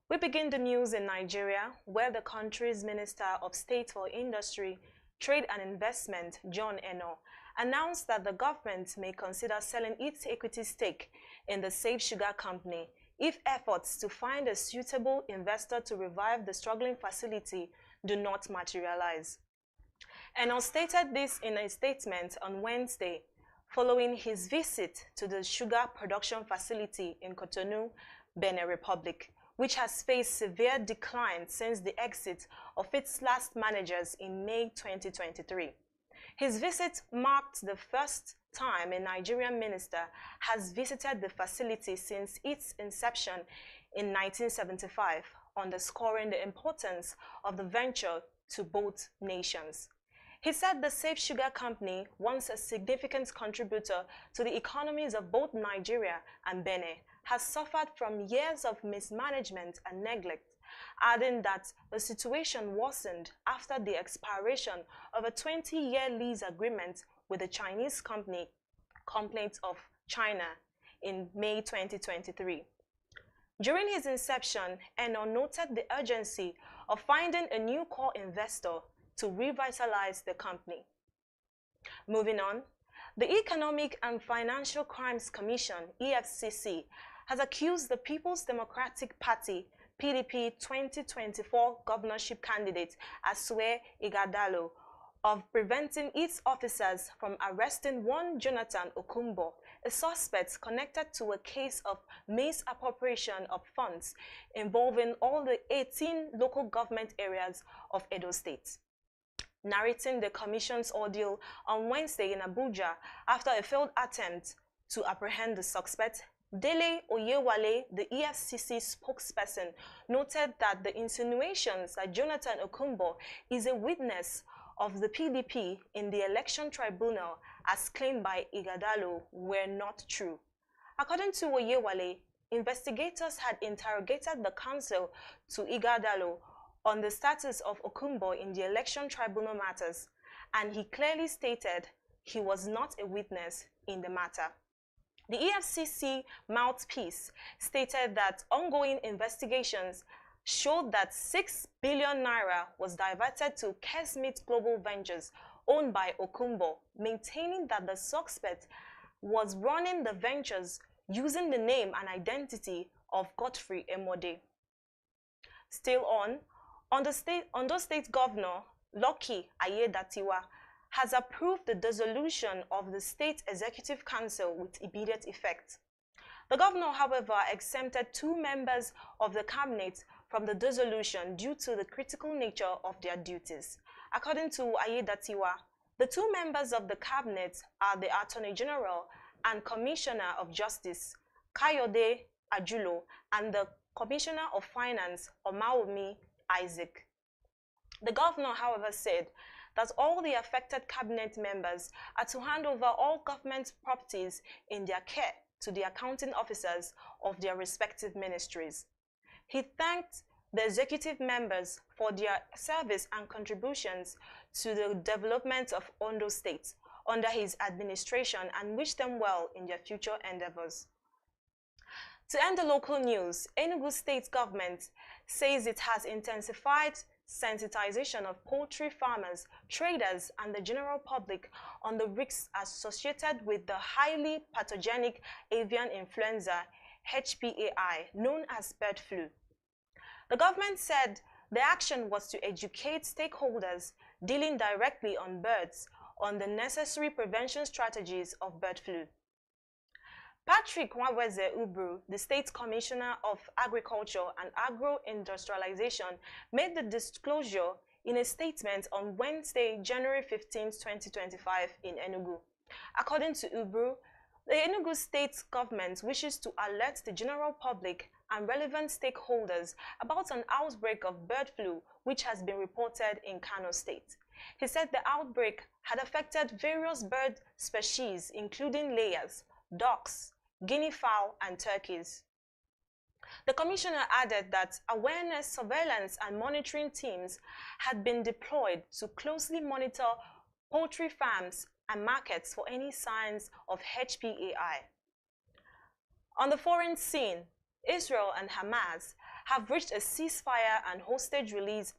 [SPEAKER 20] We begin the news in Nigeria, where the country's Minister of State for Industry, Trade and Investment, John Eno, announced that the government may consider selling its equity stake in the Safe Sugar Company if efforts to find a suitable investor to revive the struggling facility do not materialize. Eno stated this in a statement on Wednesday, following his visit to the sugar production facility in Cotonou, Benin Republic, which has faced severe decline since the exit of its last managers in May 2023. His visit marked the first time a Nigerian minister has visited the facility since its inception in 1975, underscoring the importance of the venture to both nations. He said the Safe Sugar Company, once a significant contributor to the economies of both Nigeria and Benin, has suffered from years of mismanagement and neglect, adding that the situation worsened after the expiration of a 20-year lease agreement with the Chinese company Complaints of China in May 2023. During his inception, Eno noted the urgency of finding a new core investor to revitalize the company. Moving on, the Economic and Financial Crimes Commission, EFCC, has accused the People's Democratic Party, PDP 2024 governorship candidate Asue Ighodalo of preventing its officers from arresting one Jonathan Okumbo, a suspect connected to a case of misappropriation of funds involving all the 18 local government areas of Edo State. Narrating the commission's ordeal on Wednesday in Abuja after a failed attempt to apprehend the suspect, Dele Oyewale, the EFCC spokesperson, noted that the insinuations that Jonathan Okumbo is a witness of the PDP in the election tribunal as claimed by Ighodalo were not true. According to Oyewale, investigators had interrogated the counsel to Ighodalo on the status of Okumbo in the election tribunal matters, and he clearly stated he was not a witness in the matter. The EFCC mouthpiece stated that ongoing investigations showed that 6 billion naira was diverted to Kesmit Global Ventures owned by Okumbo, maintaining that the suspect was running the ventures using the name and identity of Godfrey Emode. Still on, Ondo State Governor Lucky Ayedatiwa has approved the dissolution of the State Executive Council with immediate effect. The governor, however, exempted 2 members of the cabinet from the dissolution due to the critical nature of their duties. According to Ayedatiwa, the 2 members of the cabinet are the Attorney General and Commissioner of Justice, Kayode Ajulo, and the Commissioner of Finance, Omaomi Isaac. The governor, however, said that all the affected cabinet members are to hand over all government properties in their care to the accounting officers of their respective ministries. He thanked the executive members for their service and contributions to the development of Ondo State under his administration and wished them well in their future endeavors. To end the local news, Enugu State government says it has intensified sensitization of poultry farmers, traders, and the general public on the risks associated with the highly pathogenic avian influenza, HPAI, known as bird flu. The government said the action was to educate stakeholders dealing directly on birds on the necessary prevention strategies of bird flu. Patrick Nwaweze Ubru, the State Commissioner of Agriculture and Agro-Industrialization, made the disclosure in a statement on Wednesday, January 15, 2025 in Enugu. According to Ubru, the Enugu State government wishes to alert the general public and relevant stakeholders about an outbreak of bird flu which has been reported in Kano State. He said the outbreak had affected various bird species, including layers, ducks, guinea fowl, and turkeys. The commissioner added that awareness, surveillance, and monitoring teams had been deployed to closely monitor poultry farms and markets for any signs of HPAI. On the foreign scene, Israel and Hamas have reached a ceasefire and hostage release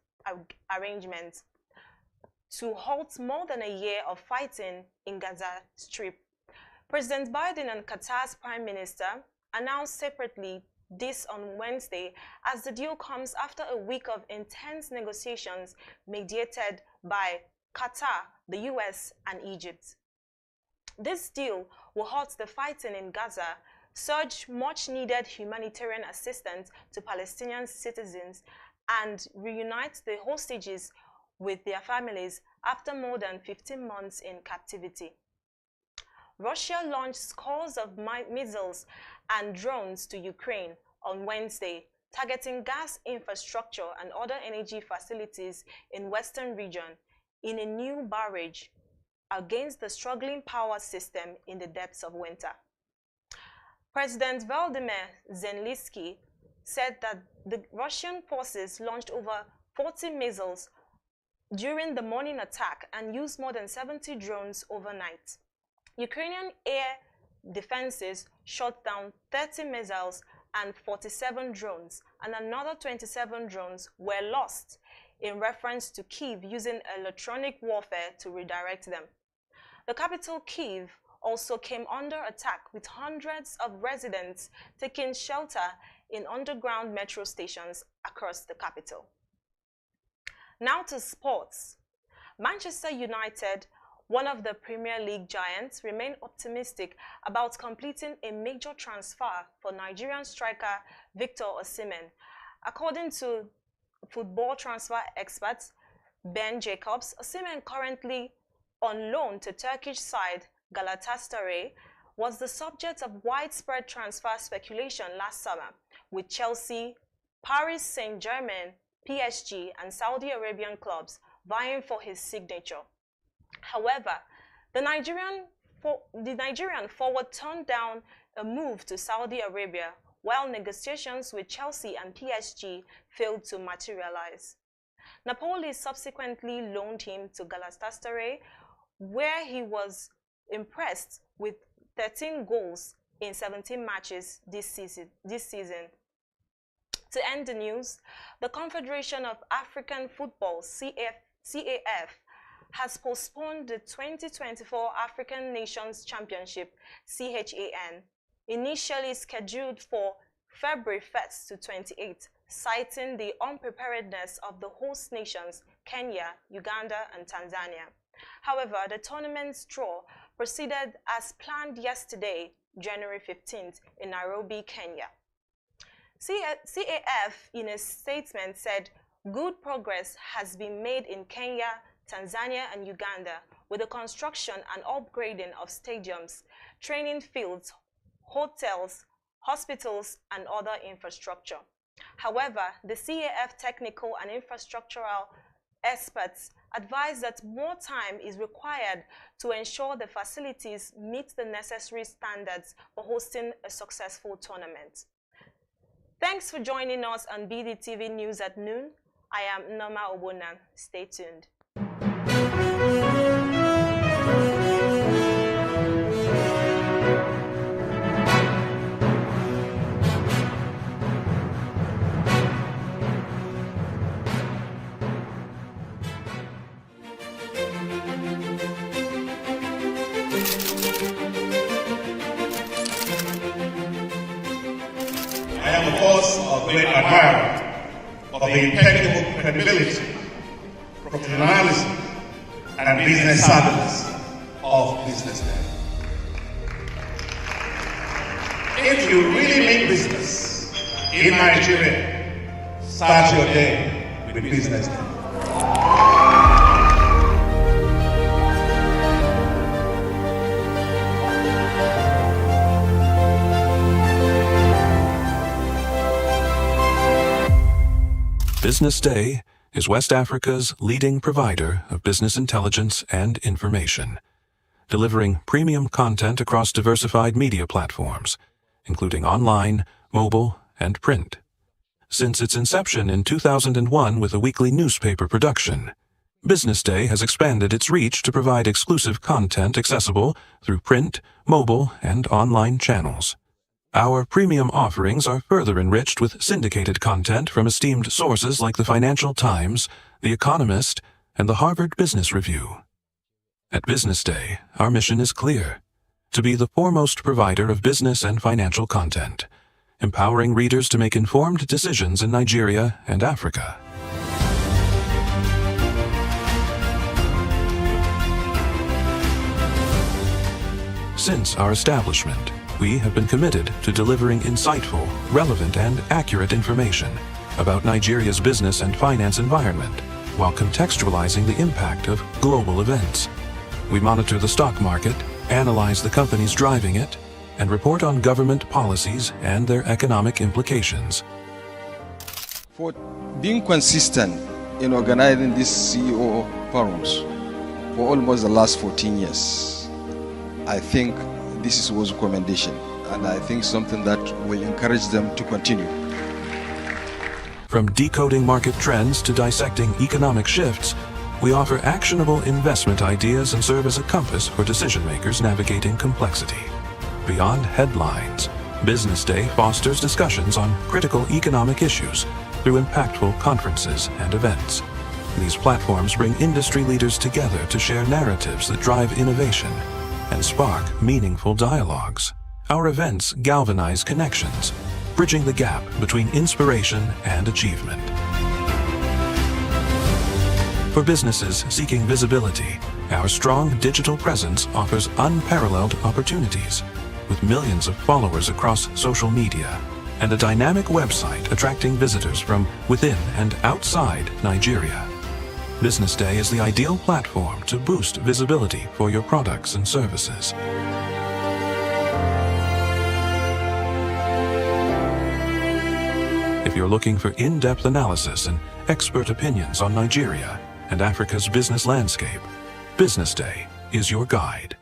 [SPEAKER 20] arrangement to halt more than a year of fighting in Gaza Strip. President Biden and Qatar's Prime Minister announced separately this on Wednesday, as the deal comes after a week of intense negotiations mediated by Qatar, the US, and Egypt. This deal will halt the fighting in Gaza, surge much-needed humanitarian assistance to Palestinian citizens, and reunite the hostages with their families after more than 15 months in captivity. Russia launched scores of missiles and drones to Ukraine on Wednesday, targeting gas infrastructure and other energy facilities in western region in a new barrage against the struggling power system in the depths of winter. President Volodymyr Zelensky said that the Russian forces launched over 40 missiles during the morning attack and used more than 70 drones overnight. Ukrainian air defenses shot down 30 missiles and 47 drones, and another 27 drones were lost, in reference to Kyiv using electronic warfare to redirect them. The capital, Kyiv, also came under attack, with hundreds of residents taking shelter in underground metro stations across the capital. Now to sports. Manchester United, one of the Premier League giants, remain optimistic about completing a major transfer for Nigerian striker Victor Osimhen. According to football transfer experts Ben Jacobs, Osimhen, currently on loan to Turkish side Galatasaray, was the subject of widespread transfer speculation last summer, with Chelsea, Paris Saint-Germain, PSG, and Saudi Arabian clubs vying for his signature. However, the Nigerian forward turned down a move to Saudi Arabia, while negotiations with Chelsea and PSG failed to materialize. Napoli subsequently loaned him to Galatasaray, where he was impressed with 13 goals in 17 matches this season. To end the news, the Confederation of African Football, CAF, has postponed the 2024 African Nations Championship, CHAN, initially scheduled for February 1st to 28th, citing the unpreparedness of the host nations, Kenya, Uganda, and Tanzania. However, the tournament's draw proceeded as planned yesterday, January 15th, in Nairobi, Kenya. CAF, in a statement, said good progress has been made in Kenya, Tanzania, and Uganda with the construction and upgrading of stadiums, training fields, hotels, hospitals, and other infrastructure. However, the CAF technical and infrastructural experts advise that more time is required to ensure the facilities meet the necessary standards for hosting a successful tournament. Thanks for joining us on BDTV News at noon. I am Norma Obona. Stay tuned.
[SPEAKER 1] I am, of course, a great admirer of the impeccable credibility, professionalism, and business savviness of BusinessDay. If you really mean business in Nigeria, start your day with BusinessDay.
[SPEAKER 2] Business Day is West Africa's leading provider of business intelligence and information, delivering premium content across diversified media platforms, including online, mobile, and print. Since its inception in 2001 with a weekly newspaper production, BusinessDay has expanded its reach to provide exclusive content accessible through print, mobile, and online channels. Our premium offerings are further enriched with syndicated content from esteemed sources like the Financial Times, The Economist, and the Harvard Business Review. At BusinessDay, our mission is clear: to be the foremost provider of business and financial content, empowering readers to make informed decisions in Nigeria and Africa. Since our establishment, we have been committed to delivering insightful, relevant, and accurate information about Nigeria's business and finance environment, while contextualizing the impact of global events. We monitor the stock market, analyze the companies driving it, and report on government policies and their economic implications.
[SPEAKER 3] For being consistent in organizing these CEO forums for almost the last 14 years, I think this was a commendation, and I think something that will encourage them to continue.
[SPEAKER 2] From decoding market trends to dissecting economic shifts, we offer actionable investment ideas and serve as a compass for decision makers navigating complexity. Beyond headlines, BusinessDay fosters discussions on critical economic issues through impactful conferences and events. These platforms bring industry leaders together to share narratives that drive innovation and spark meaningful dialogues. Our events galvanize connections, bridging the gap between inspiration and achievement. For businesses seeking visibility, our strong digital presence offers unparalleled opportunities, with millions of followers across social media and a dynamic website attracting visitors from within and outside Nigeria. BusinessDay is the ideal platform to boost visibility for your products and services. If you're looking for in-depth analysis and expert opinions on Nigeria and Africa's business landscape, BusinessDay is your guide.